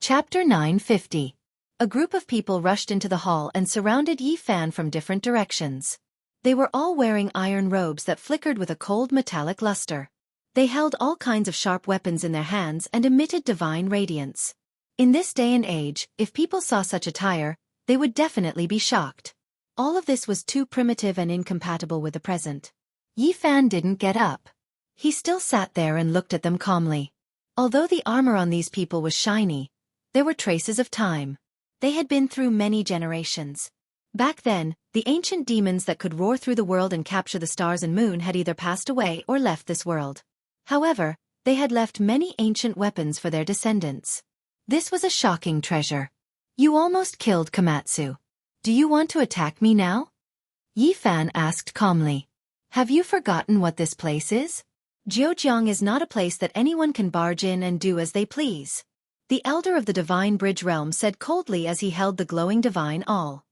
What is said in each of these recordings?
Chapter 950. A group of people rushed into the hall and surrounded Yi Fan from different directions. They were all wearing iron robes that flickered with a cold metallic luster. They held all kinds of sharp weapons in their hands and emitted divine radiance. In this day and age, if people saw such attire, they would definitely be shocked. All of this was too primitive and incompatible with the present. Yi Fan didn't get up. He still sat there and looked at them calmly. Although the armor on these people was shiny, there were traces of time. They had been through many generations. Back then, the ancient demons that could roar through the world and capture the stars and moon had either passed away or left this world. However, they had left many ancient weapons for their descendants. This was a shocking treasure. You almost killed Komatsu. Do you want to attack me now? Yi Fan asked calmly. Have you forgotten what this place is? Jianghu is not a place that anyone can barge in and do as they please. The elder of the divine bridge realm said coldly as he held the glowing divine awl.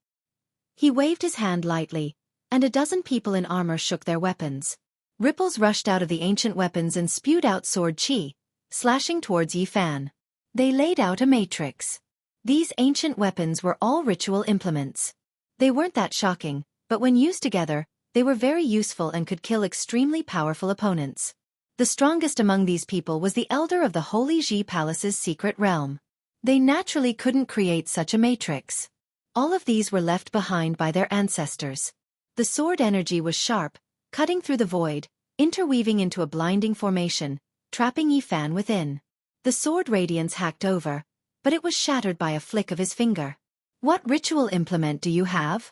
He waved his hand lightly, and a dozen people in armor shook their weapons. Ripples rushed out of the ancient weapons and spewed out sword chi, slashing towards Yi Fan. They laid out a matrix. These ancient weapons were all ritual implements. They weren't that shocking, but when used together, they were very useful and could kill extremely powerful opponents. The strongest among these people was the elder of the Holy Ji Palace's secret realm. They naturally couldn't create such a matrix. All of these were left behind by their ancestors. The sword energy was sharp, cutting through the void, interweaving into a blinding formation, trapping Yi Fan within. The sword radiance hacked over, but it was shattered by a flick of his finger. What ritual implement do you have?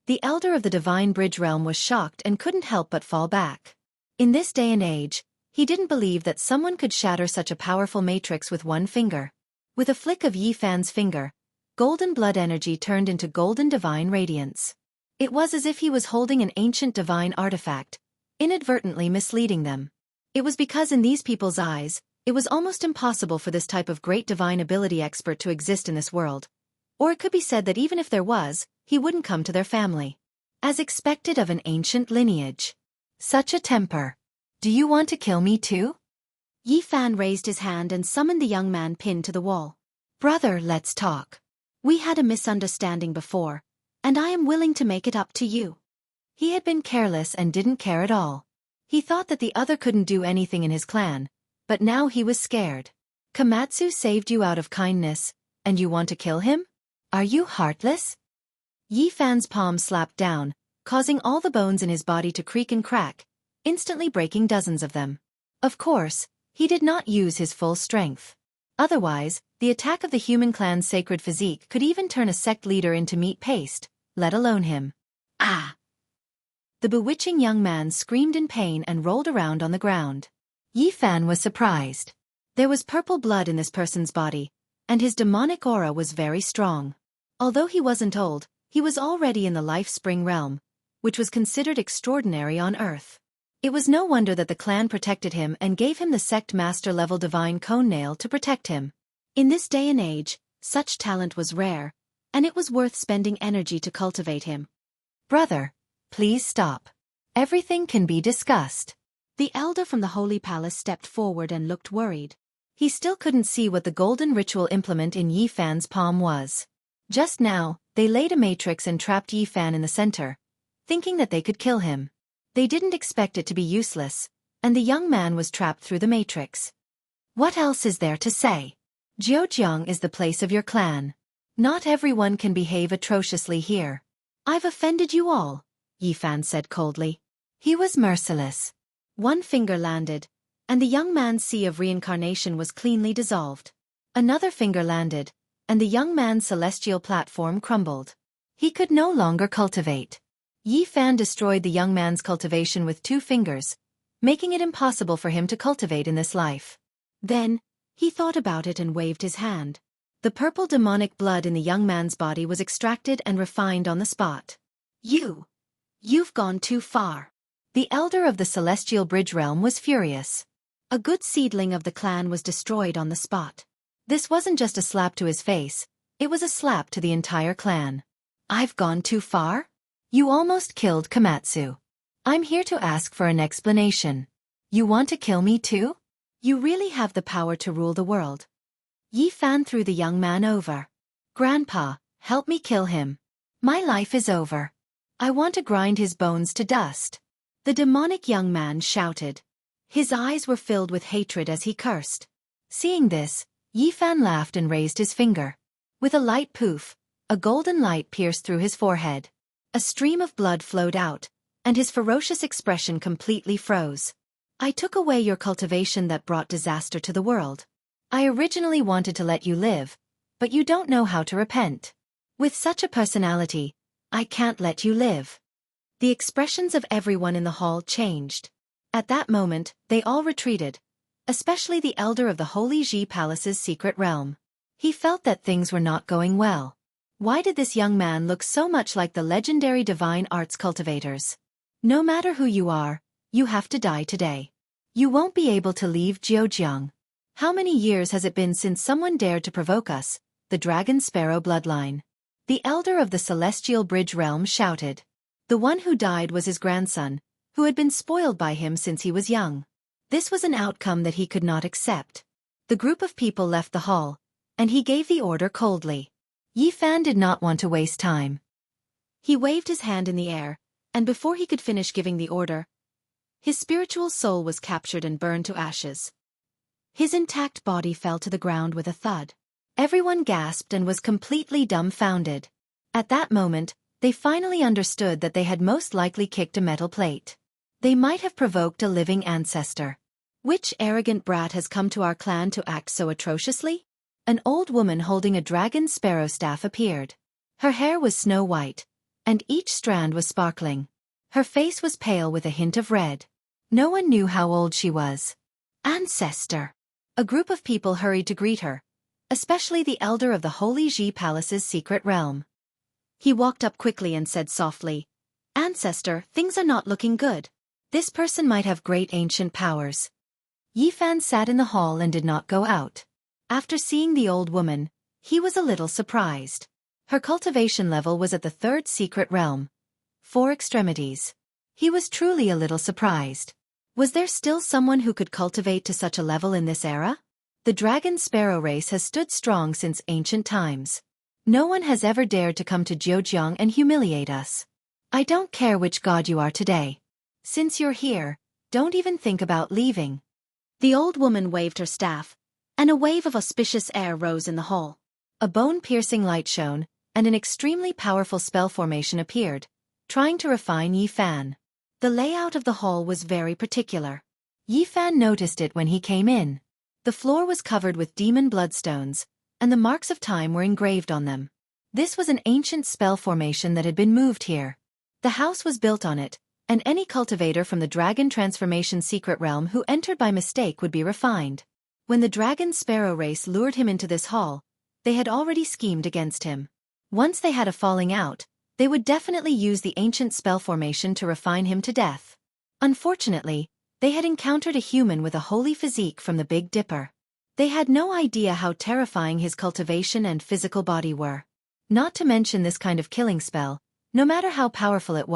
The elder of the divine bridge realm was shocked and couldn't help but fall back. In this day and age, he didn't believe that someone could shatter such a powerful matrix with one finger. With a flick of Yi Fan's finger, golden blood energy turned into golden divine radiance. It was as if he was holding an ancient divine artifact, inadvertently misleading them. It was because in these people's eyes, it was almost impossible for this type of great divine ability expert to exist in this world. Or it could be said that even if there was, he wouldn't come to their family. As expected of an ancient lineage. Such a temper. Do you want to kill me too? Yi Fan raised his hand and summoned the young man pinned to the wall. Brother, let's talk. We had a misunderstanding before, and I am willing to make it up to you. He had been careless and didn't care at all. He thought that the other couldn't do anything in his clan, but now he was scared. Komatsu saved you out of kindness, and you want to kill him? Are you heartless? Yi Fan's palm slapped down, causing all the bones in his body to creak and crack, instantly breaking dozens of them. Of course, he did not use his full strength. Otherwise, the attack of the human clan's sacred physique could even turn a sect leader into meat paste, let alone him. Ah! The bewitching young man screamed in pain and rolled around on the ground. Yi Fan was surprised. There was purple blood in this person's body, and his demonic aura was very strong. Although he wasn't old, he was already in the life spring realm, which was considered extraordinary on Earth. It was no wonder that the clan protected him and gave him the sect master level divine cone nail to protect him. In this day and age, such talent was rare, and it was worth spending energy to cultivate him. Brother, please stop. Everything can be discussed. The elder from the Holy Palace stepped forward and looked worried. He still couldn't see what the golden ritual implement in Yi Fan's palm was. Just now, they laid a matrix and trapped Yi Fan in the center, thinking that they could kill him. They didn't expect it to be useless, and the young man was trapped through the matrix. What else is there to say? Jianghu is the place of your clan. Not everyone can behave atrociously here. I've offended you all, Yi Fan said coldly. He was merciless. One finger landed, and the young man's sea of reincarnation was cleanly dissolved. Another finger landed, and the young man's celestial platform crumbled. He could no longer cultivate. Yi Fan destroyed the young man's cultivation with 2 fingers, making it impossible for him to cultivate in this life. Then, he thought about it and waved his hand. The purple demonic blood in the young man's body was extracted and refined on the spot. You've gone too far. The elder of the celestial bridge realm was furious. A good seedling of the clan was destroyed on the spot. This wasn't just a slap to his face, it was a slap to the entire clan. I've gone too far? You almost killed Komatsu. I'm here to ask for an explanation. You want to kill me too? You really have the power to rule the world. Yi Fan threw the young man over. "Grandpa, help me kill him. My life is over. I want to grind his bones to dust." The demonic young man shouted. His eyes were filled with hatred as he cursed. Seeing this, Yi Fan laughed and raised his finger. With a light poof, a golden light pierced through his forehead. A stream of blood flowed out, and his ferocious expression completely froze. "I took away your cultivation that brought disaster to the world. I originally wanted to let you live, but you don't know how to repent. With such a personality, I can't let you live." The expressions of everyone in the hall changed. At that moment, they all retreated, especially the elder of the Holy Ji Palace's secret realm. He felt that things were not going well. Why did this young man look so much like the legendary divine arts cultivators? No matter who you are, you have to die today. You won't be able to leave Jianghu. How many years has it been since someone dared to provoke us, the Dragon Sparrow bloodline? The elder of the Celestial Bridge realm shouted. The one who died was his grandson, who had been spoiled by him since he was young. This was an outcome that he could not accept. The group of people left the hall, and he gave the order coldly. Yi Fan did not want to waste time. He waved his hand in the air, and before he could finish giving the order, his spiritual soul was captured and burned to ashes. His intact body fell to the ground with a thud. Everyone gasped and was completely dumbfounded. At that moment, they finally understood that they had most likely kicked a metal plate. They might have provoked a living ancestor. Which arrogant brat has come to our clan to act so atrociously? An old woman holding a dragon sparrow staff appeared. Her hair was snow white, and each strand was sparkling. Her face was pale with a hint of red. No one knew how old she was. Ancestor! A group of people hurried to greet her, especially the elder of the Holy Ji Palace's secret realm. He walked up quickly and said softly, "Ancestor, things are not looking good. This person might have great ancient powers." Yi Fan sat in the hall and did not go out. After seeing the old woman, he was a little surprised. Her cultivation level was at the third secret realm, 4 extremities. He was truly a little surprised. Was there still someone who could cultivate to such a level in this era? The dragon sparrow race has stood strong since ancient times. No one has ever dared to come to Jianghu and humiliate us. I don't care which god you are today. Since you're here, don't even think about leaving. The old woman waved her staff, and a wave of auspicious air rose in the hall. A bone-piercing light shone, and an extremely powerful spell formation appeared, trying to refine Yi Fan. The layout of the hall was very particular. Yi Fan noticed it when he came in. The floor was covered with demon bloodstones, and the marks of time were engraved on them. This was an ancient spell formation that had been moved here. The house was built on it, and any cultivator from the Dragon Transformation secret realm who entered by mistake would be refined. When the Dragon Sparrow race lured him into this hall, they had already schemed against him. Once they had a falling out, they would definitely use the ancient spell formation to refine him to death. Unfortunately, they had encountered a human with a holy physique from the Big Dipper. They had no idea how terrifying his cultivation and physical body were. Not to mention this kind of killing spell, no matter how powerful it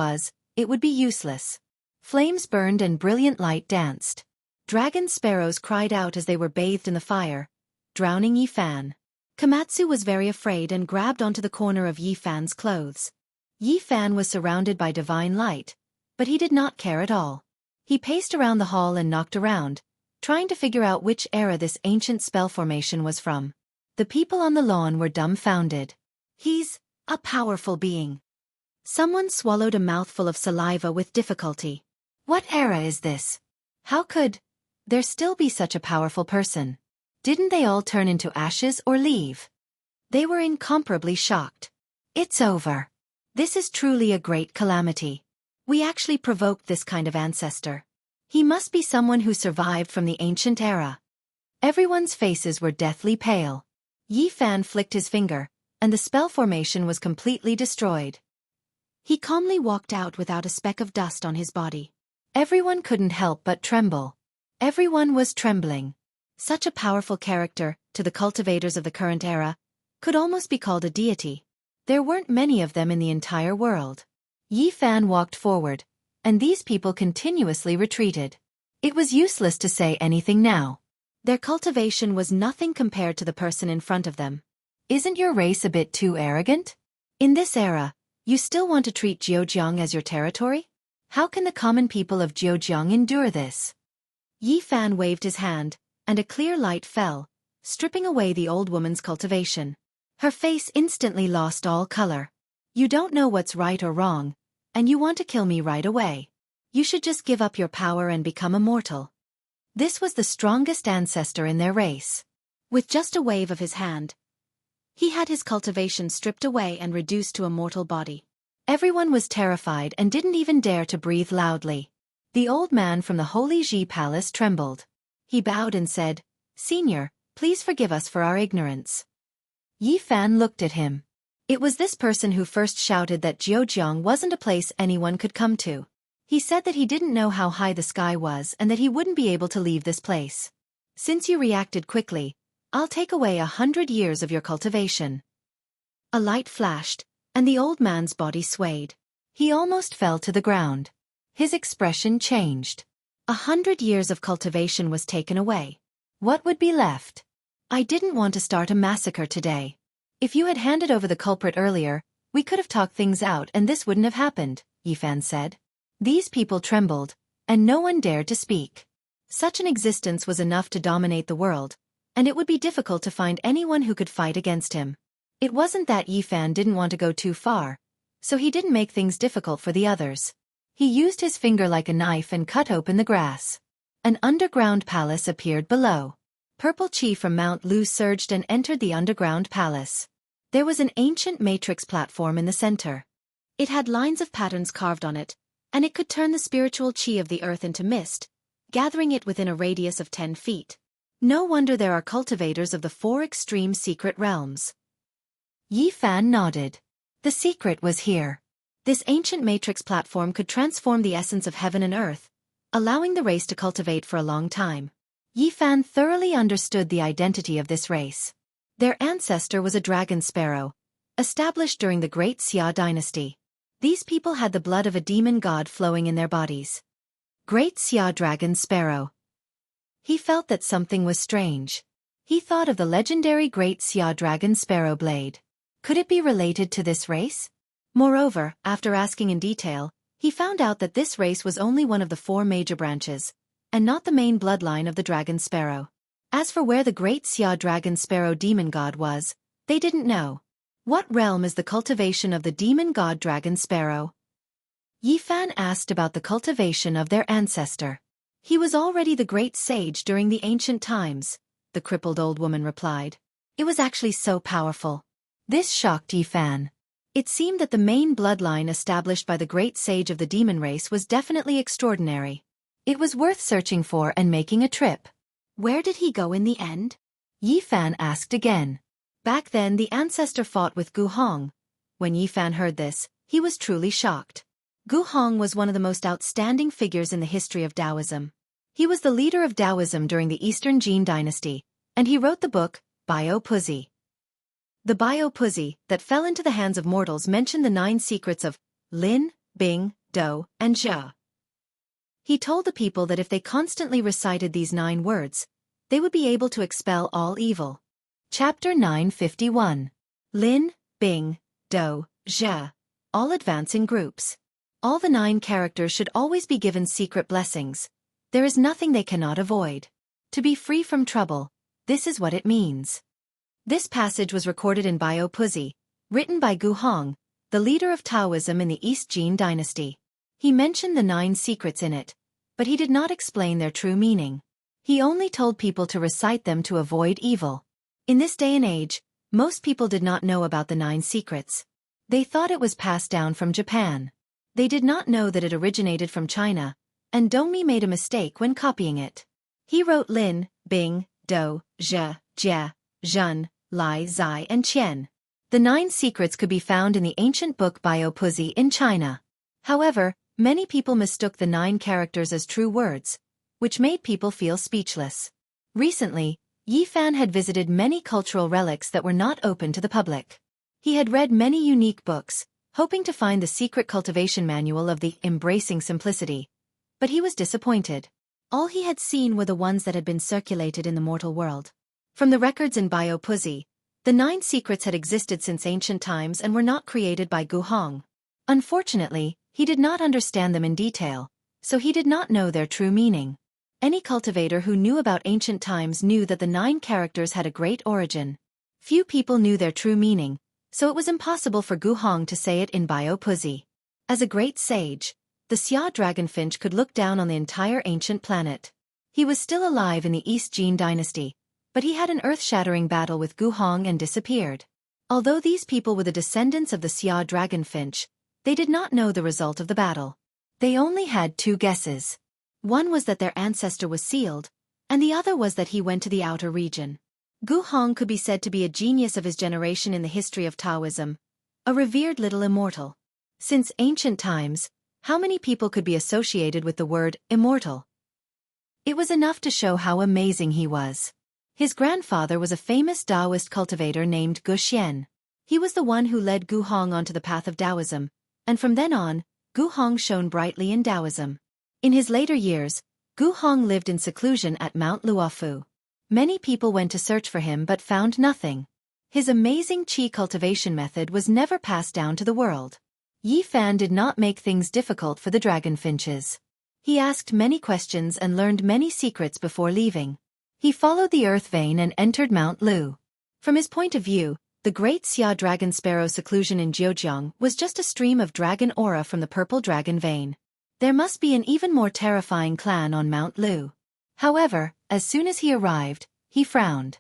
would be useless. Flames burned and brilliant light danced. Dragon sparrows cried out as they were bathed in the fire, drowning Yi Fan. Komatsu was very afraid and grabbed onto the corner of Yi Fan's clothes. Yi Fan was surrounded by divine light, but he did not care at all. He paced around the hall and knocked around, trying to figure out which era this ancient spell formation was from. The people on the lawn were dumbfounded. He's a powerful being. Someone swallowed a mouthful of saliva with difficulty. What era is this? How could there still be such a powerful person? Didn't they all turn into ashes or leave? They were incomparably shocked. It's over. This is truly a great calamity. We actually provoked this kind of ancestor. He must be someone who survived from the ancient era. Everyone's faces were deathly pale. Yi Fan flicked his finger, and the spell formation was completely destroyed. He calmly walked out without a speck of dust on his body. Everyone couldn't help but tremble. Everyone was trembling. Such a powerful character, to the cultivators of the current era, could almost be called a deity. There weren't many of them in the entire world. Yi Fan walked forward, and these people continuously retreated. It was useless to say anything now. Their cultivation was nothing compared to the person in front of them. Isn't your race a bit too arrogant? In this era, you still want to treat Zhejiang as your territory? How can the common people of Zhejiang endure this? Yi Fan waved his hand, and a clear light fell, stripping away the old woman's cultivation. Her face instantly lost all color. You don't know what's right or wrong, and you want to kill me right away. You should just give up your power and become immortal. This was the strongest ancestor in their race. With just a wave of his hand, he had his cultivation stripped away and reduced to a mortal body. Everyone was terrified and didn't even dare to breathe loudly. The old man from the Holy Ji Palace trembled. He bowed and said, "Senior, please forgive us for our ignorance." Yi Fan looked at him. It was this person who first shouted that Zhejiang wasn't a place anyone could come to. He said that he didn't know how high the sky was and that he wouldn't be able to leave this place. Since you reacted quickly, I'll take away 100 years of your cultivation. A light flashed, and the old man's body swayed. He almost fell to the ground. His expression changed. 100 years of cultivation was taken away. What would be left? I didn't want to start a massacre today. If you had handed over the culprit earlier, we could have talked things out and this wouldn't have happened, Yi Fan said. These people trembled, and no one dared to speak. Such an existence was enough to dominate the world, and it would be difficult to find anyone who could fight against him. It wasn't that Yi Fan didn't want to go too far, so he didn't make things difficult for the others. He used his finger like a knife and cut open the grass. An underground palace appeared below. Purple chi from Mount Lu surged and entered the underground palace. There was an ancient matrix platform in the center. It had lines of patterns carved on it, and it could turn the spiritual chi of the earth into mist, gathering it within a radius of 10 feet. No wonder there are cultivators of the 4 extreme secret realms. Yi Fan nodded. The secret was here. This ancient matrix platform could transform the essence of heaven and earth, allowing the race to cultivate for a long time. Yi Fan thoroughly understood the identity of this race. Their ancestor was a dragon sparrow, established during the Great Xia dynasty. These people had the blood of a demon god flowing in their bodies. Great Xia dragon sparrow. He felt that something was strange. He thought of the legendary Great Xia dragon sparrow blade. Could it be related to this race? Moreover, after asking in detail, he found out that this race was only one of the 4 major branches, and not the main bloodline of the dragon sparrow. As for where the Great Xia dragon sparrow demon god was, they didn't know. What realm is the cultivation of the demon god dragon sparrow? Yi Fan asked about the cultivation of their ancestor. He was already the great sage during the ancient times, the crippled old woman replied. It was actually so powerful. This shocked Yi Fan. It seemed that the main bloodline established by the great sage of the demon race was definitely extraordinary. It was worth searching for and making a trip. Where did he go in the end? Yi Fan asked again. Back then the ancestor fought with Gu Hong. When Yi Fan heard this, he was truly shocked. Gu Hong was one of the most outstanding figures in the history of Taoism. He was the leader of Taoism during the Eastern Jin dynasty, and he wrote the book, Bio Puzi. The Bio Puzi, that fell into the hands of mortals, mentioned the 9 secrets of Lin, Bing, Do, and Zhe. He told the people that if they constantly recited these 9 words, they would be able to expel all evil. Chapter 951. Lin, Bing, Do, Zhe. All advance in groups. All the 9 characters should always be given secret blessings. There is nothing they cannot avoid. To be free from trouble, this is what it means. This passage was recorded in Bio Puzi, written by Gu Hong, the leader of Taoism in the East Jin dynasty. He mentioned the 9 secrets in it, but he did not explain their true meaning. He only told people to recite them to avoid evil. In this day and age, most people did not know about the 9 secrets. They thought it was passed down from Japan. They did not know that it originated from China, and Dongmi made a mistake when copying it. He wrote Lin, Bing, Do, Zhe, Jia, Zhen, Lai, Zai, and Qian. The 9 secrets could be found in the ancient book Bio Puzi in China. However, many people mistook the 9 characters as true words, which made people feel speechless. Recently, Yi Fan had visited many cultural relics that were not open to the public. He had read many unique books, hoping to find the secret cultivation manual of the Embracing Simplicity, but he was disappointed. All he had seen were the ones that had been circulated in the mortal world. From the records in Bio-Puzi, the 9 secrets had existed since ancient times and were not created by Gu Hong. Unfortunately, he did not understand them in detail, so he did not know their true meaning. Any cultivator who knew about ancient times knew that the 9 characters had a great origin. Few people knew their true meaning, so it was impossible for Gu Hong to say it in Bio-Puzi. As a great sage, the Xia dragonfinch could look down on the entire ancient planet. He was still alive in the East Jin dynasty, but he had an earth-shattering battle with Gu Hong and disappeared. Although these people were the descendants of the Xia dragonfinch, they did not know the result of the battle. They only had 2 guesses. One was that their ancestor was sealed, and the other was that he went to the outer region. Gu Hong could be said to be a genius of his generation in the history of Taoism, a revered little immortal. Since ancient times, how many people could be associated with the word immortal? It was enough to show how amazing he was. His grandfather was a famous Taoist cultivator named Gu Xian. He was the one who led Gu Hong onto the path of Taoism, and from then on, Gu Hong shone brightly in Taoism. In his later years, Gu Hong lived in seclusion at Mount Luofu. Many people went to search for him but found nothing. His amazing qi cultivation method was never passed down to the world. Yi Fan did not make things difficult for the dragonfinches. He asked many questions and learned many secrets before leaving. He followed the earth vein and entered Mount Lu. From his point of view, the great Xia dragon sparrow seclusion in Jianghu was just a stream of dragon aura from the purple dragon vein. There must be an even more terrifying clan on Mount Lu. However, as soon as he arrived, he frowned.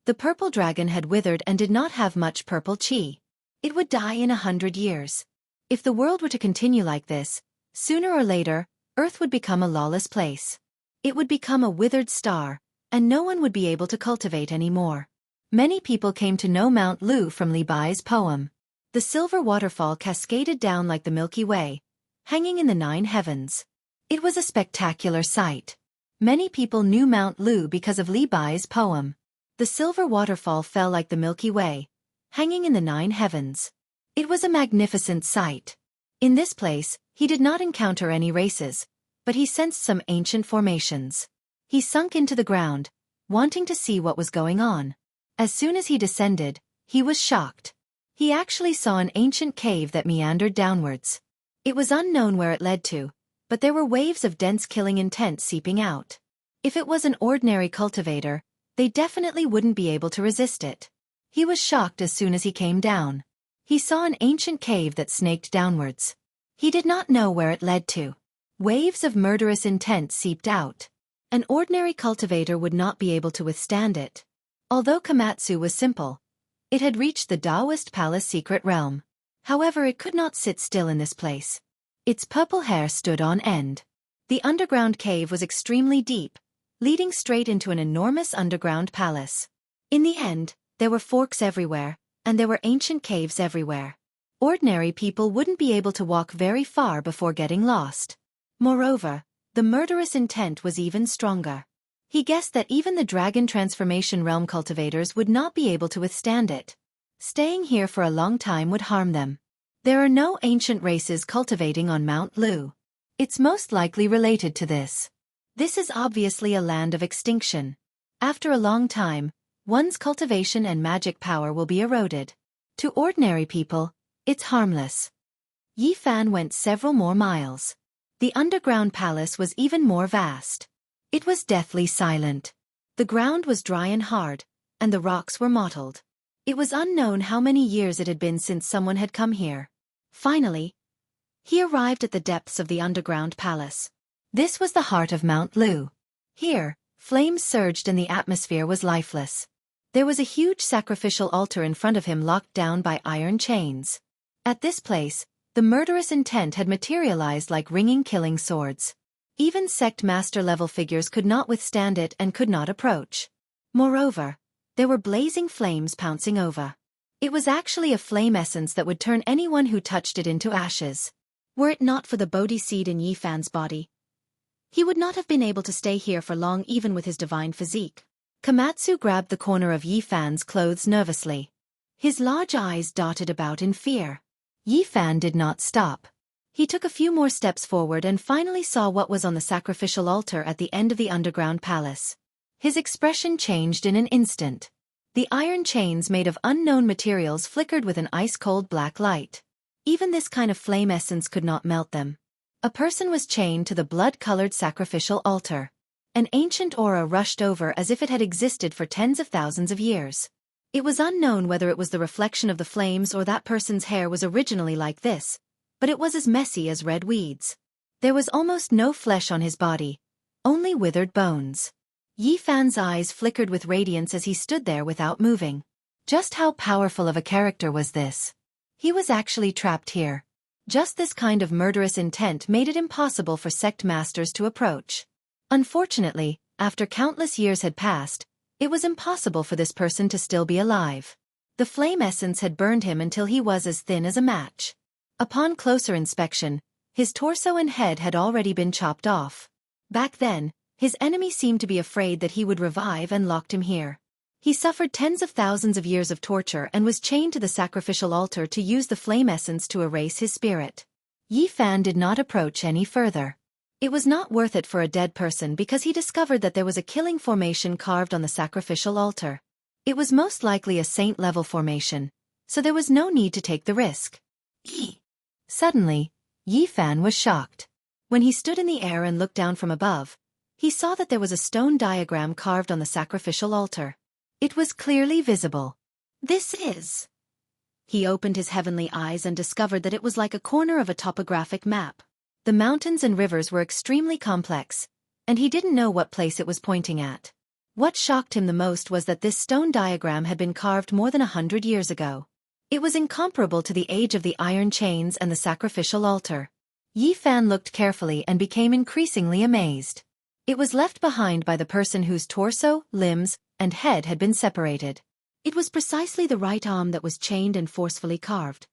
The purple dragon had withered and did not have much purple qi. It would die in 100 years. If the world were to continue like this, sooner or later, Earth would become a lawless place. It would become a withered star, and no one would be able to cultivate anymore. Many people came to know Mount Lu from Li Bai's poem. The silver waterfall cascaded down like the Milky Way, hanging in the 9 heavens. It was a spectacular sight. Many people knew Mount Lu because of Li Bai's poem. The silver waterfall fell like the Milky Way, hanging in the 9 heavens. It was a magnificent sight. In this place, he did not encounter any races, but he sensed some ancient formations. He sunk into the ground, wanting to see what was going on. As soon as he descended, he was shocked. He actually saw an ancient cave that meandered downwards. It was unknown where it led to, but there were waves of dense killing intent seeping out. If it was an ordinary cultivator, they definitely wouldn't be able to resist it. He was shocked as soon as he came down. He saw an ancient cave that snaked downwards. He did not know where it led to. Waves of murderous intent seeped out. An ordinary cultivator would not be able to withstand it. Although Komatsu was simple, it had reached the Taoist palace secret realm. However, it could not sit still in this place. Its purple hair stood on end. The underground cave was extremely deep, leading straight into an enormous underground palace. In the end, there were forks everywhere, and there were ancient caves everywhere. Ordinary people wouldn't be able to walk very far before getting lost. Moreover, the murderous intent was even stronger. He guessed that even the dragon transformation realm cultivators would not be able to withstand it. Staying here for a long time would harm them. There are no ancient races cultivating on Mount Lu. It's most likely related to this. This is obviously a land of extinction. After a long time, one's cultivation and magic power will be eroded. To ordinary people, it's harmless. Yi Fan went several more miles. The underground palace was even more vast. It was deathly silent. The ground was dry and hard, and the rocks were mottled. It was unknown how many years it had been since someone had come here. Finally, he arrived at the depths of the underground palace. This was the heart of Mount Lu. Here, flames surged and the atmosphere was lifeless. There was a huge sacrificial altar in front of him locked down by iron chains. At this place, the murderous intent had materialized like ringing killing swords. Even sect master-level figures could not withstand it and could not approach. Moreover, there were blazing flames pouncing over. It was actually a flame essence that would turn anyone who touched it into ashes. Were it not for the Bodhi seed in Yi Fan's body, he would not have been able to stay here for long even with his divine physique. Komatsu grabbed the corner of Yi Fan's clothes nervously. His large eyes darted about in fear. Yi Fan did not stop. He took a few more steps forward and finally saw what was on the sacrificial altar at the end of the underground palace. His expression changed in an instant. The iron chains made of unknown materials flickered with an ice-cold black light. Even this kind of flame essence could not melt them. A person was chained to the blood-colored sacrificial altar. An ancient aura rushed over as if it had existed for tens of thousands of years. It was unknown whether it was the reflection of the flames or that person's hair was originally like this, but it was as messy as red weeds. There was almost no flesh on his body, only withered bones. Yi Fan's eyes flickered with radiance as he stood there without moving. Just how powerful of a character was this? He was actually trapped here. Just this kind of murderous intent made it impossible for sect masters to approach. Unfortunately, after countless years had passed, it was impossible for this person to still be alive. The flame essence had burned him until he was as thin as a match. Upon closer inspection, his torso and head had already been chopped off. Back then, his enemy seemed to be afraid that he would revive and locked him here. He suffered tens of thousands of years of torture and was chained to the sacrificial altar to use the flame essence to erase his spirit. Yi Fan did not approach any further. It was not worth it for a dead person because he discovered that there was a killing formation carved on the sacrificial altar. It was most likely a saint-level formation, so there was no need to take the risk. Suddenly, Yi Fan was shocked. When he stood in the air and looked down from above, he saw that there was a stone diagram carved on the sacrificial altar. It was clearly visible. This is... He opened his heavenly eyes and discovered that it was like a corner of a topographic map. The mountains and rivers were extremely complex, and he didn't know what place it was pointing at. What shocked him the most was that this stone diagram had been carved more than 100 years ago. It was incomparable to the age of the iron chains and the sacrificial altar. Yi Fan looked carefully and became increasingly amazed. It was left behind by the person whose torso, limbs, and head had been separated. It was precisely the right arm that was chained and forcefully carved.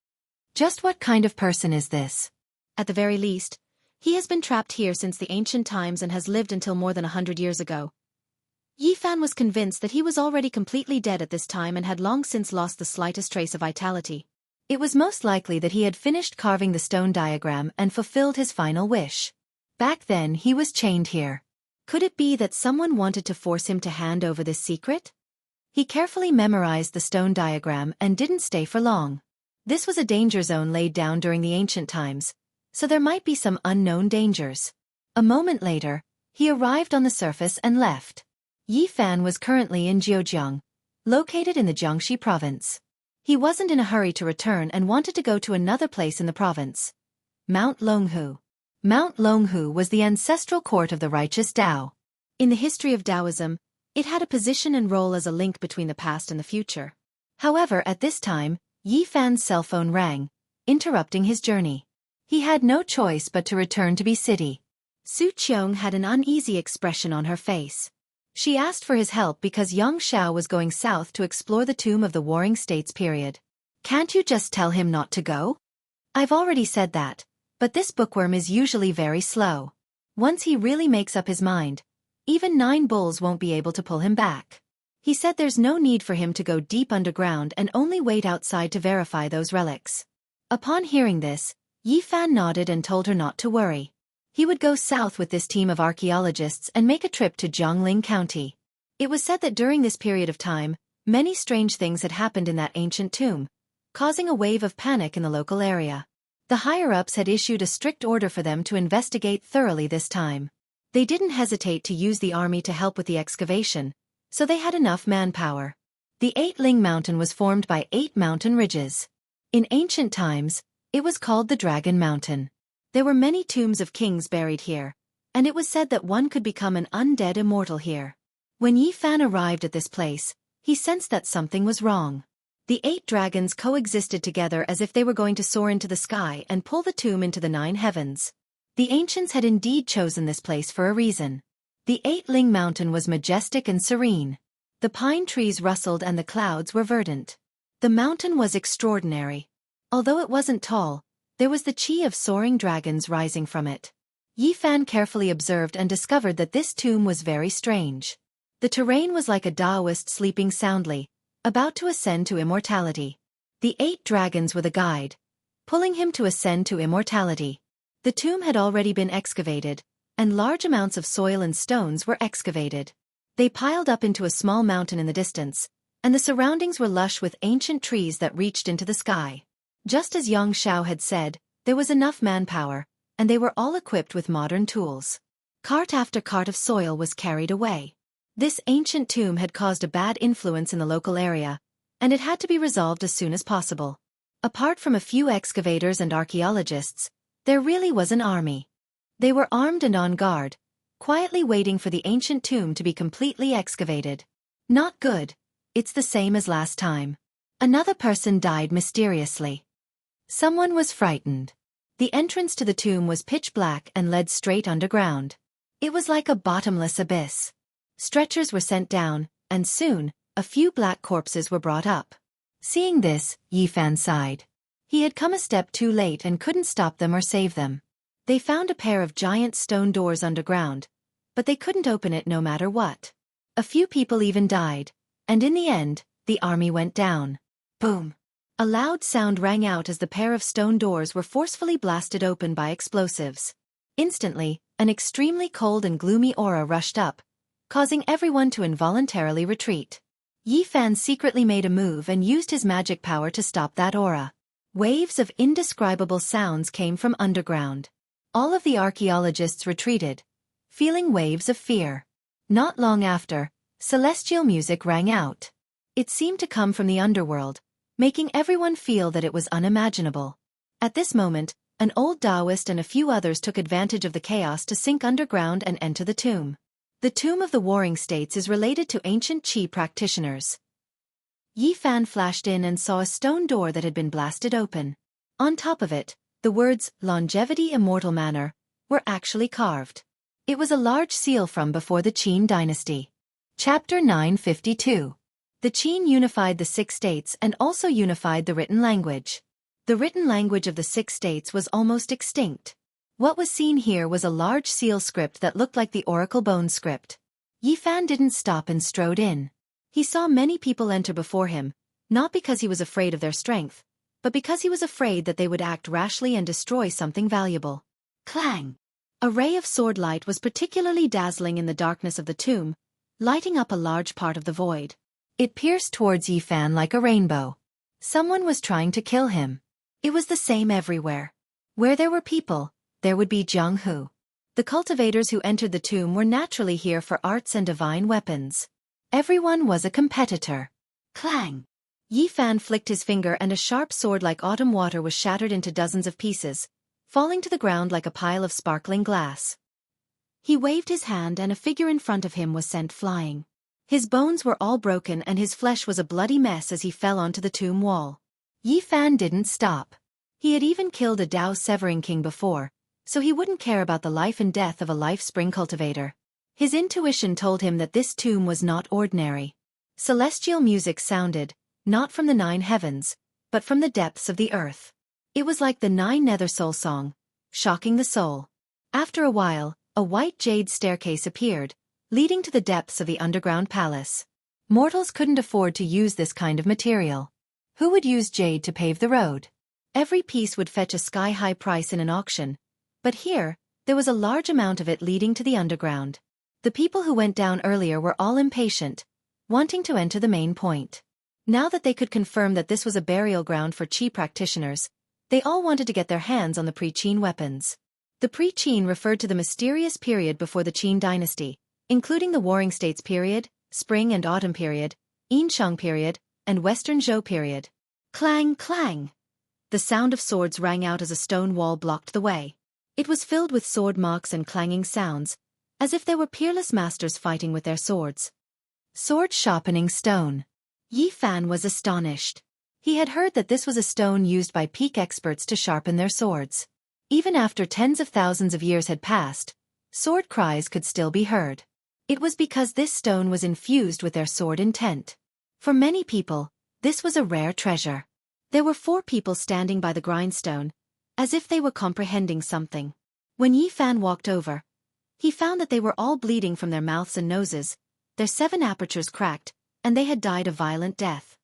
Just what kind of person is this? At the very least, he has been trapped here since the ancient times and has lived until more than 100 years ago. Yi Fan was convinced that he was already completely dead at this time and had long since lost the slightest trace of vitality. It was most likely that he had finished carving the stone diagram and fulfilled his final wish. Back then he was chained here. Could it be that someone wanted to force him to hand over this secret? He carefully memorized the stone diagram and didn't stay for long. This was a danger zone laid down during the ancient times, so there might be some unknown dangers. A moment later, he arrived on the surface and left. Yi Fan was currently in Jianghu, located in the Jiangxi province. He wasn't in a hurry to return and wanted to go to another place in the province. Mount Longhu. Mount Longhu was the ancestral court of the righteous Tao. In the history of Taoism, it had a position and role as a link between the past and the future. However, at this time, Yi Fan's cell phone rang, interrupting his journey. He had no choice but to return to Bi City. Su Qiong had an uneasy expression on her face. She asked for his help because Xianxia was going south to explore the tomb of the Warring States period. Can't you just tell him not to go? I've already said that, but this bookworm is usually very slow. Once he really makes up his mind, even 9 bulls won't be able to pull him back. He said there's no need for him to go deep underground and only wait outside to verify those relics. Upon hearing this, Yi Fan nodded and told her not to worry. He would go south with this team of archaeologists and make a trip to Jiangling County. It was said that during this period of time, many strange things had happened in that ancient tomb, causing a wave of panic in the local area. The higher-ups had issued a strict order for them to investigate thoroughly this time. They didn't hesitate to use the army to help with the excavation, so they had enough manpower. The 8-Ling Mountain was formed by 8 mountain ridges. In ancient times, it was called the Dragon Mountain. There were many tombs of kings buried here, and it was said that one could become an undead immortal here. When Yi Fan arrived at this place, he sensed that something was wrong. The 8 dragons coexisted together as if they were going to soar into the sky and pull the tomb into the 9 heavens. The ancients had indeed chosen this place for a reason. The 8-Ling Mountain was majestic and serene. The pine trees rustled and the clouds were verdant. The mountain was extraordinary. Although it wasn't tall, there was the chi of soaring dragons rising from it. Yi Fan carefully observed and discovered that this tomb was very strange. The terrain was like a Taoist sleeping soundly, about to ascend to immortality. The 8 dragons were the guide, pulling him to ascend to immortality. The tomb had already been excavated, and large amounts of soil and stones were excavated. They piled up into a small mountain in the distance, and the surroundings were lush with ancient trees that reached into the sky. Just as Xianxia had said, there was enough manpower, and they were all equipped with modern tools. Cart after cart of soil was carried away. This ancient tomb had caused a bad influence in the local area, and it had to be resolved as soon as possible. Apart from a few excavators and archaeologists, there really was an army. They were armed and on guard, quietly waiting for the ancient tomb to be completely excavated. Not good. It's the same as last time. Another person died mysteriously. Someone was frightened. The entrance to the tomb was pitch black and led straight underground. It was like a bottomless abyss. Stretchers were sent down, and soon, a few black corpses were brought up. Seeing this, Yifan sighed. He had come a step too late and couldn't stop them or save them. They found a pair of giant stone doors underground, but they couldn't open it no matter what. A few people even died, and in the end, the army went down. Boom! A loud sound rang out as the pair of stone doors were forcefully blasted open by explosives. Instantly, an extremely cold and gloomy aura rushed up, causing everyone to involuntarily retreat. Yifan secretly made a move and used his magic power to stop that aura. Waves of indescribable sounds came from underground. All of the archaeologists retreated, feeling waves of fear. Not long after, celestial music rang out. It seemed to come from the underworld, making everyone feel that it was unimaginable. At this moment, an old Taoist and a few others took advantage of the chaos to sink underground and enter the tomb. The tomb of the Warring States is related to ancient Qi practitioners. Yifan flashed in and saw a stone door that had been blasted open. On top of it, the words, "Longevity Immortal Manor," were actually carved. It was a large seal from before the Qin dynasty. Chapter 952. The Qin unified the 6 states and also unified the written language. The written language of the 6 states was almost extinct. What was seen here was a large seal script that looked like the Oracle Bone script. Yifan didn't stop and strode in. He saw many people enter before him, not because he was afraid of their strength, but because he was afraid that they would act rashly and destroy something valuable. Clang! A ray of sword light was particularly dazzling in the darkness of the tomb, lighting up a large part of the void. It pierced towards Yifan like a rainbow. Someone was trying to kill him. It was the same everywhere. Where there were people, there would be Jianghu. The cultivators who entered the tomb were naturally here for arts and divine weapons. Everyone was a competitor. Clang! Yifan flicked his finger and a sharp sword like autumn water was shattered into dozens of pieces, falling to the ground like a pile of sparkling glass. He waved his hand and a figure in front of him was sent flying. His bones were all broken and his flesh was a bloody mess as he fell onto the tomb wall. Yifan didn't stop. He had even killed a Dao Severing King before, so he wouldn't care about the life and death of a life spring cultivator. His intuition told him that this tomb was not ordinary. Celestial music sounded, not from the 9 heavens, but from the depths of the earth. It was like the 9 Nether Soul song, shocking the soul. After a while, a white jade staircase appeared, leading to the depths of the underground palace. Mortals couldn't afford to use this kind of material. Who would use jade to pave the road? Every piece would fetch a sky-high price in an auction, but here, there was a large amount of it leading to the underground. The people who went down earlier were all impatient, wanting to enter the main point. Now that they could confirm that this was a burial ground for Qi practitioners, they all wanted to get their hands on the pre-Qin weapons. The pre-Qin referred to the mysterious period before the Qin dynasty, including the Warring States period, Spring and Autumn period, Yinshang period, and Western Zhou period. Clang, clang! The sound of swords rang out as a stone wall blocked the way. It was filled with sword marks and clanging sounds, as if there were peerless masters fighting with their swords. Sword sharpening stone. Yifan was astonished. He had heard that this was a stone used by peak experts to sharpen their swords. Even after tens of thousands of years had passed, sword cries could still be heard. It was because this stone was infused with their sword intent. For many people, this was a rare treasure. There were 4 people standing by the grindstone, as if they were comprehending something. When Yifan walked over, he found that they were all bleeding from their mouths and noses, their 7 apertures cracked, and they had died a violent death.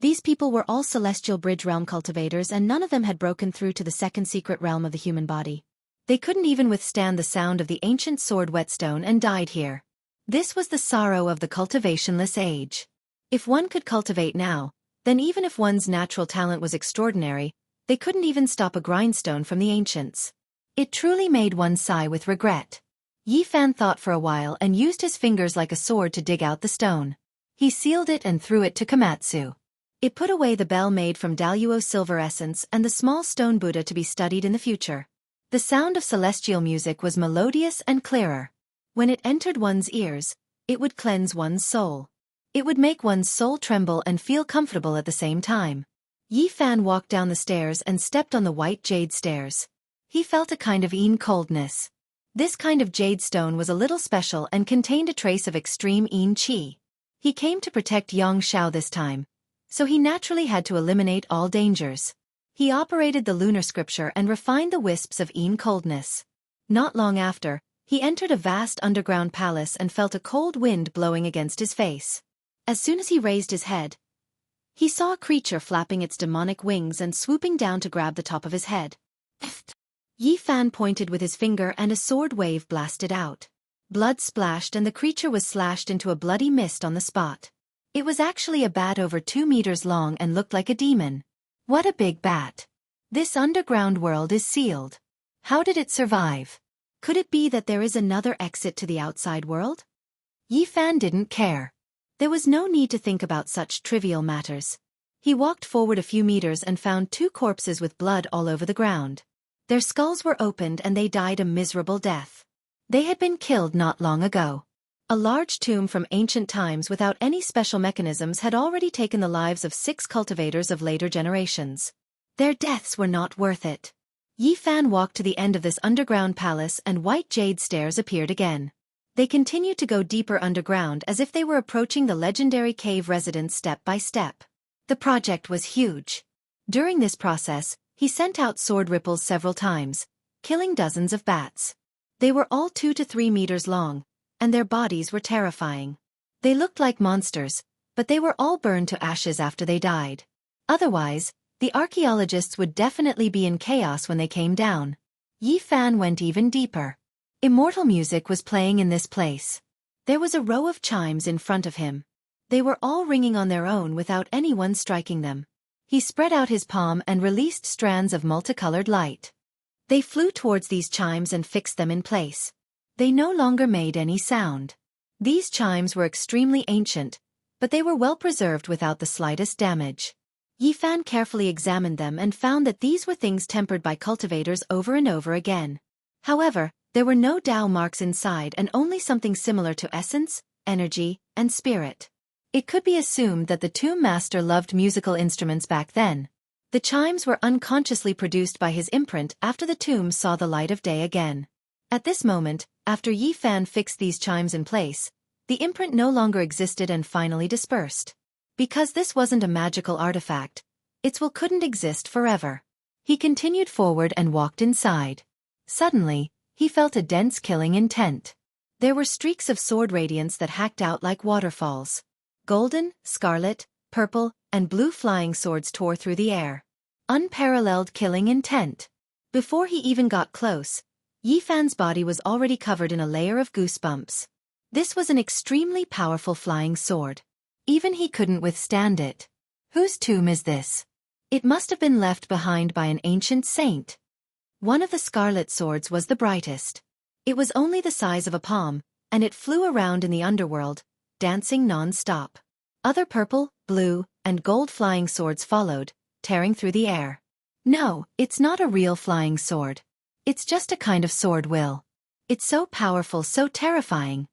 These people were all celestial bridge realm cultivators and none of them had broken through to the second secret realm of the human body. They couldn't even withstand the sound of the ancient sword whetstone and died here. This was the sorrow of the cultivationless age. If one could cultivate now, then even if one's natural talent was extraordinary, they couldn't even stop a grindstone from the ancients. It truly made one sigh with regret. Yi Fan thought for a while and used his fingers like a sword to dig out the stone. He sealed it and threw it to Komatsu. It put away the bell made from Daluo silver essence and the small stone Buddha to be studied in the future. The sound of celestial music was melodious and clearer. When it entered one's ears, it would cleanse one's soul. It would make one's soul tremble and feel comfortable at the same time. Yi Fan walked down the stairs and stepped on the white jade stairs. He felt a kind of coldness. This kind of jade stone was a little special and contained a trace of extreme qi. He came to protect Xianxia this time, so he naturally had to eliminate all dangers. He operated the lunar scripture and refined the wisps of coldness. Not long after, he entered a vast underground palace and felt a cold wind blowing against his face. As soon as he raised his head, he saw a creature flapping its demonic wings and swooping down to grab the top of his head. Yi Fan pointed with his finger and a sword wave blasted out. Blood splashed and the creature was slashed into a bloody mist on the spot. It was actually a bat over 2 meters long and looked like a demon. What a big bat! This underground world is sealed. How did it survive? Could it be that there is another exit to the outside world? Yi Fan didn't care. There was no need to think about such trivial matters. He walked forward a few meters and found 2 corpses with blood all over the ground. Their skulls were opened and they died a miserable death. They had been killed not long ago. A large tomb from ancient times without any special mechanisms had already taken the lives of 6 cultivators of later generations. Their deaths were not worth it. Yi Fan walked to the end of this underground palace and white jade stairs appeared again. They continued to go deeper underground as if they were approaching the legendary cave residence step by step. The project was huge. During this process, he sent out sword ripples several times, killing dozens of bats. They were all 2 to 3 meters long, and their bodies were terrifying. They looked like monsters, but they were all burned to ashes after they died. Otherwise, the archaeologists would definitely be in chaos when they came down. Yi Fan went even deeper. Immortal music was playing in this place. There was a row of chimes in front of him. They were all ringing on their own without anyone striking them. He spread out his palm and released strands of multicolored light. They flew towards these chimes and fixed them in place. They no longer made any sound. These chimes were extremely ancient, but they were well preserved without the slightest damage. Yi Fan carefully examined them and found that these were things tempered by cultivators over and over again. However, there were no Tao marks inside and only something similar to essence, energy, and spirit. It could be assumed that the tomb master loved musical instruments back then. The chimes were unconsciously produced by his imprint after the tomb saw the light of day again. At this moment, after Yi Fan fixed these chimes in place, the imprint no longer existed and finally dispersed. Because this wasn't a magical artifact, its will couldn't exist forever. He continued forward and walked inside. Suddenly, he felt a dense killing intent. There were streaks of sword radiance that hacked out like waterfalls. Golden, scarlet, purple, and blue flying swords tore through the air. Unparalleled killing intent. Before he even got close, Yi Fan's body was already covered in a layer of goosebumps. This was an extremely powerful flying sword. Even he couldn't withstand it. Whose tomb is this? It must have been left behind by an ancient saint. One of the scarlet swords was the brightest. It was only the size of a palm, and it flew around in the underworld, dancing non-stop. Other purple, blue, and gold flying swords followed, tearing through the air. No, it's not a real flying sword. It's just a kind of sword will. It's so powerful, so terrifying.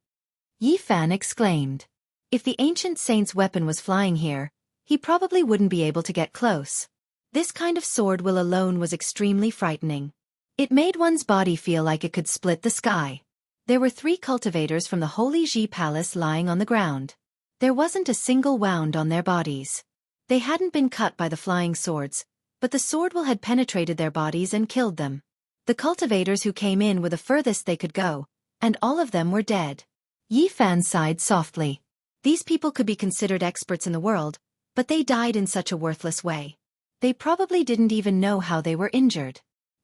Yi Fan exclaimed. If the ancient saint's weapon was flying here, he probably wouldn't be able to get close. This kind of sword will alone was extremely frightening. It made one's body feel like it could split the sky. There were 3 cultivators from the Holy Ji Palace lying on the ground. There wasn't a single wound on their bodies. They hadn't been cut by the flying swords, but the sword will had penetrated their bodies and killed them. The cultivators who came in were the furthest they could go, and all of them were dead. Yi Fan sighed softly. These people could be considered experts in the world, but they died in such a worthless way. They probably didn't even know how they were injured.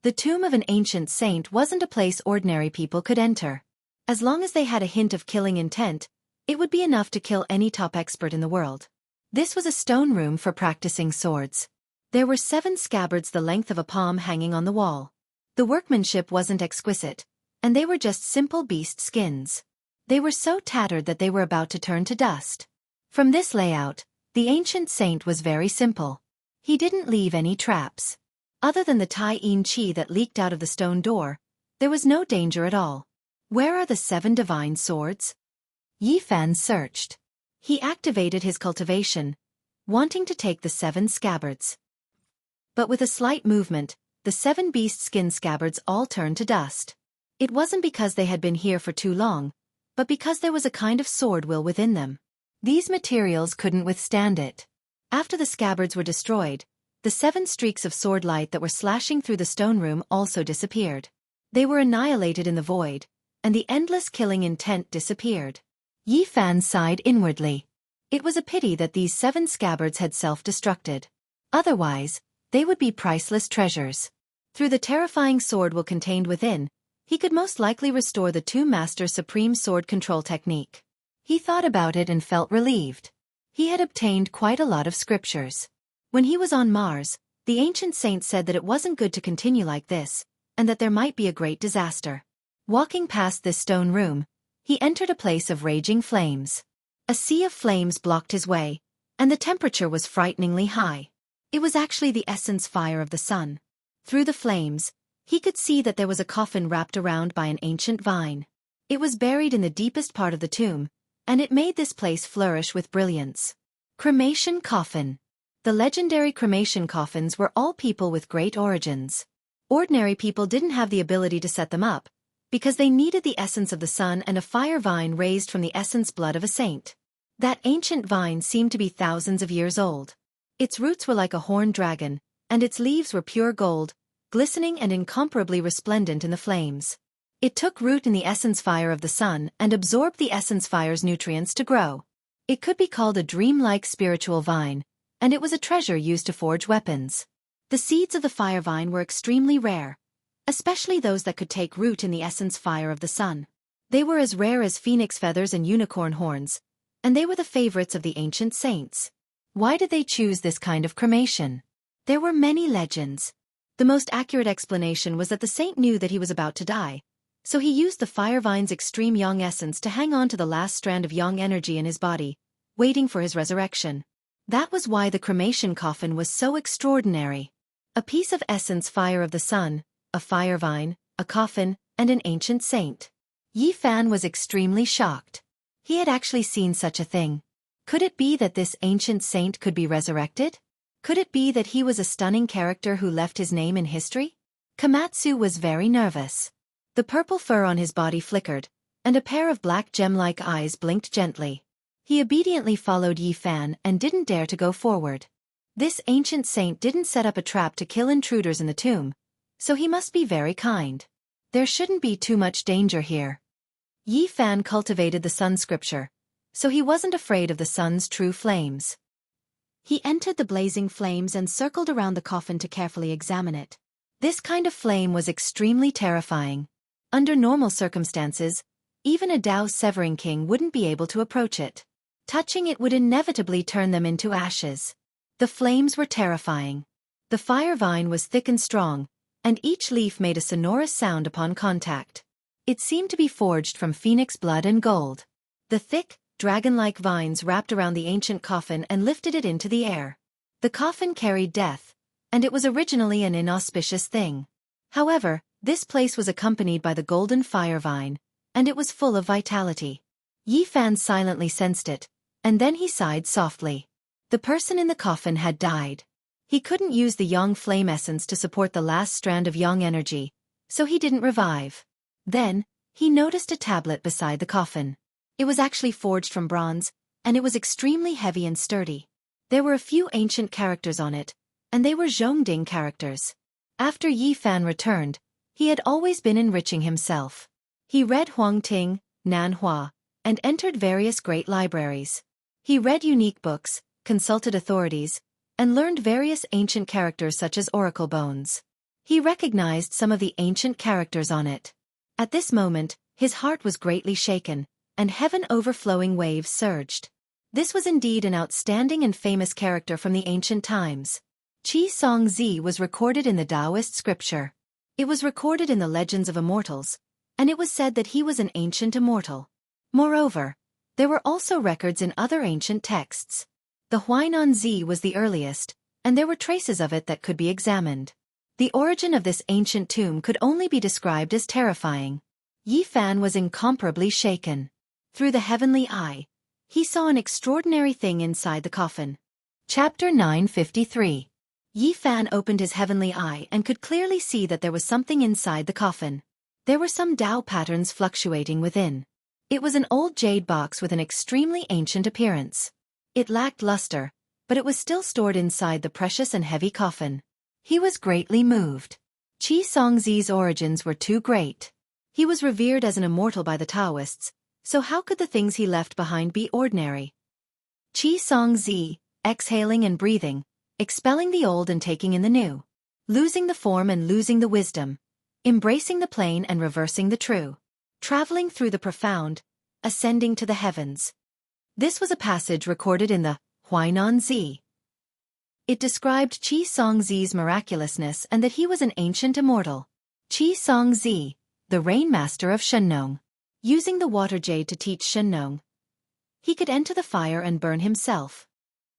The tomb of an ancient saint wasn't a place ordinary people could enter. As long as they had a hint of killing intent, it would be enough to kill any top expert in the world. This was a stone room for practicing swords. There were 7 scabbards the length of a palm hanging on the wall. The workmanship wasn't exquisite, and they were just simple beast skins. They were so tattered that they were about to turn to dust. From this layout, the ancient saint was very simple. He didn't leave any traps. Other than the Tai-yin chi that leaked out of the stone door, there was no danger at all. Where are the 7 divine swords? Yi Fan searched. He activated his cultivation, wanting to take the 7 scabbards. But with a slight movement, the 7 beast skin scabbards all turned to dust. It wasn't because they had been here for too long, but because there was a kind of sword will within them. These materials couldn't withstand it. After the scabbards were destroyed, the 7 streaks of sword light that were slashing through the stone room also disappeared. They were annihilated in the void, and the endless killing intent disappeared. Yi Fan sighed inwardly. It was a pity that these 7 scabbards had self-destructed. Otherwise, they would be priceless treasures. Through the terrifying sword will contained within, he could most likely restore the Tomb Master's supreme sword control technique. He thought about it and felt relieved. He had obtained quite a lot of scriptures. When he was on Mars, the ancient saint said that it wasn't good to continue like this, and that there might be a great disaster. Walking past this stone room, he entered a place of raging flames. A sea of flames blocked his way, and the temperature was frighteningly high. It was actually the essence fire of the sun. Through the flames, he could see that there was a coffin wrapped around by an ancient vine. It was buried in the deepest part of the tomb, and it made this place flourish with brilliance. Cremation coffin. The legendary cremation coffins were all people with great origins. Ordinary people didn't have the ability to set them up, because they needed the essence of the sun and a fire vine raised from the essence blood of a saint. That ancient vine seemed to be thousands of years old. Its roots were like a horned dragon, and its leaves were pure gold, glistening and incomparably resplendent in the flames. It took root in the essence fire of the sun and absorbed the essence fire's nutrients to grow. It could be called a dream-like spiritual vine, and it was a treasure used to forge weapons. The seeds of the fire vine were extremely rare, especially those that could take root in the essence fire of the sun. They were as rare as phoenix feathers and unicorn horns, and they were the favorites of the ancient saints. Why did they choose this kind of cremation? There were many legends. The most accurate explanation was that the saint knew that he was about to die, so he used the fire vine's extreme yang essence to hang on to the last strand of yang energy in his body, waiting for his resurrection. That was why the cremation coffin was so extraordinary. A piece of essence fire of the sun, a fire vine, a coffin, and an ancient saint. Yi Fan was extremely shocked. He had actually seen such a thing. Could it be that this ancient saint could be resurrected? Could it be that he was a stunning character who left his name in history? Komatsu was very nervous. The purple fur on his body flickered, and a pair of black gem-like eyes blinked gently. He obediently followed Yi Fan and didn't dare to go forward. This ancient saint didn't set up a trap to kill intruders in the tomb, so he must be very kind. There shouldn't be too much danger here. Yi Fan cultivated the sun scripture, so he wasn't afraid of the sun's true flames. He entered the blazing flames and circled around the coffin to carefully examine it. This kind of flame was extremely terrifying. Under normal circumstances, even a Dao Severing King wouldn't be able to approach it. Touching it would inevitably turn them into ashes. The flames were terrifying. The fire vine was thick and strong, and each leaf made a sonorous sound upon contact. It seemed to be forged from phoenix blood and gold. The thick, dragon-like vines wrapped around the ancient coffin and lifted it into the air. The coffin carried death, and it was originally an inauspicious thing. However, this place was accompanied by the golden fire vine, and it was full of vitality. Yi Fan silently sensed it, and then he sighed softly. The person in the coffin had died. He couldn't use the yang flame essence to support the last strand of yang energy, so he didn't revive. Then, he noticed a tablet beside the coffin. It was actually forged from bronze, and it was extremely heavy and sturdy. There were a few ancient characters on it, and they were Zhongding characters. After Yi Fan returned, he had always been enriching himself. He read Huangting, Nanhua, and entered various great libraries. He read unique books, consulted authorities, and learned various ancient characters such as oracle bones. He recognized some of the ancient characters on it. At this moment, his heart was greatly shaken, and heaven-overflowing waves surged. This was indeed an outstanding and famous character from the ancient times. Xianxia was recorded in the Taoist scripture. It was recorded in the Legends of Immortals, and it was said that he was an ancient immortal. Moreover, there were also records in other ancient texts. The Huainanzi was the earliest, and there were traces of it that could be examined. The origin of this ancient tomb could only be described as terrifying. Yi Fan was incomparably shaken. Through the heavenly eye, he saw an extraordinary thing inside the coffin. Chapter 953. Yi Fan opened his heavenly eye and could clearly see that there was something inside the coffin. There were some Tao patterns fluctuating within. It was an old jade box with an extremely ancient appearance. It lacked luster, but it was still stored inside the precious and heavy coffin. He was greatly moved. Xianxia's origins were too great. He was revered as an immortal by the Taoists, so how could the things he left behind be ordinary? Xianxia, exhaling and breathing, expelling the old and taking in the new, losing the form and losing the wisdom, embracing the plain and reversing the true, traveling through the profound, ascending to the heavens. This was a passage recorded in the Huainanzi. It described Xianxia's miraculousness and that he was an ancient immortal. Xianxia, the rainmaster of Shennong, using the water jade to teach Shennong. He could enter the fire and burn himself.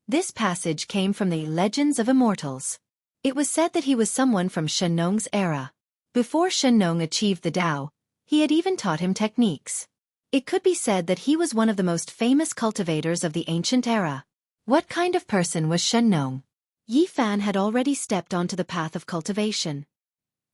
This passage came from the Legends of Immortals. It was said that he was someone from Shennong's era. Before Shennong achieved the Tao, he had even taught him techniques. It could be said that he was one of the most famous cultivators of the ancient era. What kind of person was Shennong? Yi Fan had already stepped onto the path of cultivation.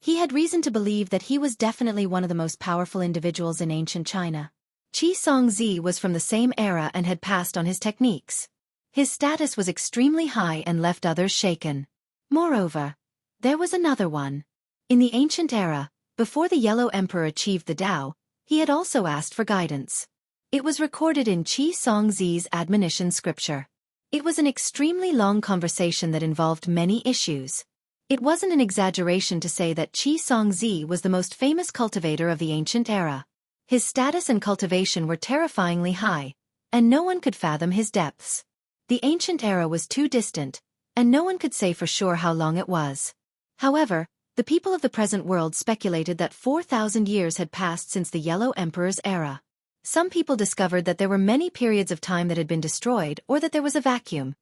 He had reason to believe that he was definitely one of the most powerful individuals in ancient China. Xianxia was from the same era and had passed on his techniques. His status was extremely high and left others shaken. Moreover, there was another one. In the ancient era, before the Yellow Emperor achieved the Tao, he had also asked for guidance. It was recorded in Xianxia's admonition scripture. It was an extremely long conversation that involved many issues. It wasn't an exaggeration to say that Xianxia was the most famous cultivator of the ancient era. His status and cultivation were terrifyingly high, and no one could fathom his depths. The ancient era was too distant, and no one could say for sure how long it was. However, the people of the present world speculated that 4,000 years had passed since the Yellow Emperor's era. Some people discovered that there were many periods of time that had been destroyed or that there was a vacuum,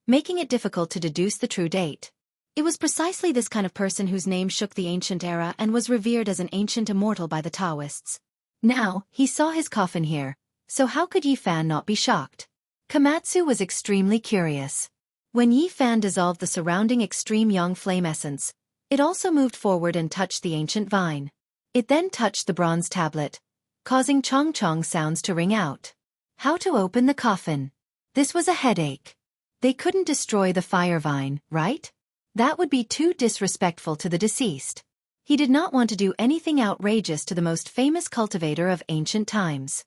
making it difficult to deduce the true date. It was precisely this kind of person whose name shook the ancient era and was revered as an ancient immortal by the Taoists. Now, he saw his coffin here, so how could Yi Fan not be shocked? Komatsu was extremely curious. When Yi Fan dissolved the surrounding extreme yang flame essence, it also moved forward and touched the ancient vine. It then touched the bronze tablet, causing chong-chong sounds to ring out. How to open the coffin? This was a headache. They couldn't destroy the fire vine, right? That would be too disrespectful to the deceased. He did not want to do anything outrageous to the most famous cultivator of ancient times.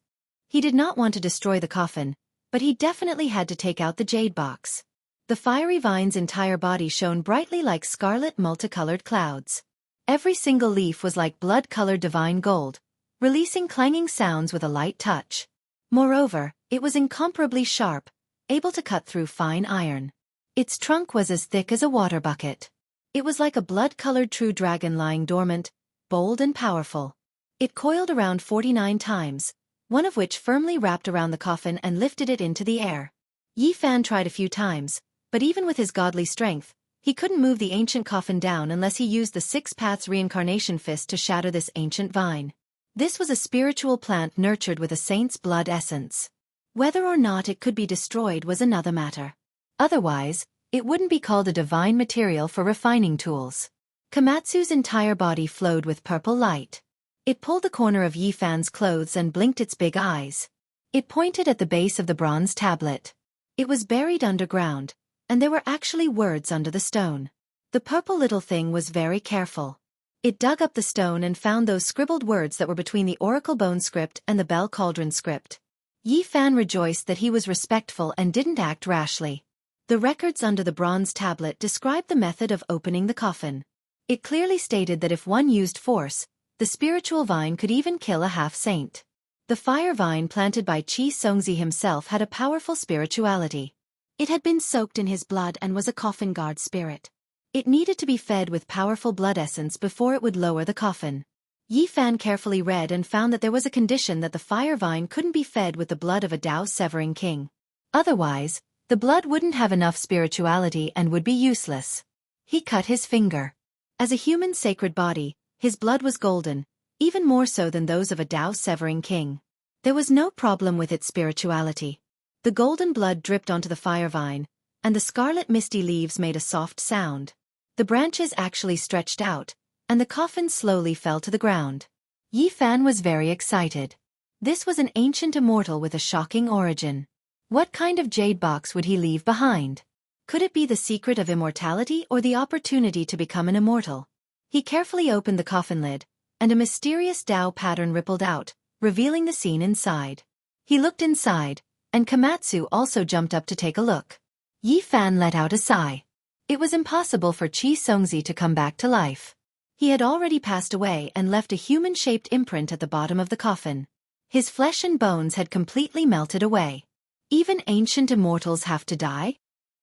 He did not want to destroy the coffin, but he definitely had to take out the jade box. The fiery vine's entire body shone brightly like scarlet multicolored clouds. Every single leaf was like blood-colored divine gold, releasing clanging sounds with a light touch. Moreover, it was incomparably sharp, able to cut through fine iron. Its trunk was as thick as a water bucket. It was like a blood-colored true dragon lying dormant, bold and powerful. It coiled around 49 times, one of which firmly wrapped around the coffin and lifted it into the air. Yi Fan tried a few times, but even with his godly strength, he couldn't move the ancient coffin down unless he used the Six Paths Reincarnation Fist to shatter this ancient vine. This was a spiritual plant nurtured with a saint's blood essence. Whether or not it could be destroyed was another matter. Otherwise, it wouldn't be called a divine material for refining tools. Komatsu's entire body flowed with purple light. It pulled the corner of Yi Fan's clothes and blinked its big eyes. It pointed at the base of the bronze tablet. It was buried underground, and there were actually words under the stone. The purple little thing was very careful. It dug up the stone and found those scribbled words that were between the Oracle Bone script and the Bell Cauldron script. Yi Fan rejoiced that he was respectful and didn't act rashly. The records under the bronze tablet described the method of opening the coffin. It clearly stated that if one used force, the spiritual vine could even kill a half-saint. The fire vine planted by Xianxia himself had a powerful spirituality. It had been soaked in his blood and was a coffin guard spirit. It needed to be fed with powerful blood essence before it would lower the coffin. Yi Fan carefully read and found that there was a condition that the fire vine couldn't be fed with the blood of a Dao-severing king. Otherwise, the blood wouldn't have enough spirituality and would be useless. He cut his finger. As a human sacred body, his blood was golden, even more so than those of a Dao-severing king. There was no problem with its spirituality. The golden blood dripped onto the fire vine, and the scarlet misty leaves made a soft sound. The branches actually stretched out, and the coffin slowly fell to the ground. Yi Fan was very excited. This was an ancient immortal with a shocking origin. What kind of jade box would he leave behind? Could it be the secret of immortality or the opportunity to become an immortal? He carefully opened the coffin lid, and a mysterious Dao pattern rippled out, revealing the scene inside. He looked inside, and Komatsu also jumped up to take a look. Yi Fan let out a sigh. It was impossible for Xianxia to come back to life. He had already passed away and left a human-shaped imprint at the bottom of the coffin. His flesh and bones had completely melted away. Even ancient immortals have to die?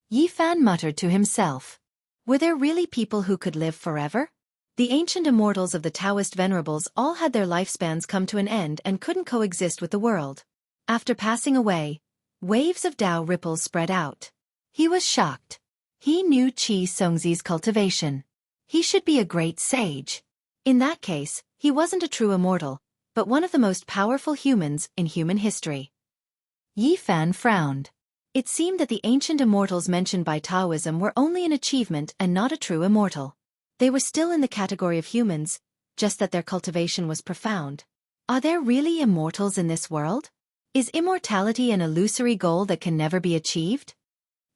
Yi Fan muttered to himself. Were there really people who could live forever? The ancient immortals of the Taoist venerables all had their lifespans come to an end and couldn't coexist with the world. After passing away, waves of Dao ripples spread out. He was shocked. He knew Xianxia's cultivation. He should be a great sage. In that case, he wasn't a true immortal, but one of the most powerful humans in human history. Yi Fan frowned. It seemed that the ancient immortals mentioned by Taoism were only an achievement and not a true immortal. They were still in the category of humans, just that their cultivation was profound. Are there really immortals in this world? Is immortality an illusory goal that can never be achieved?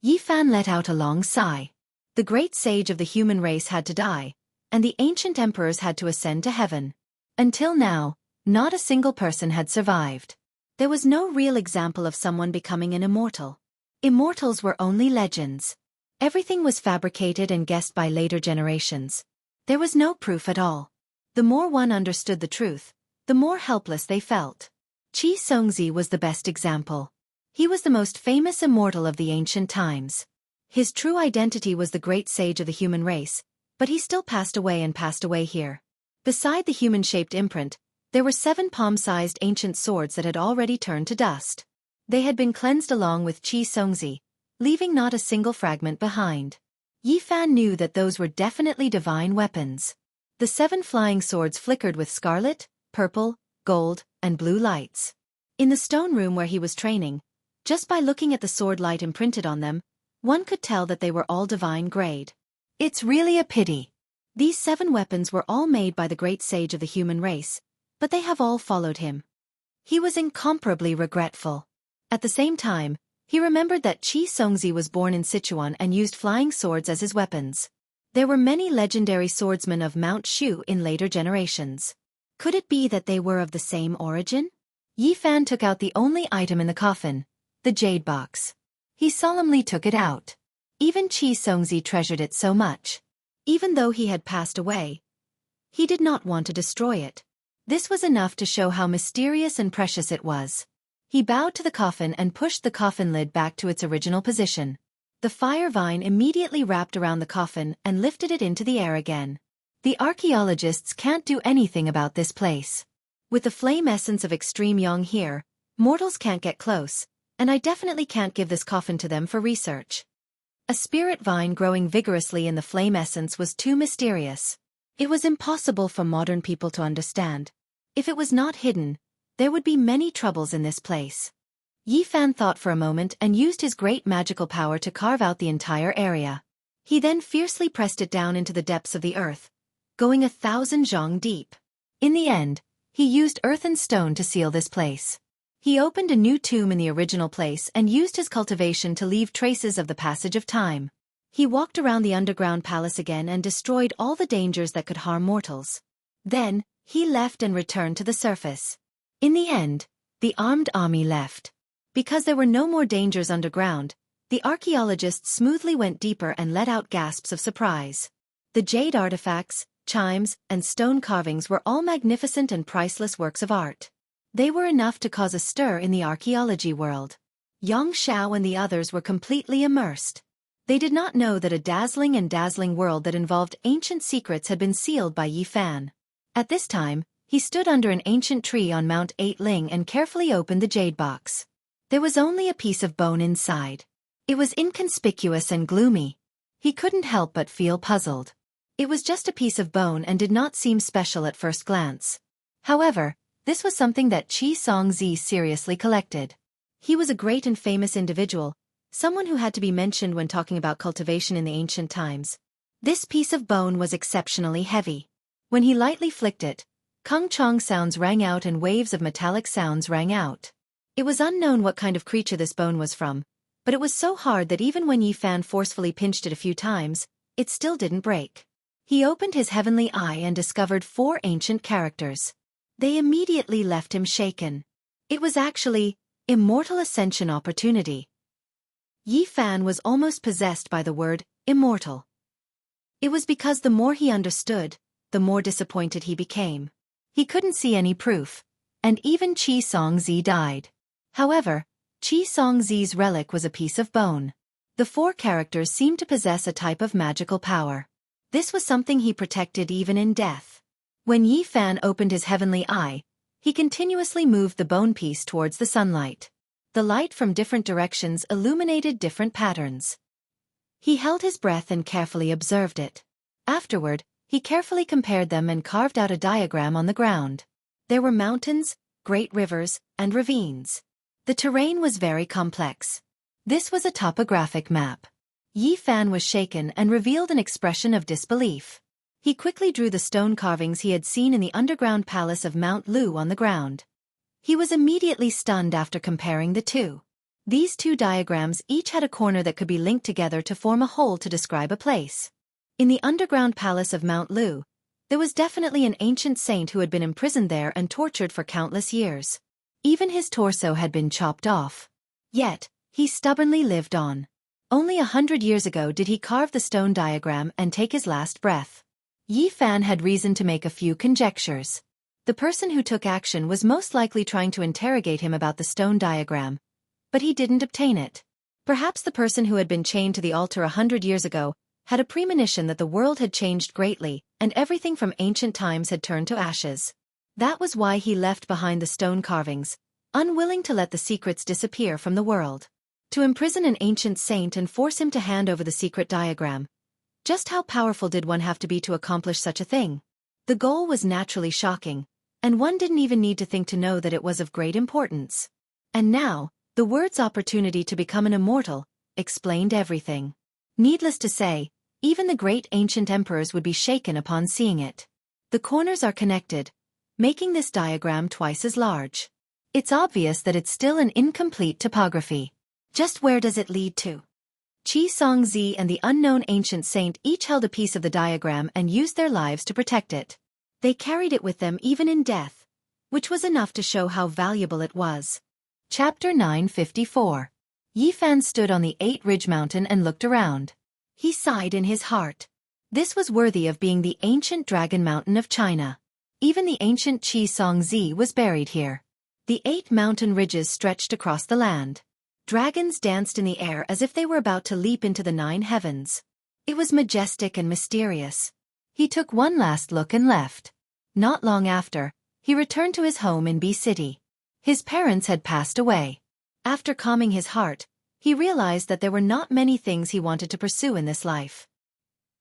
Yi Fan let out a long sigh. The great sage of the human race had to die, and the ancient emperors had to ascend to heaven. Until now, not a single person had survived. There was no real example of someone becoming an immortal. Immortals were only legends. Everything was fabricated and guessed by later generations. There was no proof at all. The more one understood the truth, the more helpless they felt. Xianxia was the best example. He was the most famous immortal of the ancient times. His true identity was the great sage of the human race, but he still passed away here. Beside the human-shaped imprint, there were 7 palm-sized ancient swords that had already turned to dust. They had been cleansed along with Xianxia, leaving not a single fragment behind. Yi Fan knew that those were definitely divine weapons. The 7 flying swords flickered with scarlet, purple, gold, and blue lights. In the stone room where he was training, just by looking at the sword light imprinted on them, one could tell that they were all divine grade. It's really a pity. These 7 weapons were all made by the great sage of the human race, but they have all followed him. He was incomparably regretful. At the same time, he remembered that Xianxia was born in Sichuan and used flying swords as his weapons. There were many legendary swordsmen of Mount Shu in later generations. Could it be that they were of the same origin? Yi Fan took out the only item in the coffin, the jade box. He solemnly took it out. Even Xianxia treasured it so much. Even though he had passed away, he did not want to destroy it. This was enough to show how mysterious and precious it was. He bowed to the coffin and pushed the coffin lid back to its original position. The fire vine immediately wrapped around the coffin and lifted it into the air again. The archaeologists can't do anything about this place. With the flame essence of extreme yang here, mortals can't get close, and I definitely can't give this coffin to them for research. A spirit vine growing vigorously in the flame essence was too mysterious. It was impossible for modern people to understand. If it was not hidden, there would be many troubles in this place. Yi Fan thought for a moment and used his great magical power to carve out the entire area. He then fiercely pressed it down into the depths of the earth, going 1,000 zhang deep. In the end, he used earth and stone to seal this place. He opened a new tomb in the original place and used his cultivation to leave traces of the passage of time. He walked around the underground palace again and destroyed all the dangers that could harm mortals. Then, he left and returned to the surface. In the end, the armed army left. Because there were no more dangers underground, the archaeologists smoothly went deeper and let out gasps of surprise. The jade artifacts, chimes, and stone carvings were all magnificent and priceless works of art. They were enough to cause a stir in the archaeology world. Xianxia and the others were completely immersed. They did not know that a dazzling world that involved ancient secrets had been sealed by Yi Fan. At this time, he stood under an ancient tree on Mount 8 Ling and carefully opened the jade box. There was only a piece of bone inside. It was inconspicuous and gloomy. He couldn't help but feel puzzled. It was just a piece of bone and did not seem special at first glance. However, this was something that Xianxia seriously collected. He was a great and famous individual, someone who had to be mentioned when talking about cultivation in the ancient times. This piece of bone was exceptionally heavy. When he lightly flicked it, Kung Chong sounds rang out and waves of metallic sounds rang out. It was unknown what kind of creature this bone was from, but it was so hard that even when Yi Fan forcefully pinched it a few times, it still didn't break. He opened his heavenly eye and discovered 4 ancient characters. They immediately left him shaken. It was actually Immortal Ascension Opportunity. Yi Fan was almost possessed by the word immortal. It was because the more he understood, the more disappointed he became. He couldn't see any proof, and even Xianxia died. However, Xianxia's relic was a piece of bone. The 4 characters seemed to possess a type of magical power. This was something he protected even in death. When Yi Fan opened his heavenly eye, he continuously moved the bone piece towards the sunlight. The light from different directions illuminated different patterns. He held his breath and carefully observed it. Afterward, he carefully compared them and carved out a diagram on the ground. There were mountains, great rivers, and ravines. The terrain was very complex. This was a topographic map. Yi Fan was shaken and revealed an expression of disbelief. He quickly drew the stone carvings he had seen in the underground palace of Mount Lu on the ground. He was immediately stunned after comparing the two. These 2 diagrams each had a corner that could be linked together to form a whole to describe a place. In the underground palace of Mount Lu, there was definitely an ancient saint who had been imprisoned there and tortured for countless years. Even his torso had been chopped off. Yet, he stubbornly lived on. Only 100 years ago did he carve the stone diagram and take his last breath. Yi Fan had reason to make a few conjectures. The person who took action was most likely trying to interrogate him about the stone diagram, but he didn't obtain it. Perhaps the person who had been chained to the altar 100 years ago had a premonition that the world had changed greatly and everything from ancient times had turned to ashes. That was why he left behind the stone carvings, unwilling to let the secrets disappear from the world. To imprison an ancient saint and force him to hand over the secret diagram. Just how powerful did one have to be to accomplish such a thing? The goal was naturally shocking, and one didn't even need to think to know that it was of great importance. And now, the words opportunity to become an immortal explained everything. Needless to say, even the great ancient emperors would be shaken upon seeing it. The corners are connected, making this diagram twice as large. It's obvious that it's still an incomplete topography. Just where does it lead to? Xianxia and the unknown ancient saint each held a piece of the diagram and used their lives to protect it. They carried it with them even in death, which was enough to show how valuable it was. Chapter 954. Yi Fan stood on the 8 Ridge Mountain and looked around. He sighed in his heart. This was worthy of being the ancient Dragon Mountain of China. Even the ancient Xianxia was buried here. The 8 mountain ridges stretched across the land. Dragons danced in the air as if they were about to leap into the 9 heavens. It was majestic and mysterious. He took one last look and left. Not long after, he returned to his home in B City. His parents had passed away. After calming his heart, he realized that there were not many things he wanted to pursue in this life.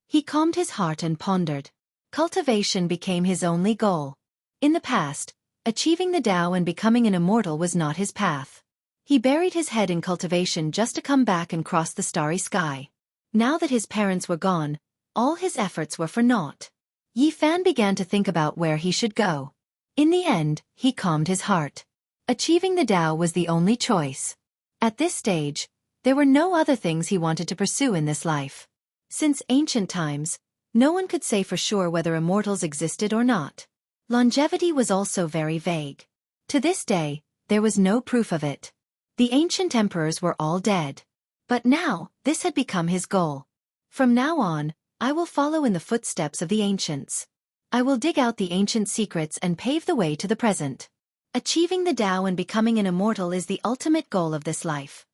He calmed his heart and pondered. Cultivation became his only goal. In the past, achieving the Tao and becoming an immortal was not his path. He buried his head in cultivation just to come back and cross the starry sky. Now that his parents were gone, all his efforts were for naught. Yi Fan began to think about where he should go. In the end, he calmed his heart. Achieving the Tao was the only choice. At this stage, there were no other things he wanted to pursue in this life. Since ancient times, no one could say for sure whether immortals existed or not. Longevity was also very vague. To this day, there was no proof of it. The ancient emperors were all dead. But now, this had become his goal. From now on, I will follow in the footsteps of the ancients. I will dig out the ancient secrets and pave the way to the present. Achieving the Tao and becoming an immortal is the ultimate goal of this life.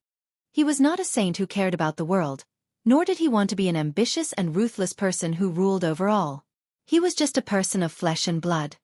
He was not a saint who cared about the world, nor did he want to be an ambitious and ruthless person who ruled over all. He was just a person of flesh and blood.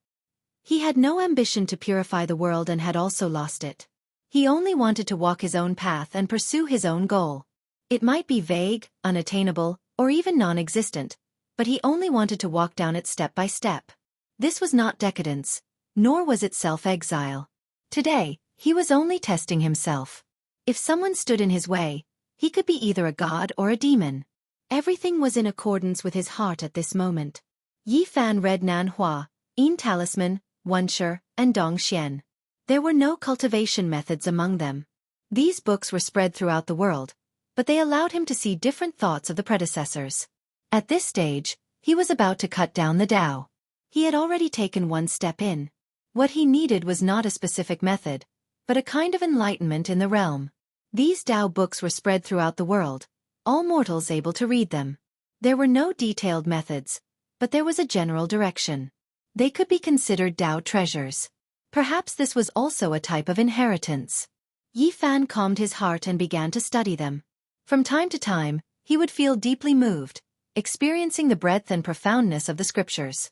He had no ambition to purify the world and had also lost it. He only wanted to walk his own path and pursue his own goal. It might be vague, unattainable, or even non-existent, but he only wanted to walk down it step by step. This was not decadence, nor was it self-exile. Today, he was only testing himself. If someone stood in his way, he could be either a god or a demon. Everything was in accordance with his heart at this moment. Yi Fan read Nan Hua, Yin Talisman, Wuxia, and Dong Xian. There were no cultivation methods among them. These books were spread throughout the world, but they allowed him to see different thoughts of the predecessors. At this stage, he was about to cut down the Tao. He had already taken one step in. What he needed was not a specific method, but a kind of enlightenment in the realm. These Tao books were spread throughout the world, all mortals able to read them. There were no detailed methods, but there was a general direction. They could be considered Tao treasures. Perhaps this was also a type of inheritance. Yi Fan calmed his heart and began to study them. From time to time, he would feel deeply moved, experiencing the breadth and profoundness of the scriptures.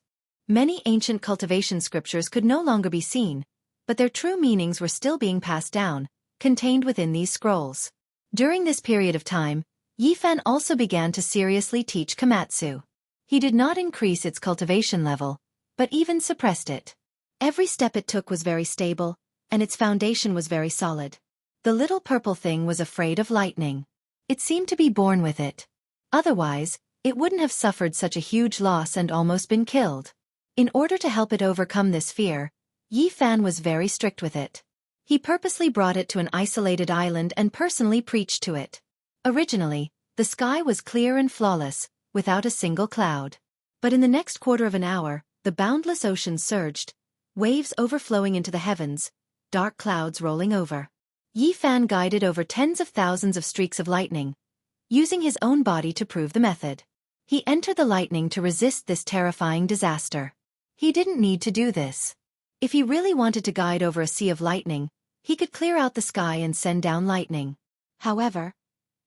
Many ancient cultivation scriptures could no longer be seen, but their true meanings were still being passed down, contained within these scrolls. During this period of time, Yi Fan also began to seriously teach Komatsu. He did not increase its cultivation level, but even suppressed it. Every step it took was very stable, and its foundation was very solid. The little purple thing was afraid of lightning. It seemed to be born with it. Otherwise, it wouldn't have suffered such a huge loss and almost been killed. In order to help it overcome this fear, Yi Fan was very strict with it. He purposely brought it to an isolated island and personally preached to it. Originally, the sky was clear and flawless, without a single cloud. But in the next quarter of an hour, the boundless ocean surged, waves overflowing into the heavens, dark clouds rolling over. Yi Fan guided over tens of thousands of streaks of lightning, using his own body to prove the method. He entered the lightning to resist this terrifying disaster. He didn't need to do this. If he really wanted to guide over a sea of lightning, he could clear out the sky and send down lightning. However,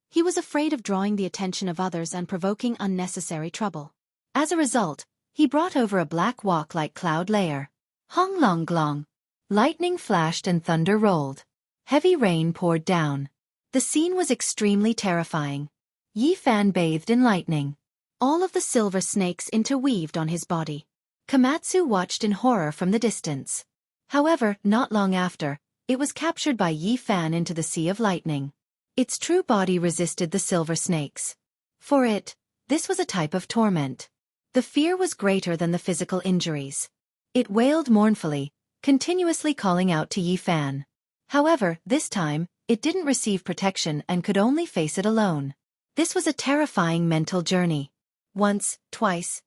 he was afraid of drawing the attention of others and provoking unnecessary trouble. As a result, he brought over a black walk-like cloud layer. Hong long glong. Lightning flashed and thunder rolled. Heavy rain poured down. The scene was extremely terrifying. Yi Fan bathed in lightning. All of the silver snakes interweaved on his body. Komatsu watched in horror from the distance. However, not long after, it was captured by Yi Fan into the sea of lightning. Its true body resisted the silver snakes. For it, this was a type of torment. The fear was greater than the physical injuries. It wailed mournfully, continuously calling out to Yi Fan. However, this time, it didn't receive protection and could only face it alone. This was a terrifying mental journey. Once, twice,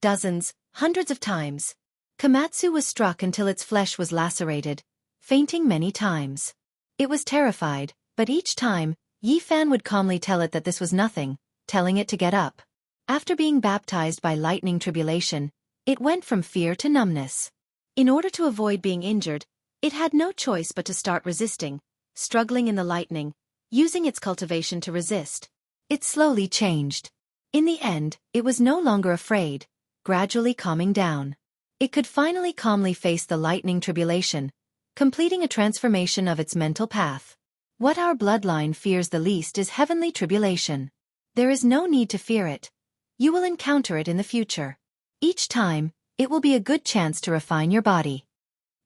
dozens, hundreds of times. Komatsu was struck until its flesh was lacerated, fainting many times. It was terrified, but each time, Yi Fan would calmly tell it that this was nothing, telling it to get up. After being baptized by lightning tribulation, it went from fear to numbness. In order to avoid being injured, it had no choice but to start resisting, struggling in the lightning, using its cultivation to resist. It slowly changed. In the end, it was no longer afraid, gradually calming down. It could finally calmly face the lightning tribulation, completing a transformation of its mental path. What our bloodline fears the least is heavenly tribulation. There is no need to fear it. You will encounter it in the future. Each time, it will be a good chance to refine your body.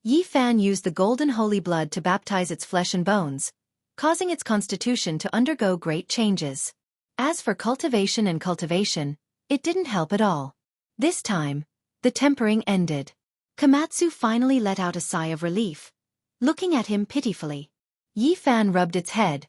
Yi Fan used the golden holy blood to baptize its flesh and bones, causing its constitution to undergo great changes. As for cultivation and cultivation, it didn't help at all. This time, the tempering ended. Komatsu finally let out a sigh of relief, looking at him pitifully. Yi Fan rubbed its head,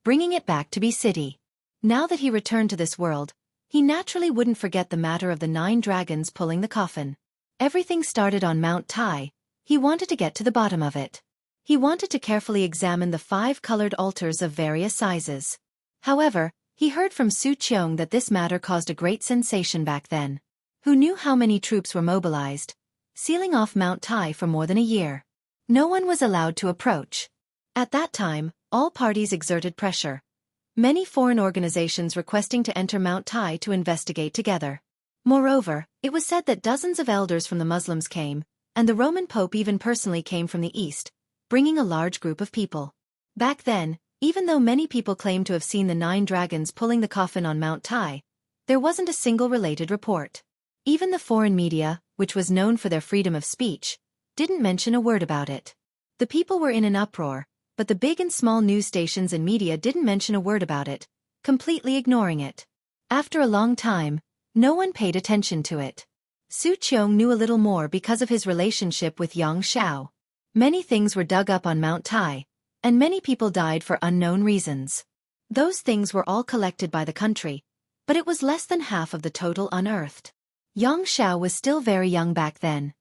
bringing it back to be city. Now that he returned to this world, he naturally wouldn't forget the matter of the 9 dragons pulling the coffin. Everything started on Mount Tai. He wanted to get to the bottom of it. He wanted to carefully examine the 5 colored altars of various sizes. However, He heard from Su Qiong that this matter caused a great sensation back then. Who knew how many troops were mobilized, sealing off Mount Tai for more than a year? No one was allowed to approach. At that time, all parties exerted pressure. Many foreign organizations requesting to enter Mount Tai to investigate together. Moreover, it was said that dozens of elders from the Muslims came, and the Roman Pope even personally came from the east, bringing a large group of people. Back then, even though many people claimed to have seen the 9 dragons pulling the coffin on Mount Tai, there wasn't a single related report. Even the foreign media, which was known for their freedom of speech, didn't mention a word about it. The people were in an uproar, but the big and small news stations and media didn't mention a word about it, completely ignoring it. After a long time, no one paid attention to it. Su Qiong knew a little more because of his relationship with Xianxia. Many things were dug up on Mount Tai, and many people died for unknown reasons. Those things were all collected by the country, but it was less than half of the total unearthed. Xianxia was still very young back then.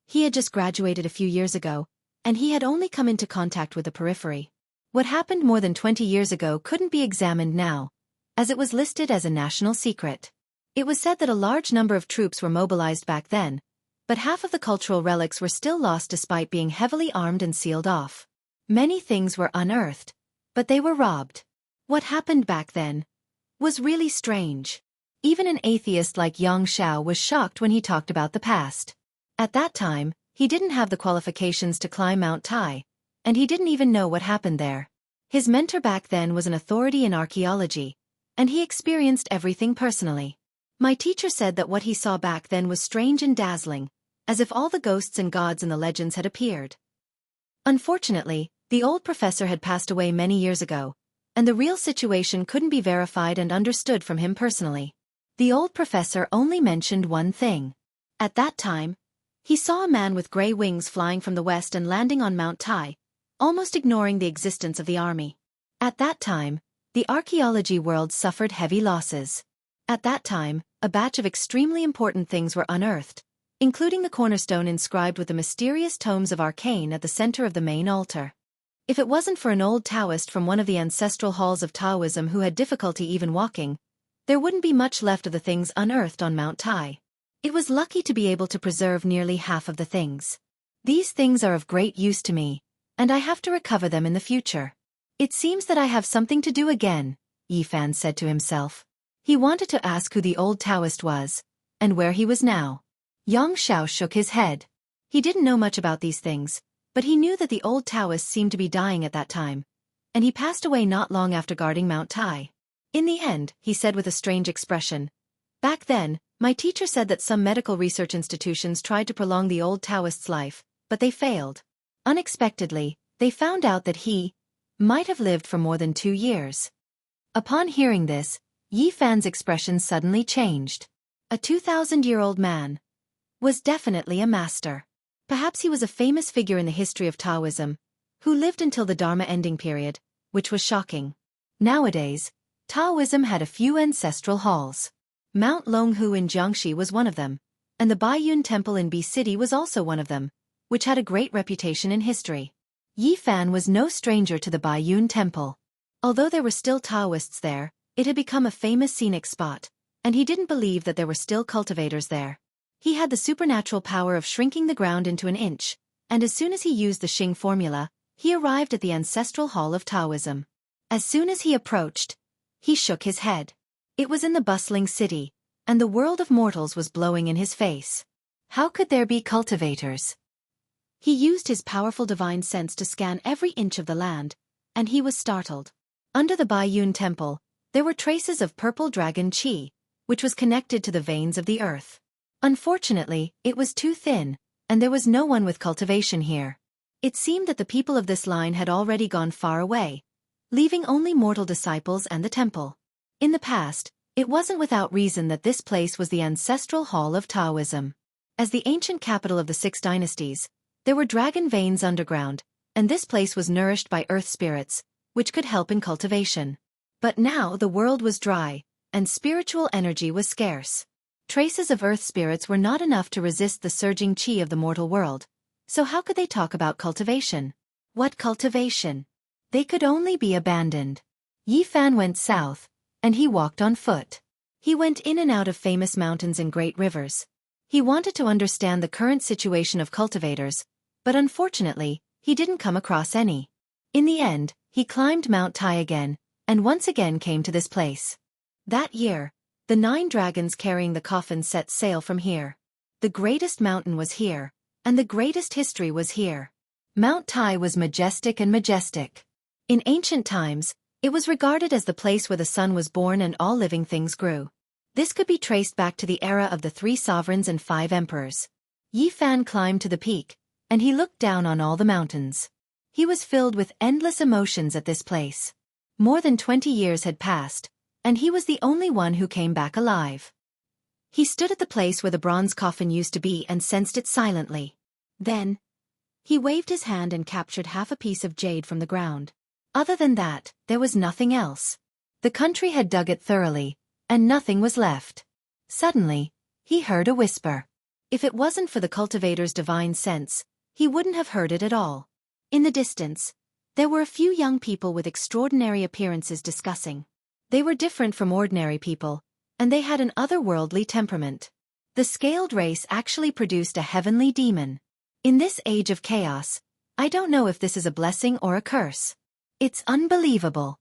He had just graduated a few years ago, and he had only come into contact with the periphery. What happened more than 20 years ago couldn't be examined now, as it was listed as a national secret. It was said that a large number of troops were mobilized back then, but half of the cultural relics were still lost despite being heavily armed and sealed off. Many things were unearthed, but they were robbed. What happened back then was really strange. Even an atheist like Yang Xiao was shocked when he talked about the past. At that time, he didn't have the qualifications to climb Mount Tai, and he didn't even know what happened there. His mentor back then was an authority in archaeology, and he experienced everything personally. My teacher said that what he saw back then was strange and dazzling, as if all the ghosts and gods in the legends had appeared. Unfortunately, the old professor had passed away many years ago, and the real situation couldn't be verified and understood from him personally. The old professor only mentioned one thing. At that time, he saw a man with gray wings flying from the west and landing on Mount Tai, almost ignoring the existence of the army. At that time, the archaeology world suffered heavy losses. At that time, a batch of extremely important things were unearthed, including the cornerstone inscribed with the mysterious tomes of arcane at the center of the main altar. If it wasn't for an old Taoist from one of the ancestral halls of Taoism who had difficulty even walking, there wouldn't be much left of the things unearthed on Mount Tai. It was lucky to be able to preserve nearly half of the things. These things are of great use to me, and I have to recover them in the future. It seems that I have something to do again, Yifan said to himself. He wanted to ask who the old Taoist was, and where he was now. Yang Xiao shook his head. He didn't know much about these things, but he knew that the old Taoist seemed to be dying at that time, and he passed away not long after guarding Mount Tai. In the end, he said with a strange expression, "Back then, my teacher said that some medical research institutions tried to prolong the old Taoist's life, but they failed. Unexpectedly, they found out that he might have lived for more than 2 years." Upon hearing this, Yi Fan's expression suddenly changed. A 2,000-year-old man was definitely a master. Perhaps he was a famous figure in the history of Taoism, who lived until the Dharma ending period, which was shocking. Nowadays, Taoism had a few ancestral halls. Mount Longhu in Jianghu was one of them, and the Baiyun Temple in B City was also one of them, which had a great reputation in history. Yi Fan was no stranger to the Baiyun Temple. Although there were still Taoists there, it had become a famous scenic spot, and he didn't believe that there were still cultivators there. He had the supernatural power of shrinking the ground into an inch, and as soon as he used the Xing formula, he arrived at the ancestral hall of Taoism. As soon as he approached, he shook his head. It was in the bustling city, and the world of mortals was blowing in his face. How could there be cultivators? He used his powerful divine sense to scan every inch of the land, and he was startled. Under the Baiyun Temple, there were traces of purple dragon qi, which was connected to the veins of the earth. Unfortunately, it was too thin, and there was no one with cultivation here. It seemed that the people of this line had already gone far away, leaving only mortal disciples and the temple. In the past, it wasn't without reason that this place was the ancestral hall of Taoism. As the ancient capital of the 6 dynasties, there were dragon veins underground, and this place was nourished by earth spirits, which could help in cultivation. But now the world was dry, and spiritual energy was scarce. Traces of earth spirits were not enough to resist the surging qi of the mortal world, so how could they talk about cultivation? What cultivation? They could only be abandoned. Yi Fan went south, and he walked on foot. He went in and out of famous mountains and great rivers. He wanted to understand the current situation of cultivators, but unfortunately, he didn't come across any. In the end, he climbed Mount Tai again, and once again came to this place. That year, the 9 dragons carrying the coffin set sail from here. The greatest mountain was here, and the greatest history was here. Mount Tai was majestic and majestic. In ancient times, it was regarded as the place where the sun was born and all living things grew. This could be traced back to the era of the 3 sovereigns and 5 emperors. Yi Fan climbed to the peak, and he looked down on all the mountains. He was filled with endless emotions at this place. More than 20 years had passed, and he was the only one who came back alive. He stood at the place where the bronze coffin used to be and sensed it silently. Then, he waved his hand and captured half a piece of jade from the ground. Other than that, there was nothing else. The country had dug it thoroughly, and nothing was left. Suddenly, he heard a whisper. If it wasn't for the cultivator's divine sense, he wouldn't have heard it at all. In the distance, there were a few young people with extraordinary appearances discussing. They were different from ordinary people, and they had an otherworldly temperament. The scaled race actually produced a heavenly demon. In this age of chaos, I don't know if this is a blessing or a curse. It's unbelievable.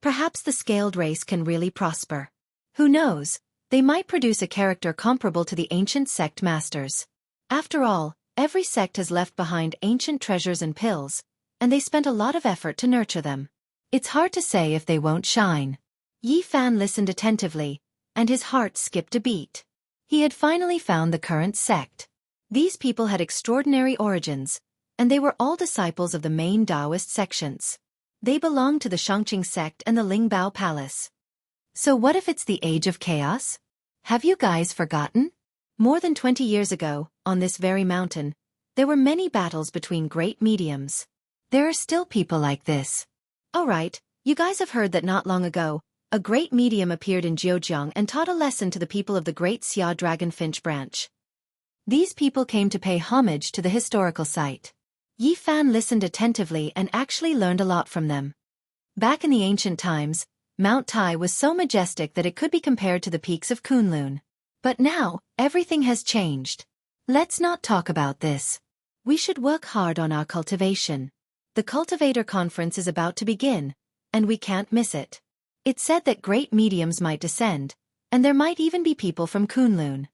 Perhaps the scaled race can really prosper. Who knows, they might produce a character comparable to the ancient sect masters. After all, every sect has left behind ancient treasures and pills, and they spent a lot of effort to nurture them. It's hard to say if they won't shine. Yi Fan listened attentively, and his heart skipped a beat. He had finally found the current sect. These people had extraordinary origins, and they were all disciples of the main Taoist sections. They belonged to the Xianxia sect and the Lingbao Palace. So what if it's the age of chaos? Have you guys forgotten? More than 20 years ago, on this very mountain, there were many battles between great mediums. There are still people like this. Alright, you guys have heard that not long ago, a great medium appeared in Jianghu and taught a lesson to the people of the Great Xia Dragonfinch branch. These people came to pay homage to the historical site. Yi Fan listened attentively and actually learned a lot from them. Back in the ancient times, Mount Tai was so majestic that it could be compared to the peaks of Kunlun. But now, everything has changed. Let's not talk about this. We should work hard on our cultivation. The Cultivator Conference is about to begin, and we can't miss it. It's said that great mediums might descend, and there might even be people from Kunlun.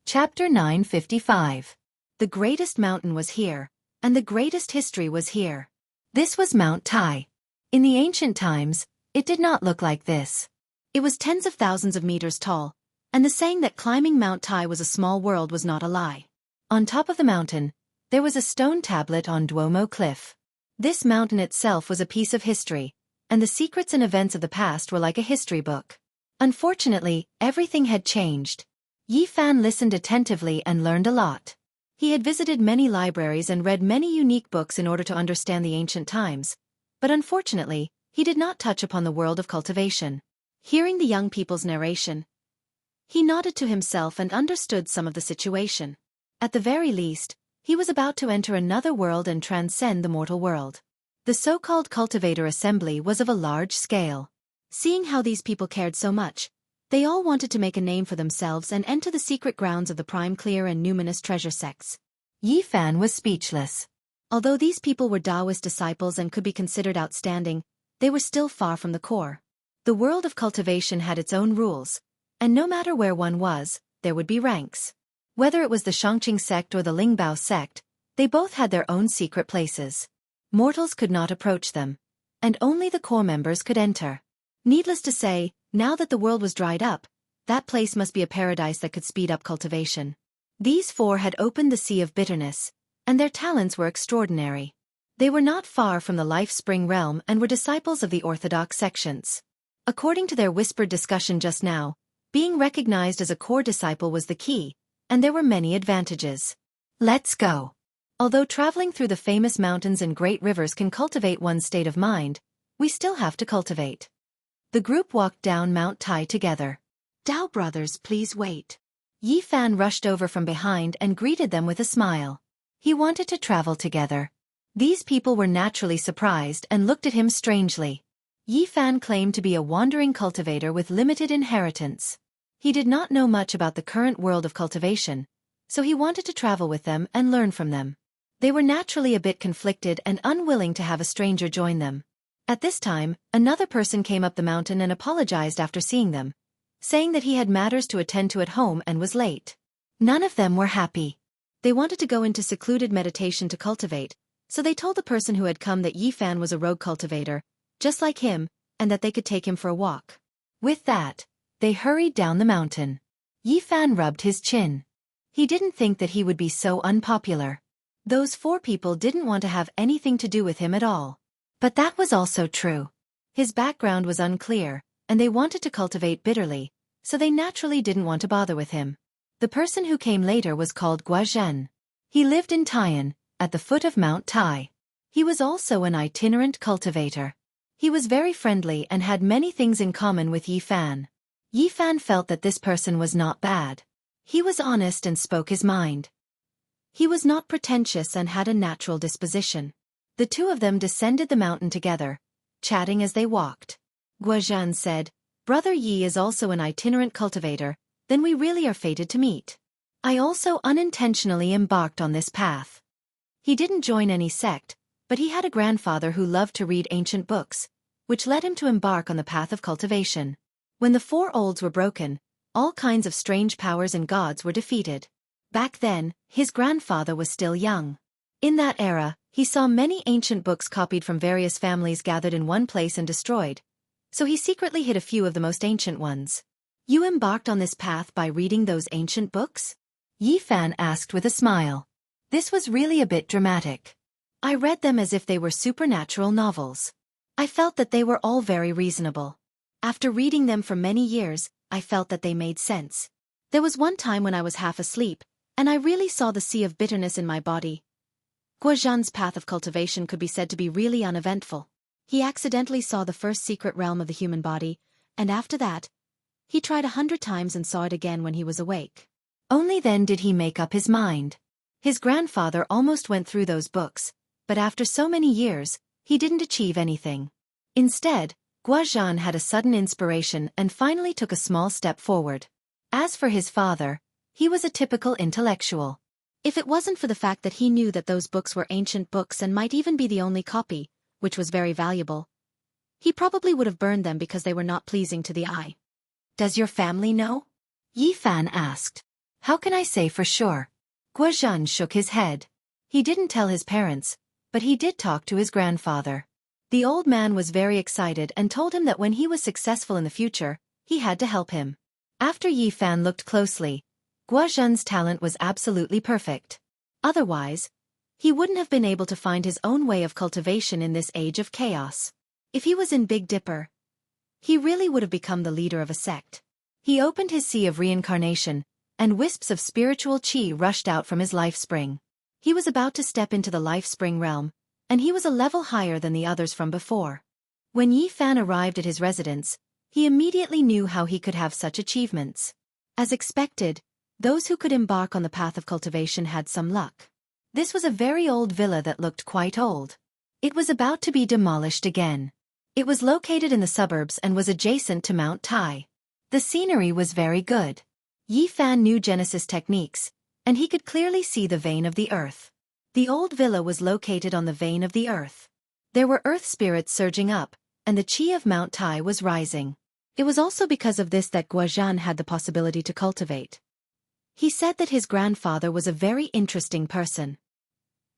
Chapter 955. The greatest mountain was here, and the greatest history was here. This was Mount Tai. In the ancient times, it did not look like this. It was tens of thousands of meters tall, and the saying that climbing Mount Tai was a small world was not a lie. On top of the mountain, there was a stone tablet on Duomo Cliff. This mountain itself was a piece of history, and the secrets and events of the past were like a history book. Unfortunately, everything had changed. Yi Fan listened attentively and learned a lot. He had visited many libraries and read many unique books in order to understand the ancient times, but unfortunately, he did not touch upon the world of cultivation. Hearing the young people's narration, he nodded to himself and understood some of the situation. At the very least, he was about to enter another world and transcend the mortal world. The so-called cultivator assembly was of a large scale. Seeing how these people cared so much, they all wanted to make a name for themselves and enter the secret grounds of the prime clear and numinous treasure sects. Yi Fan was speechless. Although these people were Taoist disciples and could be considered outstanding, they were still far from the core. The world of cultivation had its own rules, and no matter where one was, there would be ranks. Whether it was the Xianxia sect or the Lingbao sect, they both had their own secret places. Mortals could not approach them, and only the core members could enter. Needless to say, now that the world was dried up, that place must be a paradise that could speed up cultivation. These 4 had opened the sea of bitterness, and their talents were extraordinary. They were not far from the Life Spring realm and were disciples of the orthodox sections. According to their whispered discussion just now, being recognized as a core disciple was the key, and there were many advantages. Let's go. Although traveling through the famous mountains and great rivers can cultivate one's state of mind, we still have to cultivate. The group walked down Mount Tai together. Dao brothers, please wait. Yi Fan rushed over from behind and greeted them with a smile. He wanted to travel together. These people were naturally surprised and looked at him strangely. Yi Fan claimed to be a wandering cultivator with limited inheritance. He did not know much about the current world of cultivation, so he wanted to travel with them and learn from them. They were naturally a bit conflicted and unwilling to have a stranger join them. At this time, another person came up the mountain and apologized after seeing them, saying that he had matters to attend to at home and was late. None of them were happy. They wanted to go into secluded meditation to cultivate, so they told the person who had come that Yi Fan was a rogue cultivator, just like him, and that they could take him for a walk. With that, they hurried down the mountain. Yi Fan rubbed his chin. He didn't think that he would be so unpopular. Those 4 people didn't want to have anything to do with him at all. But that was also true. His background was unclear, and they wanted to cultivate bitterly, so they naturally didn't want to bother with him. The person who came later was called Guozhen. He lived in Taiyan, at the foot of Mount Tai. He was also an itinerant cultivator. He was very friendly and had many things in common with Yi Fan. Yi Fan felt that this person was not bad. He was honest and spoke his mind. He was not pretentious and had a natural disposition. The 2 of them descended the mountain together, chatting as they walked. Guozhen said, "Brother Yi is also an itinerant cultivator, then we really are fated to meet. I also unintentionally embarked on this path." He didn't join any sect, but he had a grandfather who loved to read ancient books, which led him to embark on the path of cultivation. When the 4 olds were broken, all kinds of strange powers and gods were defeated. Back then, his grandfather was still young. In that era, he saw many ancient books copied from various families gathered in one place and destroyed, so he secretly hid a few of the most ancient ones. "You embarked on this path by reading those ancient books?" Yi Fan asked with a smile. This was really a bit dramatic. "I read them as if they were supernatural novels. I felt that they were all very reasonable. After reading them for many years, I felt that they made sense. There was one time when I was half asleep, and I really saw the sea of bitterness in my body." Guozhen's path of cultivation could be said to be really uneventful. He accidentally saw the first secret realm of the human body, and after that, he tried 100 times and saw it again when he was awake. Only then did he make up his mind. His grandfather almost went through those books, but after so many years, he didn't achieve anything. Instead, Guozhen had a sudden inspiration and finally took a small step forward. As for his father, he was a typical intellectual. If it wasn't for the fact that he knew that those books were ancient books and might even be the only copy, which was very valuable, he probably would have burned them because they were not pleasing to the eye. "Does your family know?" Yi Fan asked. "How can I say for sure?" Guozhen shook his head. He didn't tell his parents, but he did talk to his grandfather. The old man was very excited and told him that when he was successful in the future, he had to help him. After Yi Fan looked closely, Guozhen's talent was absolutely perfect. Otherwise, he wouldn't have been able to find his own way of cultivation in this age of chaos. If he was in Big Dipper, he really would have become the leader of a sect. He opened his sea of reincarnation, and wisps of spiritual chi rushed out from his life spring. He was about to step into the life spring realm, and he was a level higher than the others from before. When Yi Fan arrived at his residence, he immediately knew how he could have such achievements. As expected, those who could embark on the path of cultivation had some luck. This was a very old villa that looked quite old. It was about to be demolished again. It was located in the suburbs and was adjacent to Mount Tai. The scenery was very good. Yi Fan knew Genesis techniques, and he could clearly see the vein of the earth. The old villa was located on the vein of the earth. There were earth spirits surging up, and the chi of Mount Tai was rising. It was also because of this that Guozhen had the possibility to cultivate. He said that his grandfather was a very interesting person.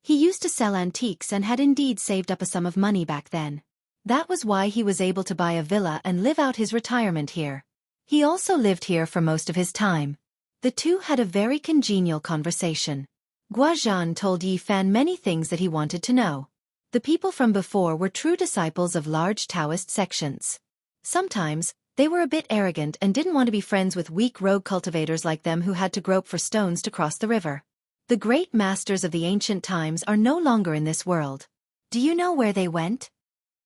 He used to sell antiques and had indeed saved up a sum of money back then. That was why he was able to buy a villa and live out his retirement here. He also lived here for most of his time. The two had a very congenial conversation. Guozhen told Yi Fan many things that he wanted to know. The people from before were true disciples of large Taoist sections. Sometimes, they were a bit arrogant and didn't want to be friends with weak rogue cultivators like them who had to grope for stones to cross the river. The great masters of the ancient times are no longer in this world. Do you know where they went?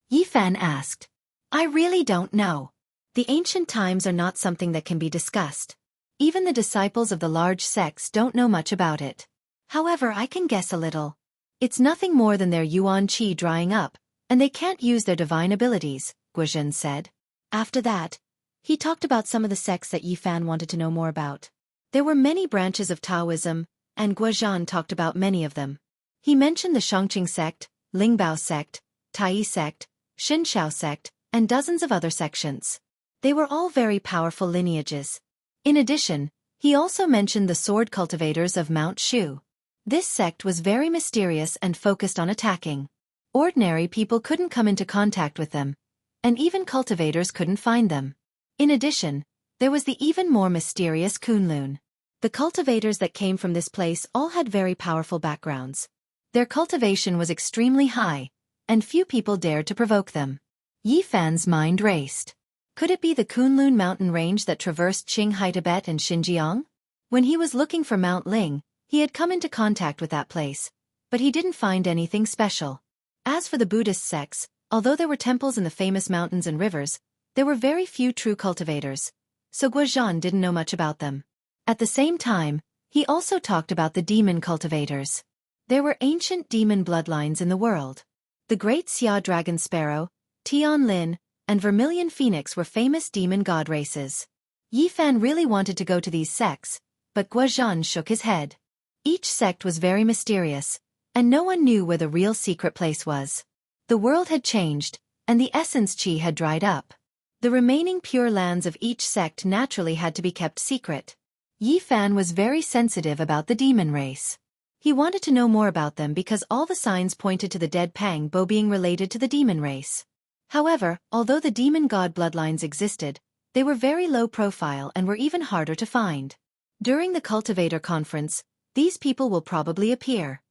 Yi Fan asked. I really don't know. The ancient times are not something that can be discussed. Even the disciples of the large sects don't know much about it. However, I can guess a little. It's nothing more than their yuan qi drying up, and they can't use their divine abilities, Guozhen said. After that, he talked about some of the sects that Yi Fan wanted to know more about. There were many branches of Taoism, and Guozhen talked about many of them. He mentioned the Xianxia sect, Lingbao sect, Tai sect, Xianxia sect, and dozens of other sections. They were all very powerful lineages. In addition, he also mentioned the sword cultivators of Mount Shu. This sect was very mysterious and focused on attacking. Ordinary people couldn't come into contact with them, and even cultivators couldn't find them. In addition, there was the even more mysterious Kunlun. The cultivators that came from this place all had very powerful backgrounds. Their cultivation was extremely high, and few people dared to provoke them. Yi Fan's mind raced. Could it be the Kunlun mountain range that traversed Qinghai Tibet and Xinjiang? When he was looking for Mount Ling, he had come into contact with that place, but he didn't find anything special. As for the Buddhist sects, although there were temples in the famous mountains and rivers, there were very few true cultivators, so Guozhen didn't know much about them. At the same time, he also talked about the demon cultivators. There were ancient demon bloodlines in the world. The Great Xia Dragon Sparrow, Tian Lin, and Vermilion Phoenix were famous demon god races. Yi Fan really wanted to go to these sects, but Guozhen shook his head. Each sect was very mysterious, and no one knew where the real secret place was. The world had changed, and the essence qi had dried up. The remaining pure lands of each sect naturally had to be kept secret. Yi Fan was very sensitive about the demon race. He wanted to know more about them because all the signs pointed to the dead Pang Bo being related to the demon race. However, although the demon god bloodlines existed, they were very low profile and were even harder to find. During the Cultivator Conference, these people will probably appear.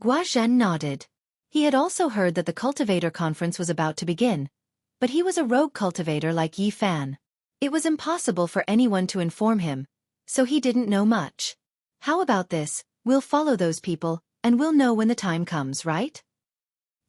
Guozhen nodded. He had also heard that the Cultivator Conference was about to begin, but he was a rogue cultivator like Yi Fan. It was impossible for anyone to inform him, so he didn't know much. How about this, we'll follow those people, and we'll know when the time comes, right?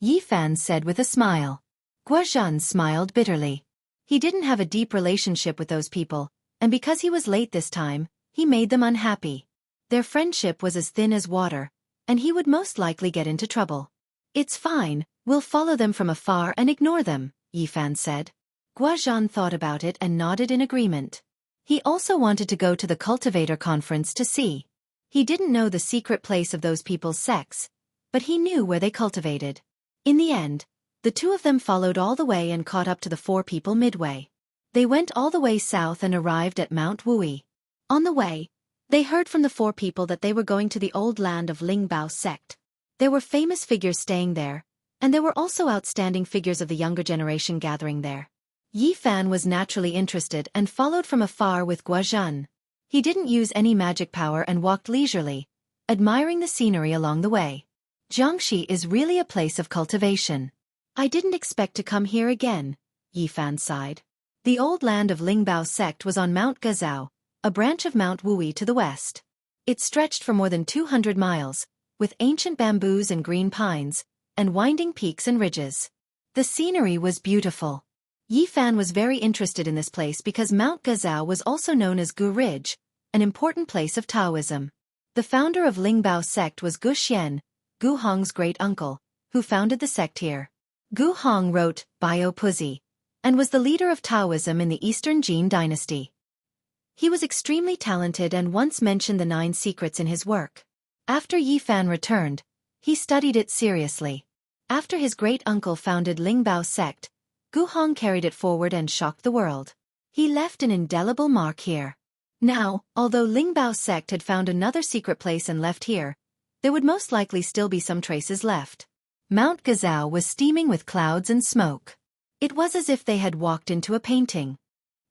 Yi Fan said with a smile. Guozhen smiled bitterly. He didn't have a deep relationship with those people, and because he was late this time, he made them unhappy. Their friendship was as thin as water, and he would most likely get into trouble. It's fine, we'll follow them from afar and ignore them, Yi Fan said. Guozhen thought about it and nodded in agreement. He also wanted to go to the Cultivator Conference to see. He didn't know the secret place of those people's sects, but he knew where they cultivated. In the end, the two of them followed all the way and caught up to the four people midway. They went all the way south and arrived at Mount Wui. On the way, they heard from the four people that they were going to the old land of Lingbao sect. There were famous figures staying there, and there were also outstanding figures of the younger generation gathering there. Yi Fan was naturally interested and followed from afar with Guozhen. He didn't use any magic power and walked leisurely, admiring the scenery along the way. Jianghu is really a place of cultivation. I didn't expect to come here again, Yi Fan sighed. The old land of Lingbao sect was on Mount Gazao, a branch of Mount Wui to the west. It stretched for more than 200 miles, with ancient bamboos and green pines, and winding peaks and ridges. The scenery was beautiful. Yi Fan was very interested in this place because Mount Gazao was also known as Gu Ridge, an important place of Taoism. The founder of Lingbao sect was Gu Xian, Gu Hong's great-uncle, who founded the sect here. Gu Hong wrote Bio Puzi, and was the leader of Taoism in the Eastern Jin dynasty. He was extremely talented and once mentioned the 9 secrets in his work. After Yi Fan returned, he studied it seriously. After his great-uncle founded Lingbao sect, Gu Hong carried it forward and shocked the world. He left an indelible mark here. Now, although Lingbao sect had found another secret place and left here, there would most likely still be some traces left. Mount Gazao was steaming with clouds and smoke. It was as if they had walked into a painting.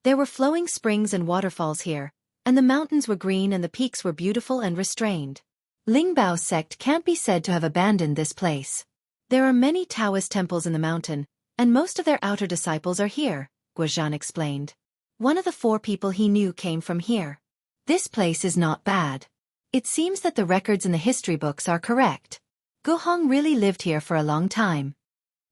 There were flowing springs and waterfalls here, and the mountains were green and the peaks were beautiful and restrained. Lingbao sect can't be said to have abandoned this place. There are many Taoist temples in the mountain, and most of their outer disciples are here, Guozhen explained. One of the 4 people he knew came from here. This place is not bad. It seems that the records in the history books are correct. Gu Hong really lived here for a long time.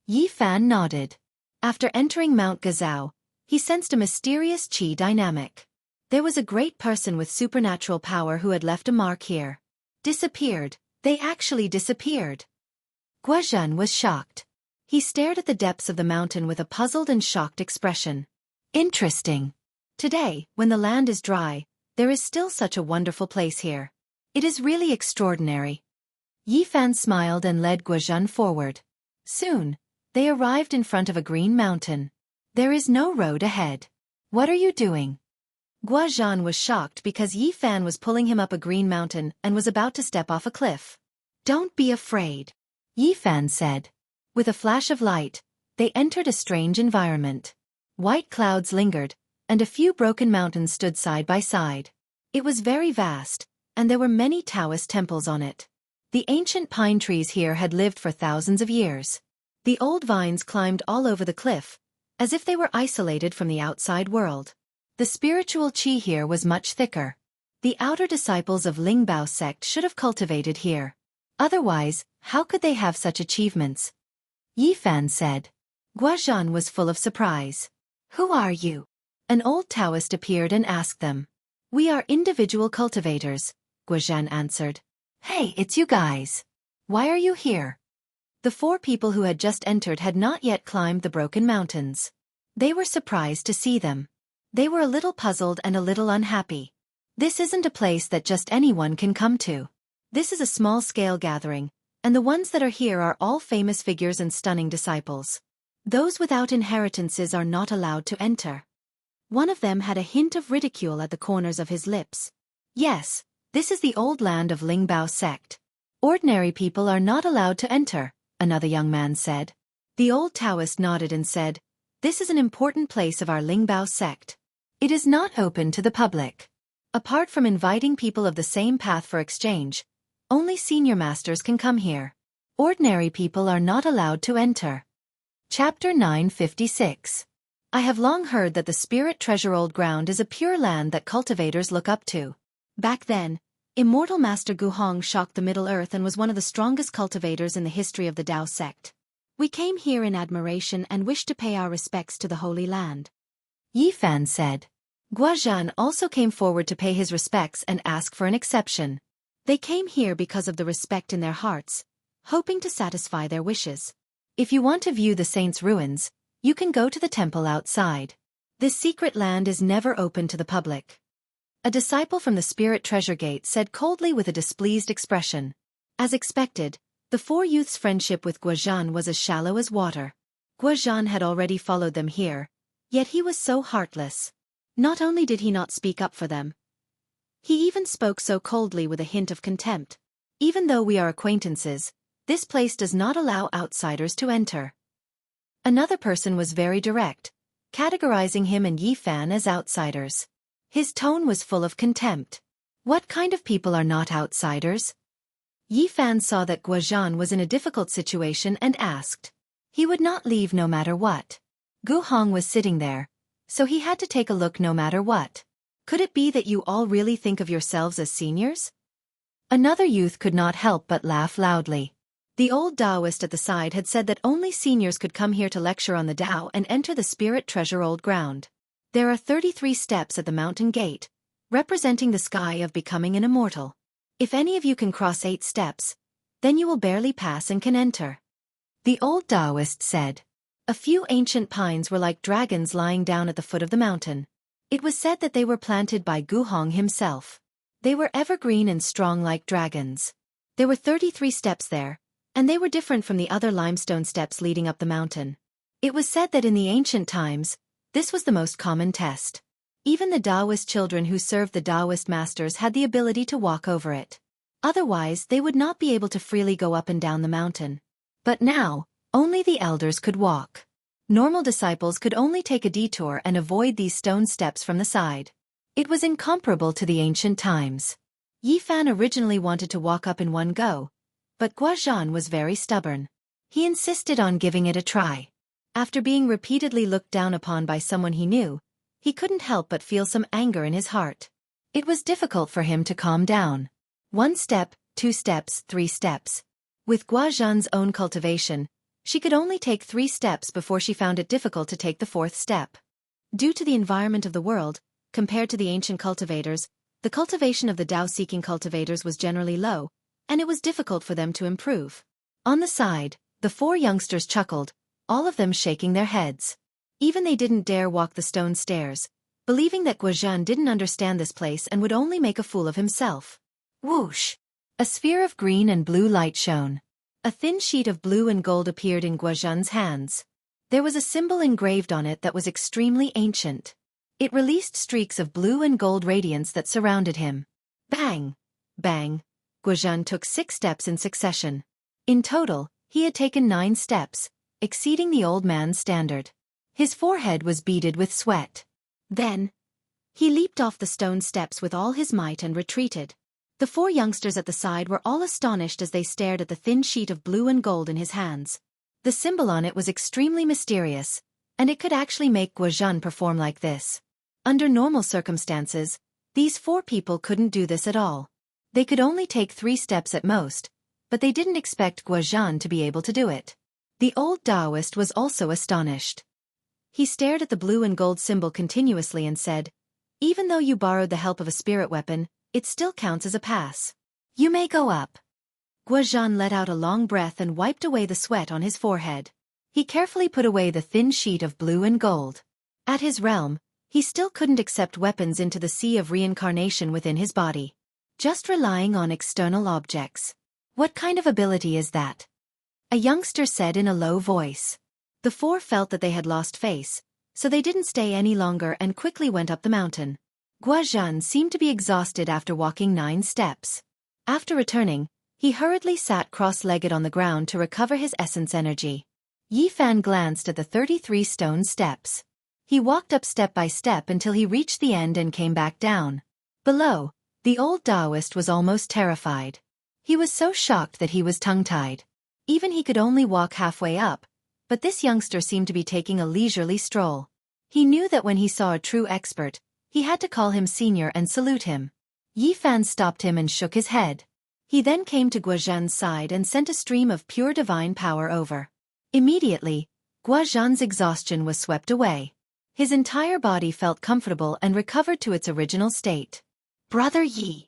Yi Fan nodded. After entering Mount Gazao, he sensed a mysterious qi dynamic. There was a great person with supernatural power who had left a mark here. Disappeared. They actually disappeared. Guozhen was shocked. He stared at the depths of the mountain with a puzzled and shocked expression. Interesting. Today, when the land is dry, there is still such a wonderful place here. It is really extraordinary. Yi Fan smiled and led Guozhan forward. Soon, they arrived in front of a green mountain. There is no road ahead. What are you doing? Guozhan was shocked because Yi Fan was pulling him up a green mountain and was about to step off a cliff. Don't be afraid, Yi Fan said. With a flash of light, they entered a strange environment. White clouds lingered, and a few broken mountains stood side by side. It was very vast, and there were many Taoist temples on it. The ancient pine trees here had lived for thousands of years. The old vines climbed all over the cliff, as if they were isolated from the outside world. The spiritual qi here was much thicker. The outer disciples of Lingbao sect should have cultivated here. Otherwise, how could they have such achievements? Yi Fan said. Guozhan was full of surprise. Who are you? An old Taoist appeared and asked them. We are individual cultivators, Guozhan answered. Hey, it's you guys. Why are you here? The 4 people who had just entered had not yet climbed the broken mountains. They were surprised to see them. They were a little puzzled and a little unhappy. This isn't a place that just anyone can come to. This is a small-scale gathering, and the ones that are here are all famous figures and stunning disciples. Those without inheritances are not allowed to enter. One of them had a hint of ridicule at the corners of his lips. Yes, this is the old land of Lingbao sect. Ordinary people are not allowed to enter, another young man said. The old Taoist nodded and said, This is an important place of our Lingbao sect. It is not open to the public. Apart from inviting people of the same path for exchange, only senior masters can come here. Ordinary people are not allowed to enter. Chapter 956. I have long heard that the spirit treasure old ground is a pure land that cultivators look up to. Back then, immortal Master Guhong shocked the Middle Earth and was one of the strongest cultivators in the history of the Tao sect. We came here in admiration and wished to pay our respects to the Holy Land. Yi Fan said. Guozhan also came forward to pay his respects and ask for an exception. They came here because of the respect in their hearts, hoping to satisfy their wishes. If you want to view the saints' ruins, you can go to the temple outside. This secret land is never open to the public. A disciple from the Spirit Treasure Gate said coldly with a displeased expression. As expected, the 4 youths' friendship with Guozhan was as shallow as water. Guozhan had already followed them here, yet he was so heartless. Not only did he not speak up for them, he even spoke so coldly with a hint of contempt. Even though we are acquaintances, this place does not allow outsiders to enter. Another person was very direct, categorizing him and Yi Fan as outsiders. His tone was full of contempt. What kind of people are not outsiders? Yi Fan saw that Guozhan was in a difficult situation and asked. He would not leave no matter what. Guhong was sitting there, so he had to take a look no matter what. Could it be that you all really think of yourselves as seniors? Another youth could not help but laugh loudly. The old Taoist at the side had said that only seniors could come here to lecture on the Tao and enter the spirit treasure old ground. There are 33 steps at the mountain gate, representing the sky of becoming an immortal. If any of you can cross 8 steps, then you will barely pass and can enter. The old Taoist said. A few ancient pines were like dragons lying down at the foot of the mountain. It was said that they were planted by Guhong himself. They were evergreen and strong like dragons. There were 33 steps there, and they were different from the other limestone steps leading up the mountain. It was said that in the ancient times, this was the most common test. Even the Taoist children who served the Taoist masters had the ability to walk over it. Otherwise, they would not be able to freely go up and down the mountain. But now, only the elders could walk. Normal disciples could only take a detour and avoid these stone steps from the side. It was incomparable to the ancient times. Yi Fan originally wanted to walk up in one go, but Guozhan was very stubborn. He insisted on giving it a try. After being repeatedly looked down upon by someone he knew, he couldn't help but feel some anger in his heart. It was difficult for him to calm down. 1 step, 2 steps, 3 steps. With Guozhan's own cultivation, she could only take 3 steps before she found it difficult to take the 4th step. Due to the environment of the world, compared to the ancient cultivators, the cultivation of the Tao-seeking cultivators was generally low, and it was difficult for them to improve. On the side, The four youngsters chuckled, all of them shaking their heads. Even they didn't dare walk the stone stairs, believing that Guozhan didn't understand this place and would only make a fool of himself. Whoosh! A sphere of green and blue light shone. A thin sheet of blue and gold appeared in Guozhan's hands. There was a symbol engraved on it that was extremely ancient. It released streaks of blue and gold radiance that surrounded him. Bang! Bang! Guozhan took 6 steps in succession. In total, he had taken 9 steps, exceeding the old man's standard. His forehead was beaded with sweat. Then, he leaped off the stone steps with all his might and retreated. The 4 youngsters at the side were all astonished as they stared at the thin sheet of blue and gold in his hands. The symbol on it was extremely mysterious, and it could actually make Guozhan perform like this. Under normal circumstances, these 4 people couldn't do this at all. They could only take 3 steps at most, but they didn't expect Guozhan to be able to do it. The old Taoist was also astonished. He stared at the blue and gold symbol continuously and said, "Even though you borrowed the help of a spirit weapon, it still counts as a pass. You may go up." Guozhan let out a long breath and wiped away the sweat on his forehead. He carefully put away the thin sheet of blue and gold. At his realm, he still couldn't accept weapons into the sea of reincarnation within his body. Just relying on external objects. What kind of ability is that? A youngster said in a low voice. The 4 felt that they had lost face, so they didn't stay any longer and quickly went up the mountain. Guozhan seemed to be exhausted after walking 9 steps. After returning, he hurriedly sat cross-legged on the ground to recover his essence energy. Yifan glanced at the 33 stone steps. He walked up step by step until he reached the end and came back down. Below, the old Taoist was almost terrified. He was so shocked that he was tongue-tied. Even he could only walk halfway up, but this youngster seemed to be taking a leisurely stroll. He knew that when he saw a true expert, he had to call him senior and salute him. Yifan stopped him and shook his head. He then came to Guozhan's side and sent a stream of pure divine power over. Immediately, Guozhan's exhaustion was swept away. His entire body felt comfortable and recovered to its original state. "Brother Yi."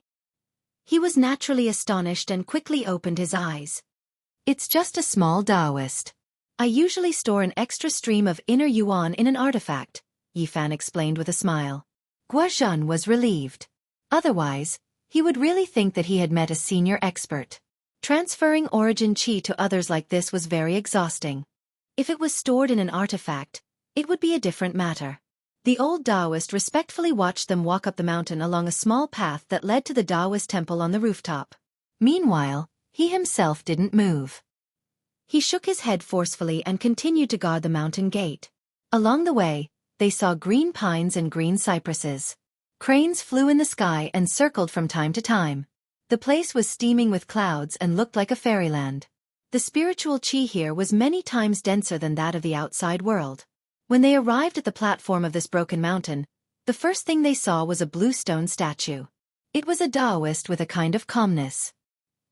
He was naturally astonished and quickly opened his eyes. "It's just a small Taoist. I usually store an extra stream of inner yuan in an artifact," Yifan explained with a smile. Guozhan was relieved. Otherwise, he would really think that he had met a senior expert. Transferring origin qi to others like this was very exhausting. If it was stored in an artifact, it would be a different matter. The old Taoist respectfully watched them walk up the mountain along a small path that led to the Taoist temple on the rooftop. Meanwhile, he himself didn't move. He shook his head forcefully and continued to guard the mountain gate. Along the way, they saw green pines and green cypresses. Cranes flew in the sky and circled from time to time. The place was steaming with clouds and looked like a fairyland. The spiritual qi here was many times denser than that of the outside world. When they arrived at the platform of this broken mountain, the first thing they saw was a blue stone statue. It was a Taoist with a kind of calmness.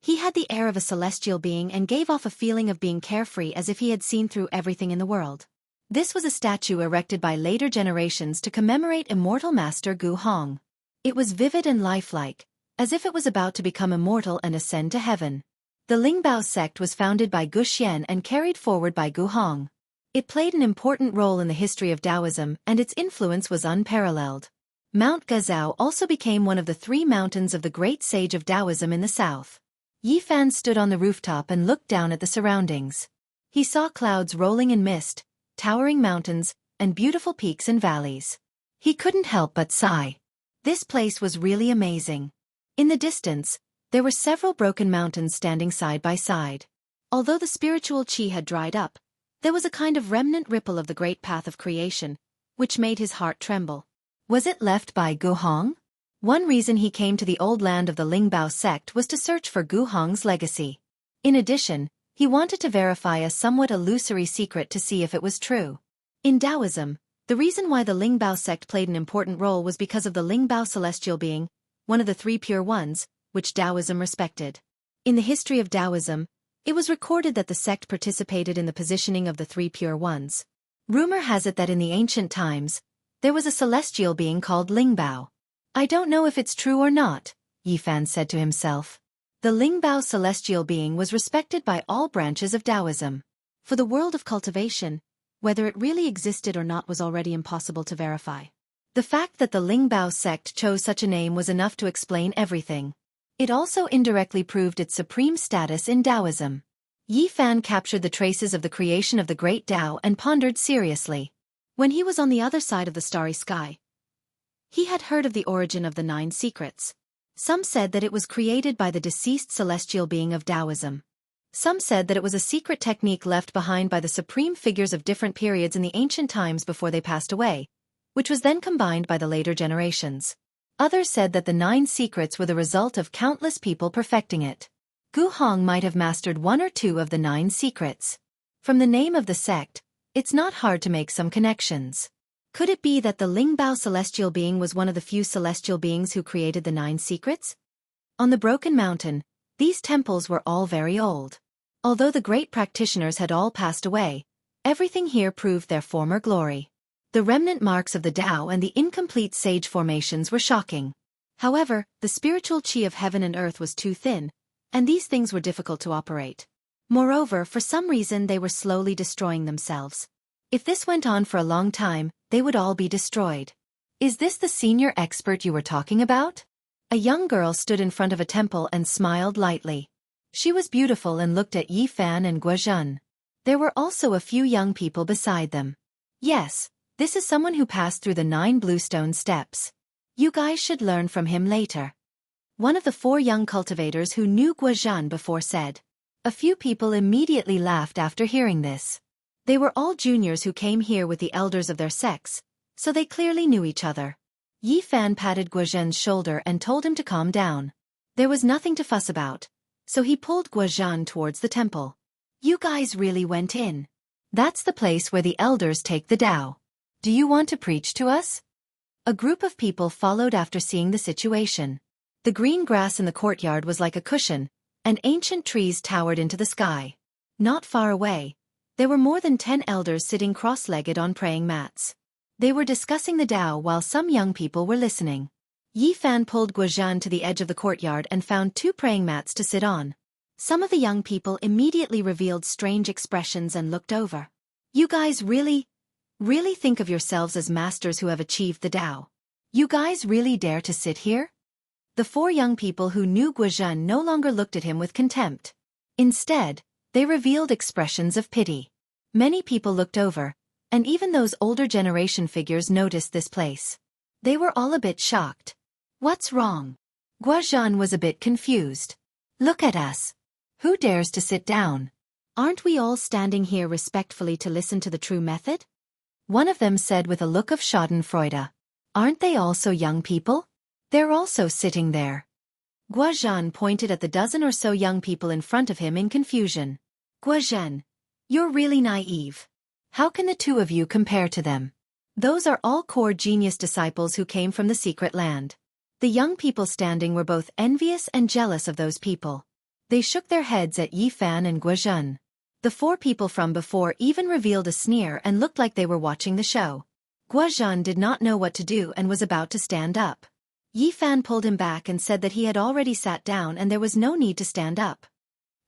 He had the air of a celestial being and gave off a feeling of being carefree as if he had seen through everything in the world. This was a statue erected by later generations to commemorate immortal master Gu Hong. It was vivid and lifelike, as if it was about to become immortal and ascend to heaven. The Lingbao sect was founded by Gu Xian and carried forward by Gu Hong. It played an important role in the history of Taoism and its influence was unparalleled. Mount Gazao also became one of the 3 mountains of the great sage of Taoism in the south. Yifan stood on the rooftop and looked down at the surroundings. He saw clouds rolling in mist, towering mountains, and beautiful peaks and valleys. He couldn't help but sigh. This place was really amazing. In the distance, there were several broken mountains standing side by side. Although the spiritual qi had dried up, there was a kind of remnant ripple of the great path of creation, which made his heart tremble. Was it left by Gu Hong? One reason he came to the old land of the Lingbao sect was to search for Gu Hong's legacy. In addition, he wanted to verify a somewhat illusory secret to see if it was true. In Taoism, the reason why the Lingbao sect played an important role was because of the Lingbao celestial being, one of the 3 pure ones, which Taoism respected. In the history of Taoism, it was recorded that the sect participated in the positioning of the 3 pure ones. Rumor has it that in the ancient times, there was a celestial being called Lingbao. "I don't know if it's true or not," Yifan said to himself. The Lingbao celestial being was respected by all branches of Taoism. For the world of cultivation, whether it really existed or not was already impossible to verify. The fact that the Lingbao sect chose such a name was enough to explain everything. It also indirectly proved its supreme status in Taoism. Yi Fan captured the traces of the creation of the great Tao and pondered seriously. When he was on the other side of the starry sky, he had heard of the origin of the 9 secrets. Some said that it was created by the deceased celestial being of Taoism. Some said that it was a secret technique left behind by the supreme figures of different periods in the ancient times before they passed away, which was then combined by the later generations. Others said that the 9 secrets were the result of countless people perfecting it. Gu Hong might have mastered 1 or 2 of the 9 secrets. From the name of the sect, it's not hard to make some connections. Could it be that the Lingbao celestial being was one of the few celestial beings who created the 9 secrets? On the Broken Mountain, these temples were all very old. Although the great practitioners had all passed away, everything here proved their former glory. The remnant marks of the Tao and the incomplete sage formations were shocking. However, the spiritual chi of heaven and earth was too thin, and these things were difficult to operate. Moreover, for some reason they were slowly destroying themselves. If this went on for a long time, they would all be destroyed. Is this the senior expert you were talking about? A young girl stood in front of a temple and smiled lightly. She was beautiful and looked at Yi Fan and Guozhen. There were also a few young people beside them. Yes, this is someone who passed through the 9 bluestone steps. You guys should learn from him later. One of the 4 young cultivators who knew Guozhen before said. A few people immediately laughed after hearing this. They were all juniors who came here with the elders of their sects, so they clearly knew each other. Yi Fan patted Guozhen's shoulder and told him to calm down. There was nothing to fuss about, so he pulled Guozhen towards the temple. You guys really went in. That's the place where the elders take the Tao. Do you want to preach to us? A group of people followed after seeing the situation. The green grass in the courtyard was like a cushion, and ancient trees towered into the sky. Not far away, there were more than 10 elders sitting cross-legged on praying mats. They were discussing the Tao while some young people were listening. Yi Fan pulled Guozhen to the edge of the courtyard and found 2 praying mats to sit on. Some of the young people immediately revealed strange expressions and looked over. You guys really think of yourselves as masters who have achieved the Tao? You guys really dare to sit here? The 4 young people who knew Guozhen no longer looked at him with contempt. Instead, they revealed expressions of pity. Many people looked over, and even those older generation figures noticed this place. They were all a bit shocked. What's wrong? Guozhen was a bit confused. Look at us. Who dares to sit down? Aren't we all standing here respectfully to listen to the true method? One of them said with a look of schadenfreude. Aren't they also young people? They're also sitting there. Guozhen pointed at the dozen or so young people in front of him in confusion. Guozhen, you're really naive. How can the 2 of you compare to them? Those are all core genius disciples who came from the secret land. The young people standing were both envious and jealous of those people. They shook their heads at Yi Fan and Guozhen. The 4 people from before even revealed a sneer and looked like they were watching the show. Guozhen did not know what to do and was about to stand up. Yi Fan pulled him back and said that he had already sat down and there was no need to stand up.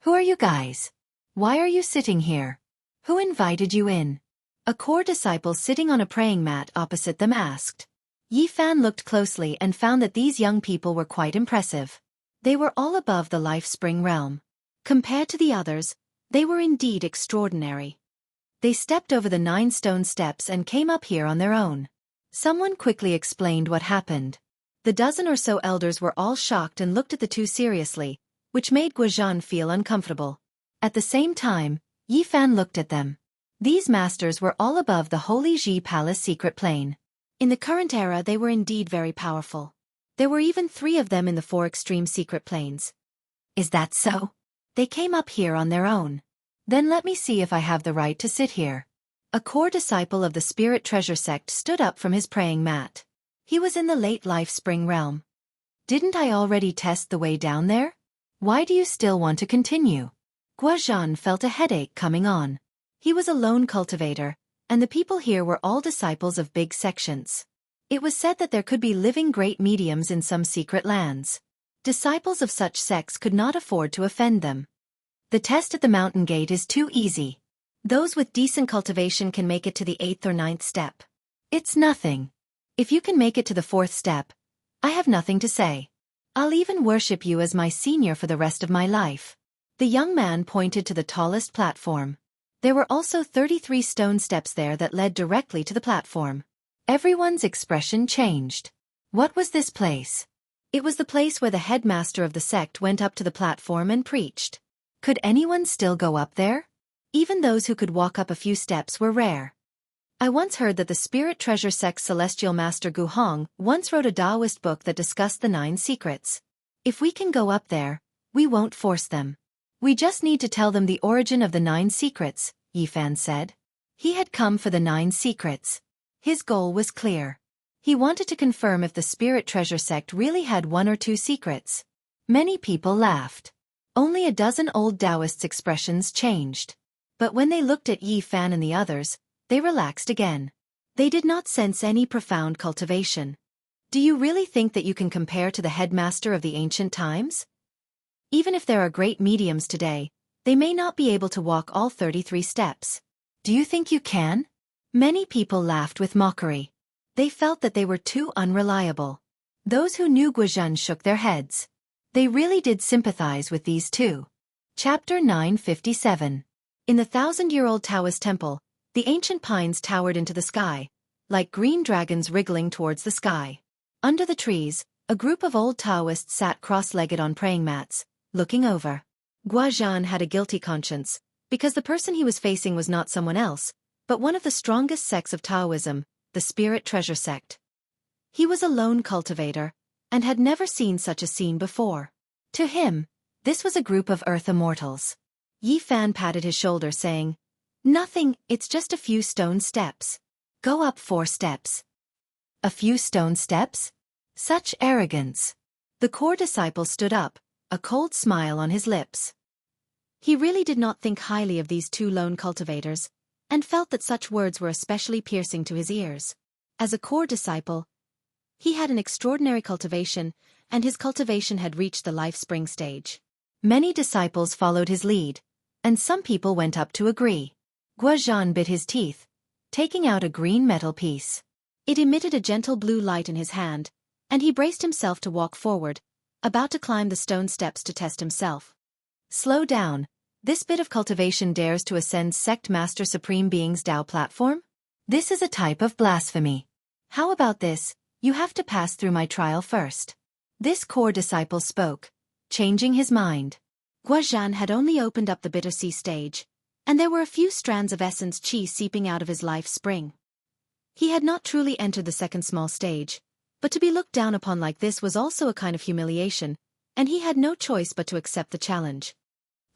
Who are you guys? Why are you sitting here? Who invited you in? A core disciple sitting on a praying mat opposite them asked. Yi Fan looked closely and found that these young people were quite impressive. They were all above the life spring realm. Compared to the others, they were indeed extraordinary. They stepped over the 9 stone steps and came up here on their own. Someone quickly explained what happened. The dozen or so elders were all shocked and looked at the 2 seriously, which made Guozhen feel uncomfortable. At the same time, Yi Fan looked at them. These masters were all above the Holy Ji Palace secret plane. In the current era they were indeed very powerful. There were even 3 of them in the 4 extreme secret planes. Is that so? They came up here on their own. Then let me see if I have the right to sit here. A core disciple of the Spirit Treasure sect stood up from his praying mat. He was in the late life spring realm. Didn't I already test the way down there? Why do you still want to continue? Guozhen felt a headache coming on. He was a lone cultivator, and the people here were all disciples of big sections. It was said that there could be living great mediums in some secret lands. Disciples of such sects could not afford to offend them. The test at the mountain gate is too easy. Those with decent cultivation can make it to the 8th or 9th step. It's nothing. If you can make it to the 4th step, I have nothing to say. I'll even worship you as my senior for the rest of my life. The young man pointed to the tallest platform. There were also 33 stone steps there that led directly to the platform. Everyone's expression changed. What was this place? It was the place where the headmaster of the sect went up to the platform and preached. Could anyone still go up there? Even those who could walk up a few steps were rare. I once heard that the Spirit Treasure Sect's celestial master Gu Hong once wrote a Taoist book that discussed the 9 secrets. If we can go up there, we won't force them. We just need to tell them the origin of the 9 secrets, Yifan said. He had come for the 9 secrets. His goal was clear. He wanted to confirm if the Spirit Treasure Sect really had 1 or 2 secrets. Many people laughed. Only a dozen old Taoists' expressions changed. But when they looked at Yifan and the others, they relaxed again. They did not sense any profound cultivation. Do you really think that you can compare to the headmaster of the ancient times? Even if there are great mediums today, they may not be able to walk all 33 steps. Do you think you can? Many people laughed with mockery. They felt that they were too unreliable. Those who knew Guozhan shook their heads. They really did sympathize with these two. Chapter 957. In the 1,000-year-old Taoist temple, the ancient pines towered into the sky, like green dragons wriggling towards the sky. Under the trees, a group of old Taoists sat cross-legged on praying mats, looking over. Guozhan had a guilty conscience, because the person he was facing was not someone else, but one of the strongest sects of Taoism, the Spirit Treasure Sect. He was a lone cultivator, and had never seen such a scene before. To him, this was a group of earth immortals. Yifan patted his shoulder saying, "Nothing, it's just a few stone steps. Go up 4 steps. A few stone steps? Such arrogance." The core disciple stood up, a cold smile on his lips. He really did not think highly of these 2 lone cultivators, and felt that such words were especially piercing to his ears. As a core disciple, he had an extraordinary cultivation, and his cultivation had reached the life spring stage. Many disciples followed his lead, and some people went up to agree. Guozhan bit his teeth, taking out a green metal piece. It emitted a gentle blue light in his hand, and he braced himself to walk forward, about to climb the stone steps to test himself. Slow down. This bit of cultivation dares to ascend Sect Master Supreme Being's Tao platform? This is a type of blasphemy. How about this? You have to pass through my trial first. This core disciple spoke, changing his mind. Guozhan had only opened up the bitter sea stage, and there were a few strands of essence qi seeping out of his life spring. He had not truly entered the second small stage, but to be looked down upon like this was also a kind of humiliation, and he had no choice but to accept the challenge.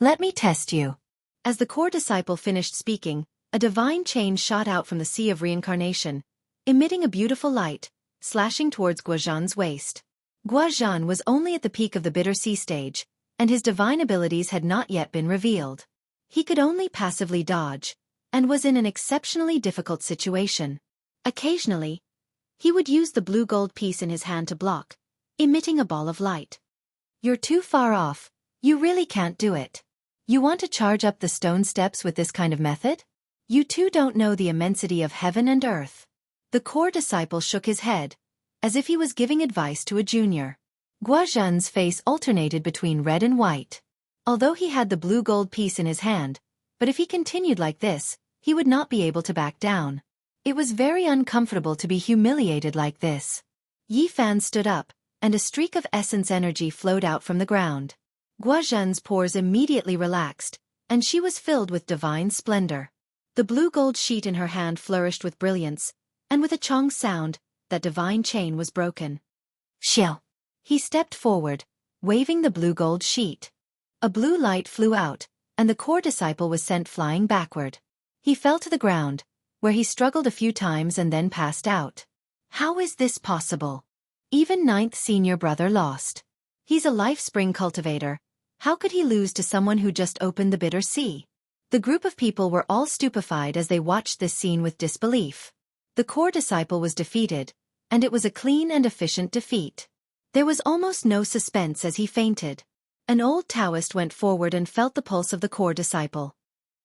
Let me test you. As the core disciple finished speaking, a divine chain shot out from the sea of reincarnation, emitting a beautiful light, slashing towards Guozhan's waist. Guozhan was only at the peak of the bitter sea stage, and his divine abilities had not yet been revealed. He could only passively dodge, and was in an exceptionally difficult situation. Occasionally, he would use the blue gold piece in his hand to block, emitting a ball of light. You're too far off. You really can't do it. You want to charge up the stone steps with this kind of method? You too don't know the immensity of heaven and earth. The core disciple shook his head, as if he was giving advice to a junior. Guozhan's face alternated between red and white. Although he had the blue gold piece in his hand, but if he continued like this, he would not be able to back down. It was very uncomfortable to be humiliated like this. Yifan stood up, and a streak of essence energy flowed out from the ground. Guozhan's pores immediately relaxed, and she was filled with divine splendor. The blue gold sheet in her hand flourished with brilliance, and with a chong sound, that divine chain was broken. Xiao! He stepped forward, waving the blue gold sheet. A blue light flew out, and the core disciple was sent flying backward. He fell to the ground, where he struggled a few times and then passed out. How is this possible? Even 9th senior brother lost. He's a life spring cultivator. How could he lose to someone who just opened the bitter sea? The group of people were all stupefied as they watched this scene with disbelief. The core disciple was defeated, and it was a clean and efficient defeat. There was almost no suspense as he fainted. An old Taoist went forward and felt the pulse of the core disciple.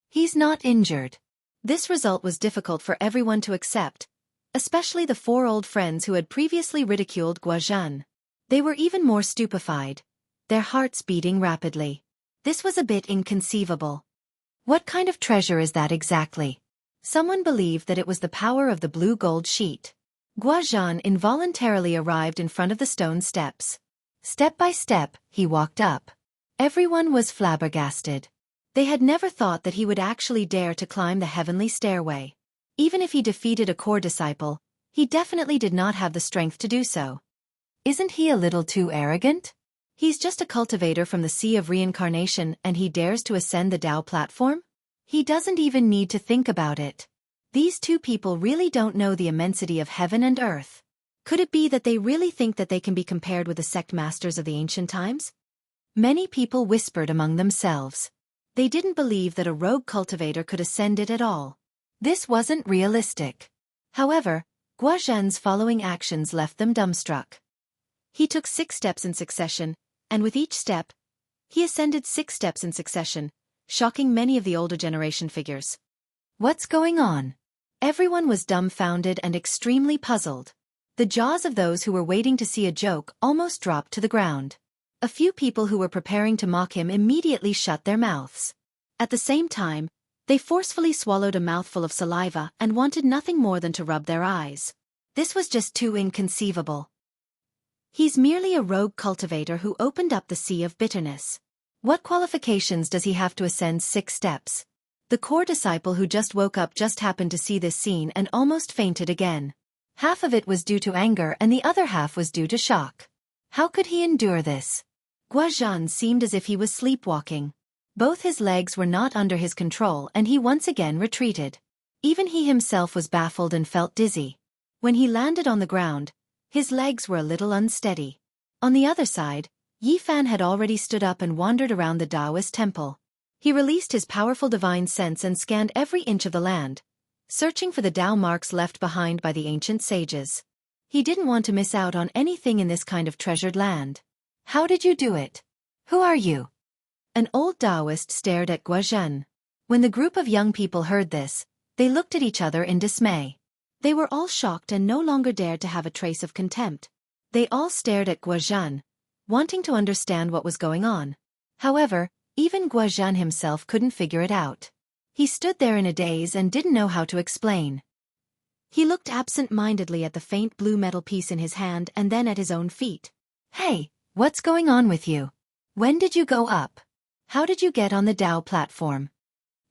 He's not injured. This result was difficult for everyone to accept, especially the four old friends who had previously ridiculed Guozhan. They were even more stupefied, their hearts beating rapidly. This was a bit inconceivable. What kind of treasure is that exactly? Someone believed that it was the power of the blue gold sheet. Guozhan involuntarily arrived in front of the stone steps. Step by step, he walked up. Everyone was flabbergasted. They had never thought that he would actually dare to climb the heavenly stairway. Even if he defeated a core disciple, he definitely did not have the strength to do so. Isn't he a little too arrogant? He's just a cultivator from the Sea of Reincarnation and he dares to ascend the Tao platform? He doesn't even need to think about it. These two people really don't know the immensity of heaven and earth. Could it be that they really think that they can be compared with the sect masters of the ancient times? Many people whispered among themselves. They didn't believe that a rogue cultivator could ascend it at all. This wasn't realistic. However, Guozhan's following actions left them dumbstruck. He took 6 steps in succession, and with each step, he ascended 6 steps in succession, shocking many of the older generation figures. What's going on? Everyone was dumbfounded and extremely puzzled. The jaws of those who were waiting to see a joke almost dropped to the ground. A few people who were preparing to mock him immediately shut their mouths. At the same time, they forcefully swallowed a mouthful of saliva and wanted nothing more than to rub their eyes. This was just too inconceivable. He's merely a rogue cultivator who opened up the sea of bitterness. What qualifications does he have to ascend 6 steps? The core disciple who just woke up just happened to see this scene and almost fainted again. Half of it was due to anger and the other half was due to shock. How could he endure this? Guozhan seemed as if he was sleepwalking. Both his legs were not under his control and he once again retreated. Even he himself was baffled and felt dizzy. When he landed on the ground, his legs were a little unsteady. On the other side, Yifan had already stood up and wandered around the Taoist temple. He released his powerful divine sense and scanned every inch of the land, searching for the Tao marks left behind by the ancient sages. He didn't want to miss out on anything in this kind of treasured land. How did you do it? Who are you? An old Taoist stared at Guozhan. When the group of young people heard this, they looked at each other in dismay. They were all shocked and no longer dared to have a trace of contempt. They all stared at Guozhan, wanting to understand what was going on. However, even Guozhan himself couldn't figure it out. He stood there in a daze and didn't know how to explain. He looked absent-mindedly at the faint blue metal piece in his hand and then at his own feet. Hey, what's going on with you? When did you go up? How did you get on the Tao platform?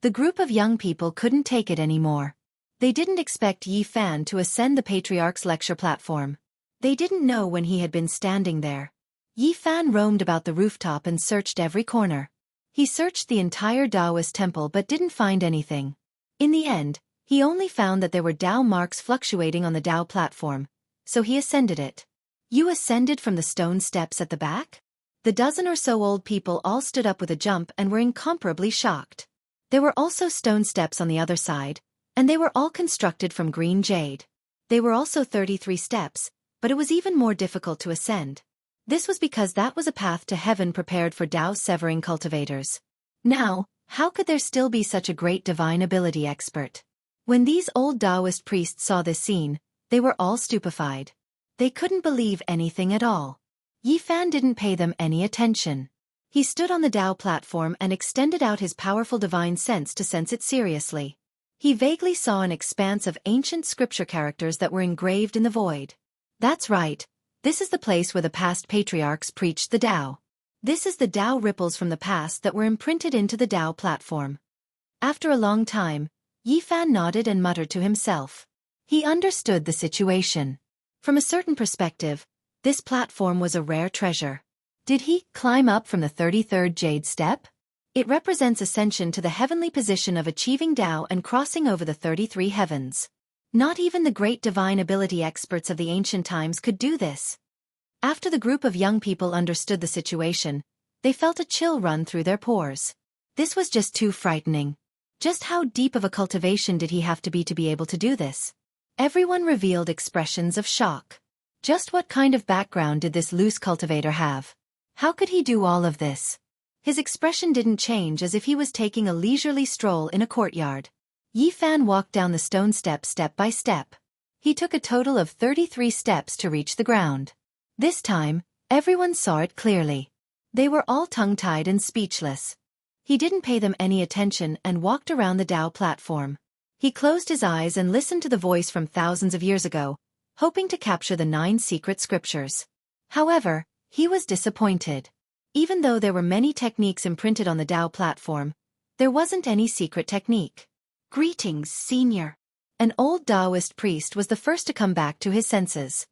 The group of young people couldn't take it anymore. They didn't expect Yifan to ascend the Patriarch's lecture platform. They didn't know when he had been standing there. Yifan roamed about the rooftop and searched every corner. He searched the entire Taoist temple but didn't find anything. In the end, he only found that there were Tao marks fluctuating on the Tao platform, so he ascended it. You ascended from the stone steps at the back? The dozen or so old people all stood up with a jump and were incomparably shocked. There were also stone steps on the other side, and they were all constructed from green jade. They were also 33 steps, but it was even more difficult to ascend. This was because that was a path to heaven prepared for Tao-severing cultivators. Now, how could there still be such a great divine ability expert? When these old Taoist priests saw this scene, they were all stupefied. They couldn't believe anything at all. Yifan didn't pay them any attention. He stood on the Tao platform and extended out his powerful divine sense to sense it seriously. He vaguely saw an expanse of ancient scripture characters that were engraved in the void. That's right, this is the place where the past patriarchs preached the Tao. This is the Tao ripples from the past that were imprinted into the Tao platform. After a long time, Yifan nodded and muttered to himself. He understood the situation. From a certain perspective, this platform was a rare treasure. Did he climb up from the 33rd jade step? It represents ascension to the heavenly position of achieving Tao and crossing over the 33 heavens. Not even the great divine ability experts of the ancient times could do this. After the group of young people understood the situation, they felt a chill run through their pores. This was just too frightening. Just how deep of a cultivation did he have to be able to do this? Everyone revealed expressions of shock. Just what kind of background did this loose cultivator have? How could he do all of this? His expression didn't change, as if he was taking a leisurely stroll in a courtyard. Yi Fan walked down the stone steps step by step. He took a total of 33 steps to reach the ground. This time, everyone saw it clearly. They were all tongue-tied and speechless. He didn't pay them any attention and walked around the Tao platform. He closed his eyes and listened to the voice from thousands of years ago, hoping to capture the 9 secret scriptures. However, he was disappointed. Even though there were many techniques imprinted on the Tao platform, there wasn't any secret technique. "Greetings, Senior." An old Taoist priest was the first to come back to his senses.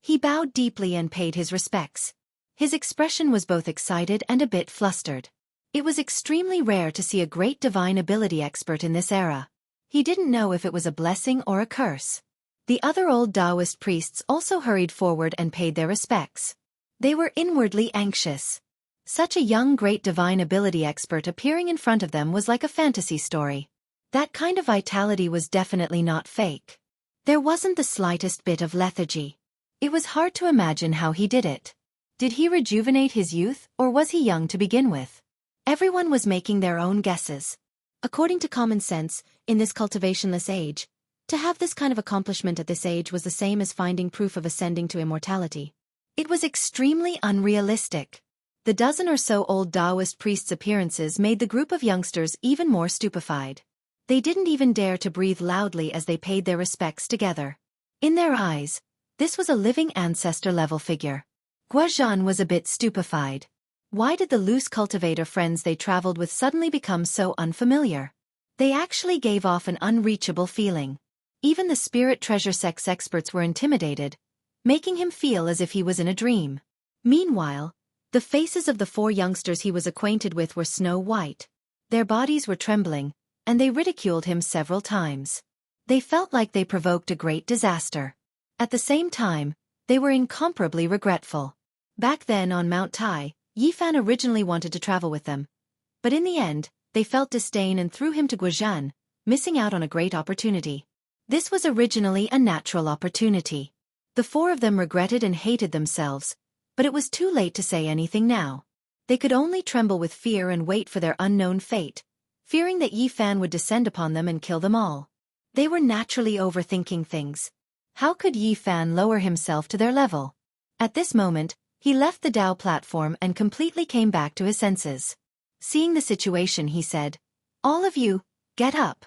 He bowed deeply and paid his respects. His expression was both excited and a bit flustered. It was extremely rare to see a great divine ability expert in this era. He didn't know if it was a blessing or a curse. The other old Taoist priests also hurried forward and paid their respects. They were inwardly anxious. Such a young great divine ability expert appearing in front of them was like a fantasy story. That kind of vitality was definitely not fake. There wasn't the slightest bit of lethargy. It was hard to imagine how he did it. Did he rejuvenate his youth, or was he young to begin with? Everyone was making their own guesses. According to common sense, in this cultivationless age, to have this kind of accomplishment at this age was the same as finding proof of ascending to immortality. It was extremely unrealistic. The dozen or so old Taoist priests' appearances made the group of youngsters even more stupefied. They didn't even dare to breathe loudly as they paid their respects together. In their eyes, this was a living ancestor-level figure. Guozhan was a bit stupefied. Why did the loose cultivator friends they traveled with suddenly become so unfamiliar? They actually gave off an unreachable feeling. Even the spirit treasure sex experts were intimidated, making him feel as if he was in a dream. Meanwhile, the faces of the 4 youngsters he was acquainted with were snow white. Their bodies were trembling, and they ridiculed him several times. They felt like they provoked a great disaster. At the same time, they were incomparably regretful. Back then on Mount Tai, Yi Fan originally wanted to travel with them. But in the end, they felt disdain and threw him to Guozhan, missing out on a great opportunity. This was originally a natural opportunity. The 4 of them regretted and hated themselves, but it was too late to say anything now. They could only tremble with fear and wait for their unknown fate, fearing that Yi Fan would descend upon them and kill them all. They were naturally overthinking things. How could Yi Fan lower himself to their level? At this moment, he left the Tao platform and completely came back to his senses. Seeing the situation, he said, "All of you, get up."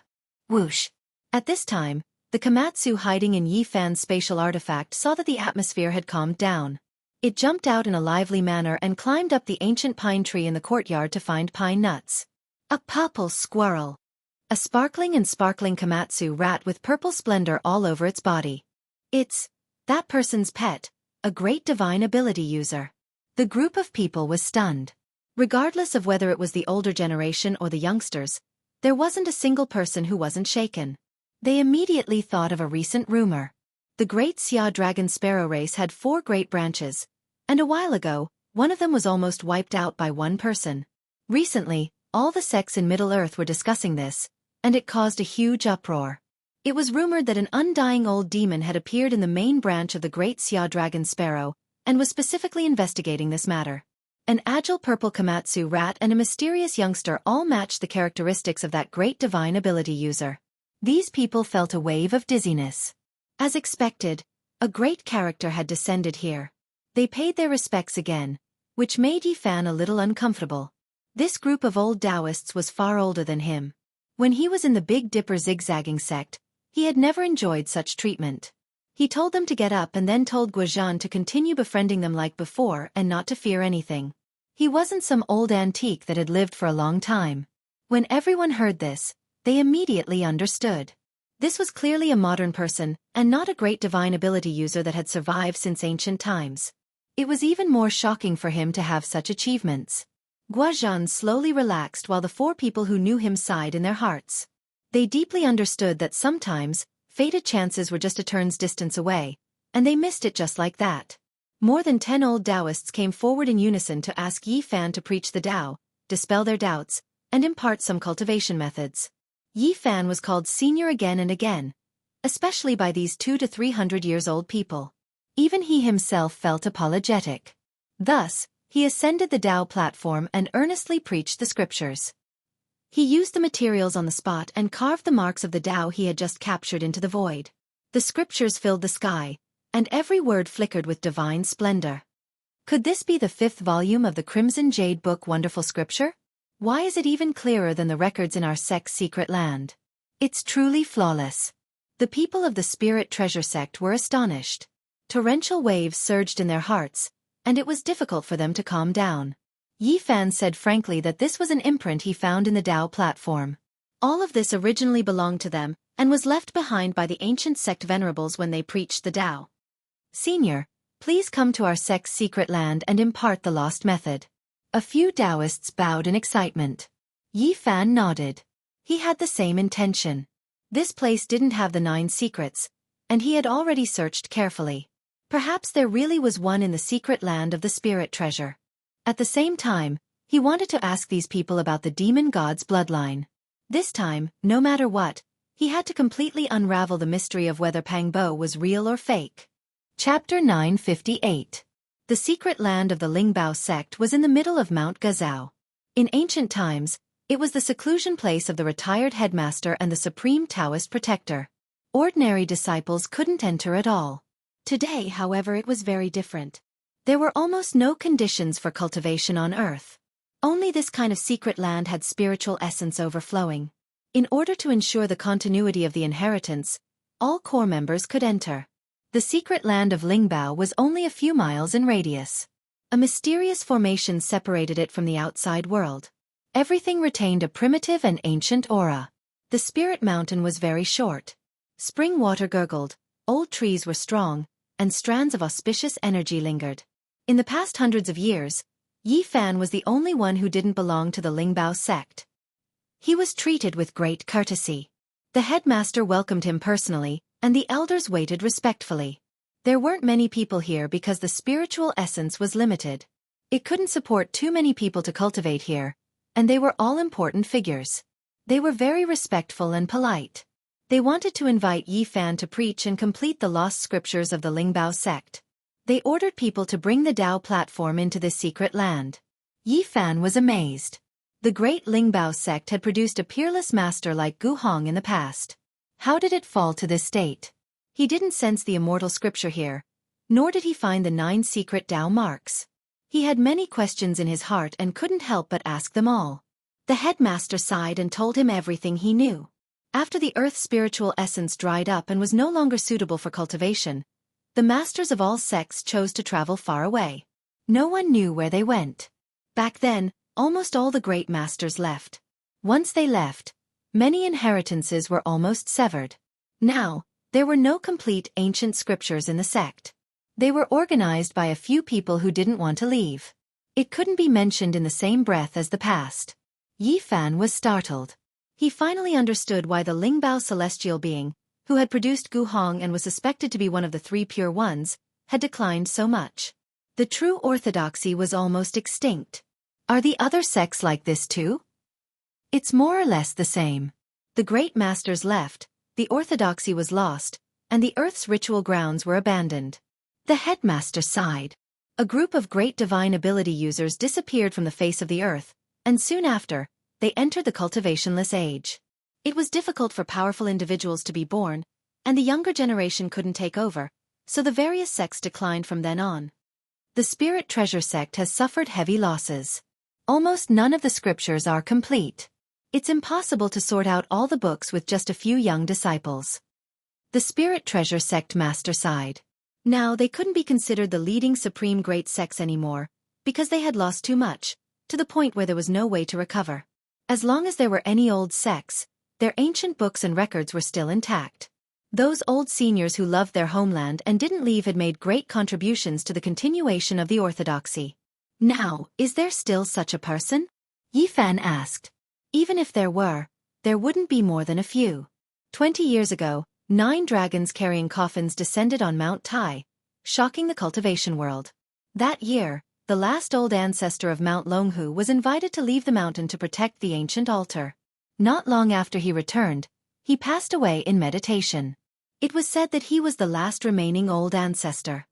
Whoosh. At this time, the Komatsu hiding in Yi Fan's spatial artifact saw that the atmosphere had calmed down. It jumped out in a lively manner and climbed up the ancient pine tree in the courtyard to find pine nuts. A purple squirrel. A sparkling Komatsu rat with purple splendor all over its body. It's that person's pet, a great divine ability user. The group of people was stunned. Regardless of whether it was the older generation or the youngsters, there wasn't a single person who wasn't shaken. They immediately thought of a recent rumor. The great Xia dragon sparrow race had 4 great branches, and a while ago, one of them was almost wiped out by one person. Recently, all the sects in Middle-earth were discussing this, and it caused a huge uproar. It was rumored that an undying old demon had appeared in the main branch of the great Xia dragon sparrow, and was specifically investigating this matter. An agile purple Komatsu rat and a mysterious youngster all matched the characteristics of that great divine ability user. These people felt a wave of dizziness. As expected, a great character had descended here. They paid their respects again, which made Yi Fan a little uncomfortable. This group of old Taoists was far older than him. When he was in the Big Dipper zigzagging sect, he had never enjoyed such treatment. He told them to get up and then told Guozhan to continue befriending them like before and not to fear anything. He wasn't some old antique that had lived for a long time. When everyone heard this, they immediately understood. This was clearly a modern person, and not a great divine ability user that had survived since ancient times. It was even more shocking for him to have such achievements. Guozhan slowly relaxed while the 4 people who knew him sighed in their hearts. They deeply understood that sometimes, fated chances were just a turn's distance away, and they missed it just like that. More than 10 old Taoists came forward in unison to ask Yi Fan to preach the Tao, dispel their doubts, and impart some cultivation methods. Yi Fan was called senior again and again, especially by these 200 to 300 years old people. Even he himself felt apologetic. Thus, He ascended the Tao platform and earnestly preached the scriptures. He used the materials on the spot and carved the marks of the Tao he had just captured into the void. The scriptures filled the sky, and every word flickered with divine splendor. Could this be the 5th volume of the Crimson Jade Book? Wonderful scripture? Why is it even clearer than the records in our sect's secret land? It's truly flawless. The people of the Spirit Treasure sect were astonished. Torrential waves surged in their hearts, and it was difficult for them to calm down. Yi Fan said frankly that this was an imprint he found in the Tao platform. All of this originally belonged to them, and was left behind by the ancient sect venerables when they preached the Tao. Senior, please come to our sect's secret land and impart the lost method. A few Taoists bowed in excitement. Yi Fan nodded. He had the same intention. This place didn't have the 9 secrets, and he had already searched carefully. Perhaps there really was one in the secret land of the Spirit Treasure. At the same time, he wanted to ask these people about the demon god's bloodline. This time, no matter what, he had to completely unravel the mystery of whether Pang Bo was real or fake. Chapter 958. The secret land of the Lingbao sect was in the middle of Mount Gazao. In ancient times, it was the seclusion place of the retired headmaster and the supreme Taoist protector. Ordinary disciples couldn't enter at all. Today, however, it was very different. There were almost no conditions for cultivation on Earth. Only this kind of secret land had spiritual essence overflowing. In order to ensure the continuity of the inheritance, all core members could enter. The secret land of Lingbao was only a few miles in radius. A mysterious formation separated it from the outside world. Everything retained a primitive and ancient aura. The spirit mountain was very short. Spring water gurgled, old trees were strong, and strands of auspicious energy lingered. In the past hundreds of years, Yi Fan was the only one who didn't belong to the Lingbao sect. He was treated with great courtesy. The headmaster welcomed him personally, and the elders waited respectfully. There weren't many people here because the spiritual essence was limited. It couldn't support too many people to cultivate here, and they were all important figures. They were very respectful and polite. They wanted to invite Yi Fan to preach and complete the lost scriptures of the Lingbao sect. They ordered people to bring the Tao platform into this secret land. Yi Fan was amazed. The great Lingbao sect had produced a peerless master like Gu Hong in the past. How did it fall to this state? He didn't sense the immortal scripture here, nor did he find the 9 secret Tao marks. He had many questions in his heart and couldn't help but ask them all. The headmaster sighed and told him everything he knew. After the earth's spiritual essence dried up and was no longer suitable for cultivation, the masters of all sects chose to travel far away. No one knew where they went. Back then, almost all the great masters left. Once they left, many inheritances were almost severed. Now, there were no complete ancient scriptures in the sect. They were organized by a few people who didn't want to leave. It couldn't be mentioned in the same breath as the past. Yi Fan was startled. He finally understood why the Lingbao celestial being, who had produced Gu Hong and was suspected to be one of the 3 pure ones, had declined so much. The true orthodoxy was almost extinct. Are the other sects like this too? It's more or less the same. The great masters left, the orthodoxy was lost, and the earth's ritual grounds were abandoned. The headmaster sighed. A group of great divine ability users disappeared from the face of the earth, and soon after, they entered the cultivationless age. It was difficult for powerful individuals to be born, and the younger generation couldn't take over, so the various sects declined from then on. The Spirit Treasure sect has suffered heavy losses. Almost none of the scriptures are complete. It's impossible to sort out all the books with just a few young disciples. The Spirit Treasure sect master sighed. Now they couldn't be considered the leading supreme great sects anymore, because they had lost too much, to the point where there was no way to recover. As long as there were any old sects, their ancient books and records were still intact. Those old seniors who loved their homeland and didn't leave had made great contributions to the continuation of the orthodoxy. Now, is there still such a person? Yi Fan asked. Even if there were, there wouldn't be more than a few. 20 years ago, 9 dragons carrying coffins descended on Mount Tai, shocking the cultivation world. That year, the last old ancestor of Mount Longhu was invited to leave the mountain to protect the ancient altar. Not long after he returned, he passed away in meditation. It was said that he was the last remaining old ancestor.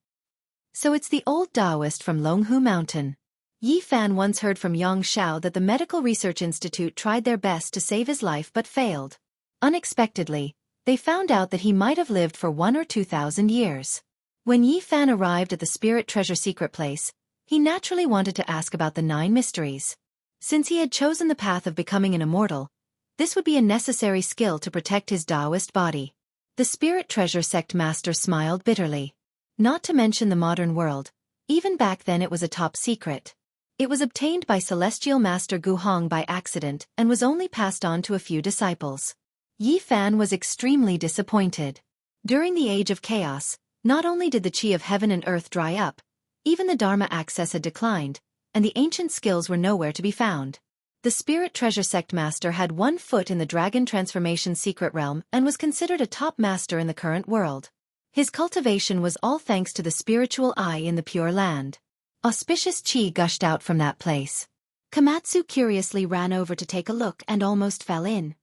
So it's the old Taoist from Longhu Mountain. Yi Fan once heard from Xianxia that the Medical Research Institute tried their best to save his life but failed. Unexpectedly, they found out that he might have lived for 1 or 2,000 years. When Yi Fan arrived at the Spirit Treasure secret place, he naturally wanted to ask about the 9 mysteries. Since he had chosen the path of becoming an immortal, this would be a necessary skill to protect his Taoist body. The Spirit Treasure sect master smiled bitterly. Not to mention the modern world, even back then it was a top secret. It was obtained by Celestial Master Gu Hong by accident and was only passed on to a few disciples. Yi Fan was extremely disappointed. During the Age of Chaos, not only did the Qi of heaven and earth dry up, even the Dharma access had declined, and the ancient skills were nowhere to be found. The Spirit Treasure sect master had 1 foot in the Dragon Transformation secret realm and was considered a top master in the current world. His cultivation was all thanks to the spiritual eye in the Pure Land. Auspicious qi gushed out from that place. Komatsu curiously ran over to take a look and almost fell in.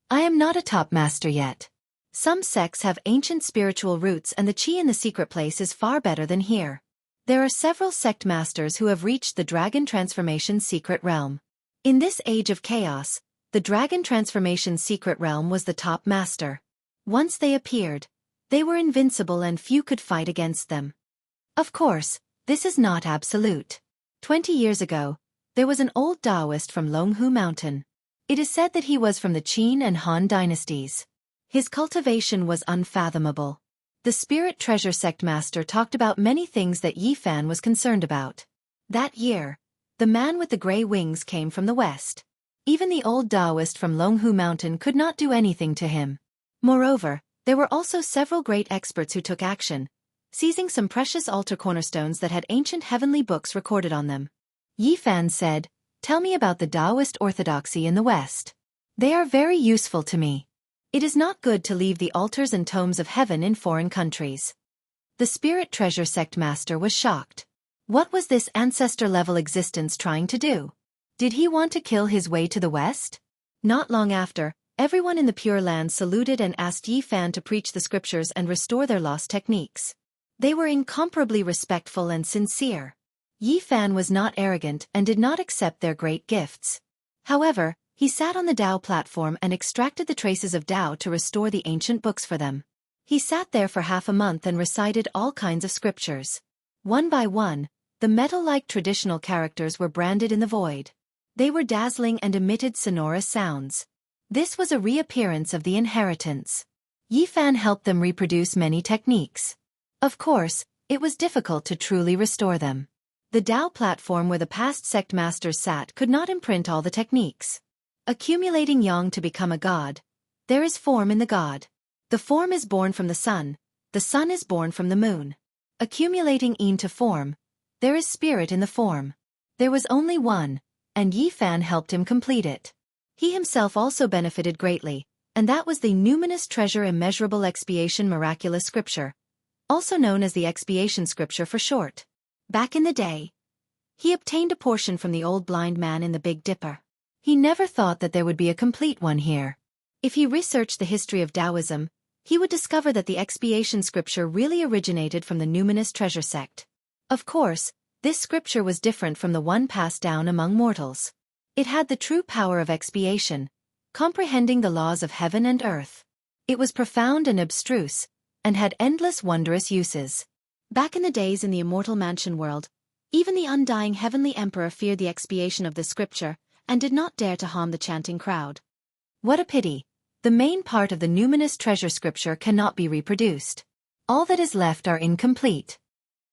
I am not a top master yet. Some sects have ancient spiritual roots and the qi in the secret place is far better than here. There are several sect masters who have reached the Dragon Transformation secret realm. In this Age of Chaos, the Dragon Transformation secret realm was the top master. Once they appeared, they were invincible and few could fight against them. Of course, this is not absolute. 20 years ago, there was an old Taoist from Longhu Mountain. It is said that he was from the Qin and Han dynasties. His cultivation was unfathomable. The Spirit Treasure sect master talked about many things that Yi Fan was concerned about. That year, the man with the gray wings came from the west. Even the old Taoist from Longhu Mountain could not do anything to him. Moreover, there were also several great experts who took action, seizing some precious altar cornerstones that had ancient heavenly books recorded on them. Yi Fan said, "Tell me about the Taoist orthodoxy in the West. They are very useful to me. It is not good to leave the altars and tomes of heaven in foreign countries." The Spirit Treasure sect master was shocked. What was this ancestor-level existence trying to do? Did he want to kill his way to the West? Not long after, everyone in the Pure Land saluted and asked Yi Fan to preach the scriptures and restore their lost techniques. They were incomparably respectful and sincere. Yi Fan was not arrogant and did not accept their great gifts. However, he sat on the Tao platform and extracted the traces of Tao to restore the ancient books for them. He sat there for half a month and recited all kinds of scriptures. One by one, the metal-like traditional characters were branded in the void. They were dazzling and emitted sonorous sounds. This was a reappearance of the inheritance. Yi Fan helped them reproduce many techniques. Of course, it was difficult to truly restore them. The Tao platform where the past sect masters sat could not imprint all the techniques. Accumulating yang to become a god, there is form in the god. The form is born from the sun is born from the moon. Accumulating yin to form, there is spirit in the form. There was only one, and Yi Fan helped him complete it. He himself also benefited greatly, and that was the numinous treasure immeasurable expiation miraculous scripture, also known as the expiation scripture for short. Back in the day, he obtained a portion from the old blind man in the Big Dipper. He never thought that there would be a complete one here. If he researched the history of Taoism, he would discover that the expiation scripture really originated from the numinous treasure sect. Of course, this scripture was different from the one passed down among mortals. It had the true power of expiation, comprehending the laws of heaven and earth. It was profound and abstruse, and had endless wondrous uses. Back in the days in the immortal mansion world, even the undying heavenly emperor feared the expiation of this scripture, and did not dare to harm the chanting crowd. What a pity! The main part of the numinous treasure scripture cannot be reproduced. All that is left are incomplete.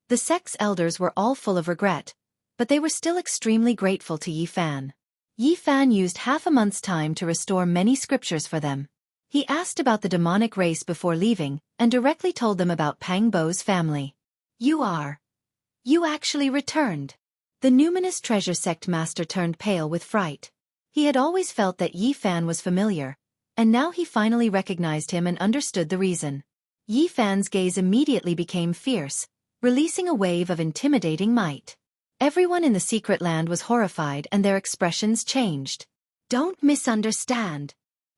The sect's elders were all full of regret, but they were still extremely grateful to Yi Fan. Yi Fan used half a month's time to restore many scriptures for them. He asked about the demonic race before leaving, and directly told them about Pang Bo's family. You actually returned. The numinous treasure sect master turned pale with fright. He had always felt that Yi Fan was familiar, and now he finally recognized him and understood the reason. Yi Fan's gaze immediately became fierce, releasing a wave of intimidating might. Everyone in the secret land was horrified and their expressions changed. Don't misunderstand.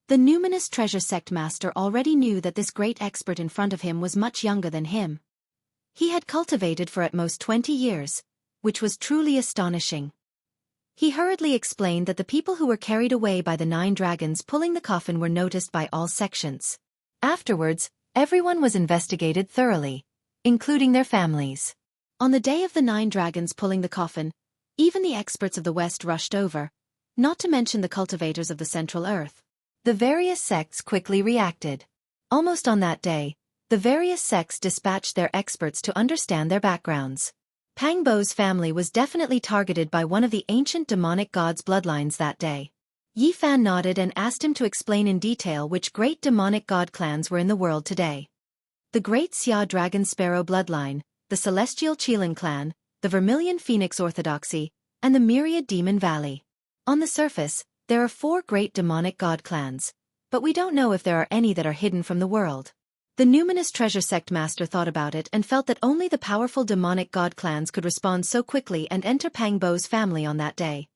The numinous treasure sect master already knew that this great expert in front of him was much younger than him. He had cultivated for at most 20 years, which was truly astonishing. He hurriedly explained that the people who were carried away by the 9 dragons pulling the coffin were noticed by all sections. Afterwards, everyone was investigated thoroughly, including their families. On the day of the 9 dragons pulling the coffin, even the experts of the West rushed over, not to mention the cultivators of the Central Earth. The various sects quickly reacted. Almost on that day, the various sects dispatched their experts to understand their backgrounds. Pang Bo's family was definitely targeted by one of the ancient demonic gods' bloodlines that day. Yi Fan nodded and asked him to explain in detail which great demonic god clans were in the world today. The Great Xia Dragon Sparrow bloodline, the Celestial Qilin clan, the Vermilion Phoenix Orthodoxy, and the Myriad Demon Valley. On the surface, there are 4 great demonic god clans, but we don't know if there are any that are hidden from the world. The numinous treasure sect master thought about it and felt that only the powerful demonic god clans could respond so quickly and enter Pang Bo's family on that day.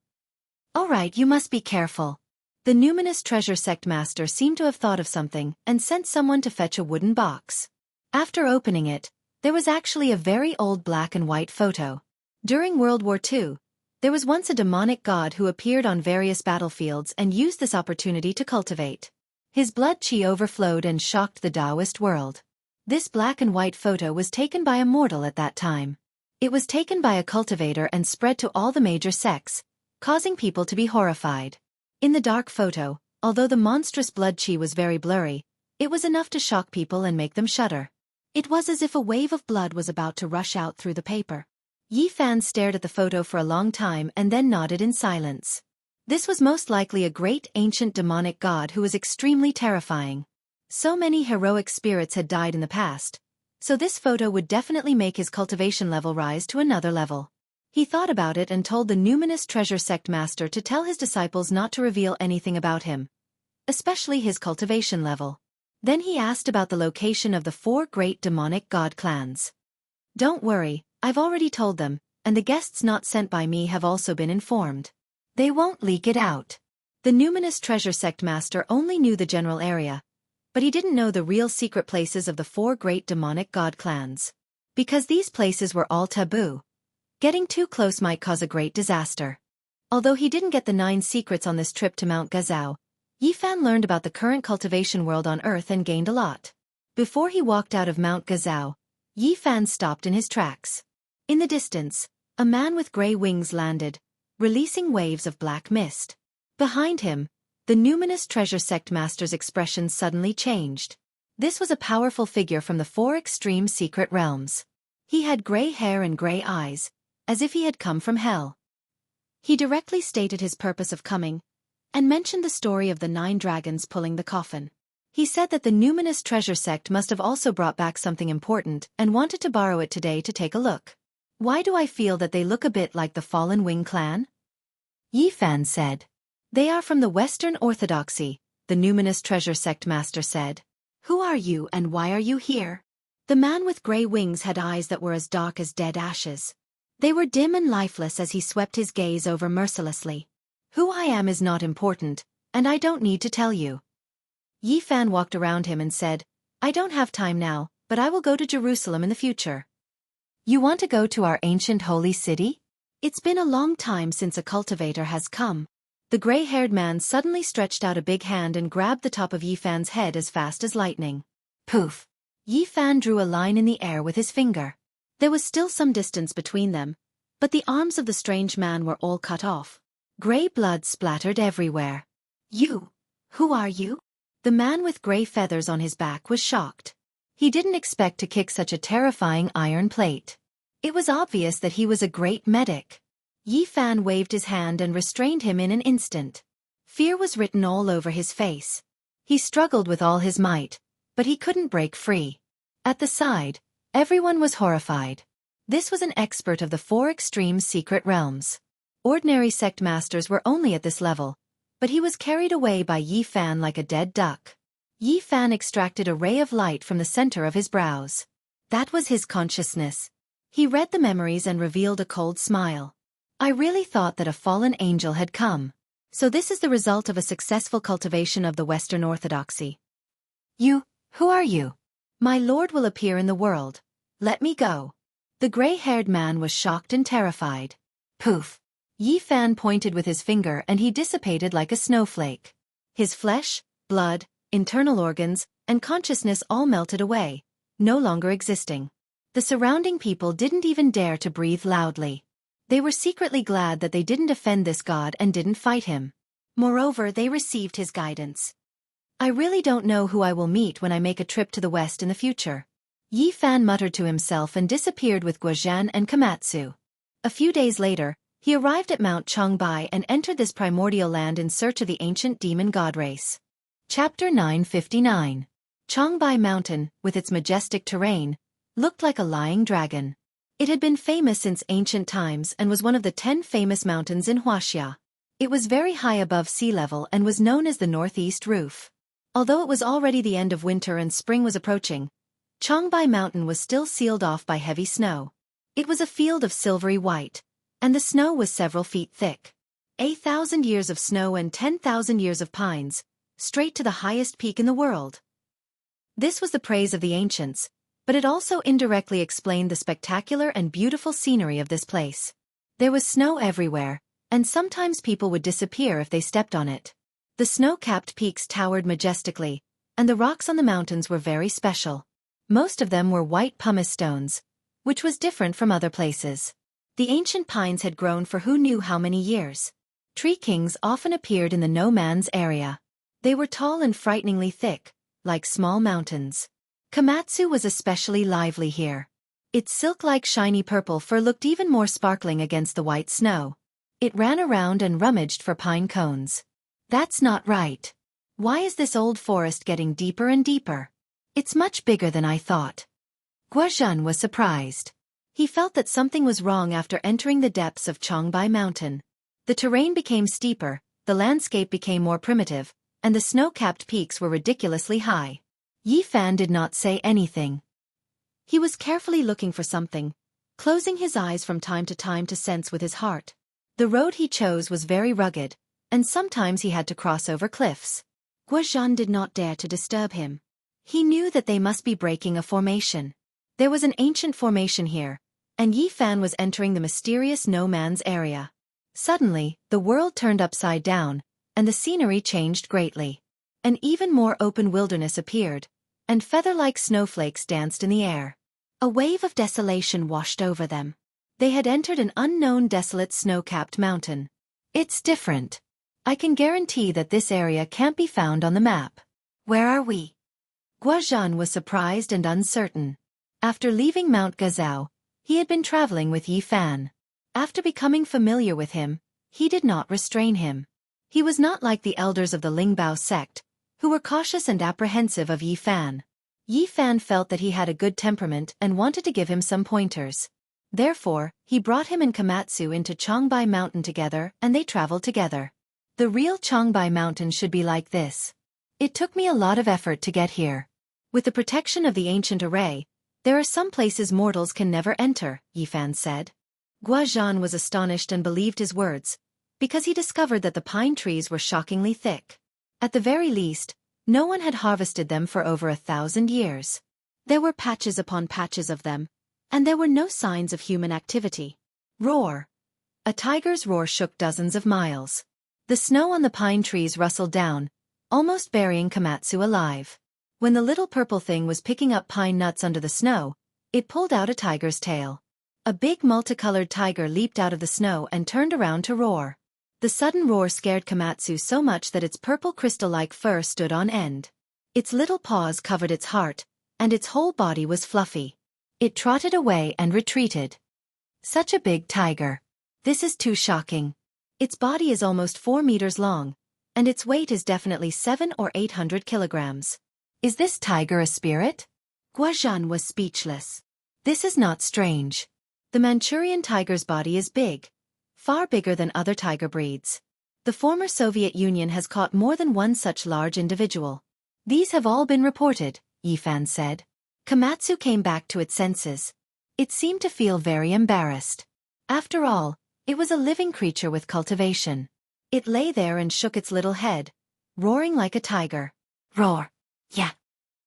Alright, you must be careful. The numinous treasure sect master seemed to have thought of something and sent someone to fetch a wooden box. After opening it, there was actually a very old black and white photo. During World War II, there was once a demonic god who appeared on various battlefields and used this opportunity to cultivate. His blood qi overflowed and shocked the Taoist world. This black and white photo was taken by a mortal at that time. It was taken by a cultivator and spread to all the major sects, causing people to be horrified. In the dark photo, although the monstrous blood qi was very blurry, it was enough to shock people and make them shudder. It was as if a wave of blood was about to rush out through the paper. Yi Fan stared at the photo for a long time and then nodded in silence. This was most likely a great ancient demonic god who was extremely terrifying. So many heroic spirits had died in the past, so this photo would definitely make his cultivation level rise to another level. He thought about it and told the numinous treasure sect master to tell his disciples not to reveal anything about him, especially his cultivation level. Then he asked about the location of the 4 great demonic god clans. Don't worry, I've already told them, and the guests not sent by me have also been informed. They won't leak it out. The numinous treasure sect master only knew the general area, but he didn't know the real secret places of the 4 great demonic god clans. Because these places were all taboo, getting too close might cause a great disaster. Although he didn't get the 9 secrets on this trip to Mount Gazao, Yi Fan learned about the current cultivation world on Earth and gained a lot. Before he walked out of Mount Gazao, Yi Fan stopped in his tracks. In the distance, a man with gray wings landed, releasing waves of black mist. Behind him, the numinous treasure sect master's expression suddenly changed. This was a powerful figure from the 4 extreme secret realms. He had gray hair and gray eyes, as if he had come from hell. He directly stated his purpose of coming, and mentioned the story of the 9 dragons pulling the coffin. He said that the numinous treasure sect must have also brought back something important and wanted to borrow it today to take a look. Why do I feel that they look a bit like the Fallen Wing clan? Yi Fan said. They are from the Western Orthodoxy, the numinous treasure sect master said. Who are you and why are you here? The man with gray wings had eyes that were as dark as dead ashes. They were dim and lifeless as he swept his gaze over mercilessly. Who I am is not important, and I don't need to tell you. Yi Fan walked around him and said, I don't have time now, but I will go to Jerusalem in the future. You want to go to our ancient holy city? It's been a long time since a cultivator has come. The gray-haired man suddenly stretched out a big hand and grabbed the top of Yi Fan's head as fast as lightning. Poof! Yi Fan drew a line in the air with his finger. There was still some distance between them, but the arms of the strange man were all cut off. Gray blood splattered everywhere. You? Who are you? The man with gray feathers on his back was shocked. He didn't expect to kick such a terrifying iron plate. It was obvious that he was a great medic. Yi Fan waved his hand and restrained him in an instant. Fear was written all over his face. He struggled with all his might, but he couldn't break free. At the side, everyone was horrified. This was an expert of the 4 extreme secret realms. Ordinary sect masters were only at this level, but he was carried away by Yi Fan like a dead duck. Yi Fan extracted a ray of light from the center of his brows. That was his consciousness. He read the memories and revealed a cold smile. I really thought that a fallen angel had come. So this is the result of a successful cultivation of the Western Orthodoxy. You, who are you? My lord will appear in the world. Let me go. The gray-haired man was shocked and terrified. Poof! Yi Fan pointed with his finger and he dissipated like a snowflake. His flesh, blood, internal organs, and consciousness all melted away, no longer existing. The surrounding people didn't even dare to breathe loudly. They were secretly glad that they didn't offend this god and didn't fight him. Moreover, they received his guidance. I really don't know who I will meet when I make a trip to the west in the future. Yi Fan muttered to himself and disappeared with Guozhan and Komatsu. A few days later, he arrived at Mount Changbai and entered this primordial land in search of the ancient demon god race. Chapter 959. Changbai Mountain, with its majestic terrain, looked like a lying dragon. It had been famous since ancient times and was one of the 10 famous mountains in Wuxia. It was very high above sea level and was known as the Northeast Roof. Although it was already the end of winter and spring was approaching, Changbai Mountain was still sealed off by heavy snow. It was a field of silvery white, and the snow was several feet thick. 1,000 years of snow and 10,000 years of pines, straight to the highest peak in the world. This was the praise of the ancients, but it also indirectly explained the spectacular and beautiful scenery of this place. There was snow everywhere, and sometimes people would disappear if they stepped on it. The snow-capped peaks towered majestically, and the rocks on the mountains were very special. Most of them were white pumice stones, which was different from other places. The ancient pines had grown for who knew how many years. Tree kings often appeared in the no man's area. They were tall and frighteningly thick, like small mountains. Komatsu was especially lively here. Its silk-like shiny purple fur looked even more sparkling against the white snow. It ran around and rummaged for pine cones. That's not right. Why is this old forest getting deeper and deeper? It's much bigger than I thought. Guozhan was surprised. He felt that something was wrong after entering the depths of Changbai Mountain. The terrain became steeper, the landscape became more primitive, and the snow-capped peaks were ridiculously high. Yi Fan did not say anything. He was carefully looking for something, closing his eyes from time to sense with his heart. The road he chose was very rugged, and sometimes he had to cross over cliffs. Guozhan did not dare to disturb him. He knew that they must be breaking a formation. There was an ancient formation here, and Yi Fan was entering the mysterious no man's area. Suddenly, the world turned upside down, and the scenery changed greatly. An even more open wilderness appeared, and feather-like snowflakes danced in the air. A wave of desolation washed over them. They had entered an unknown desolate snow-capped mountain. It's different. I can guarantee that this area can't be found on the map. Where are we? Guozhan was surprised and uncertain. After leaving Mount Gazao, he had been traveling with Yi Fan. After becoming familiar with him, he did not restrain him. He was not like the elders of the Lingbao sect, who were cautious and apprehensive of Yi Fan. Yi Fan felt that he had a good temperament and wanted to give him some pointers. Therefore, he brought him and Komatsu into Changbai Mountain together and they traveled together. The real Changbai Mountain should be like this. It took me a lot of effort to get here. With the protection of the ancient array, there are some places mortals can never enter, Yi Fan said. Guozhan was astonished and believed his words, because he discovered that the pine trees were shockingly thick. At the very least, no one had harvested them for over 1,000 years. There were patches upon patches of them, and there were no signs of human activity. Roar! A tiger's roar shook dozens of miles. The snow on the pine trees rustled down, almost burying Komatsu alive. When the little purple thing was picking up pine nuts under the snow, it pulled out a tiger's tail. A big multicolored tiger leaped out of the snow and turned around to roar. The sudden roar scared Komatsu so much that its purple crystal-like fur stood on end. Its little paws covered its heart, and its whole body was fluffy. It trotted away and retreated. Such a big tiger. This is too shocking. Its body is almost 4 meters long, and its weight is definitely 700 or 800 kilograms. Is this tiger a spirit? Guozhan was speechless. This is not strange. The Manchurian tiger's body is big, far bigger than other tiger breeds. The former Soviet Union has caught more than one such large individual. These have all been reported, Yi Fan said. Komatsu came back to its senses. It seemed to feel very embarrassed. After all, it was a living creature with cultivation. It lay there and shook its little head, roaring like a tiger. Roar! Yeah.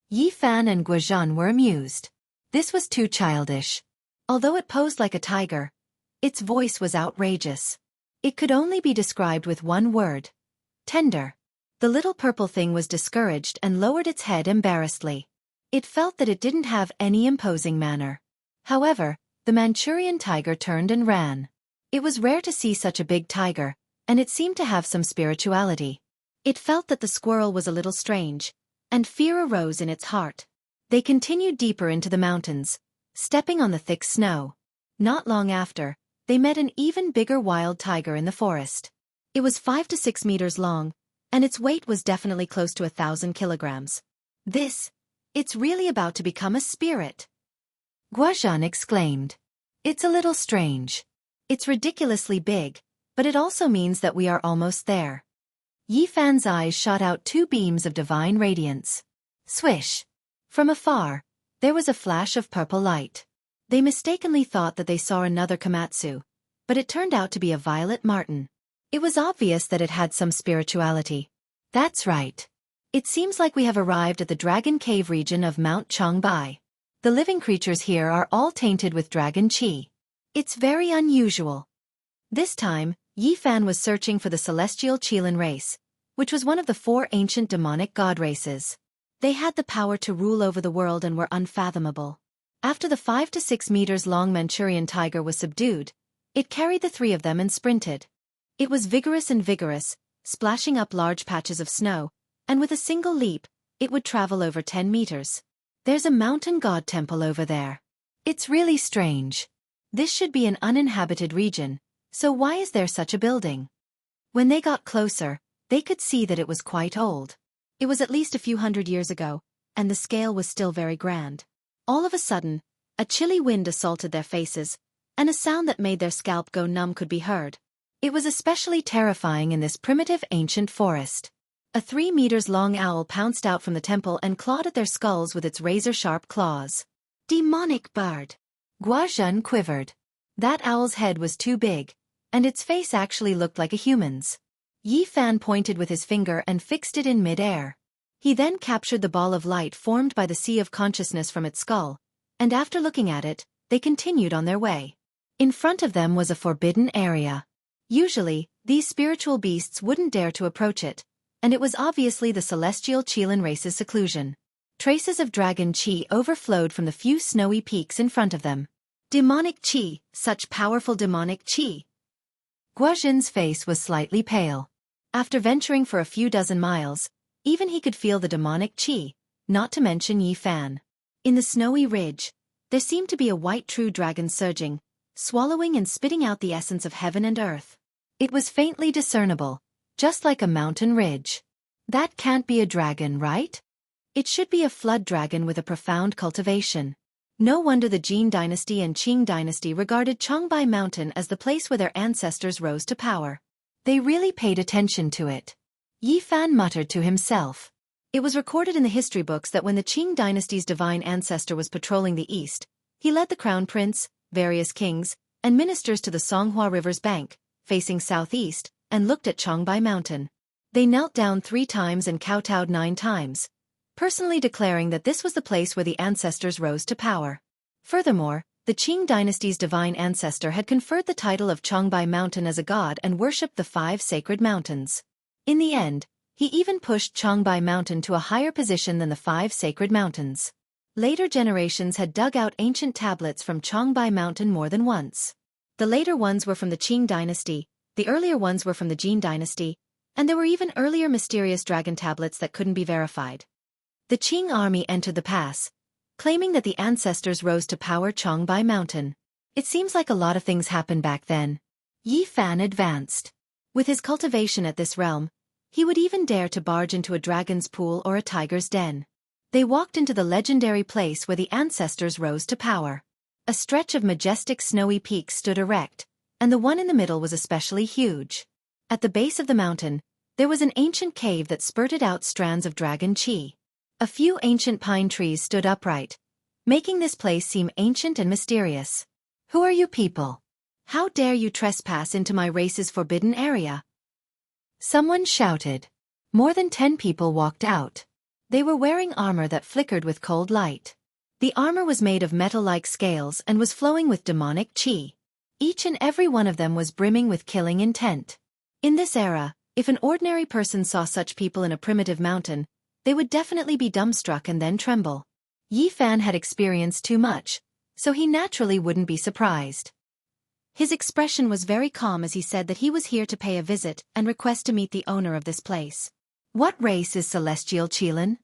Yi Fan and Guozhan were amused. This was too childish. Although it posed like a tiger, its voice was outrageous. It could only be described with one word: tender. The little purple thing was discouraged and lowered its head embarrassedly. It felt that it didn't have any imposing manner. However, the Manchurian tiger turned and ran. It was rare to see such a big tiger, and it seemed to have some spirituality. It felt that the squirrel was a little strange, and fear arose in its heart. They continued deeper into the mountains, stepping on the thick snow. Not long after, they met an even bigger wild tiger in the forest. It was 5 to 6 meters long, and its weight was definitely close to 1,000 kilograms. It's really about to become a spirit," Guozhan exclaimed. "It's a little strange. It's ridiculously big, but it also means that we are almost there." Yi Fan's eyes shot out 2 beams of divine radiance. Swish! From afar, there was a flash of purple light. They mistakenly thought that they saw another Komatsu, but it turned out to be a violet marten. It was obvious that it had some spirituality. "That's right. It seems like we have arrived at the Dragon Cave region of Mount Changbai. The living creatures here are all tainted with dragon qi. It's very unusual." This time, Yi Fan was searching for the celestial Qilin race, which was one of the 4 ancient demonic god races. They had the power to rule over the world and were unfathomable. After the 5 to 6 meters long Manchurian tiger was subdued, it carried the 3 of them and sprinted. It was vigorous, splashing up large patches of snow, and with a single leap, it would travel over 10 meters. "There's a mountain god temple over there. It's really strange. This should be an uninhabited region, so why is there such a building?" When they got closer, they could see that it was quite old. It was at least a few hundred years ago, and the scale was still very grand. All of a sudden, a chilly wind assaulted their faces, and a sound that made their scalp go numb could be heard. It was especially terrifying in this primitive ancient forest. A 3 meters long owl pounced out from the temple and clawed at their skulls with its razor-sharp claws. "Demonic bird!" Guozhan quivered. That owl's head was too big, and its face actually looked like a human's. Yi Fan pointed with his finger and fixed it in mid-air. He then captured the ball of light formed by the sea of consciousness from its skull, and after looking at it, they continued on their way. In front of them was a forbidden area. Usually, these spiritual beasts wouldn't dare to approach it, and it was obviously the celestial Qilin race's seclusion. Traces of dragon qi overflowed from the few snowy peaks in front of them. Demonic qi, such powerful demonic qi. Guozhan's face was slightly pale. After venturing for a few dozen miles, even he could feel the demonic qi, not to mention Yi Fan. In the snowy ridge, there seemed to be a white true dragon surging, swallowing and spitting out the essence of heaven and earth. It was faintly discernible, just like a mountain ridge. That can't be a dragon, right? It should be a flood dragon with a profound cultivation. No wonder the Jin dynasty and Qing dynasty regarded Changbai Mountain as the place where their ancestors rose to power. They really paid attention to it. Yi Fan muttered to himself. It was recorded in the history books that when the Qing dynasty's divine ancestor was patrolling the east, he led the crown prince, various kings, and ministers to the Songhua River's bank, facing southeast, and looked at Changbai Mountain. They knelt down 3 times and kowtowed 9 times, personally declaring that this was the place where the ancestors rose to power. Furthermore, the Qing dynasty's divine ancestor had conferred the title of Changbai Mountain as a god and worshipped the 5 sacred mountains. In the end, he even pushed Changbai Mountain to a higher position than the 5 sacred mountains. Later generations had dug out ancient tablets from Changbai Mountain more than once. The later ones were from the Qing dynasty, the earlier ones were from the Jin dynasty, and there were even earlier mysterious dragon tablets that couldn't be verified. The Qing army entered the pass, claiming that the ancestors rose to power Changbai Mountain. It seems like a lot of things happened back then. Yi Fan advanced. With his cultivation at this realm, he would even dare to barge into a dragon's pool or a tiger's den. They walked into the legendary place where the ancestors rose to power. A stretch of majestic snowy peaks stood erect, and the one in the middle was especially huge. At the base of the mountain, there was an ancient cave that spurted out strands of dragon qi. A few ancient pine trees stood upright, making this place seem ancient and mysterious. "Who are you people? How dare you trespass into my race's forbidden area?" Someone shouted. More than 10 people walked out. They were wearing armor that flickered with cold light. The armor was made of metal-like scales and was flowing with demonic qi. Each and every one of them was brimming with killing intent. In this era, if an ordinary person saw such people in a primitive mountain, they would definitely be dumbstruck and then tremble. Yi Fan had experienced too much, so he naturally wouldn't be surprised. His expression was very calm as he said that he was here to pay a visit and request to meet the owner of this place. What race is Celestial Qilin?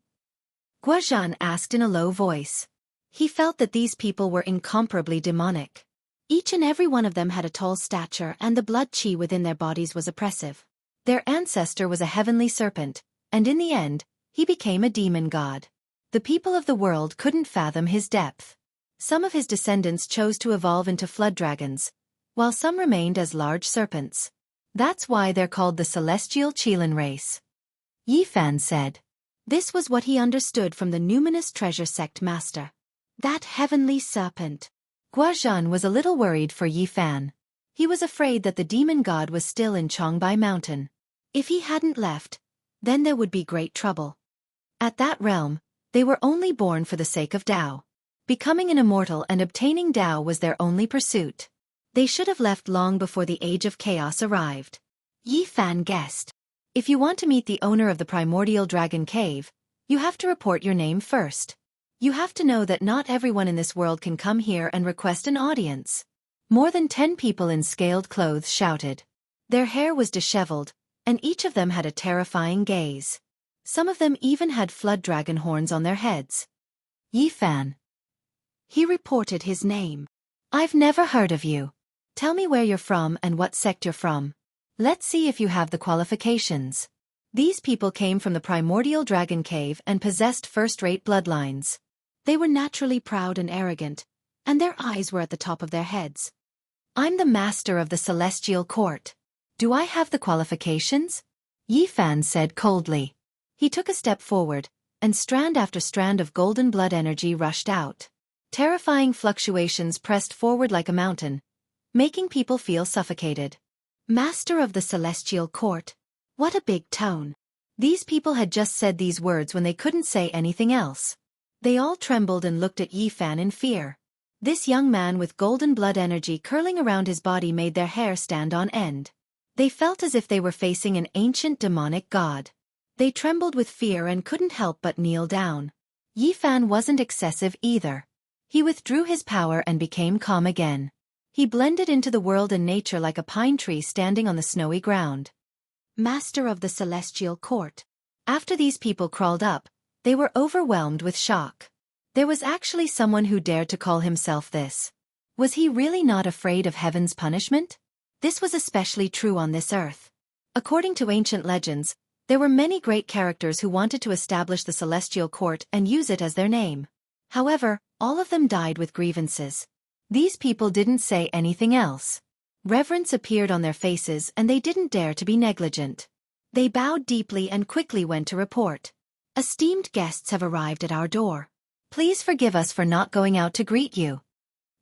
Guozhan asked in a low voice. He felt that these people were incomparably demonic. Each and every one of them had a tall stature and the blood qi within their bodies was oppressive. Their ancestor was a heavenly serpent, and in the end, he became a demon god. The people of the world couldn't fathom his depth. Some of his descendants chose to evolve into flood dragons, while some remained as large serpents. That's why they're called the Celestial Qilin race. Yi Fan said. This was what he understood from the numinous treasure sect master. That heavenly serpent. Guozhan was a little worried for Yi Fan. He was afraid that the demon god was still in Chongbai Mountain. If he hadn't left, then there would be great trouble. At that realm, they were only born for the sake of Tao. Becoming an immortal and obtaining Tao was their only pursuit. They should have left long before the age of chaos arrived. Yi Fan guessed. If you want to meet the owner of the primordial dragon cave, you have to report your name first. You have to know that not everyone in this world can come here and request an audience. More than 10 people in scaled clothes shouted. Their hair was disheveled, and each of them had a terrifying gaze. Some of them even had flood dragon horns on their heads. Yi Fan. He reported his name. I've never heard of you. Tell me where you're from and what sect you're from. Let's see if you have the qualifications. These people came from the primordial dragon cave and possessed first-rate bloodlines. They were naturally proud and arrogant, and their eyes were at the top of their heads. I'm the master of the celestial court. Do I have the qualifications? Yi Fan said coldly. He took a step forward, and strand after strand of golden blood energy rushed out. Terrifying fluctuations pressed forward like a mountain, making people feel suffocated. Master of the celestial court. What a big tone. These people had just said these words when they couldn't say anything else. They all trembled and looked at Yi Fan in fear. This young man with golden blood energy curling around his body made their hair stand on end. They felt as if they were facing an ancient demonic god. They trembled with fear and couldn't help but kneel down. Yi Fan wasn't excessive either. He withdrew his power and became calm again. He blended into the world and nature like a pine tree standing on the snowy ground. Master of the celestial court. After these people crawled up, they were overwhelmed with shock. There was actually someone who dared to call himself this. Was he really not afraid of heaven's punishment? This was especially true on this earth. According to ancient legends, there were many great characters who wanted to establish the celestial court and use it as their name. However, all of them died with grievances. These people didn't say anything else. Reverence appeared on their faces and they didn't dare to be negligent. They bowed deeply and quickly went to report. Esteemed guests have arrived at our door. Please forgive us for not going out to greet you.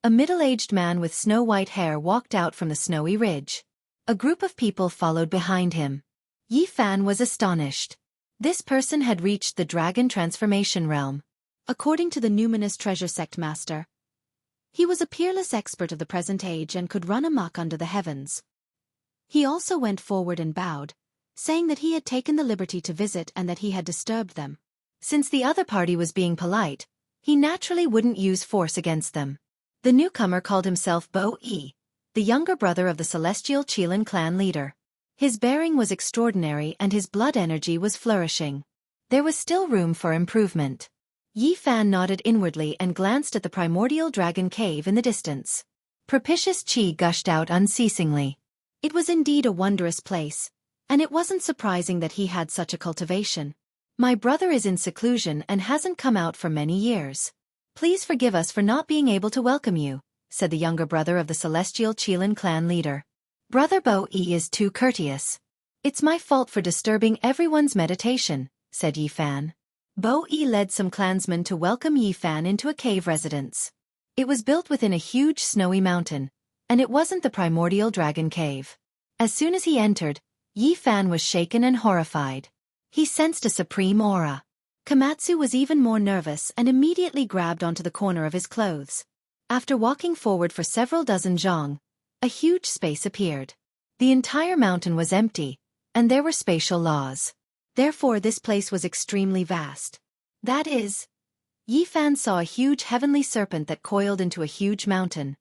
A middle-aged man with snow-white hair walked out from the snowy ridge. A group of people followed behind him. Yi Fan was astonished. This person had reached the dragon transformation realm. According to the numinous treasure sect master, he was a peerless expert of the present age and could run amok under the heavens. He also went forward and bowed, saying that he had taken the liberty to visit and that he had disturbed them. Since the other party was being polite, he naturally wouldn't use force against them. The newcomer called himself Bo Yi, the younger brother of the Celestial Qilin clan leader. His bearing was extraordinary and his blood energy was flourishing. There was still room for improvement. Yi Fan nodded inwardly and glanced at the primordial dragon cave in the distance. Propitious qi gushed out unceasingly. It was indeed a wondrous place, and it wasn't surprising that he had such a cultivation. My brother is in seclusion and hasn't come out for many years. Please forgive us for not being able to welcome you, said the younger brother of the Celestial Qilin clan leader. Brother Bo Yi is too courteous. It's my fault for disturbing everyone's meditation, said Yi Fan. Bo Yi led some clansmen to welcome Yi Fan into a cave residence. It was built within a huge snowy mountain, and it wasn't the primordial dragon cave. As soon as he entered, Yi Fan was shaken and horrified. He sensed a supreme aura. Komatsu was even more nervous and immediately grabbed onto the corner of his clothes. After walking forward for several dozen zhang, a huge space appeared. The entire mountain was empty, and there were spatial laws. Therefore this place was extremely vast. That is, Yi Fan saw a huge heavenly serpent that coiled into a huge mountain.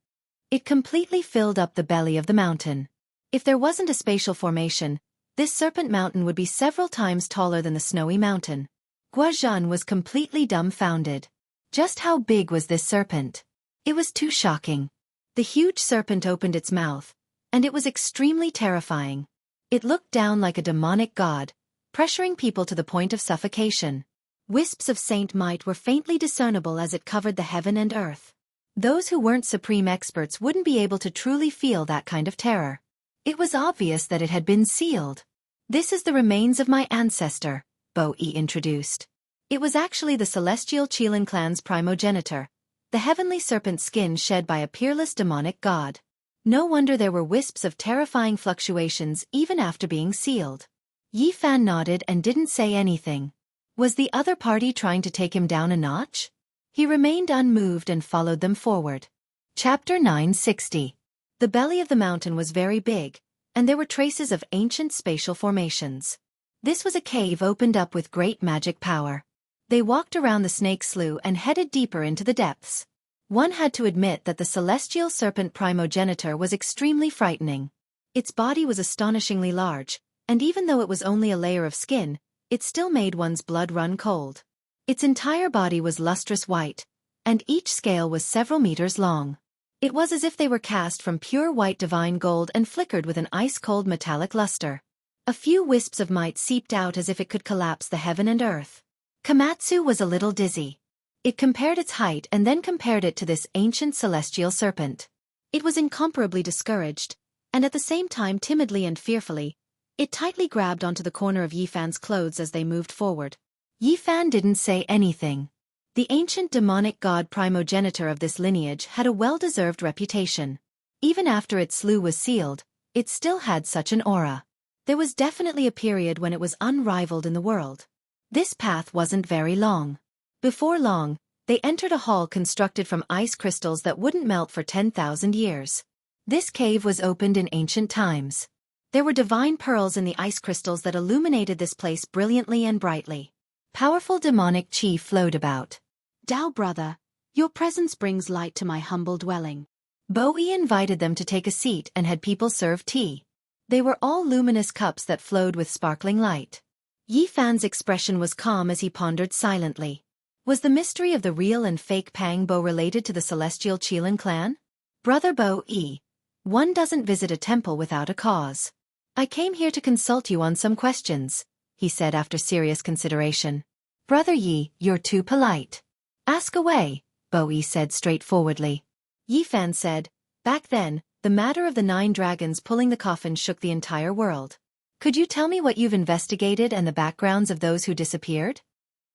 It completely filled up the belly of the mountain. If there wasn't a spatial formation, this serpent mountain would be several times taller than the snowy mountain. Guozhan was completely dumbfounded. Just how big was this serpent? It was too shocking. The huge serpent opened its mouth, and it was extremely terrifying. It looked down like a demonic god, pressuring people to the point of suffocation. Wisps of saint might were faintly discernible as it covered the heaven and earth. Those who weren't supreme experts wouldn't be able to truly feel that kind of terror. It was obvious that it had been sealed. "This is the remains of my ancestor," Bo-Yi introduced. It was actually the celestial Qilin clan's primogenitor, the heavenly serpent skin shed by a peerless demonic god. No wonder there were wisps of terrifying fluctuations even after being sealed. Yi Fan nodded and didn't say anything. Was the other party trying to take him down a notch? He remained unmoved and followed them forward. Chapter 960. The belly of the mountain was very big, and there were traces of ancient spatial formations. This was a cave opened up with great magic power. They walked around the snake slough and headed deeper into the depths. One had to admit that the celestial serpent primogenitor was extremely frightening. Its body was astonishingly large, and even though it was only a layer of skin, it still made one's blood run cold. Its entire body was lustrous white, and each scale was several meters long. It was as if they were cast from pure white divine gold and flickered with an ice-cold metallic luster. A few wisps of might seeped out as if it could collapse the heaven and earth. Komatsu was a little dizzy. It compared its height and then compared it to this ancient celestial serpent. It was incomparably discouraged, and at the same time timidly and fearfully, it tightly grabbed onto the corner of Yi Fan's clothes as they moved forward. Yi Fan didn't say anything. The ancient demonic god primogenitor of this lineage had a well-deserved reputation. Even after its slough was sealed, it still had such an aura. There was definitely a period when it was unrivaled in the world. This path wasn't very long. Before long, they entered a hall constructed from ice crystals that wouldn't melt for 10,000 years. This cave was opened in ancient times. There were divine pearls in the ice crystals that illuminated this place brilliantly and brightly. Powerful demonic chi flowed about. "Dao brother, your presence brings light to my humble dwelling." Bo-Yi invited them to take a seat and had people serve tea. They were all luminous cups that flowed with sparkling light. Yi Fan's expression was calm as he pondered silently. Was the mystery of the real and fake Pang Bo related to the celestial Qilin clan? "Brother Bo-Yi, one doesn't visit a temple without a cause. I came here to consult you on some questions," he said after serious consideration. "Brother Yi, you're too polite." "Ask away," Bo-Yi said straightforwardly. Yi Fan said, "Back then, the matter of the 9 dragons pulling the coffin shook the entire world. Could you tell me what you've investigated and the backgrounds of those who disappeared?"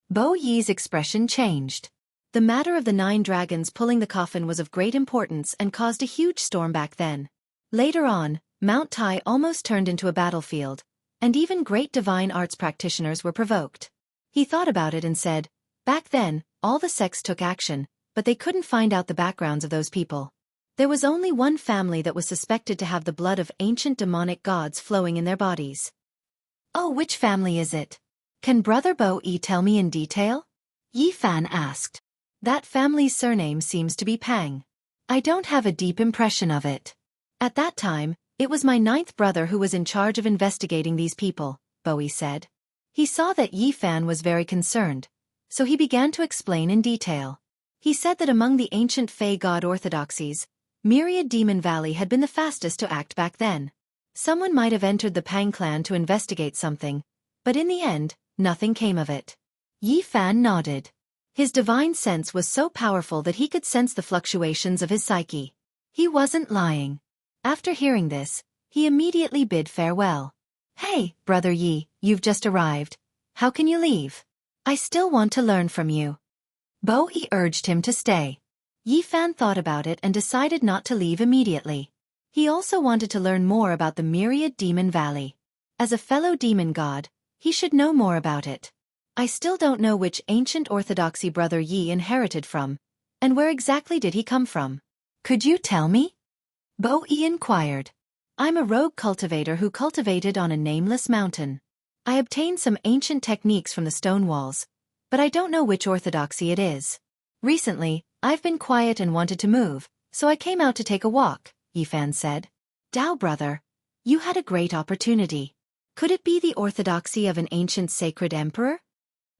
Bo-Yi's expression changed. The matter of the 9 dragons pulling the coffin was of great importance and caused a huge storm back then. Later on, Mount Tai almost turned into a battlefield, and even great divine arts practitioners were provoked. He thought about it and said, "Back then, all the sects took action, but they couldn't find out the backgrounds of those people. There was only one family that was suspected to have the blood of ancient demonic gods flowing in their bodies." "Oh, which family is it? Can Brother Bo-Yi tell me in detail?" Yi Fan asked. "That family's surname seems to be Pang. I don't have a deep impression of it. At that time, it was my 9th brother who was in charge of investigating these people," Bo-Yi said. He saw that Yi Fan was very concerned, so he began to explain in detail. He said that among the ancient Fey god orthodoxies, Myriad Demon Valley had been the fastest to act back then. Someone might have entered the Pang clan to investigate something, but in the end, nothing came of it. Yi Fan nodded. His divine sense was so powerful that he could sense the fluctuations of his psyche. He wasn't lying. After hearing this, he immediately bid farewell. "Hey, Brother Yi, you've just arrived. How can you leave? I still want to learn from you." Bo-Yi urged him to stay. Yi Fan thought about it and decided not to leave immediately. He also wanted to learn more about the Myriad Demon Valley. As a fellow demon god, he should know more about it. I still don't know which ancient orthodoxy brother Yi inherited from, and where exactly did he come from. Could you tell me? Bo Yi inquired. I'm a rogue cultivator who cultivated on a nameless mountain. I obtained some ancient techniques from the stone walls, but I don't know which orthodoxy it is. Recently, I've been quiet and wanted to move, so I came out to take a walk, Yifan said. Dao brother, you had a great opportunity. Could it be the orthodoxy of an ancient sacred emperor?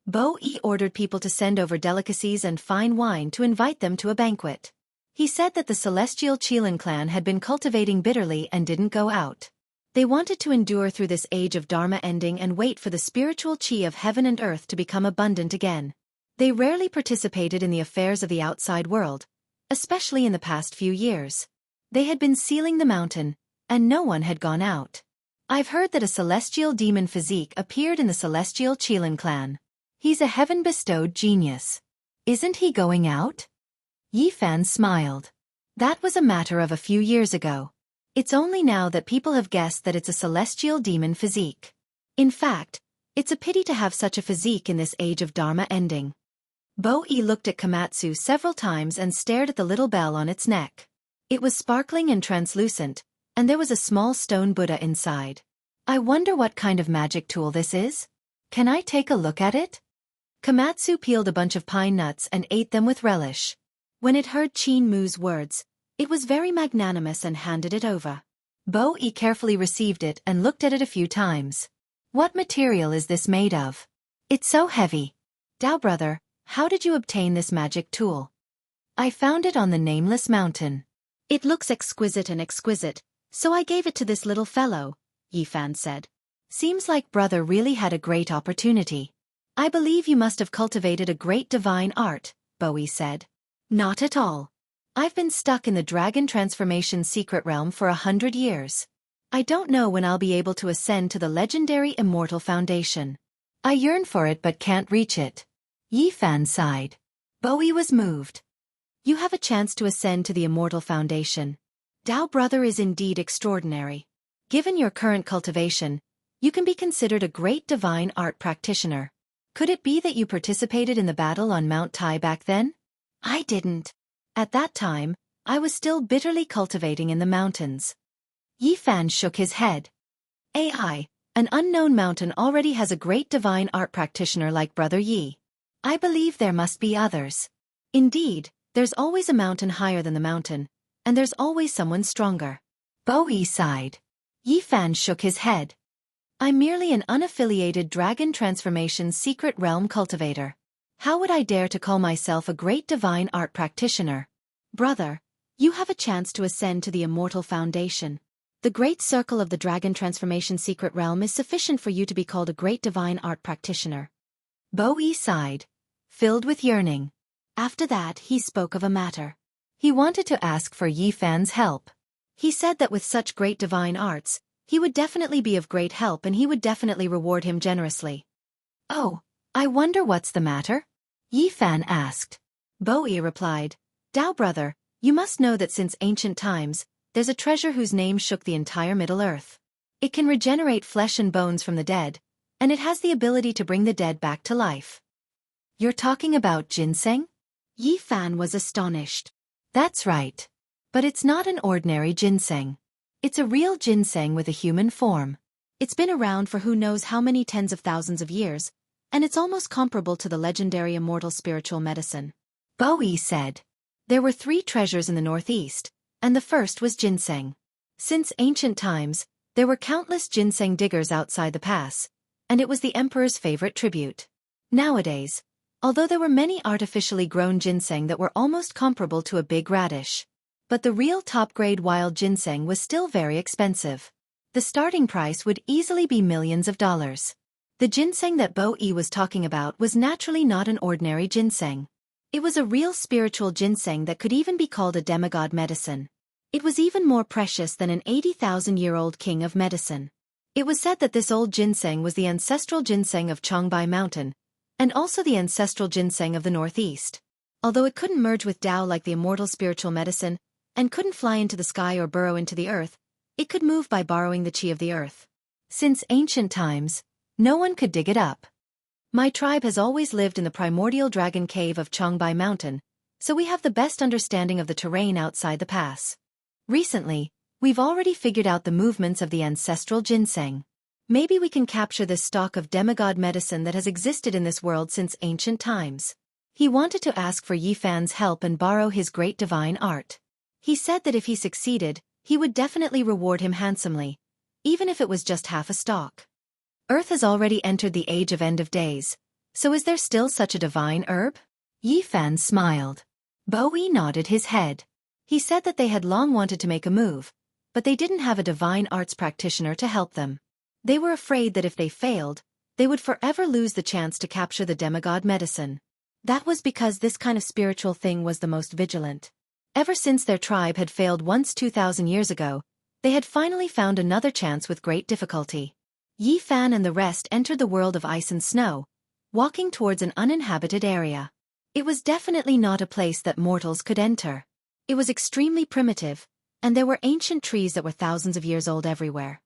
Bo Yi ordered people to send over delicacies and fine wine to invite them to a banquet. He said that the celestial Qilin clan had been cultivating bitterly and didn't go out. They wanted to endure through this age of Dharma ending and wait for the spiritual qi of heaven and earth to become abundant again. They rarely participated in the affairs of the outside world, especially in the past few years. They had been sealing the mountain, and no one had gone out. I've heard that a celestial demon physique appeared in the celestial Qilin clan. He's a heaven-bestowed genius. Isn't he going out? Yifan smiled. That was a matter of a few years ago. It's only now that people have guessed that it's a celestial demon physique. In fact, it's a pity to have such a physique in this age of Dharma ending. Bo Yi looked at Komatsu several times and stared at the little bell on its neck. It was sparkling and translucent, and there was a small stone Buddha inside. I wonder what kind of magic tool this is? Can I take a look at it? Komatsu peeled a bunch of pine nuts and ate them with relish. When it heard Qin Mu's words, it was very magnanimous and handed it over. Bo Yi carefully received it and looked at it a few times. What material is this made of? It's so heavy. Dao brother, how did you obtain this magic tool? I found it on the nameless mountain. It looks exquisite and exquisite, so I gave it to this little fellow, Yifan said. Seems like brother really had a great opportunity. I believe you must have cultivated a great divine art, Bo Yi said. Not at all. I've been stuck in the dragon transformation secret realm for 100 years. I don't know when I'll be able to ascend to the legendary immortal foundation. I yearn for it but can't reach it. Yifan sighed. Bo Yi was moved. You have a chance to ascend to the immortal foundation. Dao brother is indeed extraordinary. Given your current cultivation, you can be considered a great divine art practitioner. Could it be that you participated in the battle on Mount Tai back then? I didn't. At that time, I was still bitterly cultivating in the mountains. Yifan shook his head. An unknown mountain already has a great divine art practitioner like Brother Yi. I believe there must be others. Indeed, there's always a mountain higher than the mountain, and there's always someone stronger. Bo Yi sighed. Yifan shook his head. I'm merely an unaffiliated dragon transformation secret realm cultivator. How would I dare to call myself a great divine art practitioner? Brother, you have a chance to ascend to the immortal foundation. The great circle of the dragon transformation secret realm is sufficient for you to be called a great divine art practitioner. Bo Yi sighed, filled with yearning. After that he spoke of a matter. He wanted to ask for Yifan's help. He said that with such great divine arts, he would definitely be of great help and he would definitely reward him generously. Oh, I wonder what's the matter? Yifan asked. Bo Yi replied, Dao brother, you must know that since ancient times, there's a treasure whose name shook the entire Middle Earth. It can regenerate flesh and bones from the dead, and it has the ability to bring the dead back to life. You're talking about ginseng? Yifan was astonished. That's right. But it's not an ordinary ginseng. It's a real ginseng with a human form. It's been around for who knows how many tens of thousands of years, and it's almost comparable to the legendary immortal spiritual medicine. Bo Yi said. There were 3 treasures in the northeast, and the first was ginseng. Since ancient times, there were countless ginseng diggers outside the pass, and it was the emperor's favorite tribute. Nowadays, although there were many artificially grown ginseng that were almost comparable to a big radish, but the real top-grade wild ginseng was still very expensive. The starting price would easily be millions of dollars. The ginseng that Bo Yi was talking about was naturally not an ordinary ginseng. It was a real spiritual ginseng that could even be called a demigod medicine. It was even more precious than an 80,000-year-old king of medicine. It was said that this old ginseng was the ancestral ginseng of Changbai Mountain, and also the ancestral ginseng of the northeast. Although it couldn't merge with Tao like the immortal spiritual medicine, and couldn't fly into the sky or burrow into the earth, it could move by borrowing the qi of the earth. Since ancient times, no one could dig it up. My tribe has always lived in the primordial dragon cave of Chongbai Mountain, so we have the best understanding of the terrain outside the pass. Recently, we've already figured out the movements of the ancestral ginseng. Maybe we can capture this stock of demigod medicine that has existed in this world since ancient times. He wanted to ask for Yi Fan's help and borrow his great divine art. He said that if he succeeded, he would definitely reward him handsomely, even if it was just half a stalk. Earth has already entered the age of end of days, so is there still such a divine herb? Yi Fan smiled. Bowie nodded his head. He said that they had long wanted to make a move, but they didn't have a divine arts practitioner to help them. They were afraid that if they failed, they would forever lose the chance to capture the demigod medicine. That was because this kind of spiritual thing was the most vigilant. Ever since their tribe had failed once 2,000 years ago, they had finally found another chance with great difficulty. Yi Fan and the rest entered the world of ice and snow, walking towards an uninhabited area. It was definitely not a place that mortals could enter. It was extremely primitive, and there were ancient trees that were thousands of years old everywhere.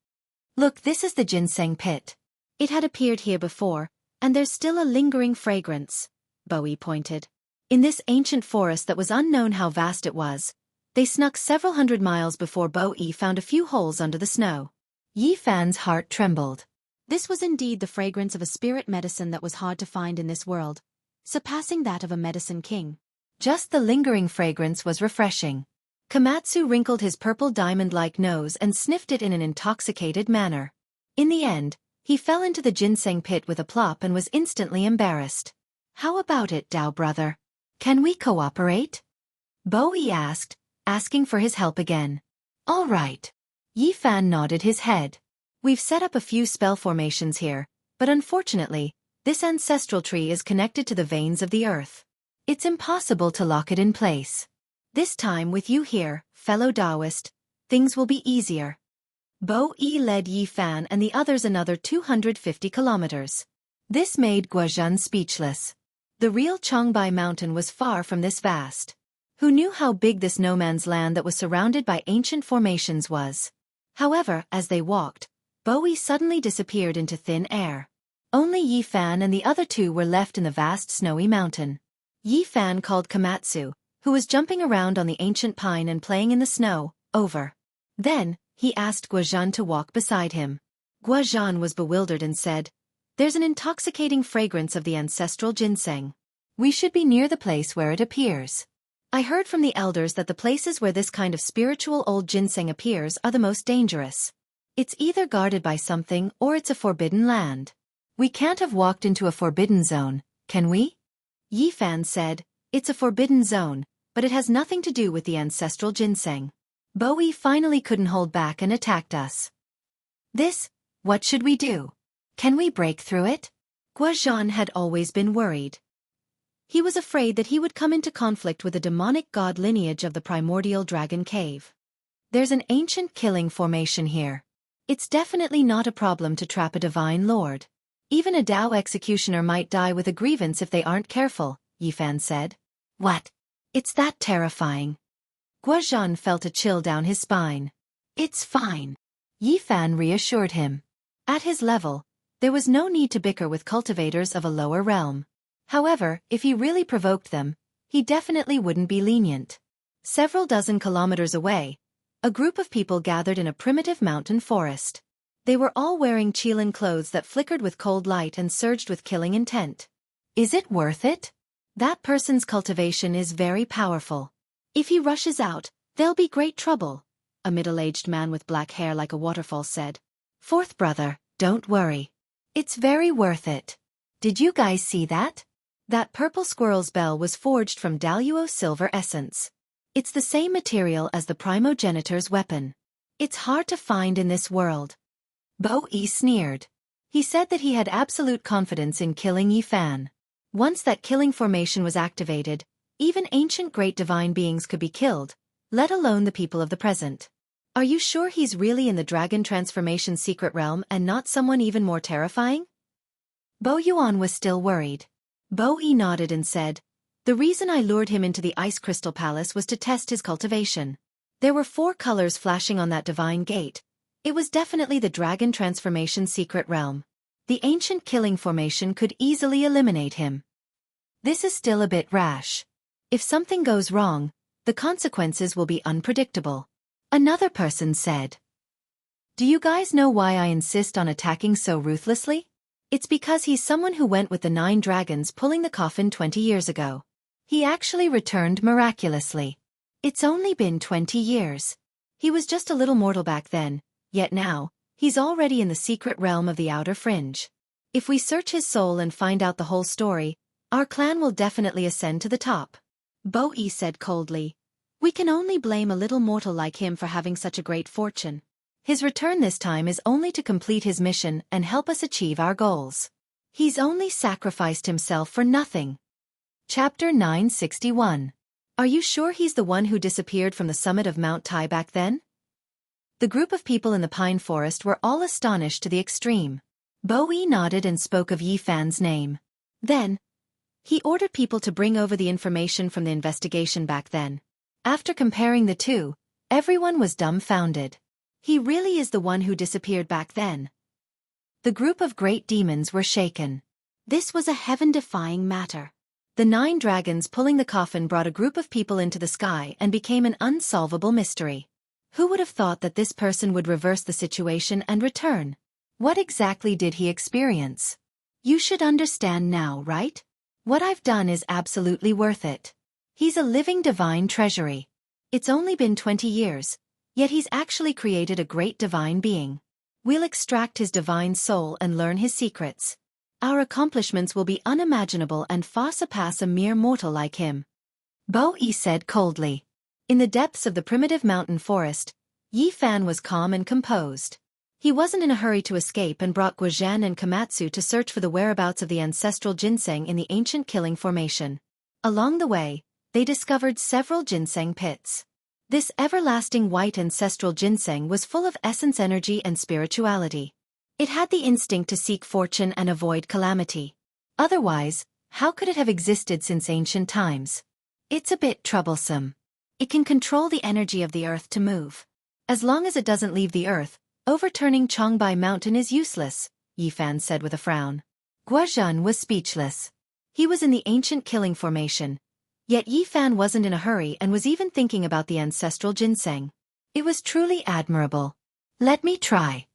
Look, this is the ginseng pit. It had appeared here before, and there's still a lingering fragrance, Bowie pointed. In this ancient forest that was unknown how vast it was, they snuck several hundred miles before Bowie found a few holes under the snow. Yi Fan's heart trembled. This was indeed the fragrance of a spirit medicine that was hard to find in this world, surpassing that of a medicine king. Just the lingering fragrance was refreshing. Komatsu wrinkled his purple diamond-like nose and sniffed it in an intoxicated manner. In the end, he fell into the ginseng pit with a plop and was instantly embarrassed. How about it, Dao brother? Can we cooperate? Bowie asked, asking for his help again. All right. Yi Fan nodded his head. We've set up a few spell formations here, but unfortunately, this ancestral tree is connected to the veins of the earth. It's impossible to lock it in place. This time with you here, fellow Taoist, things will be easier. Bowie led Yi Fan and the others another 250 kilometers. This made Guozhan speechless. The real Chongbai Mountain was far from this vast. Who knew how big this no-man's land that was surrounded by ancient formations was? However, as they walked, Bowie suddenly disappeared into thin air. Only Yi Fan and the other two were left in the vast snowy mountain. Yi Fan called Komatsu, who was jumping around on the ancient pine and playing in the snow, over. Then, he asked Guozhan to walk beside him. Guozhan was bewildered and said, "There's an intoxicating fragrance of the ancestral ginseng. We should be near the place where it appears. I heard from the elders that the places where this kind of spiritual old ginseng appears are the most dangerous. It's either guarded by something or it's a forbidden land. We can't have walked into a forbidden zone, can we?" Yi Fan said, "It's a forbidden zone, but it has nothing to do with the ancestral ginseng. Bowie finally couldn't hold back and attacked us. What should we do? Can we break through it?" Guozhan had always been worried. He was afraid that he would come into conflict with the demonic god lineage of the primordial dragon cave. There's an ancient killing formation here. It's definitely not a problem to trap a divine lord. Even a Dao executioner might die with a grievance if they aren't careful, Yi Fan said. What? It's that terrifying. Guozhan felt a chill down his spine. It's fine. Yi Fan reassured him. At his level, there was no need to bicker with cultivators of a lower realm. However, if he really provoked them, he definitely wouldn't be lenient. Several dozen kilometers away, a group of people gathered in a primitive mountain forest. They were all wearing Qilin clothes that flickered with cold light and surged with killing intent. Is it worth it? That person's cultivation is very powerful. If he rushes out, there'll be great trouble, a middle-aged man with black hair like a waterfall said. Fourth brother, don't worry. It's very worth it. Did you guys see that? That purple squirrel's bell was forged from Daluo silver essence. It's the same material as the primogenitor's weapon. It's hard to find in this world. Bowie sneered. He said that he had absolute confidence in killing Yi Fan. Once that killing formation was activated, even ancient great divine beings could be killed, let alone the people of the present. Are you sure he's really in the dragon transformation secret realm and not someone even more terrifying? Bo Yuan was still worried. Bowie nodded and said, "The reason I lured him into the Ice Crystal Palace was to test his cultivation. There were 4 colors flashing on that divine gate. It was definitely the dragon transformation secret realm. The ancient killing formation could easily eliminate him. This is still a bit rash. If something goes wrong, the consequences will be unpredictable. Another person said. Do you guys know why I insist on attacking so ruthlessly? It's because he's someone who went with the 9 dragons pulling the coffin 20 years ago. He actually returned miraculously. It's only been 20 years. He was just a little mortal back then, yet now, he's already in the secret realm of the outer fringe. If we search his soul and find out the whole story, our clan will definitely ascend to the top. Bo-E said coldly. We can only blame a little mortal like him for having such a great fortune. His return this time is only to complete his mission and help us achieve our goals. He's only sacrificed himself for nothing. Chapter 961. Are you sure he's the one who disappeared from the summit of Mount Tai back then? The group of people in the pine forest were all astonished to the extreme. Bo-E nodded and spoke of Yi Fan's name. Then, he ordered people to bring over the information from the investigation back then. After comparing the two, everyone was dumbfounded. He really is the one who disappeared back then. The group of great demons were shaken. This was a heaven-defying matter. The 9 dragons pulling the coffin brought a group of people into the sky and became an unsolvable mystery. Who would have thought that this person would reverse the situation and return? What exactly did he experience? You should understand now, right? What I've done is absolutely worth it. He's a living divine treasury. It's only been 20 years, yet he's actually created a great divine being. We'll extract his divine soul and learn his secrets. Our accomplishments will be unimaginable and far surpass a mere mortal like him. Bo-E said coldly. In the depths of the primitive mountain forest, Yi Fan was calm and composed. He wasn't in a hurry to escape and brought Guozhan and Komatsu to search for the whereabouts of the ancestral ginseng in the ancient killing formation. Along the way, they discovered several ginseng pits. This everlasting white ancestral ginseng was full of essence energy and spirituality. It had the instinct to seek fortune and avoid calamity. Otherwise, how could it have existed since ancient times? It's a bit troublesome. It can control the energy of the earth to move. As long as it doesn't leave the earth, overturning Chongbai Mountain is useless, Yi Fan said with a frown. Guozhan was speechless. He was in the ancient killing formation. Yet Yi Fan wasn't in a hurry and was even thinking about the ancestral ginseng. It was truly admirable. Let me try.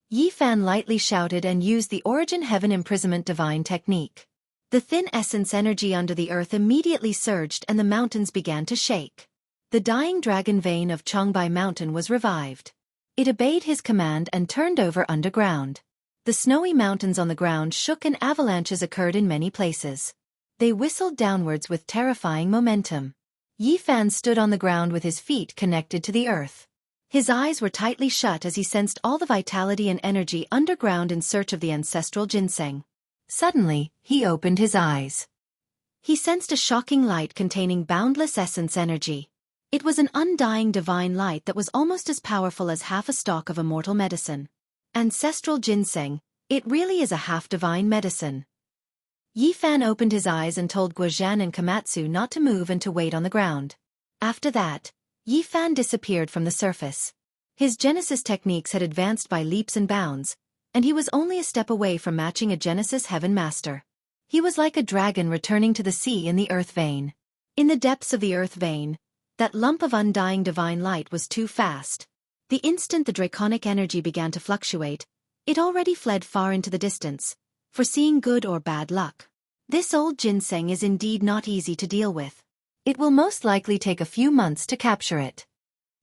Yi Fan lightly shouted and used the Origin Heaven Imprisonment Divine technique. The thin essence energy under the earth immediately surged and the mountains began to shake. The dying dragon vein of Chongbai Mountain was revived. It obeyed his command and turned over underground. The snowy mountains on the ground shook and avalanches occurred in many places. They whistled downwards with terrifying momentum. Yi Fan stood on the ground with his feet connected to the earth. His eyes were tightly shut as he sensed all the vitality and energy underground in search of the ancestral ginseng. Suddenly, he opened his eyes. He sensed a shocking light containing boundless essence energy. It was an undying divine light that was almost as powerful as half a stalk of immortal medicine. Ancestral ginseng, it really is a half-divine medicine. Yi Fan opened his eyes and told Guozhan and Komatsu not to move and to wait on the ground. After that, Yi Fan disappeared from the surface. His Genesis techniques had advanced by leaps and bounds, and he was only a step away from matching a Genesis Heaven Master. He was like a dragon returning to the sea in the earth vein. In the depths of the earth vein, that lump of undying divine light was too fast. The instant the draconic energy began to fluctuate, it already fled far into the distance, foreseeing good or bad luck. This old ginseng is indeed not easy to deal with. It will most likely take a few months to capture it.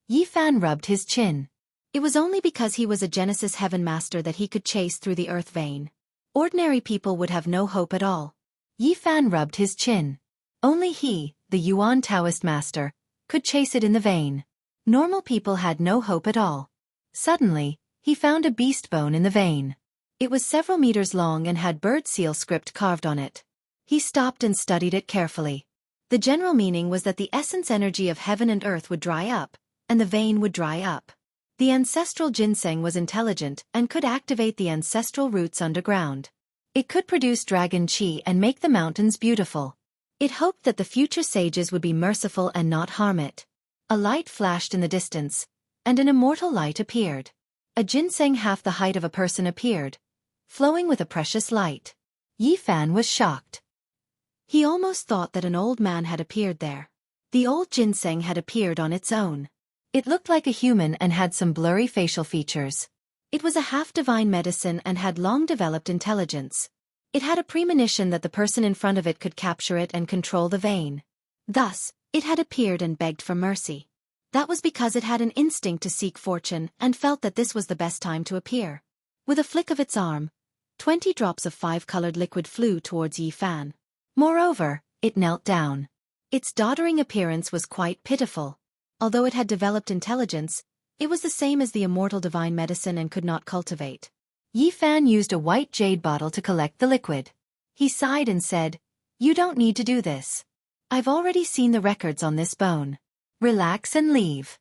Yi Fan rubbed his chin. It was only because he was a Genesis Heaven Master that he could chase through the earth vein. Ordinary people would have no hope at all. Yi Fan rubbed his chin. Only he, the Yuan Taoist Master, could chase it in the vein. Normal people had no hope at all. Suddenly, he found a beast bone in the vein. It was several meters long and had bird seal script carved on it. He stopped and studied it carefully. The general meaning was that the essence energy of heaven and earth would dry up, and the vein would dry up. The ancestral ginseng was intelligent and could activate the ancestral roots underground. It could produce dragon chi and make the mountains beautiful. It hoped that the future sages would be merciful and not harm it. A light flashed in the distance, and an immortal light appeared. A ginseng half the height of a person appeared, flowing with a precious light. Yi Fan was shocked. He almost thought that an old man had appeared there. The old ginseng had appeared on its own. It looked like a human and had some blurry facial features. It was a half-divine medicine and had long-developed intelligence. It had a premonition that the person in front of it could capture it and control the vein. Thus, it had appeared and begged for mercy. That was because it had an instinct to seek fortune and felt that this was the best time to appear. With a flick of its arm, 20 drops of 5-colored liquid flew towards Yi Fan. Moreover, it knelt down. Its doddering appearance was quite pitiful. Although it had developed intelligence, it was the same as the immortal divine medicine and could not cultivate. Yi Fan used a white jade bottle to collect the liquid. He sighed and said, "You don't need to do this. I've already seen the records on this bone. Relax and leave."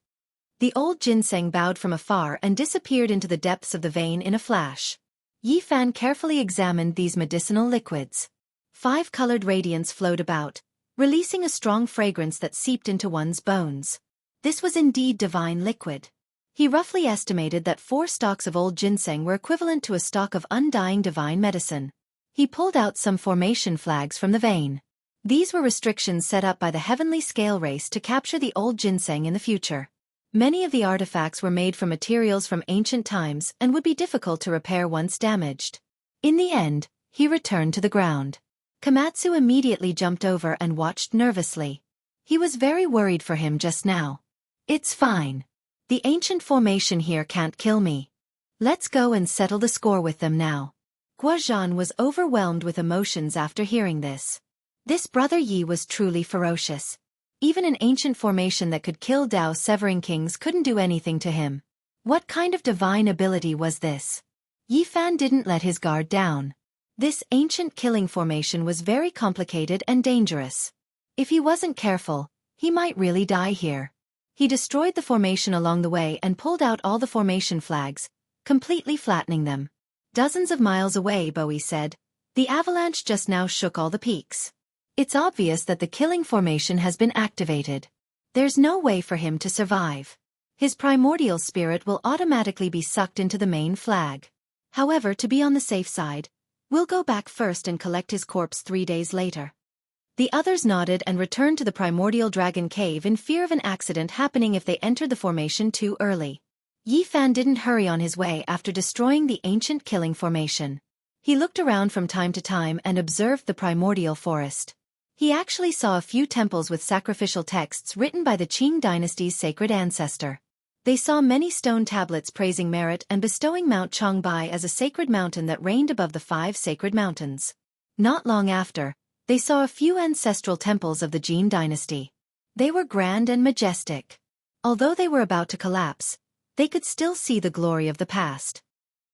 The old ginseng bowed from afar and disappeared into the depths of the vein in a flash. Yi Fan carefully examined these medicinal liquids. 5-colored radiance flowed about, releasing a strong fragrance that seeped into one's bones. This was indeed divine liquid. He roughly estimated that 4 stalks of old ginseng were equivalent to a stalk of undying divine medicine. He pulled out some formation flags from the vein. These were restrictions set up by the heavenly scale race to capture the old ginseng in the future. Many of the artifacts were made from materials from ancient times and would be difficult to repair once damaged. In the end, he returned to the ground. Komatsu immediately jumped over and watched nervously. He was very worried for him just now. "It's fine. The ancient formation here can't kill me. Let's go and settle the score with them now." Guozhan was overwhelmed with emotions after hearing this. This brother Yi was truly ferocious. Even an ancient formation that could kill Dao-severing kings couldn't do anything to him. What kind of divine ability was this? Yi Fan didn't let his guard down. This ancient killing formation was very complicated and dangerous. If he wasn't careful, he might really die here. He destroyed the formation along the way and pulled out all the formation flags, completely flattening them. Dozens of miles away, Bowie said, the avalanche just now shook all the peaks. It's obvious that the killing formation has been activated. There's no way for him to survive. His primordial spirit will automatically be sucked into the main flag. However, to be on the safe side, we'll go back first and collect his corpse 3 days later. The others nodded and returned to the primordial dragon cave in fear of an accident happening if they entered the formation too early. Yi Fan didn't hurry on his way after destroying the ancient killing formation. He looked around from time to time and observed the primordial forest. He actually saw a few temples with sacrificial texts written by the Qing dynasty's sacred ancestor. They saw many stone tablets praising merit and bestowing Mount Changbai as a sacred mountain that reigned above the 5 sacred mountains. Not long after, they saw a few ancestral temples of the Jin dynasty. They were grand and majestic. Although they were about to collapse, they could still see the glory of the past.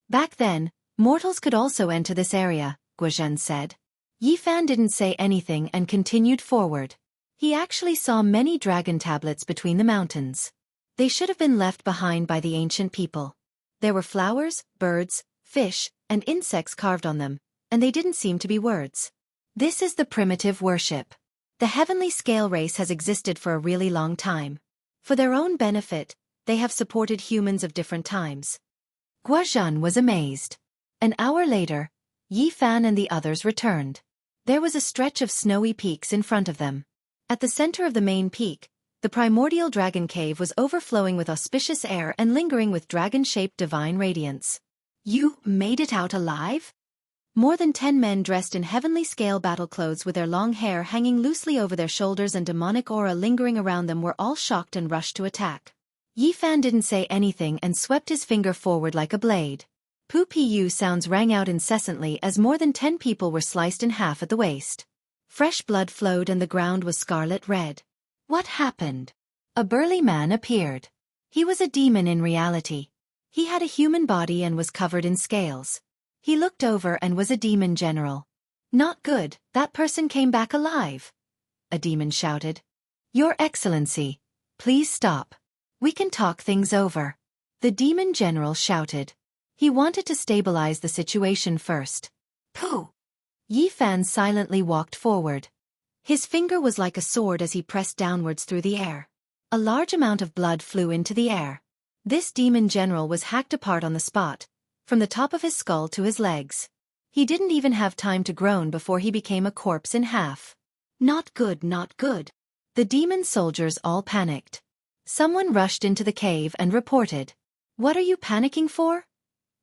Back then, mortals could also enter this area, Guozhan said. Yi Fan didn't say anything and continued forward. He actually saw many dragon tablets between the mountains. They should have been left behind by the ancient people. There were flowers, birds, fish, and insects carved on them, and they didn't seem to be words. This is the primitive worship. The heavenly scale race has existed for a really long time. For their own benefit, they have supported humans of different times. Guozhan was amazed. An hour later, Yi Fan and the others returned. There was a stretch of snowy peaks in front of them. At the center of the main peak, the primordial dragon cave was overflowing with auspicious air and lingering with dragon-shaped divine radiance. "You made it out alive?" More than 10 men dressed in heavenly scale battle clothes with their long hair hanging loosely over their shoulders and demonic aura lingering around them were all shocked and rushed to attack. Yi Fan didn't say anything and swept his finger forward like a blade. Pu-pu sounds rang out incessantly as more than 10 people were sliced in half at the waist. Fresh blood flowed and the ground was scarlet red. What happened? A burly man appeared. He was a demon in reality. He had a human body and was covered in scales. He looked over and was a demon general. "Not good, that person came back alive," a demon shouted. "Your Excellency, please stop. We can talk things over," the demon general shouted. He wanted to stabilize the situation first. "Pooh!" Yi Fan silently walked forward. His finger was like a sword as he pressed downwards through the air. A large amount of blood flew into the air. This demon general was hacked apart on the spot, from the top of his skull to his legs. He didn't even have time to groan before he became a corpse in half. Not good, not good. The demon soldiers all panicked. Someone rushed into the cave and reported. What are you panicking for?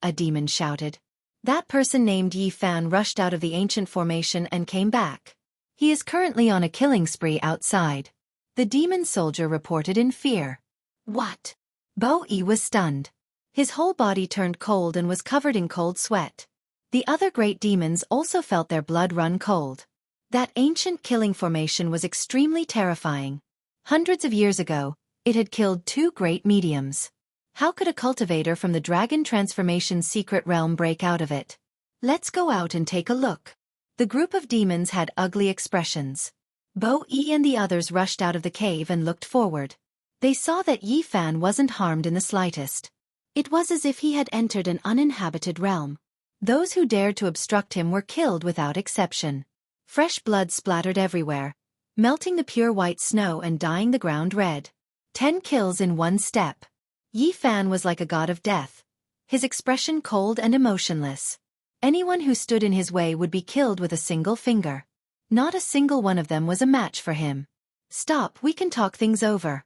A demon shouted. That person named Yi Fan rushed out of the ancient formation and came back. He is currently on a killing spree outside. The demon soldier reported in fear. What? Bo Yi was stunned. His whole body turned cold and was covered in cold sweat. The other great demons also felt their blood run cold. That ancient killing formation was extremely terrifying. Hundreds of years ago, it had killed 2 great mediums. How could a cultivator from the dragon transformation's secret realm break out of it? Let's go out and take a look. The group of demons had ugly expressions. Bo Yi and the others rushed out of the cave and looked forward. They saw that Yi Fan wasn't harmed in the slightest. It was as if he had entered an uninhabited realm. Those who dared to obstruct him were killed without exception. Fresh blood splattered everywhere, melting the pure white snow and dyeing the ground red. 10 kills in one step. Yi Fan was like a god of death, his expression cold and emotionless. Anyone who stood in his way would be killed with a single finger. Not a single one of them was a match for him. Stop, we can talk things over.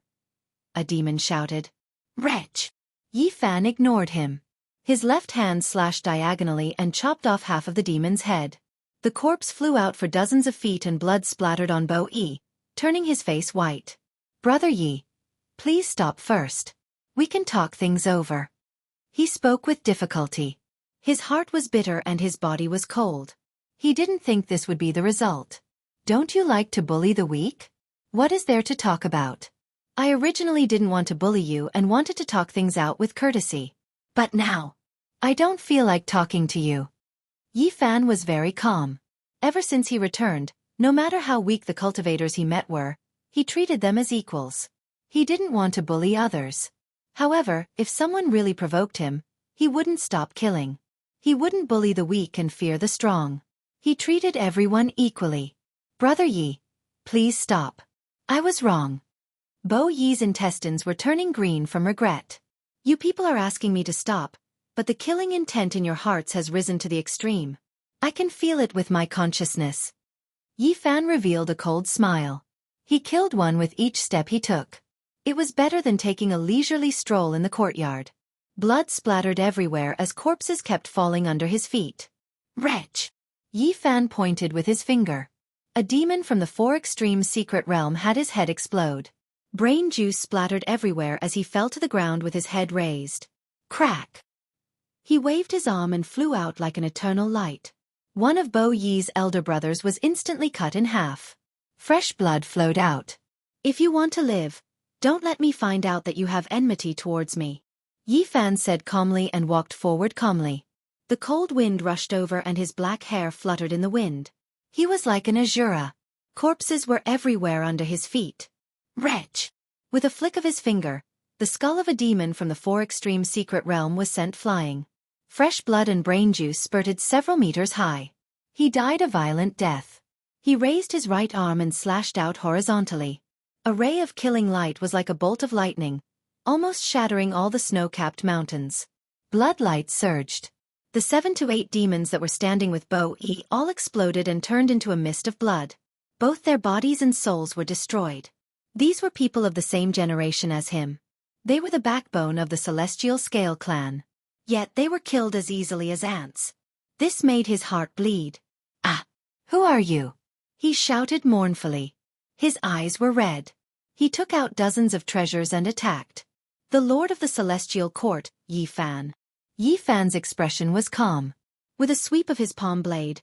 A demon shouted. Wretch! Yi Fan ignored him. His left hand slashed diagonally and chopped off half of the demon's head. The corpse flew out for dozens of feet and blood splattered on Bo Yi, turning his face white. Brother Yi, please stop first. We can talk things over. He spoke with difficulty. His heart was bitter and his body was cold. He didn't think this would be the result. Don't you like to bully the weak? What is there to talk about? I originally didn't want to bully you and wanted to talk things out with courtesy. But now, I don't feel like talking to you. Yi Fan was very calm. Ever since he returned, no matter how weak the cultivators he met were, he treated them as equals. He didn't want to bully others. However, if someone really provoked him, he wouldn't stop killing. He wouldn't bully the weak and fear the strong. He treated everyone equally. Brother Yi, please stop. I was wrong. Bo Yi's intestines were turning green from regret. You people are asking me to stop, but the killing intent in your hearts has risen to the extreme. I can feel it with my consciousness. Yi Fan revealed a cold smile. He killed one with each step he took. It was better than taking a leisurely stroll in the courtyard. Blood splattered everywhere as corpses kept falling under his feet. Wretch! Yi Fan pointed with his finger. A demon from the 4 Extremes secret realm had his head explode. Brain juice splattered everywhere as he fell to the ground with his head raised. Crack! He waved his arm and flew out like an eternal light. One of Bo Yi's elder brothers was instantly cut in half. Fresh blood flowed out. If you want to live, don't let me find out that you have enmity towards me. Yi Fan said calmly and walked forward calmly. The cold wind rushed over and his black hair fluttered in the wind. He was like an Azura. Corpses were everywhere under his feet. Wretch! With a flick of his finger, the skull of a demon from the 4 Extremes secret realm was sent flying. Fresh blood and brain juice spurted several meters high. He died a violent death. He raised his right arm and slashed out horizontally. A ray of killing light was like a bolt of lightning, almost shattering all the snow-capped mountains. Blood light surged. The 7 to 8 demons that were standing with Bo Yi all exploded and turned into a mist of blood. Both their bodies and souls were destroyed. These were people of the same generation as him. They were the backbone of the Celestial Scale clan. Yet they were killed as easily as ants. This made his heart bleed. Ah! Who are you? He shouted mournfully. His eyes were red. He took out dozens of treasures and attacked. The Lord of the Celestial Court, Yi Fan. Yi Fan's expression was calm. With a sweep of his palm blade,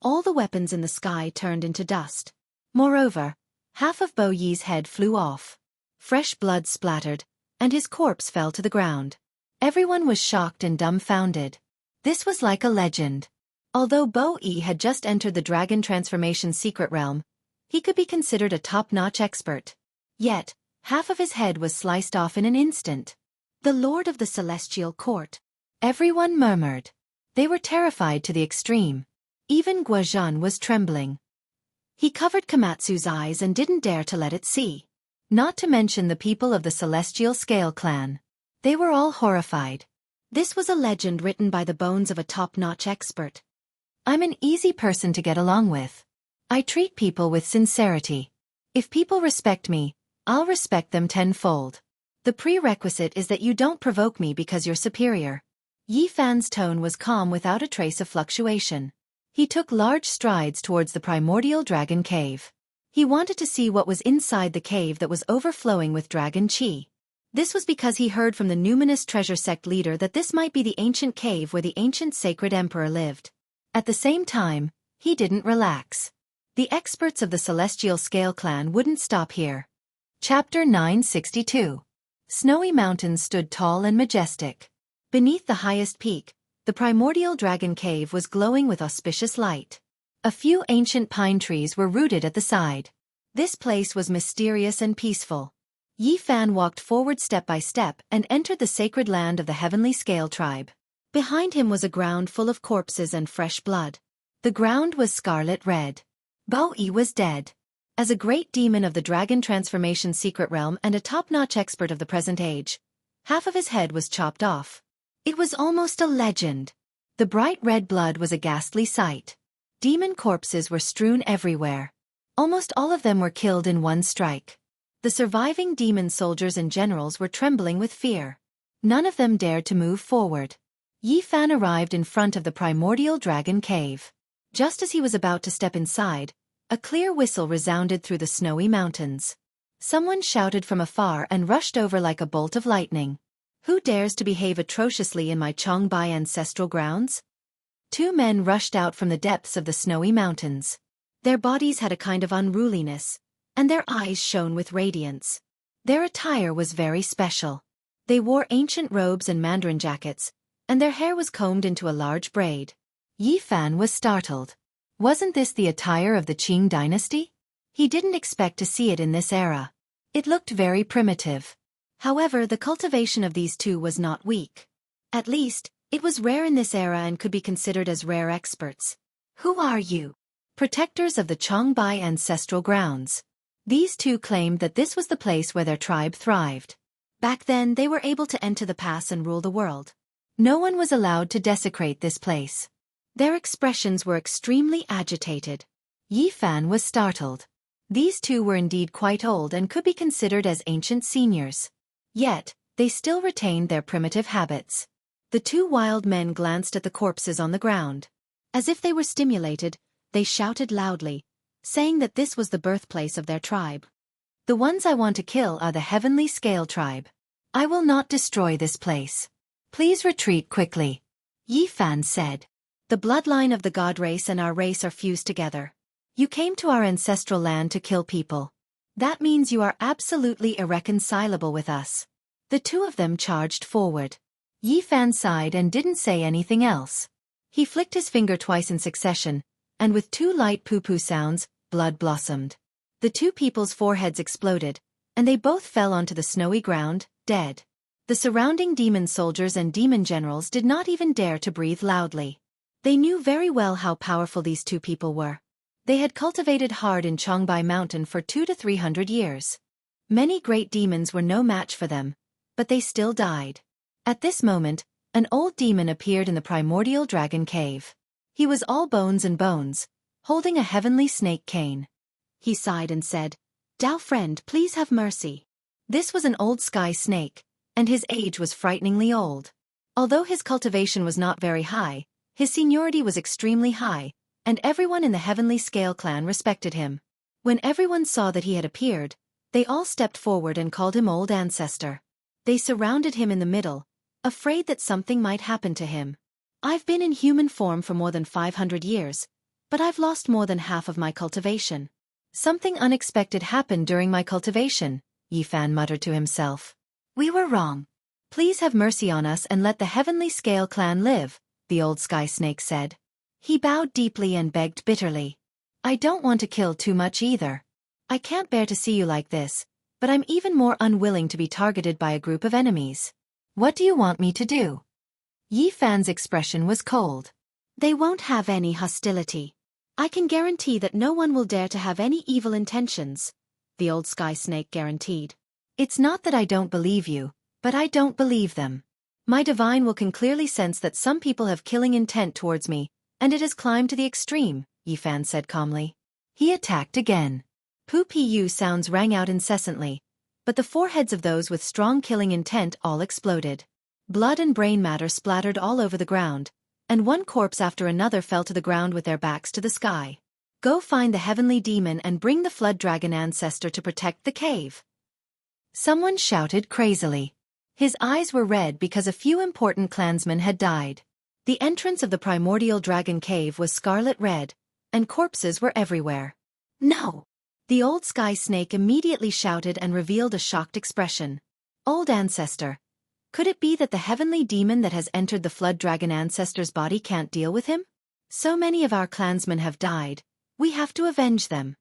all the weapons in the sky turned into dust. Moreover, half of Bo Yi's head flew off. Fresh blood splattered, and his corpse fell to the ground. Everyone was shocked and dumbfounded. This was like a legend. Although Bo Yi had just entered the dragon transformation secret realm, he could be considered a top-notch expert. Yet, half of his head was sliced off in an instant. The Lord of the Celestial Court. Everyone murmured. They were terrified to the extreme. Even Guozhan was trembling. He covered Komatsu's eyes and didn't dare to let it see. Not to mention the people of the Celestial Scale clan. They were all horrified. This was a legend written by the bones of a top-notch expert. I'm an easy person to get along with. I treat people with sincerity. If people respect me, I'll respect them tenfold. The prerequisite is that you don't provoke me because you're superior. Yi Fan's tone was calm without a trace of fluctuation. He took large strides towards the primordial dragon cave. He wanted to see what was inside the cave that was overflowing with dragon chi. This was because he heard from the numinous treasure sect leader that this might be the ancient cave where the ancient sacred emperor lived. At the same time, he didn't relax. The experts of the Celestial Scale clan wouldn't stop here. Chapter 962. Snowy mountains stood tall and majestic. Beneath the highest peak, the primordial dragon cave was glowing with auspicious light. A few ancient pine trees were rooted at the side. This place was mysterious and peaceful. Yi Fan walked forward step by step and entered the sacred land of the Heavenly Scale tribe. Behind him was a ground full of corpses and fresh blood. The ground was scarlet red. Bao Yi was dead. As a great demon of the dragon transformation secret realm and a top-notch expert of the present age, half of his head was chopped off. It was almost a legend. The bright red blood was a ghastly sight. Demon corpses were strewn everywhere. Almost all of them were killed in one strike. The surviving demon soldiers and generals were trembling with fear. None of them dared to move forward. Yi Fan arrived in front of the primordial dragon cave. Just as he was about to step inside, a clear whistle resounded through the snowy mountains. Someone shouted from afar and rushed over like a bolt of lightning. Who dares to behave atrociously in my Chongbai ancestral grounds? Two men rushed out from the depths of the snowy mountains. Their bodies had a kind of unruliness, and their eyes shone with radiance. Their attire was very special. They wore ancient robes and mandarin jackets, and their hair was combed into a large braid. Yi Fan was startled. Wasn't this the attire of the Qing dynasty? He didn't expect to see it in this era. It looked very primitive. However, the cultivation of these two was not weak. At least, it was rare in this era and could be considered as rare experts. Who are you? Protectors of the Chongbai ancestral grounds. These two claimed that this was the place where their tribe thrived. Back then, they were able to enter the pass and rule the world. No one was allowed to desecrate this place. Their expressions were extremely agitated. Yi Fan was startled. These two were indeed quite old and could be considered as ancient seniors. Yet, they still retained their primitive habits. The two wild men glanced at the corpses on the ground. As if they were stimulated, they shouted loudly, saying that this was the birthplace of their tribe. The ones I want to kill are the Heavenly Scale tribe. I will not destroy this place. Please retreat quickly. Yi Fan said. The bloodline of the god race and our race are fused together. You came to our ancestral land to kill people. That means you are absolutely irreconcilable with us. The two of them charged forward. Yi Fan sighed and didn't say anything else. He flicked his finger twice in succession, and with two light poo-poo sounds, blood blossomed. The two people's foreheads exploded, and they both fell onto the snowy ground, dead. The surrounding demon soldiers and demon generals did not even dare to breathe loudly. They knew very well how powerful these two people were. They had cultivated hard in Chongbai Mountain for 200 to 300 years. Many great demons were no match for them, but they still died. At this moment, an old demon appeared in the primordial dragon cave. He was all bones and bones, holding a heavenly snake cane. He sighed and said, "Dao friend, please have mercy." This was an old sky snake, and his age was frighteningly old. Although his cultivation was not very high, his seniority was extremely high, and everyone in the Heavenly Scale clan respected him. When everyone saw that he had appeared, they all stepped forward and called him Old Ancestor. They surrounded him in the middle, afraid that something might happen to him. I've been in human form for more than 500 years, but I've lost more than half of my cultivation. Something unexpected happened during my cultivation, Yi Fan muttered to himself. We were wrong. Please have mercy on us and let the Heavenly Scale clan live, the old sky snake said. He bowed deeply and begged bitterly. I don't want to kill too much either. I can't bear to see you like this, but I'm even more unwilling to be targeted by a group of enemies. What do you want me to do? Yi Fan's expression was cold. They won't have any hostility. I can guarantee that no one will dare to have any evil intentions, the old sky snake guaranteed. It's not that I don't believe you, but I don't believe them. My divine will can clearly sense that some people have killing intent towards me, and it has climbed to the extreme, Yifan said calmly. He attacked again. Pu sounds rang out incessantly, but the foreheads of those with strong killing intent all exploded. Blood and brain matter splattered all over the ground, and one corpse after another fell to the ground with their backs to the sky. Go find the heavenly demon and bring the flood dragon ancestor to protect the cave. Someone shouted crazily. His eyes were red because a few important clansmen had died. The entrance of the primordial dragon cave was scarlet red, and corpses were everywhere. No! The old sky snake immediately shouted and revealed a shocked expression. Old ancestor. Could it be that the heavenly demon that has entered the flood dragon ancestor's body can't deal with him? So many of our clansmen have died, we have to avenge them.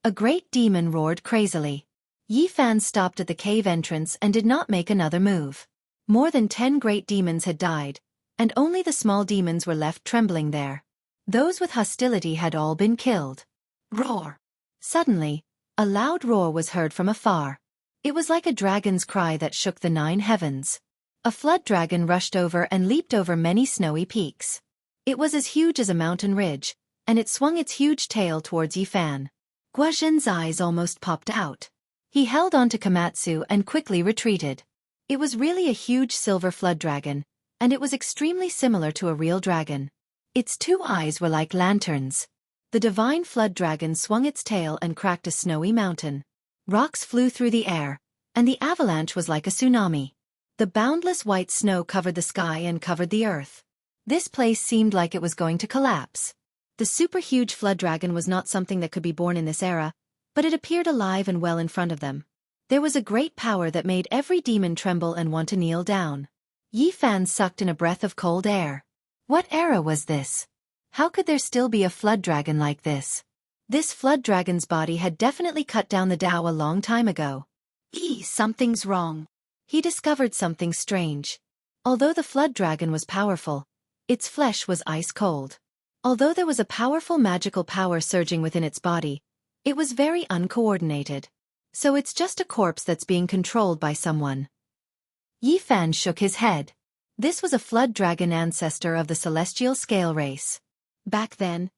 A great demon roared crazily. Yifan stopped at the cave entrance and did not make another move. More than 10 great demons had died, and only the small demons were left trembling there. Those with hostility had all been killed. Roar! Suddenly, a loud roar was heard from afar. It was like a dragon's cry that shook the 9 heavens. A flood dragon rushed over and leaped over many snowy peaks. It was as huge as a mountain ridge, and it swung its huge tail towards Yifan. Guozhen's eyes almost popped out. He held on to Komatsu and quickly retreated. It was really a huge silver flood dragon, and it was extremely similar to a real dragon. Its 2 eyes were like lanterns. The divine flood dragon swung its tail and cracked a snowy mountain. Rocks flew through the air, and the avalanche was like a tsunami. The boundless white snow covered the sky and covered the earth. This place seemed like it was going to collapse. The super-huge flood dragon was not something that could be born in this era, but it appeared alive and well in front of them. There was a great power that made every demon tremble and want to kneel down. Yifan sucked in a breath of cold air. What era was this? How could there still be a flood dragon like this? This flood dragon's body had definitely cut down the Tao a long time ago. Something's wrong. He discovered something strange. Although the flood dragon was powerful, its flesh was ice cold. Although there was a powerful magical power surging within its body, it was very uncoordinated. So it's just a corpse that's being controlled by someone. Yifan shook his head. This was a flood dragon ancestor of the celestial scale race. Back then,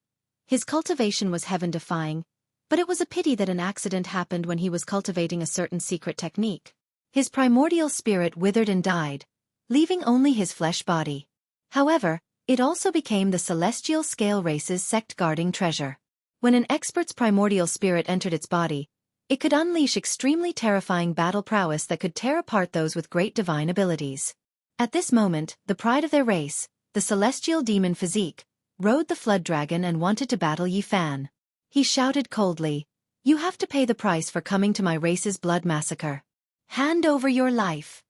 his cultivation was heaven-defying, but it was a pity that an accident happened when he was cultivating a certain secret technique. His primordial spirit withered and died, leaving only his flesh body. However, it also became the celestial scale race's sect-guarding treasure. When an expert's primordial spirit entered its body, it could unleash extremely terrifying battle prowess that could tear apart those with great divine abilities. At this moment, the pride of their race, the celestial demon physique, rode the flood dragon and wanted to battle Yifan. He shouted coldly, "You have to pay the price for coming to my race's blood massacre. Hand over your life.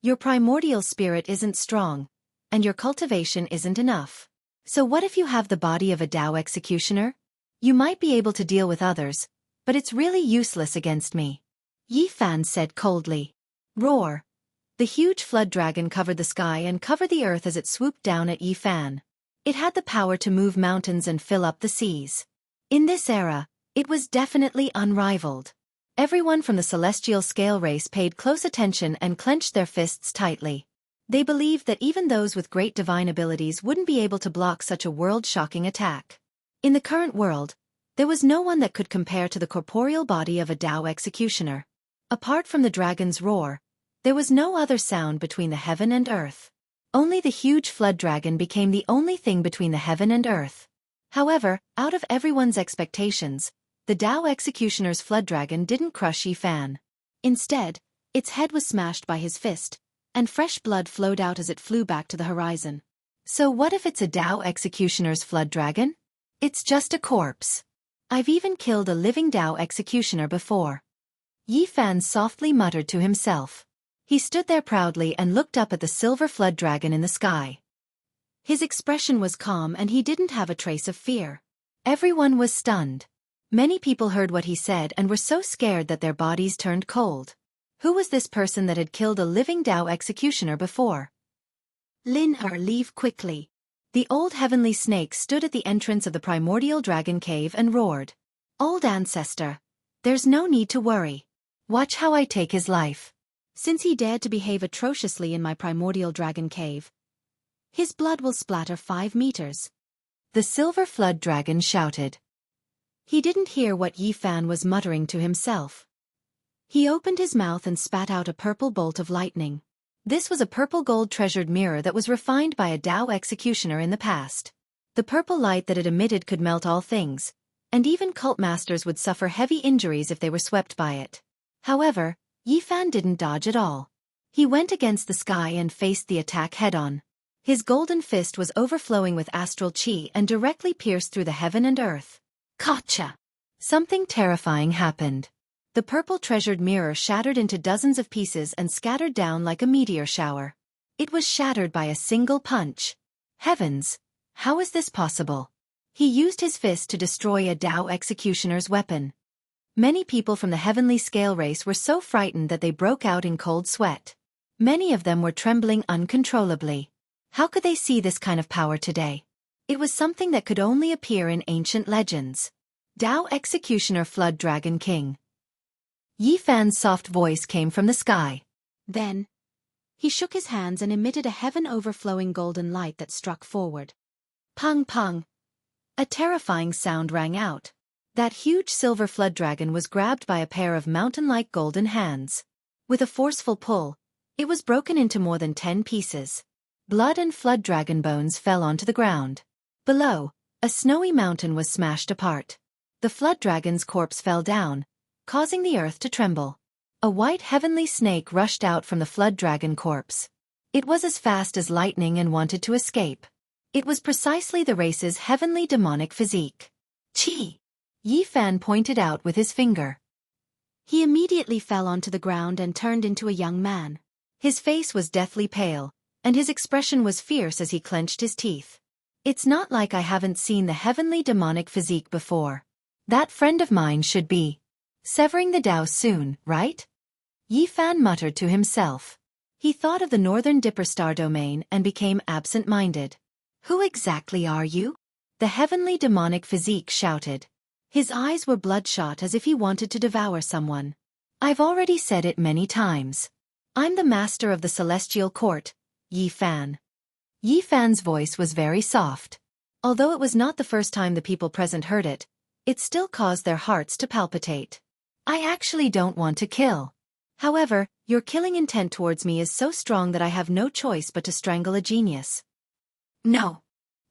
Your primordial spirit isn't strong, and your cultivation isn't enough. So what if you have the body of a Tao executioner? You might be able to deal with others, but it's really useless against me." Yifan said coldly. Roar! The huge flood dragon covered the sky and covered the earth as it swooped down at Yifan. It had the power to move mountains and fill up the seas. In this era, it was definitely unrivaled. Everyone from the celestial scale race paid close attention and clenched their fists tightly. They believed that even those with great divine abilities wouldn't be able to block such a world-shocking attack. In the current world, there was no one that could compare to the corporeal body of a Tao executioner. Apart from the dragon's roar, there was no other sound between the heaven and earth. Only the huge flood dragon became the only thing between the heaven and earth. However, out of everyone's expectations, the Tao executioner's flood dragon didn't crush Yifan. Instead, its head was smashed by his fist, and fresh blood flowed out as it flew back to the horizon. So what if it's a Tao executioner's flood dragon? It's just a corpse. I've even killed a living Tao executioner before. Yifan softly muttered to himself. He stood there proudly and looked up at the silver flood dragon in the sky. His expression was calm and he didn't have a trace of fear. Everyone was stunned. Many people heard what he said and were so scared that their bodies turned cold. Who was this person that had killed a living Tao executioner before? Leave quickly. The old heavenly snake stood at the entrance of the primordial dragon cave and roared. Old ancestor, there's no need to worry. Watch how I take his life. Since he dared to behave atrociously in my primordial dragon cave, his blood will splatter 5 meters. The silver flood dragon shouted. He didn't hear what Yi Fan was muttering to himself. He opened his mouth and spat out a purple bolt of lightning. This was a purple gold treasured mirror that was refined by a Dao executioner in the past. The purple light that it emitted could melt all things, and even cult masters would suffer heavy injuries if they were swept by it. However, Yi Fan didn't dodge at all. He went against the sky and faced the attack head-on. His golden fist was overflowing with astral chi and directly pierced through the heaven and earth. Gotcha! Something terrifying happened. The purple treasured mirror shattered into dozens of pieces and scattered down like a meteor shower. It was shattered by a single punch. Heavens! How is this possible? He used his fist to destroy a Dao executioner's weapon. Many people from the heavenly scale race were so frightened that they broke out in cold sweat. Many of them were trembling uncontrollably. How could they see this kind of power today? It was something that could only appear in ancient legends. Dao Executioner Flood Dragon King. Yi Fan's soft voice came from the sky. Then, he shook his hands and emitted a heaven-overflowing golden light that struck forward. Pung pung! A terrifying sound rang out. That huge silver flood dragon was grabbed by a pair of mountain-like golden hands. With a forceful pull, it was broken into more than 10 pieces. Blood and flood dragon bones fell onto the ground. Below, a snowy mountain was smashed apart. The flood dragon's corpse fell down, causing the earth to tremble. A white heavenly snake rushed out from the flood dragon corpse. It was as fast as lightning and wanted to escape. It was precisely the race's heavenly demonic physique. Chi! Yi Fan pointed out with his finger. He immediately fell onto the ground and turned into a young man. His face was deathly pale, and his expression was fierce as he clenched his teeth. It's not like I haven't seen the heavenly demonic physique before. That friend of mine should be severing the Dao soon, right? Yi Fan muttered to himself. He thought of the Northern Dipper Star domain and became absent-minded. Who exactly are you? The heavenly demonic physique shouted. His eyes were bloodshot as if he wanted to devour someone. I've already said it many times. I'm the master of the celestial court, Yi Fan. Yi Fan's voice was very soft. Although it was not the first time the people present heard it, it still caused their hearts to palpitate. I actually don't want to kill. However, your killing intent towards me is so strong that I have no choice but to strangle a genius. No!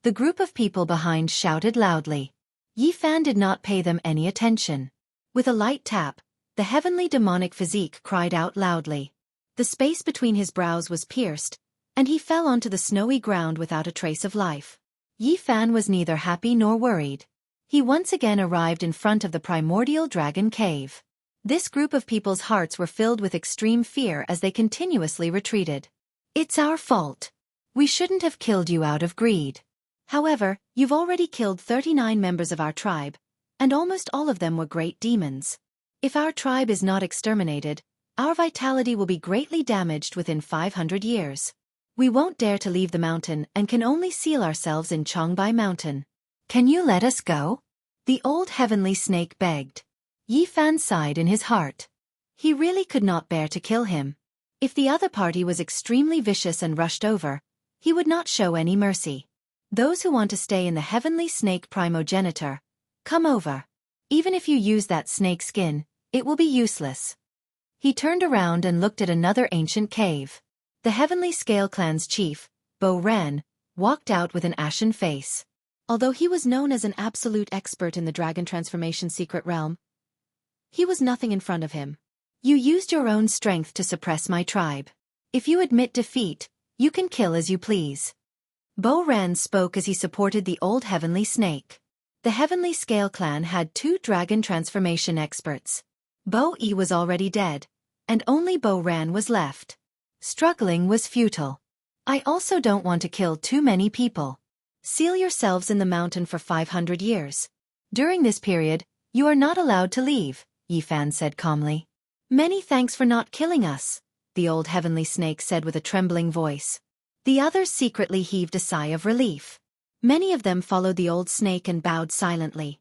The group of people behind shouted loudly. Yi Fan did not pay them any attention. With a light tap, the heavenly demonic physique cried out loudly. The space between his brows was pierced, and he fell onto the snowy ground without a trace of life. Yi Fan was neither happy nor worried. He once again arrived in front of the primordial dragon cave. This group of people's hearts were filled with extreme fear as they continuously retreated. It's our fault. We shouldn't have killed you out of greed. However, you've already killed 39 members of our tribe, and almost all of them were great demons. If our tribe is not exterminated, our vitality will be greatly damaged within 500 years. We won't dare to leave the mountain and can only seal ourselves in Chongbai Mountain. Can you let us go? The old heavenly snake begged. Yi Fan sighed in his heart. He really could not bear to kill him. If the other party was extremely vicious and rushed over, he would not show any mercy. Those who want to stay in the heavenly snake primogenitor, come over. Even if you use that snake skin, it will be useless. He turned around and looked at another ancient cave. The heavenly scale clan's chief, Bo Ren, walked out with an ashen face. Although he was known as an absolute expert in the dragon transformation secret realm, he was nothing in front of him. You used your own strength to suppress my tribe. If you admit defeat, you can kill as you please. Bo Ren spoke as he supported the old heavenly snake. The heavenly scale clan had 2 dragon transformation experts. Bo Yi was already dead, and only Bo Ren was left. Struggling was futile. I also don't want to kill too many people. Seal yourselves in the mountain for 500 years. During this period, you are not allowed to leave, Yi Fan said calmly. Many thanks for not killing us, the old heavenly snake said with a trembling voice. The others secretly heaved a sigh of relief. Many of them followed the old snake and bowed silently.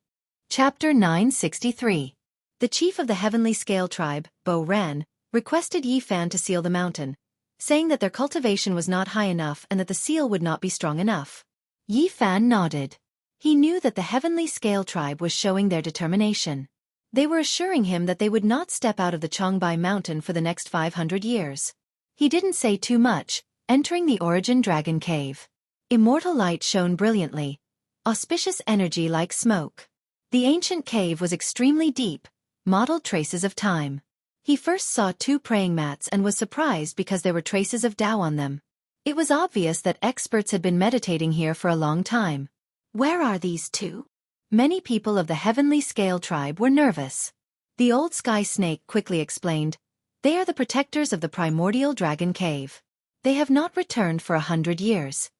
Chapter 963. The chief of the heavenly scale tribe, Bo Ren, requested Yi Fan to seal the mountain, saying that their cultivation was not high enough and that the seal would not be strong enough. Yi Fan nodded. He knew that the Heavenly Scale tribe was showing their determination. They were assuring him that they would not step out of the Chongbai mountain for the next 500 years. He didn't say too much, entering the Origin Dragon Cave. Immortal light shone brilliantly, auspicious energy like smoke. The ancient cave was extremely deep, mottled traces of time. He first saw 2 praying mats and was surprised because there were traces of Tao on them. It was obvious that experts had been meditating here for a long time. Where are these 2? Many people of the Heavenly Scale tribe were nervous. The old sky snake quickly explained, "They are the protectors of the primordial dragon cave. They have not returned for 100 years."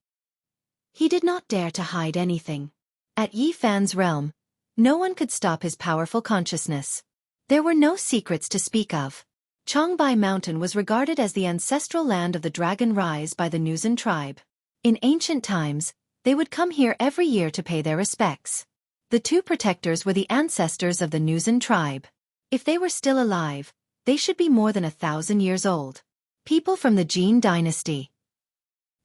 He did not dare to hide anything. At Yi Fan's realm, no one could stop his powerful consciousness. There were no secrets to speak of. Chongbai Mountain was regarded as the ancestral land of the Dragon Rise by the Nuzan tribe. In ancient times, they would come here every year to pay their respects. The 2 protectors were the ancestors of the Nuzan tribe. If they were still alive, they should be more than 1,000 years old. People from the Jin dynasty.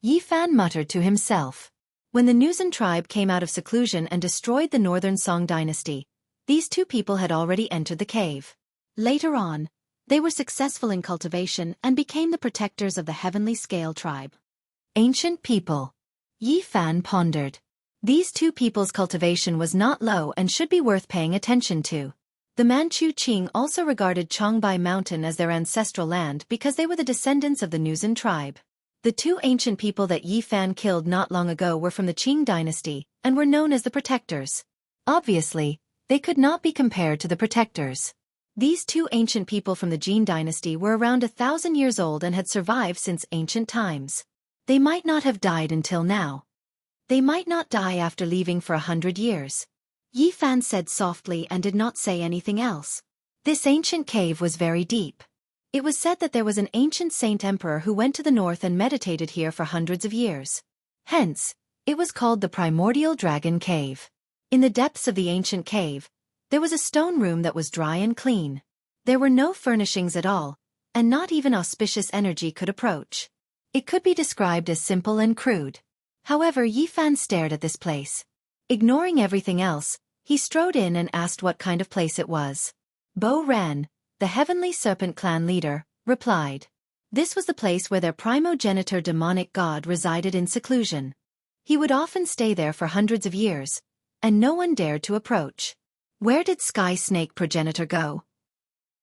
Yi Fan muttered to himself. When the Nuzan tribe came out of seclusion and destroyed the northern Song dynasty, these 2 people had already entered the cave. Later on, they were successful in cultivation and became the protectors of the Heavenly Scale tribe. Ancient people. Yi Fan pondered. These 2 people's cultivation was not low and should be worth paying attention to. The Manchu Qing also regarded Chongbai Mountain as their ancestral land because they were the descendants of the Nuzan tribe. The 2 ancient people that Yi Fan killed not long ago were from the Qing dynasty and were known as the protectors. Obviously, they could not be compared to the protectors. These 2 ancient people from the Jin dynasty were around 1,000 years old and had survived since ancient times. They might not have died until now. They might not die after leaving for 100 years. Yi Fan said softly and did not say anything else. This ancient cave was very deep. It was said that there was an ancient saint emperor who went to the north and meditated here for hundreds of years. Hence, it was called the Primordial Dragon Cave. In the depths of the ancient cave, there was a stone room that was dry and clean. There were no furnishings at all, and not even auspicious energy could approach. It could be described as simple and crude. However, Yi Fan stared at this place. Ignoring everything else, he strode in and asked what kind of place it was. Bo Ran, the Heavenly Serpent clan leader, replied. This was the place where their primogenitor demonic god resided in seclusion. He would often stay there for hundreds of years, and no one dared to approach. Where did Sky Snake progenitor go?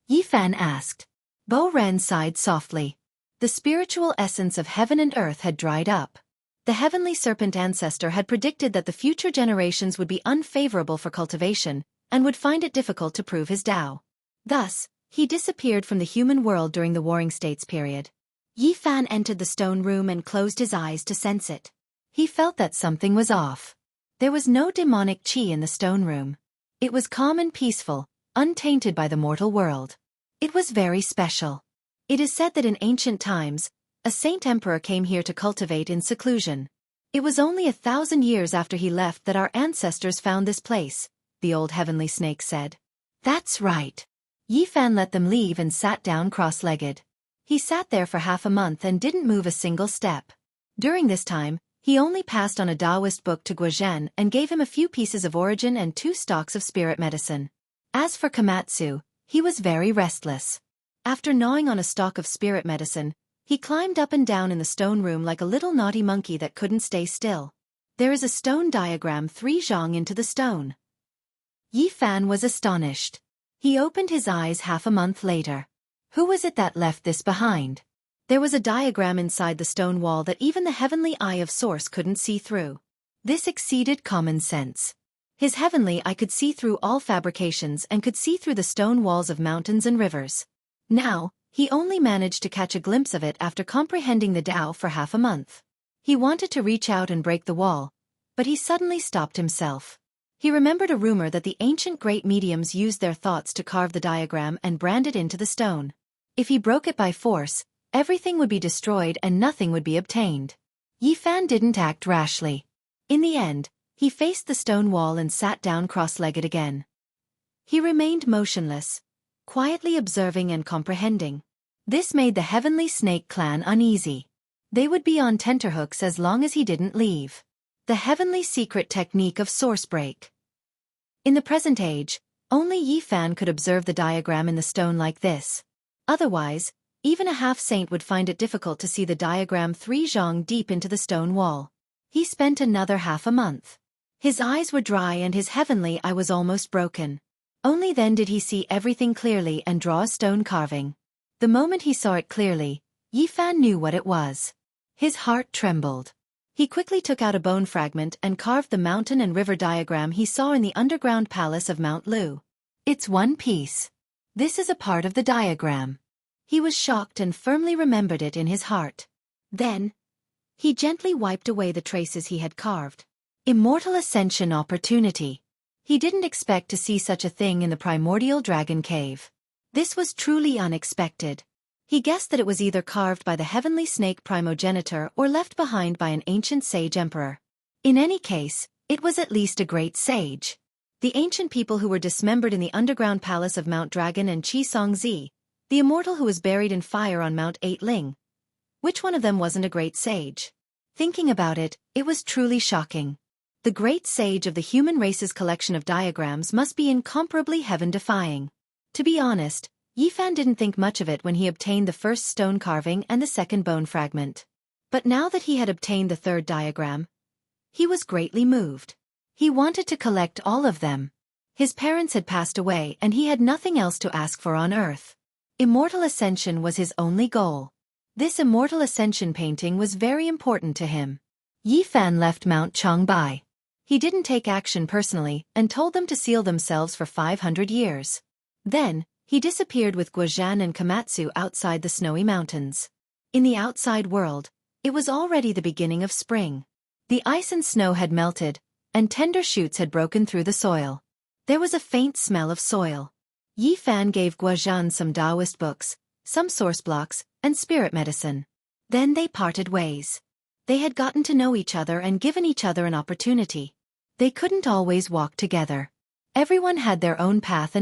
Yi Fan asked. Bo Ran sighed softly. The spiritual essence of heaven and earth had dried up. The Heavenly Serpent ancestor had predicted that the future generations would be unfavorable for cultivation, and would find it difficult to prove his Tao. Thus, he disappeared from the human world during the Warring States period. Yi Fan entered the stone room and closed his eyes to sense it. He felt that something was off. There was no demonic qi in the stone room. It was calm and peaceful, untainted by the mortal world. It was very special. It is said that in ancient times, a saint emperor came here to cultivate in seclusion. It was only 1,000 years after he left that our ancestors found this place, the old heavenly snake said. That's right. Yi Fan let them leave and sat down cross-legged. He sat there for half a month and didn't move a single step. During this time, he only passed on a Taoist book to Guozhen and gave him a few pieces of origin and 2 stalks of spirit medicine. As for Komatsu, he was very restless. After gnawing on a stalk of spirit medicine, he climbed up and down in the stone room like a little naughty monkey that couldn't stay still. There is a stone diagram 3 zhang into the stone. Yi Fan was astonished. He opened his eyes half a month later. Who was it that left this behind? There was a diagram inside the stone wall that even the heavenly eye of Source couldn't see through. This exceeded common sense. His heavenly eye could see through all fabrications and could see through the stone walls of mountains and rivers. Now, he only managed to catch a glimpse of it after comprehending the Tao for half a month. He wanted to reach out and break the wall, but he suddenly stopped himself. He remembered a rumor that the ancient great mediums used their thoughts to carve the diagram and brand it into the stone. If he broke it by force, everything would be destroyed and nothing would be obtained. Yi Fan didn't act rashly. In the end, he faced the stone wall and sat down cross-legged again. He remained motionless, quietly observing and comprehending. This made the Heavenly Snake clan uneasy. They would be on tenterhooks as long as he didn't leave. The Heavenly Secret Technique of Source Break. In the present age, only Yi Fan could observe the diagram in the stone like this. Otherwise, even a half-saint would find it difficult to see the diagram 3 zhang deep into the stone wall. He spent another half a month. His eyes were dry and his heavenly eye was almost broken. Only then did he see everything clearly and draw a stone carving. The moment he saw it clearly, Yi Fan knew what it was. His heart trembled. He quickly took out a bone fragment and carved the mountain and river diagram he saw in the underground palace of Mount Lu. It's one piece. This is a part of the diagram. He was shocked and firmly remembered it in his heart. Then, he gently wiped away the traces he had carved. Immortal Ascension Opportunity. He didn't expect to see such a thing in the primordial dragon cave. This was truly unexpected. He guessed that it was either carved by the Heavenly Snake primogenitor or left behind by an ancient sage emperor. In any case, it was at least a great sage. The ancient people who were dismembered in the underground palace of Mount Dragon and Xianxia, the immortal who was buried in fire on Mount Ling. Which one of them wasn't a great sage? Thinking about it, it was truly shocking. The great sage of the human race's collection of diagrams must be incomparably heaven-defying. To be honest, Yi Fan didn't think much of it when he obtained the first stone carving and the second bone fragment. But now that he had obtained the third diagram, he was greatly moved. He wanted to collect all of them. His parents had passed away and he had nothing else to ask for on earth. Immortal Ascension was his only goal. This Immortal Ascension painting was very important to him. Yi Fan left Mount Changbai. He didn't take action personally and told them to seal themselves for 500 years. Then, he disappeared with Guozhan and Komatsu outside the snowy mountains. In the outside world, it was already the beginning of spring. The ice and snow had melted, and tender shoots had broken through the soil. There was a faint smell of soil. Yi Fan gave Guozhan some Taoist books, some source blocks, and spirit medicine. Then they parted ways. They had gotten to know each other and given each other an opportunity. They couldn't always walk together. Everyone had their own path.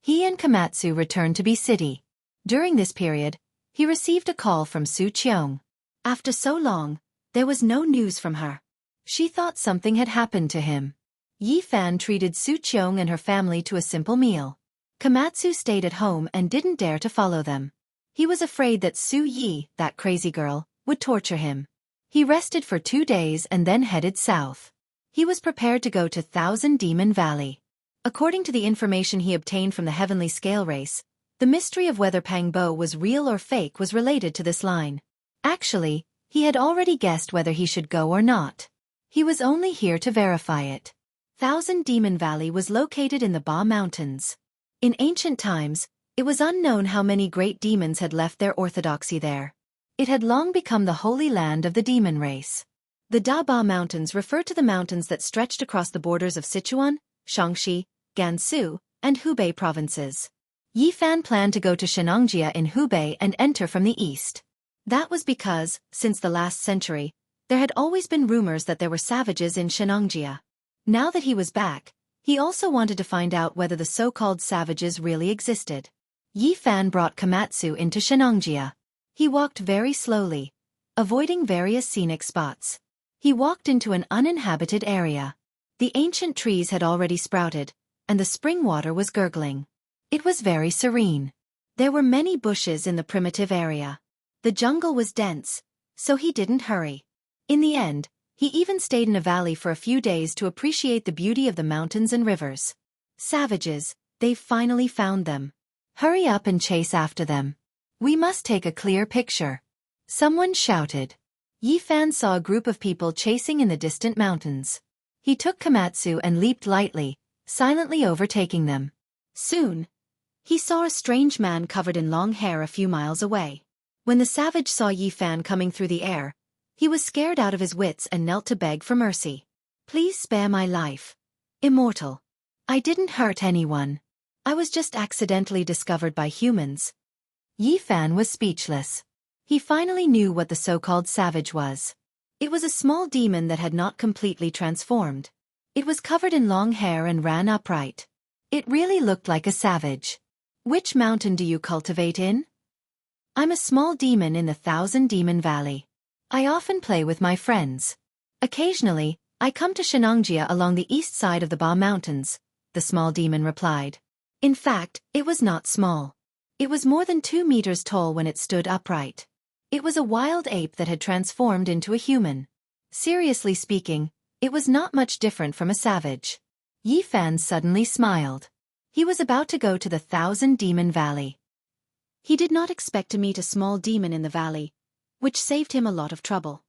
He and Komatsu returned to B City. During this period, he received a call from Su Qiong. After so long, there was no news from her. She thought something had happened to him. Yi Fan treated Su Qiong and her family to a simple meal. Komatsu stayed at home and didn't dare to follow them. He was afraid that Su Yi, that crazy girl, would torture him. He rested for 2 days and then headed south. He was prepared to go to Thousand Demon Valley. According to the information he obtained from the Heavenly Scale Race, the mystery of whether Pang Bo was real or fake was related to this line. Actually, he had already guessed whether he should go or not. He was only here to verify it. Thousand Demon Valley was located in the Ba Mountains. In ancient times, it was unknown how many great demons had left their orthodoxy there. It had long become the holy land of the demon race. The Da Ba Mountains refer to the mountains that stretched across the borders of Sichuan, Shaanxi, Gansu, and Hubei provinces. Yi Fan planned to go to Xianxia in Hubei and enter from the east. That was because, since the last century, there had always been rumors that there were savages in Xianxia. Now that he was back, he also wanted to find out whether the so-called savages really existed. Yi Fan brought Komatsu into Xianxia. He walked very slowly, avoiding various scenic spots. He walked into an uninhabited area. The ancient trees had already sprouted, and the spring water was gurgling. It was very serene. There were many bushes in the primitive area. The jungle was dense, so he didn't hurry. In the end, he even stayed in a valley for a few days to appreciate the beauty of the mountains and rivers. Savages, they've finally found them. Hurry up and chase after them. We must take a clear picture. Someone shouted. Yi Fan saw a group of people chasing in the distant mountains. He took Komatsu and leaped lightly, silently overtaking them. Soon, he saw a strange man covered in long hair a few miles away. When the savage saw Yi Fan coming through the air, he was scared out of his wits and knelt to beg for mercy. Please spare my life. Immortal. I didn't hurt anyone. I was just accidentally discovered by humans. Yi Fan was speechless. He finally knew what the so-called savage was. It was a small demon that had not completely transformed. It was covered in long hair and ran upright. It really looked like a savage. Which mountain do you cultivate in? I'm a small demon in the Thousand Demon Valley. I often play with my friends. Occasionally, I come to Xianxia along the east side of the Ba Mountains, the small demon replied. In fact, it was not small. It was more than 2 meters tall when it stood upright. It was a wild ape that had transformed into a human. Seriously speaking, it was not much different from a savage. Yi Fan suddenly smiled. He was about to go to the Thousand Demon Valley. He did not expect to meet a small demon in the valley, which saved him a lot of trouble.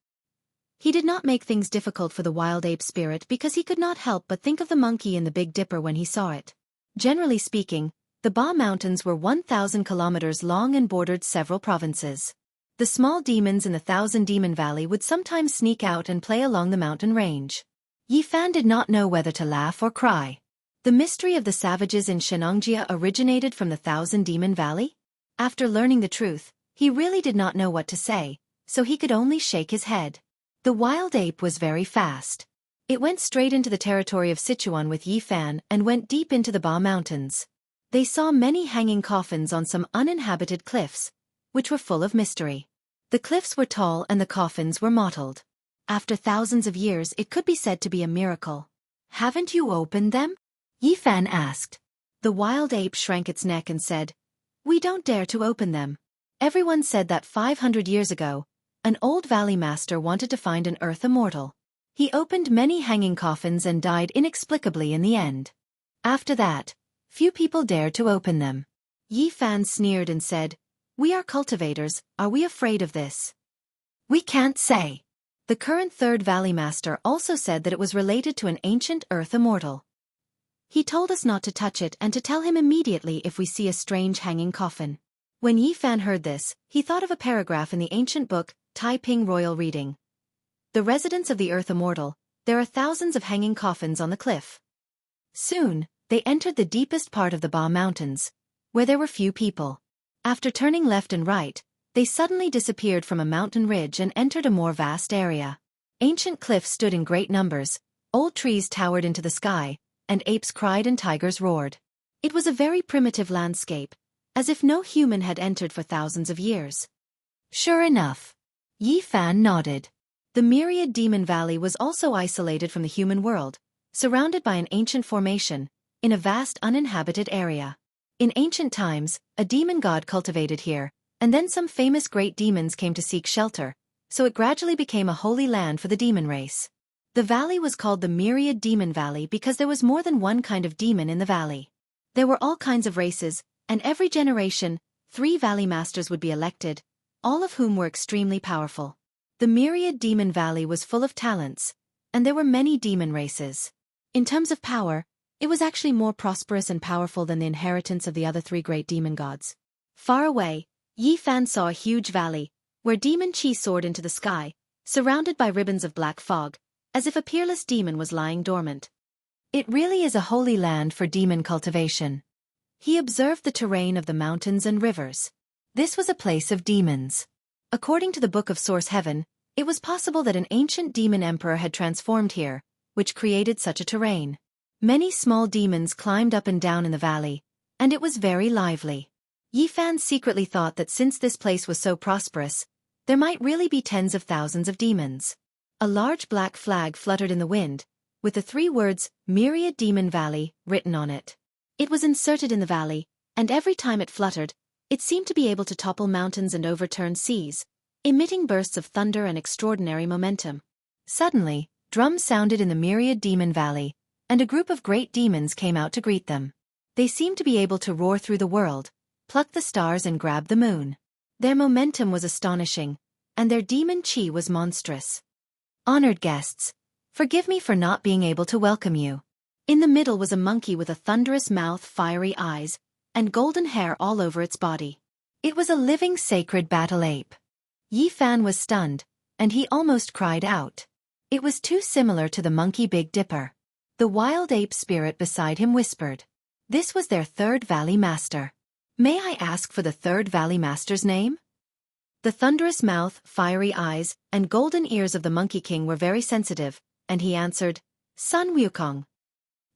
He did not make things difficult for the wild ape spirit because he could not help but think of the monkey in the Big Dipper when he saw it. Generally speaking, the Ba Mountains were 1,000 kilometers long and bordered several provinces. The small demons in the Thousand Demon Valley would sometimes sneak out and play along the mountain range. Yi Fan did not know whether to laugh or cry. The mystery of the savages in Xianxia originated from the Thousand Demon Valley? After learning the truth, he really did not know what to say, so he could only shake his head. The wild ape was very fast. It went straight into the territory of Sichuan with Yi Fan and went deep into the Ba Mountains. They saw many hanging coffins on some uninhabited cliffs, which were full of mystery. The cliffs were tall and the coffins were mottled. After thousands of years, it could be said to be a miracle. Haven't you opened them? Yi Fan asked. The wild ape shrank its neck and said, We don't dare to open them. Everyone said that 500 years ago, an old valley master wanted to find an earth immortal. He opened many hanging coffins and died inexplicably in the end. After that, few people dared to open them. Yi Fan sneered and said, We are cultivators, are we afraid of this? We can't say. The current third valley master also said that it was related to an ancient earth immortal. He told us not to touch it and to tell him immediately if we see a strange hanging coffin. When Yi Fan heard this, he thought of a paragraph in the ancient book, Taiping Royal Reading. The residents of the earth immortal, there are thousands of hanging coffins on the cliff. Soon, they entered the deepest part of the Ba Mountains, where there were few people. After turning left and right, they suddenly disappeared from a mountain ridge and entered a more vast area. Ancient cliffs stood in great numbers, old trees towered into the sky, and apes cried and tigers roared. It was a very primitive landscape, as if no human had entered for thousands of years. Sure enough. Yi Fan nodded. The myriad demon valley was also isolated from the human world, surrounded by an ancient formation, in a vast uninhabited area. In ancient times, a demon god cultivated here, and then some famous great demons came to seek shelter, so it gradually became a holy land for the demon race. The valley was called the Myriad Demon Valley because there was more than one kind of demon in the valley. There were all kinds of races, and every generation, 3 valley masters would be elected, all of whom were extremely powerful. The Myriad Demon Valley was full of talents, and there were many demon races. In terms of power, it was actually more prosperous and powerful than the inheritance of the other 3 great demon gods. Far away, Yi Fan saw a huge valley, where demon chi soared into the sky, surrounded by ribbons of black fog, as if a peerless demon was lying dormant. It really is a holy land for demon cultivation. He observed the terrain of the mountains and rivers. This was a place of demons. According to the Book of Source Heaven, it was possible that an ancient demon emperor had transformed here, which created such a terrain. Many small demons climbed up and down in the valley, and it was very lively. Yi Fan secretly thought that since this place was so prosperous, there might really be tens of thousands of demons. A large black flag fluttered in the wind, with the 3 words, Myriad Demon Valley, written on it. It was inserted in the valley, and every time it fluttered, it seemed to be able to topple mountains and overturn seas, emitting bursts of thunder and extraordinary momentum. Suddenly, drums sounded in the Myriad Demon Valley, and a group of great demons came out to greet them. They seemed to be able to roar through the world, pluck the stars and grab the moon. Their momentum was astonishing, and their demon chi was monstrous. Honored guests, forgive me for not being able to welcome you. In the middle was a monkey with a thunderous mouth, fiery eyes, and golden hair all over its body. It was a living sacred battle ape. Yi Fan was stunned, and he almost cried out. It was too similar to the monkey Big Dipper. The wild ape spirit beside him whispered. This was their 3rd valley master. May I ask for the 3rd valley master's name? The thunderous mouth, fiery eyes, and golden ears of the Monkey King were very sensitive, and he answered, Sun Wukong.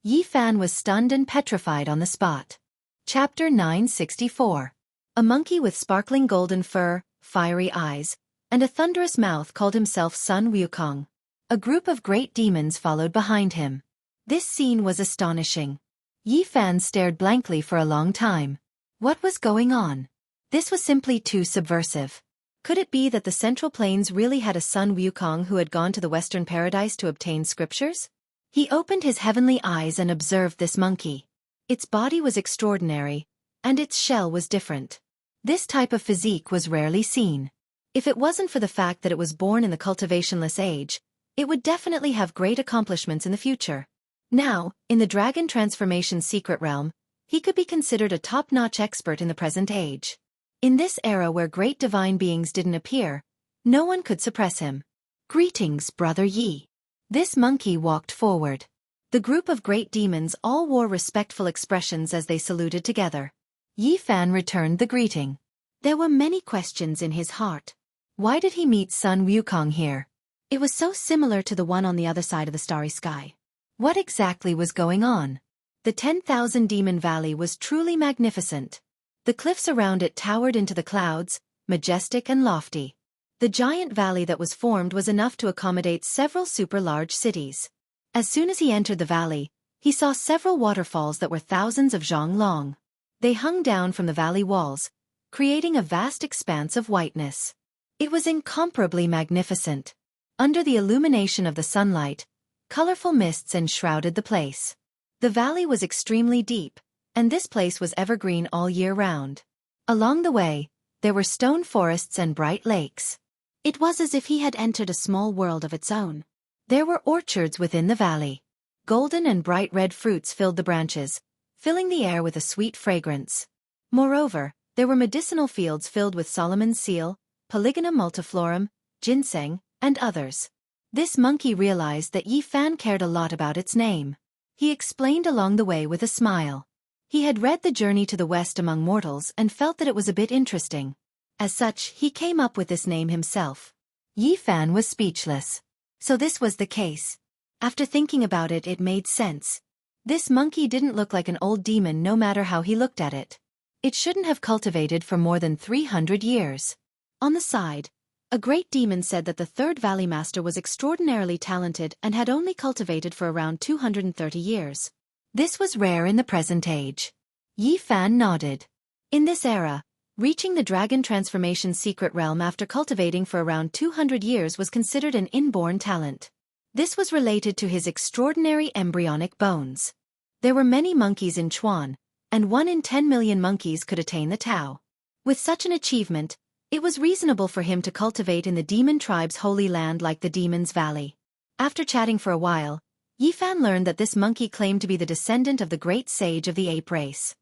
Yi Fan was stunned and petrified on the spot. Chapter 964. A monkey with sparkling golden fur, fiery eyes, and a thunderous mouth called himself Sun Wukong. A group of great demons followed behind him. This scene was astonishing. Yi Fan stared blankly for a long time. What was going on? This was simply too subversive. Could it be that the Central Plains really had a Sun Wukong who had gone to the Western Paradise to obtain scriptures? He opened his heavenly eyes and observed this monkey. Its body was extraordinary, and its shell was different. This type of physique was rarely seen. If it wasn't for the fact that it was born in the cultivationless age, it would definitely have great accomplishments in the future. Now, in the dragon transformation secret realm, he could be considered a top-notch expert in the present age. In this era where great divine beings didn't appear, no one could suppress him. Greetings, Brother Yi. This monkey walked forward. The group of great demons all wore respectful expressions as they saluted together. Yi Fan returned the greeting. There were many questions in his heart. Why did he meet Sun Wukong here? It was so similar to the one on the other side of the starry sky. What exactly was going on? The 10,000 Demon Valley was truly magnificent. The cliffs around it towered into the clouds, majestic and lofty. The giant valley that was formed was enough to accommodate several super-large cities. As soon as he entered the valley, he saw several waterfalls that were thousands of zhang long. They hung down from the valley walls, creating a vast expanse of whiteness. It was incomparably magnificent. Under the illumination of the sunlight, colorful mists enshrouded the place. The valley was extremely deep, and this place was evergreen all year round. Along the way, there were stone forests and bright lakes. It was as if he had entered a small world of its own. There were orchards within the valley. Golden and bright red fruits filled the branches, filling the air with a sweet fragrance. Moreover, there were medicinal fields filled with Solomon's seal, Polygonum multiflorum, ginseng, and others. This monkey realized that Yi Fan cared a lot about its name. He explained along the way with a smile. He had read The Journey to the West Among Mortals and felt that it was a bit interesting. As such, he came up with this name himself. Yi Fan was speechless. So this was the case. After thinking about it, it made sense. This monkey didn't look like an old demon no matter how he looked at it. It shouldn't have cultivated for more than 300 years. On the side, a great demon said that the third Valley Master was extraordinarily talented and had only cultivated for around 230 years. This was rare in the present age. Yi Fan nodded. In this era, reaching the dragon transformation secret realm after cultivating for around 200 years was considered an inborn talent. This was related to his extraordinary embryonic bones. There were many monkeys in Chuan, and 1 in 10 million monkeys could attain the Tao. With such an achievement, it was reasonable for him to cultivate in the demon tribe's holy land like the Demon's Valley. After chatting for a while, Yi Fan learned that this monkey claimed to be the descendant of the great sage of the ape race.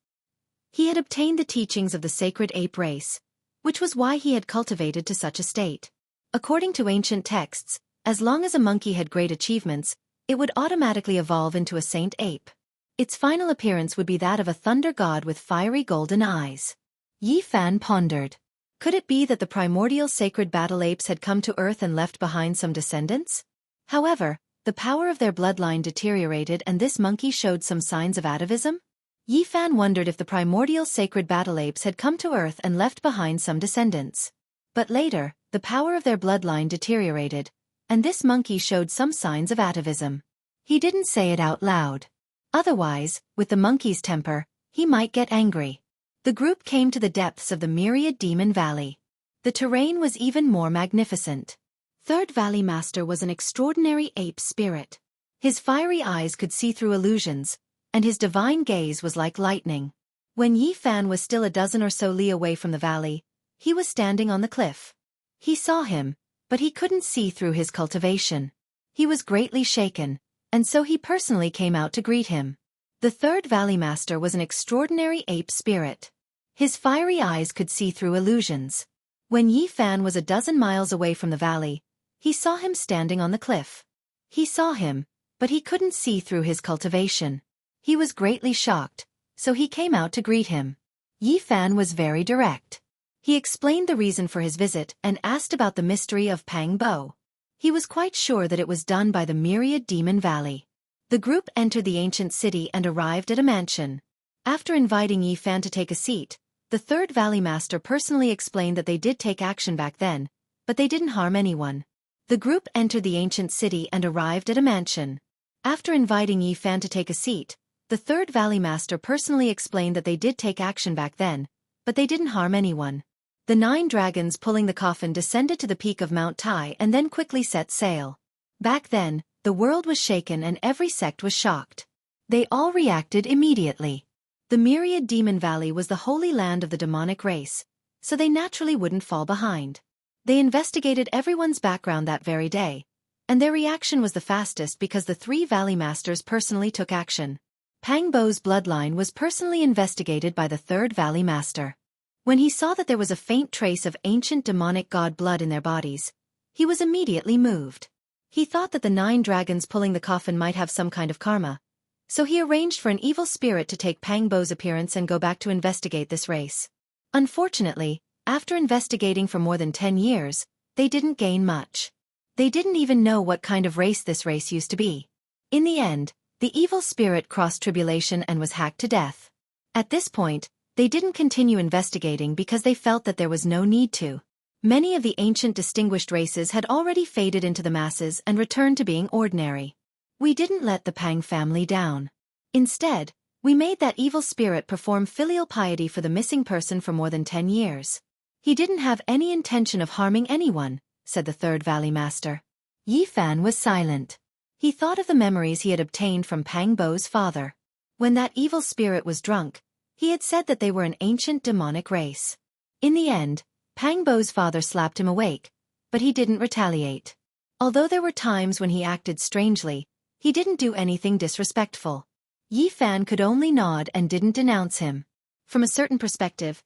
He had obtained the teachings of the sacred ape race, which was why he had cultivated to such a state. According to ancient texts, as long as a monkey had great achievements, it would automatically evolve into a saint ape. Its final appearance would be that of a thunder god with fiery golden eyes. Yi Fan pondered. Could it be that the primordial sacred battle apes had come to Earth and left behind some descendants? However, the power of their bloodline deteriorated and this monkey showed some signs of atavism? Yi Fan wondered if the primordial sacred battle apes had come to Earth and left behind some descendants. But later, the power of their bloodline deteriorated, and this monkey showed some signs of atavism. He didn't say it out loud. Otherwise, with the monkey's temper, he might get angry. The group came to the depths of the myriad demon valley. The terrain was even more magnificent. Third Valley Master was an extraordinary ape spirit. His fiery eyes could see through illusions, and his divine gaze was like lightning. When Yi Fan was still a dozen or so li away from the valley, he was standing on the cliff. He saw him, but he couldn't see through his cultivation. He was greatly shaken, and so he personally came out to greet him. The Third Valley Master was an extraordinary ape spirit. His fiery eyes could see through illusions. When Yi Fan was a dozen miles away from the valley, he saw him standing on the cliff. He saw him, but he couldn't see through his cultivation. He was greatly shocked, so he came out to greet him. Yi Fan was very direct. He explained the reason for his visit and asked about the mystery of Pang Bo. He was quite sure that it was done by the myriad demon valley. The group entered the ancient city and arrived at a mansion. After inviting Yi Fan to take a seat, The Third Valley Master personally explained that they did take action back then, but they didn't harm anyone. The group entered the ancient city and arrived at a mansion. After inviting Yi Fan to take a seat, the Third Valley Master personally explained that they did take action back then, but they didn't harm anyone. The 9 dragons pulling the coffin descended to the peak of Mount Tai and then quickly set sail. Back then, the world was shaken and every sect was shocked. They all reacted immediately. The Myriad Demon Valley was the holy land of the demonic race, so they naturally wouldn't fall behind. They investigated everyone's background that very day, and their reaction was the fastest because the 3 Valley Masters personally took action. Pang Bo's bloodline was personally investigated by the Third Valley Master. When he saw that there was a faint trace of ancient demonic god blood in their bodies, he was immediately moved. He thought that the 9 dragons pulling the coffin might have some kind of karma, so he arranged for an evil spirit to take Pang Bo's appearance and go back to investigate this race. Unfortunately, after investigating for more than 10 years, they didn't gain much. They didn't even know what kind of race this race used to be. In the end, the evil spirit crossed tribulation and was hacked to death. At this point, they didn't continue investigating because they felt that there was no need to. Many of the ancient distinguished races had already faded into the masses and returned to being ordinary. We didn't let the Pang family down. Instead, we made that evil spirit perform filial piety for the missing person for more than 10 years. He didn't have any intention of harming anyone, said the Third Valley Master. Yi Fan was silent. He thought of the memories he had obtained from Pang Bo's father. When that evil spirit was drunk, he had said that they were an ancient demonic race. In the end, Pang Bo's father slapped him awake, but he didn't retaliate. Although there were times when he acted strangely, he didn't do anything disrespectful. Yi Fan could only nod and didn't denounce him. From a certain perspective,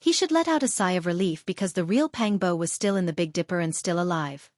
he should let out a sigh of relief because the real Pang Bo was still in the Big Dipper and still alive.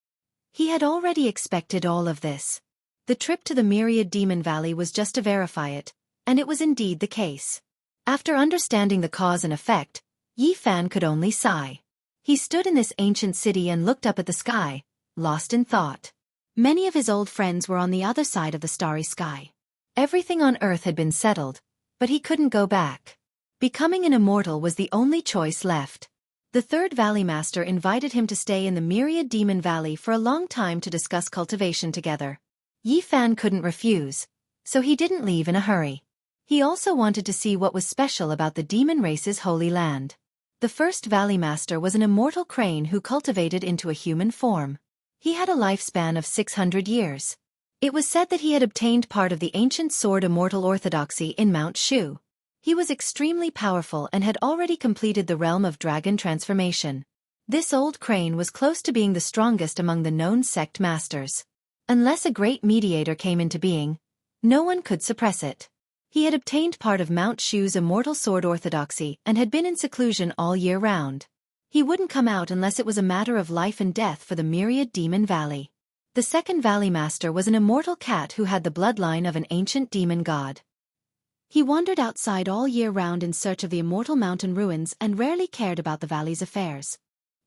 He had already expected all of this. The trip to the Myriad Demon Valley was just to verify it, and it was indeed the case. After understanding the cause and effect, Yi Fan could only sigh. He stood in this ancient city and looked up at the sky, lost in thought. Many of his old friends were on the other side of the starry sky. Everything on Earth had been settled, but he couldn't go back. Becoming an immortal was the only choice left. The Third Valley Master invited him to stay in the Myriad Demon Valley for a long time to discuss cultivation together. Yi Fan couldn't refuse, so he didn't leave in a hurry. He also wanted to see what was special about the demon race's holy land. The First Valley Master was an immortal crane who cultivated into a human form. He had a lifespan of 600 years. It was said that he had obtained part of the ancient sword immortal orthodoxy in Mount Shu. He was extremely powerful and had already completed the realm of dragon transformation. This old crane was close to being the strongest among the known sect masters. Unless a great mediator came into being, no one could suppress it. He had obtained part of Mount Shu's immortal sword orthodoxy and had been in seclusion all year round. He wouldn't come out unless it was a matter of life and death for the Myriad Demon Valley. The Second Valley Master was an immortal cat who had the bloodline of an ancient demon god. He wandered outside all year round in search of the immortal mountain ruins and rarely cared about the valley's affairs.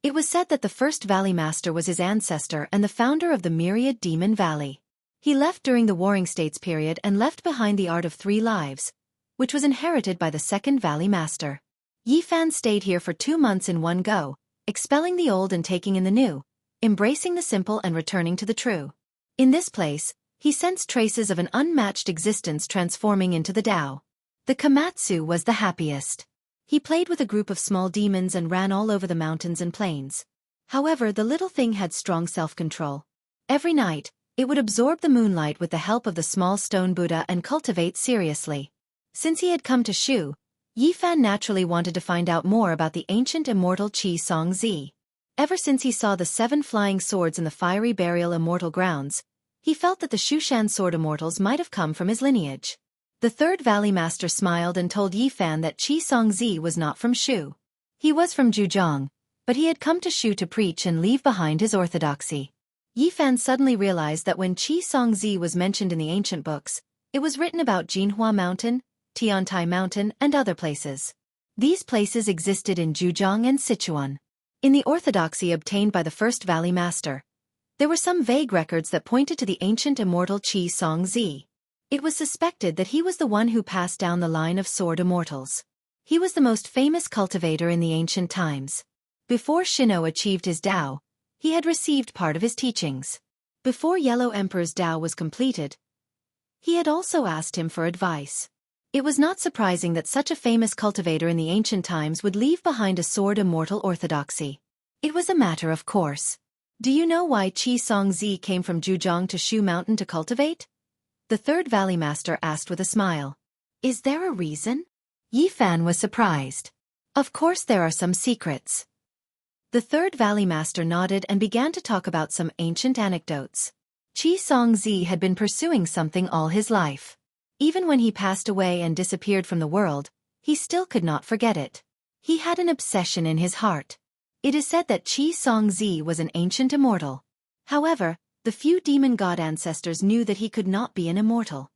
It was said that the First Valley Master was his ancestor and the founder of the Myriad Demon Valley. He left during the Warring States period and left behind the art of 3 lives, which was inherited by the Second Valley Master. Yi Fan stayed here for 2 months in one go, expelling the old and taking in the new, embracing the simple and returning to the true. In this place, he sensed traces of an unmatched existence transforming into the Tao. The Komatsu was the happiest. He played with a group of small demons and ran all over the mountains and plains. However, the little thing had strong self-control. Every night, it would absorb the moonlight with the help of the small stone Buddha and cultivate seriously. Since he had come to Shu, Yi Fan naturally wanted to find out more about the ancient immortal Xianxia. Ever since he saw the 7 flying swords in the fiery burial immortal grounds, he felt that the Shushan sword immortals might have come from his lineage. The Third Valley Master smiled and told Yi Fan that Xianxia was not from Shu. He was from Jianghu, but he had come to Shu to preach and leave behind his orthodoxy. Yi Fan suddenly realized that when Xianxia was mentioned in the ancient books, it was written about Jinhua Mountain, Tiantai Mountain, and other places. These places existed in Jianghu and Sichuan. In the orthodoxy obtained by the First Valley Master, there were some vague records that pointed to the ancient immortal Xianxia. It was suspected that he was the one who passed down the line of sword immortals. He was the most famous cultivator in the ancient times. Before Shino achieved his Tao, he had received part of his teachings. Before Yellow Emperor's Tao was completed, he had also asked him for advice. It was not surprising that such a famous cultivator in the ancient times would leave behind a sword immortal orthodoxy. It was a matter of course. Do you know why Xianxia came from Jianghu to Shu Mountain to cultivate? The third Valley Master asked with a smile. Is there a reason? Yi Fan was surprised. Of course there are some secrets. The third Valley Master nodded and began to talk about some ancient anecdotes. Xianxia had been pursuing something all his life. Even when he passed away and disappeared from the world, he still could not forget it. He had an obsession in his heart. It is said that Xianxia was an ancient immortal. However, the few demon god ancestors knew that he could not be an immortal.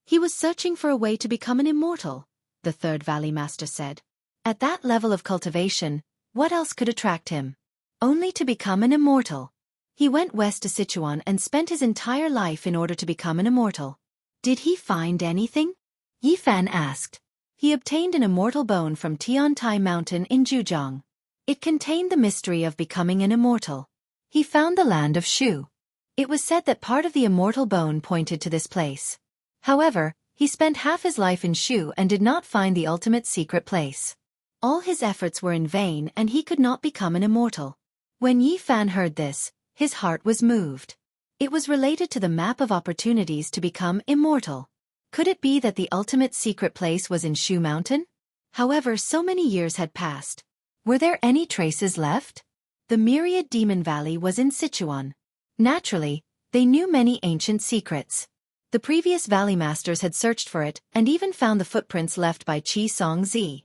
He was searching for a way to become an immortal, the third Valley Master said. At that level of cultivation, what else could attract him? Only to become an immortal. He went west to Sichuan and spent his entire life in order to become an immortal. Did he find anything? Yi Fan asked. He obtained an immortal bone from Tiantai Mountain in Zhejiang. It contained the mystery of becoming an immortal. He found the land of Shu. It was said that part of the immortal bone pointed to this place. However, he spent half his life in Shu and did not find the ultimate secret place. All his efforts were in vain and he could not become an immortal. When Yi Fan heard this, his heart was moved. It was related to the map of opportunities to become immortal. Could it be that the ultimate secret place was in Shu Mountain? However, so many years had passed. Were there any traces left? The myriad demon valley was in Sichuan. Naturally, they knew many ancient secrets. The previous valley masters had searched for it and even found the footprints left by Xianxia.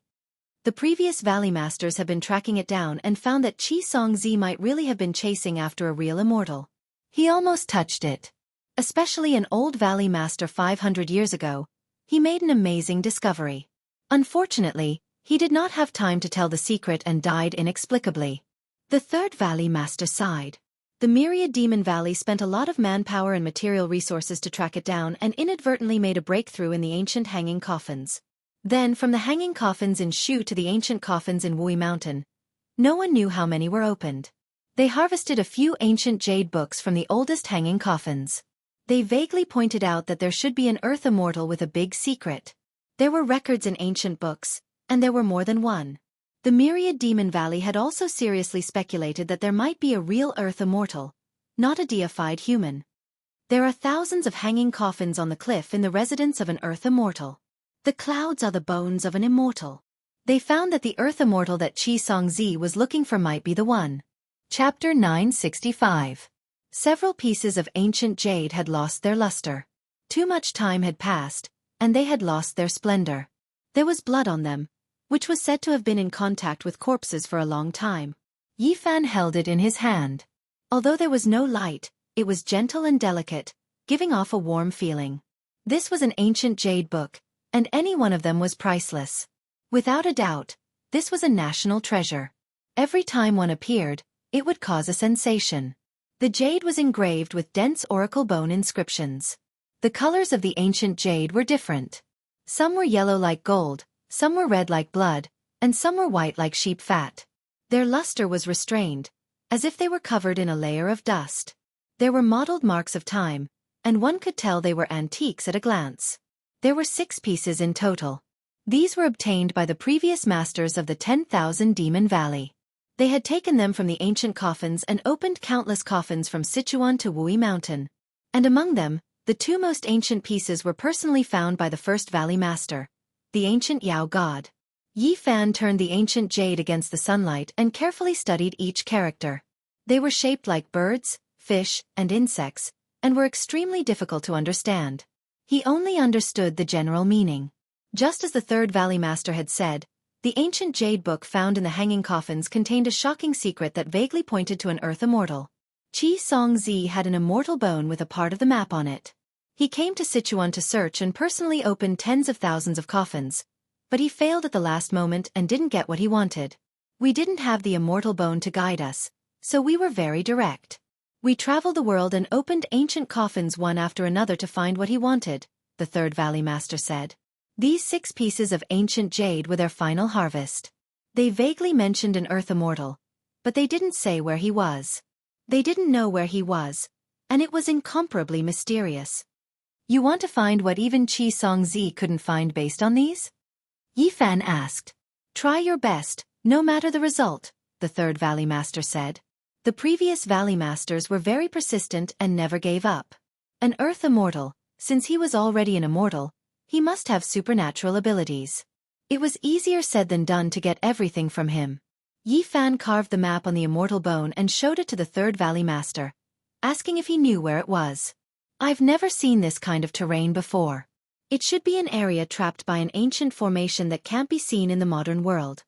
The previous valley masters had been tracking it down and found that Xianxia might really have been chasing after a real immortal. He almost touched it. Especially an old valley master 500 years ago, he made an amazing discovery. Unfortunately, he did not have time to tell the secret and died inexplicably. The third valley master sighed. The myriad demon valley spent a lot of manpower and material resources to track it down and inadvertently made a breakthrough in the ancient hanging coffins. Then from the hanging coffins in Shu to the ancient coffins in Wuxia Mountain, no one knew how many were opened. They harvested a few ancient jade books from the oldest hanging coffins. They vaguely pointed out that there should be an earth immortal with a big secret. There were records in ancient books, and there were more than one. The myriad demon valley had also seriously speculated that there might be a real earth immortal, not a deified human. There are thousands of hanging coffins on the cliff in the residence of an earth immortal. The clouds are the bones of an immortal. They found that the earth immortal that Xianxia was looking for might be the one. Chapter 965. Several pieces of ancient jade had lost their luster. Too much time had passed, and they had lost their splendor. There was blood on them, which was said to have been in contact with corpses for a long time. Yi Fan held it in his hand. Although there was no light, it was gentle and delicate, giving off a warm feeling. This was an ancient jade book, and any one of them was priceless. Without a doubt, this was a national treasure. Every time one appeared, it would cause a sensation. The jade was engraved with dense oracle bone inscriptions. The colors of the ancient jade were different. Some were yellow like gold, some were red like blood, and some were white like sheep fat. Their luster was restrained, as if they were covered in a layer of dust. There were mottled marks of time, and one could tell they were antiques at a glance. There were 6 pieces in total. These were obtained by the previous masters of the 10,000 Demon Valley. They had taken them from the ancient coffins and opened countless coffins from Sichuan to Wuxia Mountain. And among them, the 2 most ancient pieces were personally found by the first valley master, the ancient Yao god. Yi Fan turned the ancient jade against the sunlight and carefully studied each character. They were shaped like birds, fish, and insects, and were extremely difficult to understand. He only understood the general meaning. Just as the third valley master had said, the ancient jade book found in the hanging coffins contained a shocking secret that vaguely pointed to an earth immortal. Xianxia had an immortal bone with a part of the map on it. He came to Sichuan to search and personally opened tens of thousands of coffins, but he failed at the last moment and didn't get what he wanted. We didn't have the immortal bone to guide us, so we were very direct. We traveled the world and opened ancient coffins one after another to find what he wanted, the third valley master said. These 6 pieces of ancient jade were their final harvest. They vaguely mentioned an earth immortal, but they didn't say where he was. They didn't know where he was, and it was incomparably mysterious. You want to find what even Xianxia couldn't find based on these? Yi Fan asked. Try your best, no matter the result, the third Valley Master said. The previous Valley Masters were very persistent and never gave up. An earth immortal, since he was already an immortal, he must have supernatural abilities. It was easier said than done to get everything from him. Yi Fan carved the map on the immortal bone and showed it to the third Valley Master, asking if he knew where it was. I've never seen this kind of terrain before. It should be an area trapped by an ancient formation that can't be seen in the modern world.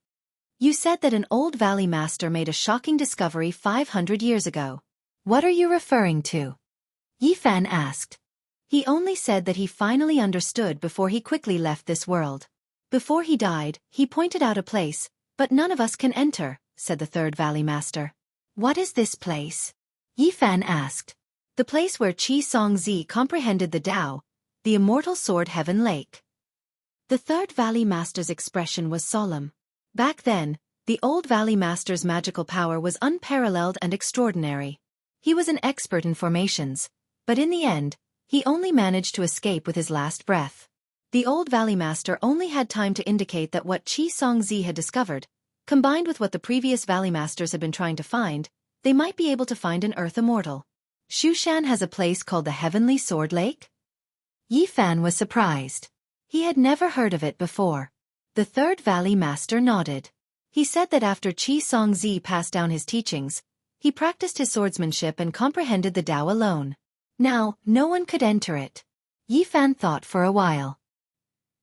You said that an old Valley Master made a shocking discovery 500 years ago. What are you referring to? Yi Fan asked. He only said that he finally understood before he quickly left this world. Before he died, he pointed out a place, but none of us can enter, said the third Valley Master. What is this place? Yi Fan asked. The place where Xianxia comprehended the Tao, the immortal sword Heaven Lake. The third Valley Master's expression was solemn. Back then, the old Valley Master's magical power was unparalleled and extraordinary. He was an expert in formations, but in the end, he only managed to escape with his last breath. The old Valley Master only had time to indicate that what Xianxia had discovered, combined with what the previous Valley Masters had been trying to find, they might be able to find an earth immortal. Shushan has a place called the Heavenly Sword Lake? Yi Fan was surprised. He had never heard of it before. The third Valley Master nodded. He said that after Xianxia passed down his teachings, he practiced his swordsmanship and comprehended the Tao alone. Now, no one could enter it. Yi Fan thought for a while.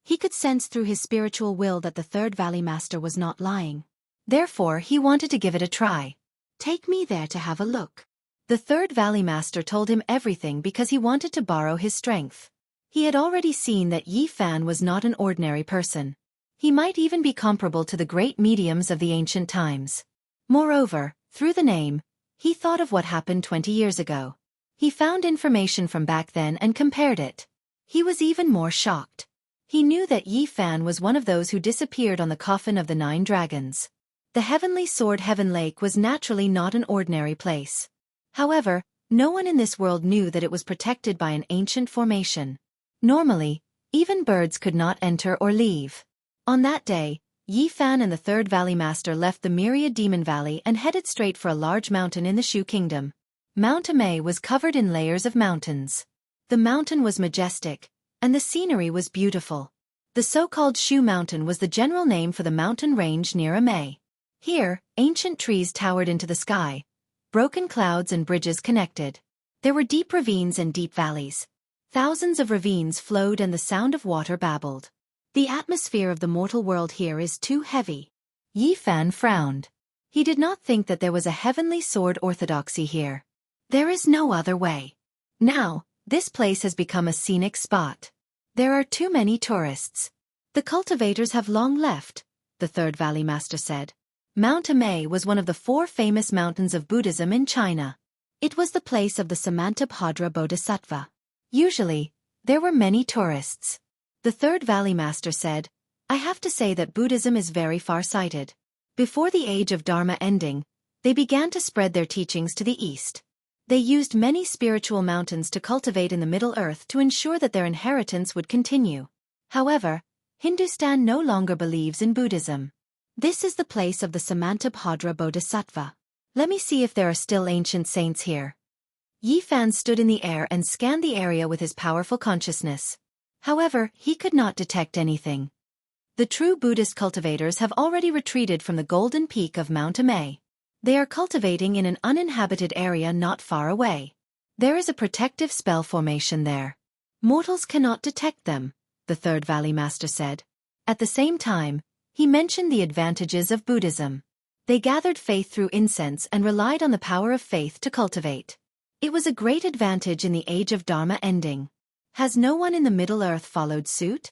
He could sense through his spiritual will that the third Valley Master was not lying. Therefore, he wanted to give it a try. Take me there to have a look. The third Valley Master told him everything because he wanted to borrow his strength. He had already seen that Yi Fan was not an ordinary person. He might even be comparable to the great mediums of the ancient times. Moreover, through the name, he thought of what happened 20 years ago. He found information from back then and compared it. He was even more shocked. He knew that Yi Fan was one of those who disappeared on the coffin of the 9 dragons. The Heavenly Sword Heaven Lake was naturally not an ordinary place. However, no one in this world knew that it was protected by an ancient formation. Normally, even birds could not enter or leave. On that day, Yi Fan and the third Valley Master left the myriad Demon Valley and headed straight for a large mountain in the Shu Kingdom. Mount Amei was covered in layers of mountains. The mountain was majestic, and the scenery was beautiful. The so-called Shu Mountain was the general name for the mountain range near Amei. Here, ancient trees towered into the sky. Broken clouds and bridges connected. There were deep ravines and deep valleys. Thousands of ravines flowed and the sound of water babbled. The atmosphere of the mortal world here is too heavy. Yi Fan frowned. He did not think that there was a heavenly sword orthodoxy here. There is no other way. Now, this place has become a scenic spot. There are too many tourists. The cultivators have long left, the third Valley Master said. Mount Amei was one of the 4 famous mountains of Buddhism in China. It was the place of the Samantabhadra Bodhisattva. Usually, there were many tourists. The third Valley Master said, I have to say that Buddhism is very far-sighted. Before the age of Dharma ending, they began to spread their teachings to the east. They used many spiritual mountains to cultivate in the Middle Earth to ensure that their inheritance would continue. However, Hindustan no longer believes in Buddhism. This is the place of the Samantabhadra Bodhisattva. Let me see if there are still ancient saints here. Yi Fan stood in the air and scanned the area with his powerful consciousness. However, he could not detect anything. The true Buddhist cultivators have already retreated from the golden peak of Mount Amei. They are cultivating in an uninhabited area not far away. There is a protective spell formation there. Mortals cannot detect them, the third Valley Master said. At the same time, he mentioned the advantages of Buddhism. They gathered faith through incense and relied on the power of faith to cultivate. It was a great advantage in the age of Dharma ending. Has no one in the Middle Earth followed suit?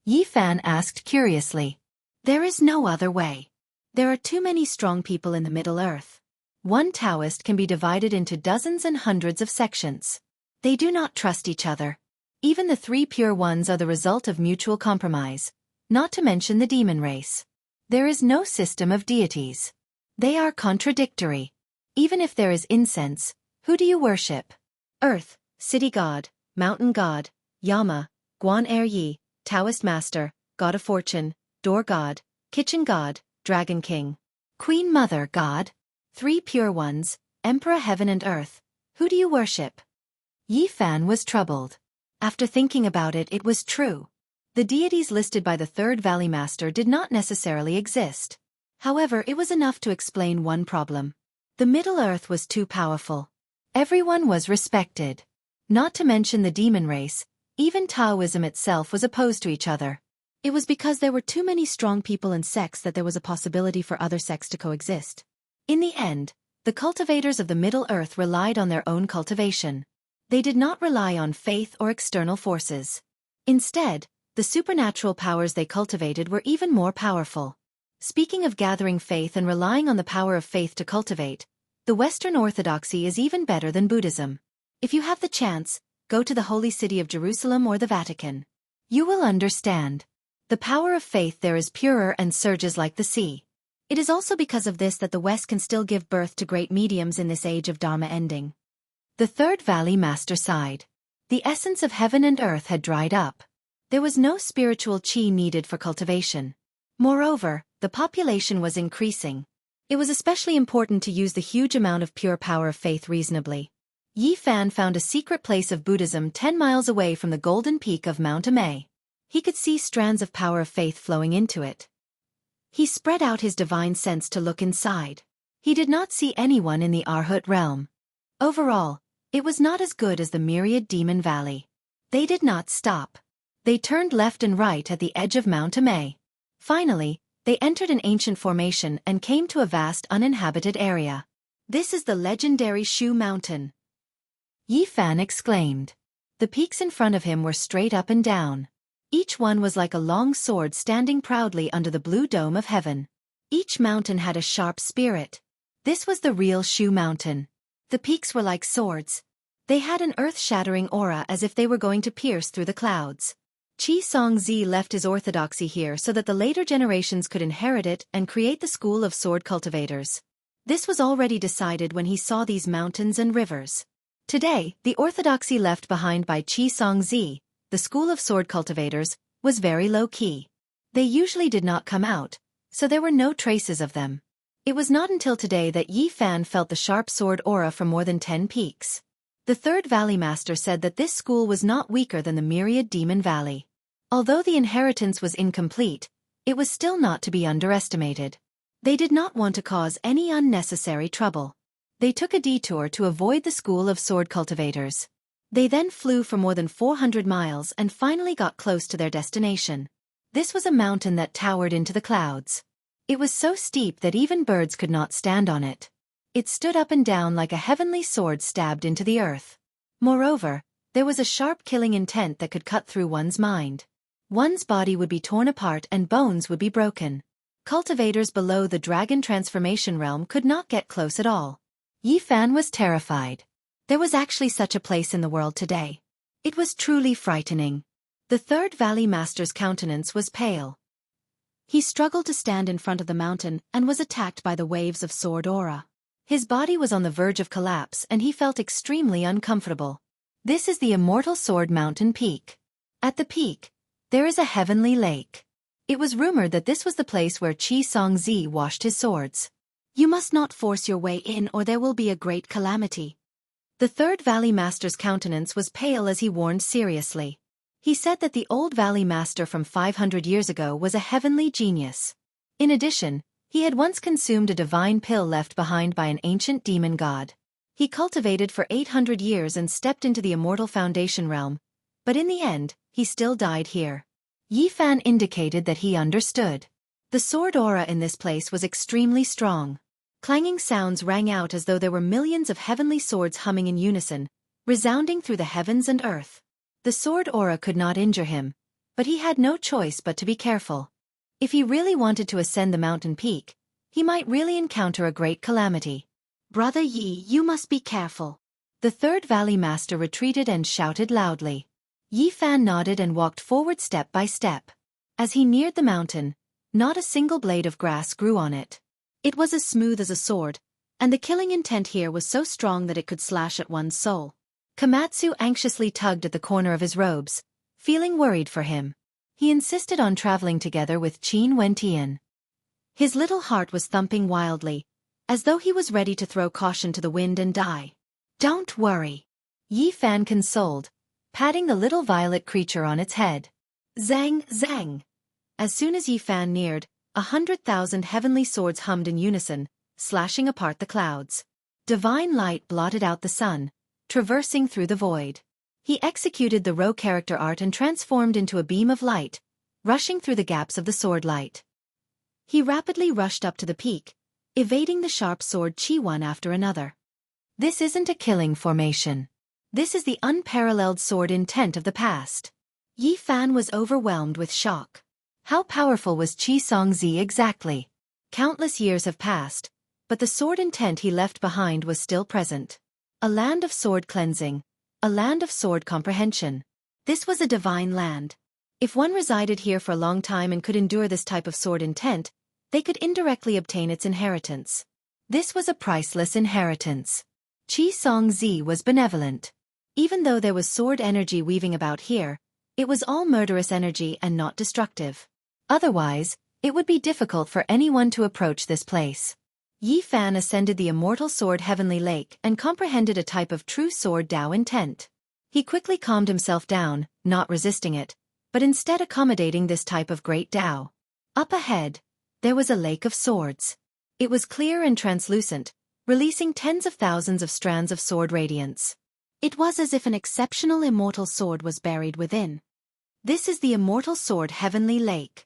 Yi Fan asked curiously. There is no other way. There are too many strong people in the Middle Earth. One Taoist can be divided into dozens and hundreds of sections. They do not trust each other. Even the three pure ones are the result of mutual compromise, not to mention the demon race. There is no system of deities. They are contradictory. Even if there is incense, who do you worship? Earth, city god, mountain god, Yama, Guan Er Yi, Taoist master, god of fortune, door god, kitchen god, dragon king, queen mother god. Three pure ones, emperor heaven and earth. Who do you worship? Yi Fan was troubled. After thinking about it, it was true. The deities listed by the Third Valley Master did not necessarily exist. However, it was enough to explain one problem. The Middle Earth was too powerful. Everyone was respected. Not to mention the demon race, even Taoism itself was opposed to each other. It was because there were too many strong people and sects that there was a possibility for other sects to coexist. In the end, the cultivators of the Middle Earth relied on their own cultivation. They did not rely on faith or external forces. Instead, the supernatural powers they cultivated were even more powerful. Speaking of gathering faith and relying on the power of faith to cultivate, the Western Orthodoxy is even better than Buddhism. If you have the chance, go to the holy city of Jerusalem or the Vatican. You will understand. The power of faith there is purer and surges like the sea. It is also because of this that the West can still give birth to great mediums in this age of Dharma ending. The Third Valley Master sighed. The essence of heaven and earth had dried up. There was no spiritual chi needed for cultivation. Moreover, the population was increasing. It was especially important to use the huge amount of pure power of faith reasonably. Yi Fan found a secret place of Buddhism 10 miles away from the golden peak of Mount Amei. He could see strands of power of faith flowing into it. He spread out his divine sense to look inside. He did not see anyone in the Arhut realm. Overall, it was not as good as the myriad demon valley. They did not stop. They turned left and right at the edge of Mount Amei. Finally, they entered an ancient formation and came to a vast uninhabited area. This is the legendary Shu Mountain. Yi Fan exclaimed. The peaks in front of him were straight up and down. Each one was like a long sword standing proudly under the blue dome of heaven. Each mountain had a sharp spirit. This was the real Shu Mountain. The peaks were like swords. They had an earth-shattering aura as if they were going to pierce through the clouds. Xianxia left his orthodoxy here so that the later generations could inherit it and create the school of sword cultivators. This was already decided when he saw these mountains and rivers. Today, the orthodoxy left behind by Xianxia, the school of sword cultivators, was very low-key. They usually did not come out, so there were no traces of them. It was not until today that Yi Fan felt the sharp sword aura from more than 10 peaks. The Third Valley Master said that this school was not weaker than the myriad demon valley. Although the inheritance was incomplete, it was still not to be underestimated. They did not want to cause any unnecessary trouble. They took a detour to avoid the school of sword cultivators. They then flew for more than 400 miles and finally got close to their destination. This was a mountain that towered into the clouds. It was so steep that even birds could not stand on it. It stood up and down like a heavenly sword stabbed into the earth. Moreover, there was a sharp killing intent that could cut through one's mind. One's body would be torn apart and bones would be broken. Cultivators below the dragon transformation realm could not get close at all. Yi Fan was terrified. There was actually such a place in the world today. It was truly frightening. The Third Valley Master's countenance was pale. He struggled to stand in front of the mountain and was attacked by the waves of sword aura. His body was on the verge of collapse and he felt extremely uncomfortable. This is the immortal Sword Mountain Peak. At the peak, there is a heavenly lake. It was rumored that this was the place where Xianxia washed his swords. You must not force your way in or there will be a great calamity. The Third Valley Master's countenance was pale as he warned seriously. He said that the old Valley Master from 500 years ago was a heavenly genius. In addition, he had once consumed a divine pill left behind by an ancient demon god. He cultivated for 800 years and stepped into the immortal foundation realm, but in the end, he still died here. Yi Fan indicated that he understood. The sword aura in this place was extremely strong. Clanging sounds rang out as though there were millions of heavenly swords humming in unison, resounding through the heavens and earth. The sword aura could not injure him, but he had no choice but to be careful. If he really wanted to ascend the mountain peak, he might really encounter a great calamity. Brother Yi, you must be careful. The Third Valley Master retreated and shouted loudly. Yi Fan nodded and walked forward step by step. As he neared the mountain, not a single blade of grass grew on it. It was as smooth as a sword, and the killing intent here was so strong that it could slash at one's soul. Komatsu anxiously tugged at the corner of his robes, feeling worried for him. He insisted on traveling together with Qin Wentian. His little heart was thumping wildly, as though he was ready to throw caution to the wind and die. "Don't worry," Yi Fan consoled, patting the little violet creature on its head. Zang, zang. As soon as Yi Fan neared, 100,000 heavenly swords hummed in unison, slashing apart the clouds. Divine light blotted out the sun, traversing through the void. He executed the Ro character art and transformed into a beam of light, rushing through the gaps of the sword light. He rapidly rushed up to the peak, evading the sharp sword Qi one after another. This isn't a killing formation. This is the unparalleled sword intent of the past. Yi Fan was overwhelmed with shock. How powerful was Xianxia exactly? Countless years have passed, but the sword intent he left behind was still present. A land of sword cleansing, a land of sword comprehension. This was a divine land. If one resided here for a long time and could endure this type of sword intent, they could indirectly obtain its inheritance. This was a priceless inheritance. Xianxia was benevolent. Even though there was sword energy weaving about here, it was all murderous energy and not destructive. Otherwise, it would be difficult for anyone to approach this place. Yi Fan ascended the immortal sword Heavenly Lake and comprehended a type of true sword Tao intent. He quickly calmed himself down, not resisting it, but instead accommodating this type of great Tao. Up ahead, there was a lake of swords. It was clear and translucent, releasing tens of thousands of strands of sword radiance. It was as if an exceptional immortal sword was buried within. This is the immortal sword Heavenly Lake,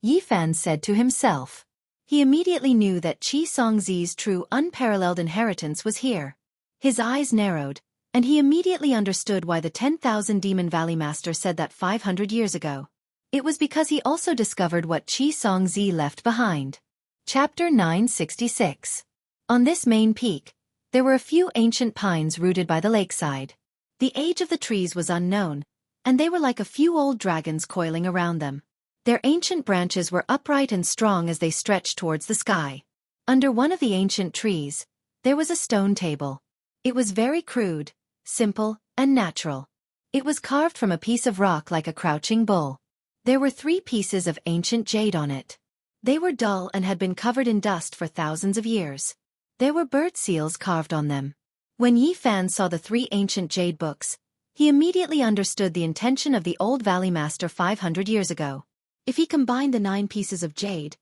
Yi Fan said to himself. He immediately knew that Xianxia's true unparalleled inheritance was here. His eyes narrowed, and he immediately understood why the 10,000 Demon Valley Master said that 500 years ago. It was because he also discovered what Xianxia left behind. Chapter 966. On this main peak, there were a few ancient pines rooted by the lakeside. The age of the trees was unknown, and they were like a few old dragons coiling around them. Their ancient branches were upright and strong as they stretched towards the sky. Under one of the ancient trees, there was a stone table. It was very crude, simple, and natural. It was carved from a piece of rock like a crouching bull. There were 3 pieces of ancient jade on it. They were dull and had been covered in dust for thousands of years. There were bird seals carved on them. When Yi Fan saw the 3 ancient jade books, he immediately understood the intention of the old Valley Master 500 years ago. If he combined the 9 pieces of jade,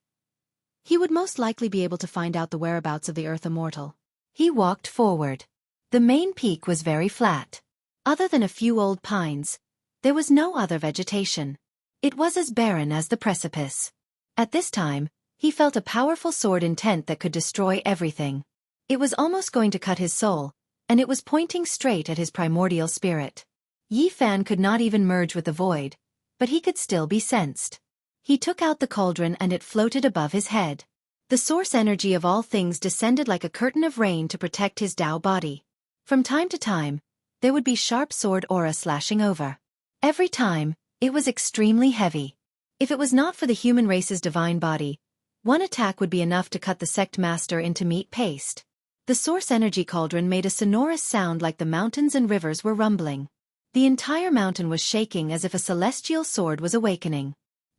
he would most likely be able to find out the whereabouts of the Earth Immortal. He walked forward. The main peak was very flat. Other than a few old pines, there was no other vegetation. It was as barren as the precipice. At this time, he felt a powerful sword intent that could destroy everything. It was almost going to cut his soul, and it was pointing straight at his primordial spirit. Yi Fan could not even merge with the void, but he could still be sensed. He took out the cauldron and it floated above his head. The source energy of all things descended like a curtain of rain to protect his Tao body. From time to time, there would be sharp sword aura slashing over. Every time, it was extremely heavy. If it was not for the human race's divine body, one attack would be enough to cut the sect master into meat paste. The source energy cauldron made a sonorous sound like the mountains and rivers were rumbling. The entire mountain was shaking as if a celestial sword was awakening.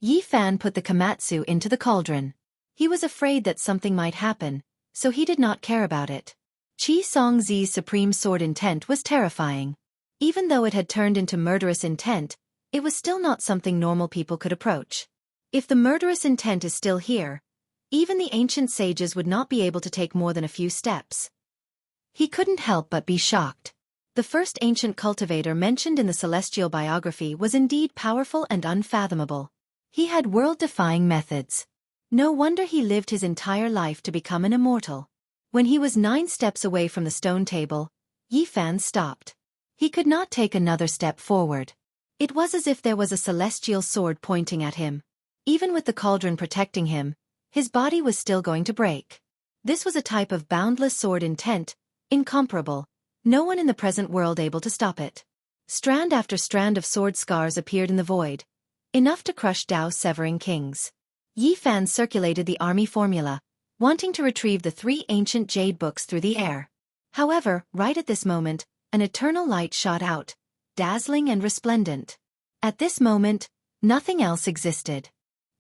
Yi Fan put the Komatsu into the cauldron. He was afraid that something might happen, so he did not care about it. Xianxia's supreme sword intent was terrifying. Even though it had turned into murderous intent, it was still not something normal people could approach. If the murderous intent is still here, even the ancient sages would not be able to take more than a few steps. He couldn't help but be shocked. The first ancient cultivator mentioned in the celestial biography was indeed powerful and unfathomable. He had world-defying methods. No wonder he lived his entire life to become an immortal. When he was 9 steps away from the stone table, Yi Fan stopped. He could not take another step forward. It was as if there was a celestial sword pointing at him. Even with the cauldron protecting him, his body was still going to break. This was a type of boundless sword intent, incomparable, no one in the present world able to stop it. Strand after strand of sword scars appeared in the void, enough to crush Tao-severing kings. Yi Fan circulated the army formula, wanting to retrieve the 3 ancient jade books through the air. However, right at this moment, an eternal light shot out, dazzling and resplendent. At this moment, nothing else existed.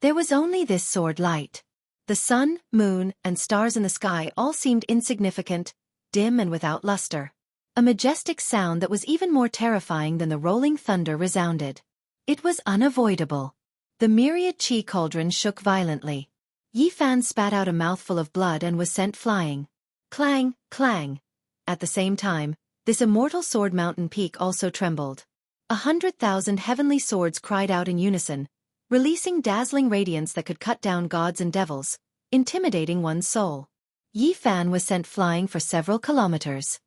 There was only this sword light. The sun, moon, and stars in the sky all seemed insignificant, dim and without luster. A majestic sound that was even more terrifying than the rolling thunder resounded. It was unavoidable. The myriad chi cauldron shook violently. Yi Fan spat out a mouthful of blood and was sent flying. Clang, clang. At the same time, this immortal sword mountain peak also trembled. 100,000 heavenly swords cried out in unison, releasing dazzling radiance that could cut down gods and devils, intimidating one's soul. Yi Fan was sent flying for several kilometers.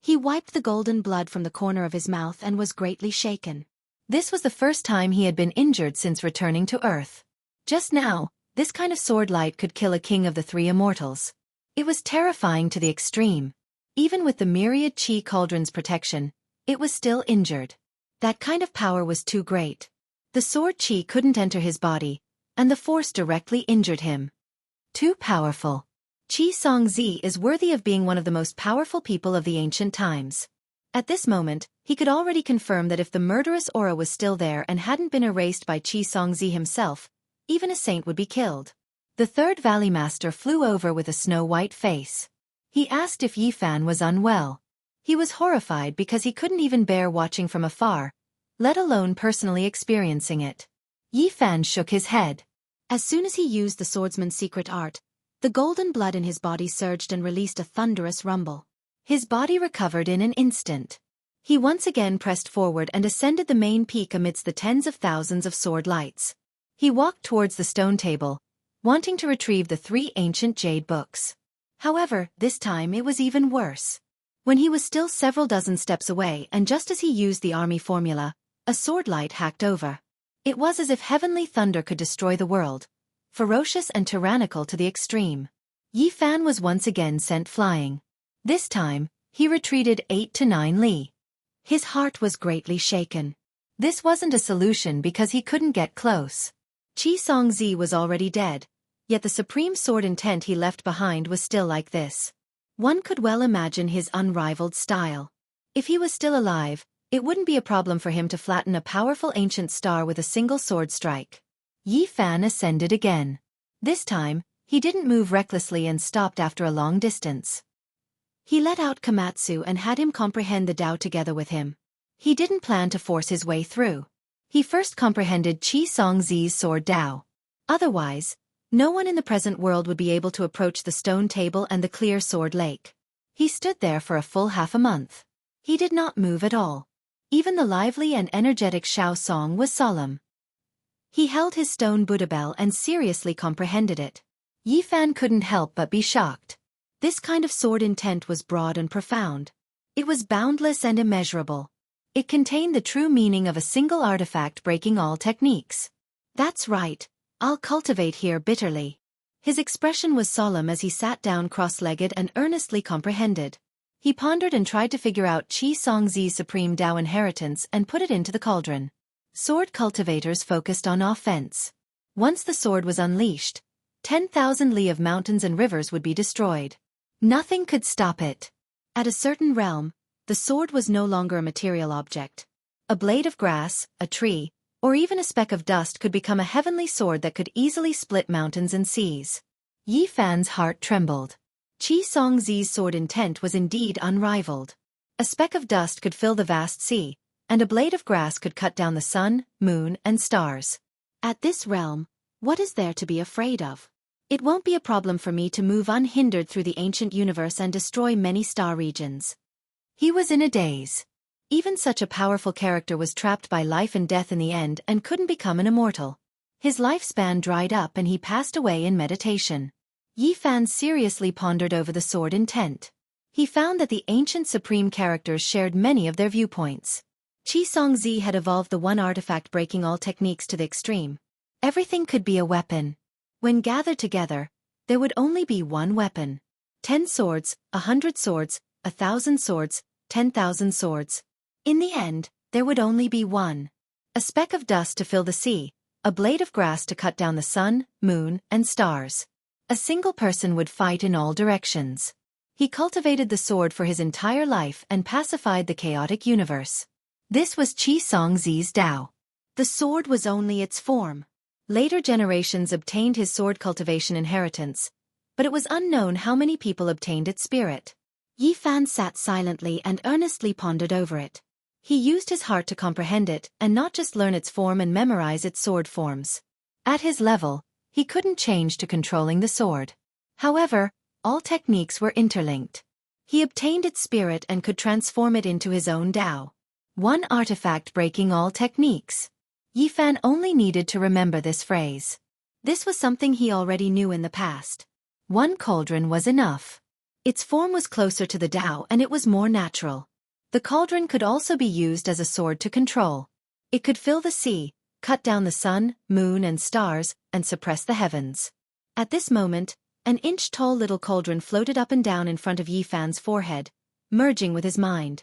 He wiped the golden blood from the corner of his mouth and was greatly shaken. This was the first time he had been injured since returning to Earth. Just now, this kind of sword light could kill a king of the 3 immortals. It was terrifying to the extreme. Even with the myriad chi cauldron's protection, it was still injured. That kind of power was too great. The sword chi couldn't enter his body, and the force directly injured him. Too powerful. Xianxia is worthy of being one of the most powerful people of the ancient times. At this moment, he could already confirm that if the murderous aura was still there and hadn't been erased by Xianxia himself, even a saint would be killed. The 3rd Valley Master flew over with a snow-white face. He asked if Yi Fan was unwell. He was horrified because he couldn't even bear watching from afar, let alone personally experiencing it. Yi Fan shook his head. As soon as he used the swordsman's secret art, the golden blood in his body surged and released a thunderous rumble. His body recovered in an instant. He once again pressed forward and ascended the main peak amidst the tens of thousands of sword lights. He walked towards the stone table, wanting to retrieve the 3 ancient jade books. However, this time it was even worse. When he was still several dozen steps away and just as he used the army formula, a sword light hacked over. It was as if heavenly thunder could destroy the world, ferocious and tyrannical to the extreme. Yi Fan was once again sent flying. This time, he retreated 8 to 9 li. His heart was greatly shaken. This wasn't a solution because he couldn't get close. Xianxia was already dead, yet the supreme sword intent he left behind was still like this. One could well imagine his unrivaled style. If he was still alive, it wouldn't be a problem for him to flatten a powerful ancient star with a single sword strike. Yi Fan ascended again. This time, he didn't move recklessly and stopped after a long distance. He let out Komatsu and had him comprehend the Tao together with him. He didn't plan to force his way through. He first comprehended Xianxia's sword Tao. Otherwise, no one in the present world would be able to approach the stone table and the clear sword lake. He stood there for a full half a month. He did not move at all. Even the lively and energetic Shao song was solemn. He held his stone Buddha bell and seriously comprehended it. Yi Fan couldn't help but be shocked. This kind of sword intent was broad and profound. It was boundless and immeasurable. It contained the true meaning of a single artifact breaking all techniques. That's right, I'll cultivate here bitterly. His expression was solemn as he sat down cross-legged and earnestly comprehended. He pondered and tried to figure out Xianxia's supreme Tao inheritance and put it into the cauldron. Sword cultivators focused on offense. Once the sword was unleashed, 10,000 li of mountains and rivers would be destroyed. Nothing could stop it. At a certain realm, the sword was no longer a material object. A blade of grass, a tree, or even a speck of dust could become a heavenly sword that could easily split mountains and seas. Yi Fan's heart trembled. Xianxia's sword intent was indeed unrivaled. A speck of dust could fill the vast sea, and a blade of grass could cut down the sun, moon, and stars. At this realm, what is there to be afraid of? It won't be a problem for me to move unhindered through the ancient universe and destroy many star regions. He was in a daze. Even such a powerful character was trapped by life and death in the end and couldn't become an immortal. His lifespan dried up and he passed away in meditation. Yi Fan seriously pondered over the sword intent. He found that the ancient supreme characters shared many of their viewpoints. Xianxia had evolved the one artifact breaking all techniques to the extreme. Everything could be a weapon. When gathered together, there would only be one weapon. 10 swords, 100 swords, 1,000 swords, 10,000 swords. In the end, there would only be one. A speck of dust to fill the sea, a blade of grass to cut down the sun, moon, and stars. A single person would fight in all directions. He cultivated the sword for his entire life and pacified the chaotic universe. This was Xianxia's Tao. The sword was only its form. Later generations obtained his sword cultivation inheritance, but it was unknown how many people obtained its spirit. Yi Fan sat silently and earnestly pondered over it. He used his heart to comprehend it and not just learn its form and memorize its sword forms. At his level, he couldn't change to controlling the sword. However, all techniques were interlinked. He obtained its spirit and could transform it into his own Tao. One artifact breaking all techniques. Yi Fan only needed to remember this phrase. This was something he already knew in the past. One cauldron was enough. Its form was closer to the Tao and it was more natural. The cauldron could also be used as a sword to control. It could fill the sea, cut down the sun, moon and stars, and suppress the heavens. At this moment, an inch-tall little cauldron floated up and down in front of Yi Fan's forehead, merging with his mind.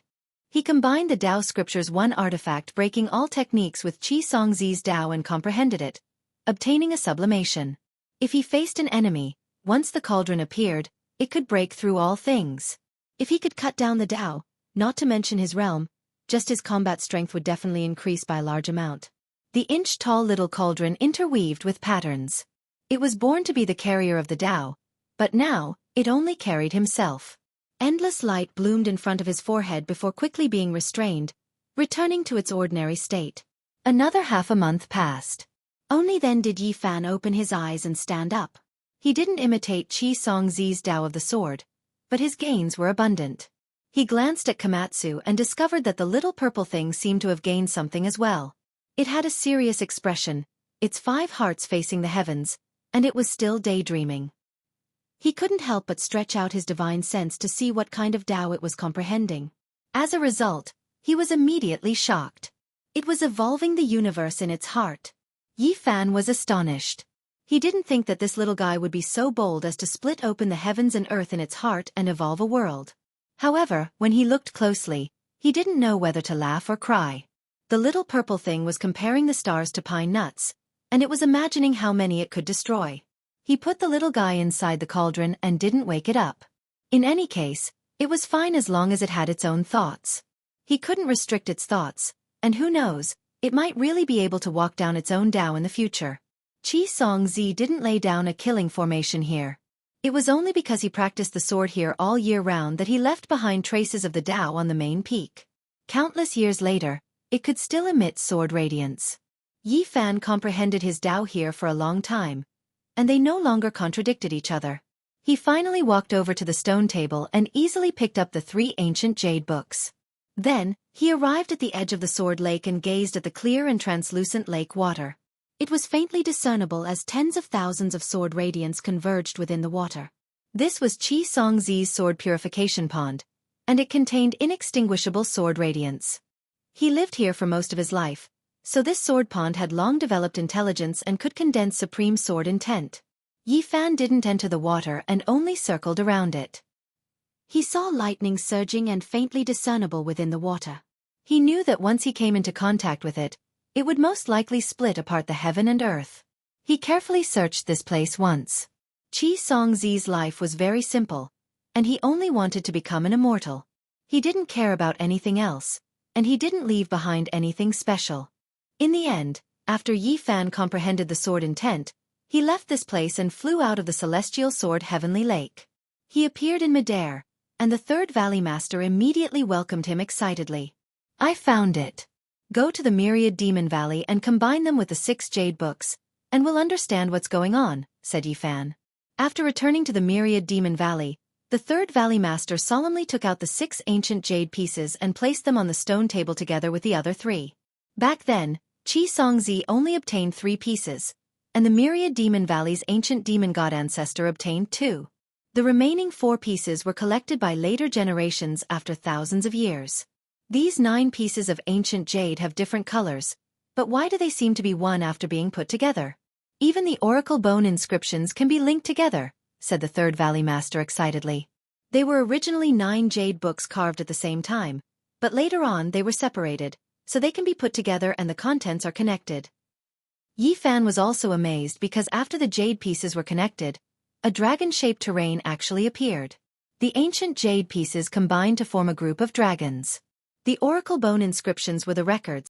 He combined the Tao scripture's one artifact breaking all techniques with Xianxia's Tao and comprehended it, obtaining a sublimation. If he faced an enemy, once the cauldron appeared, it could break through all things. If he could cut down the Tao, not to mention his realm, just his combat strength would definitely increase by a large amount. The inch-tall little cauldron interweaved with patterns. It was born to be the carrier of the Tao, but now, it only carried himself. Endless light bloomed in front of his forehead before quickly being restrained, returning to its ordinary state. Another half a month passed. Only then did Yi Fan open his eyes and stand up. He didn't imitate Xianxia's Tao of the sword, but his gains were abundant. He glanced at Komatsu and discovered that the little purple thing seemed to have gained something as well. It had a serious expression, its 5 hearts facing the heavens, and it was still daydreaming. He couldn't help but stretch out his divine sense to see what kind of Tao it was comprehending. As a result, he was immediately shocked. It was evolving the universe in its heart. Yi Fan was astonished. He didn't think that this little guy would be so bold as to split open the heavens and earth in its heart and evolve a world. However, when he looked closely, he didn't know whether to laugh or cry. The little purple thing was comparing the stars to pine nuts, and it was imagining how many it could destroy. He put the little guy inside the cauldron and didn't wake it up. In any case, it was fine as long as it had its own thoughts. He couldn't restrict its thoughts, and who knows, it might really be able to walk down its own Tao in the future. Xianxia didn't lay down a killing formation here. It was only because he practiced the sword here all year round that he left behind traces of the Tao on the main peak. Countless years later, it could still emit sword radiance. Yi Fan comprehended his Tao here for a long time, and they no longer contradicted each other. He finally walked over to the stone table and easily picked up the 3 ancient jade books. Then, he arrived at the edge of the sword lake and gazed at the clear and translucent lake water. It was faintly discernible as tens of thousands of sword radiance converged within the water. This was Xianxia's sword purification pond, and it contained inextinguishable sword radiance. He lived here for most of his life, so this sword pond had long developed intelligence and could condense supreme sword intent. Yi Fan didn't enter the water and only circled around it. He saw lightning surging and faintly discernible within the water. He knew that once he came into contact with it, it would most likely split apart the heaven and earth. He carefully searched this place once. Xianxia's life was very simple, and he only wanted to become an immortal. He didn't care about anything else, and he didn't leave behind anything special. In the end, after Yi Fan comprehended the sword intent, he left this place and flew out of the celestial sword heavenly lake. He appeared in midair, and the third valley master immediately welcomed him excitedly. "I found it. Go to the myriad demon valley and combine them with the 6 jade books, and we'll understand what's going on," said Yi Fan. After returning to the myriad demon valley, the third valley master solemnly took out the 6 ancient jade pieces and placed them on the stone table together with the other 3. Back then, Xianxia only obtained 3 pieces, and the myriad demon valley's ancient demon god ancestor obtained 2. The remaining 4 pieces were collected by later generations after thousands of years. These 9 pieces of ancient jade have different colors, but why do they seem to be one after being put together? Even the oracle bone inscriptions can be linked together, said the third valley master excitedly. They were originally 9 jade books carved at the same time, but later on they were separated, so they can be put together and the contents are connected. Yi Fan was also amazed because after the jade pieces were connected, a dragon-shaped terrain actually appeared. The ancient jade pieces combined to form a group of dragons. The oracle bone inscriptions were the records,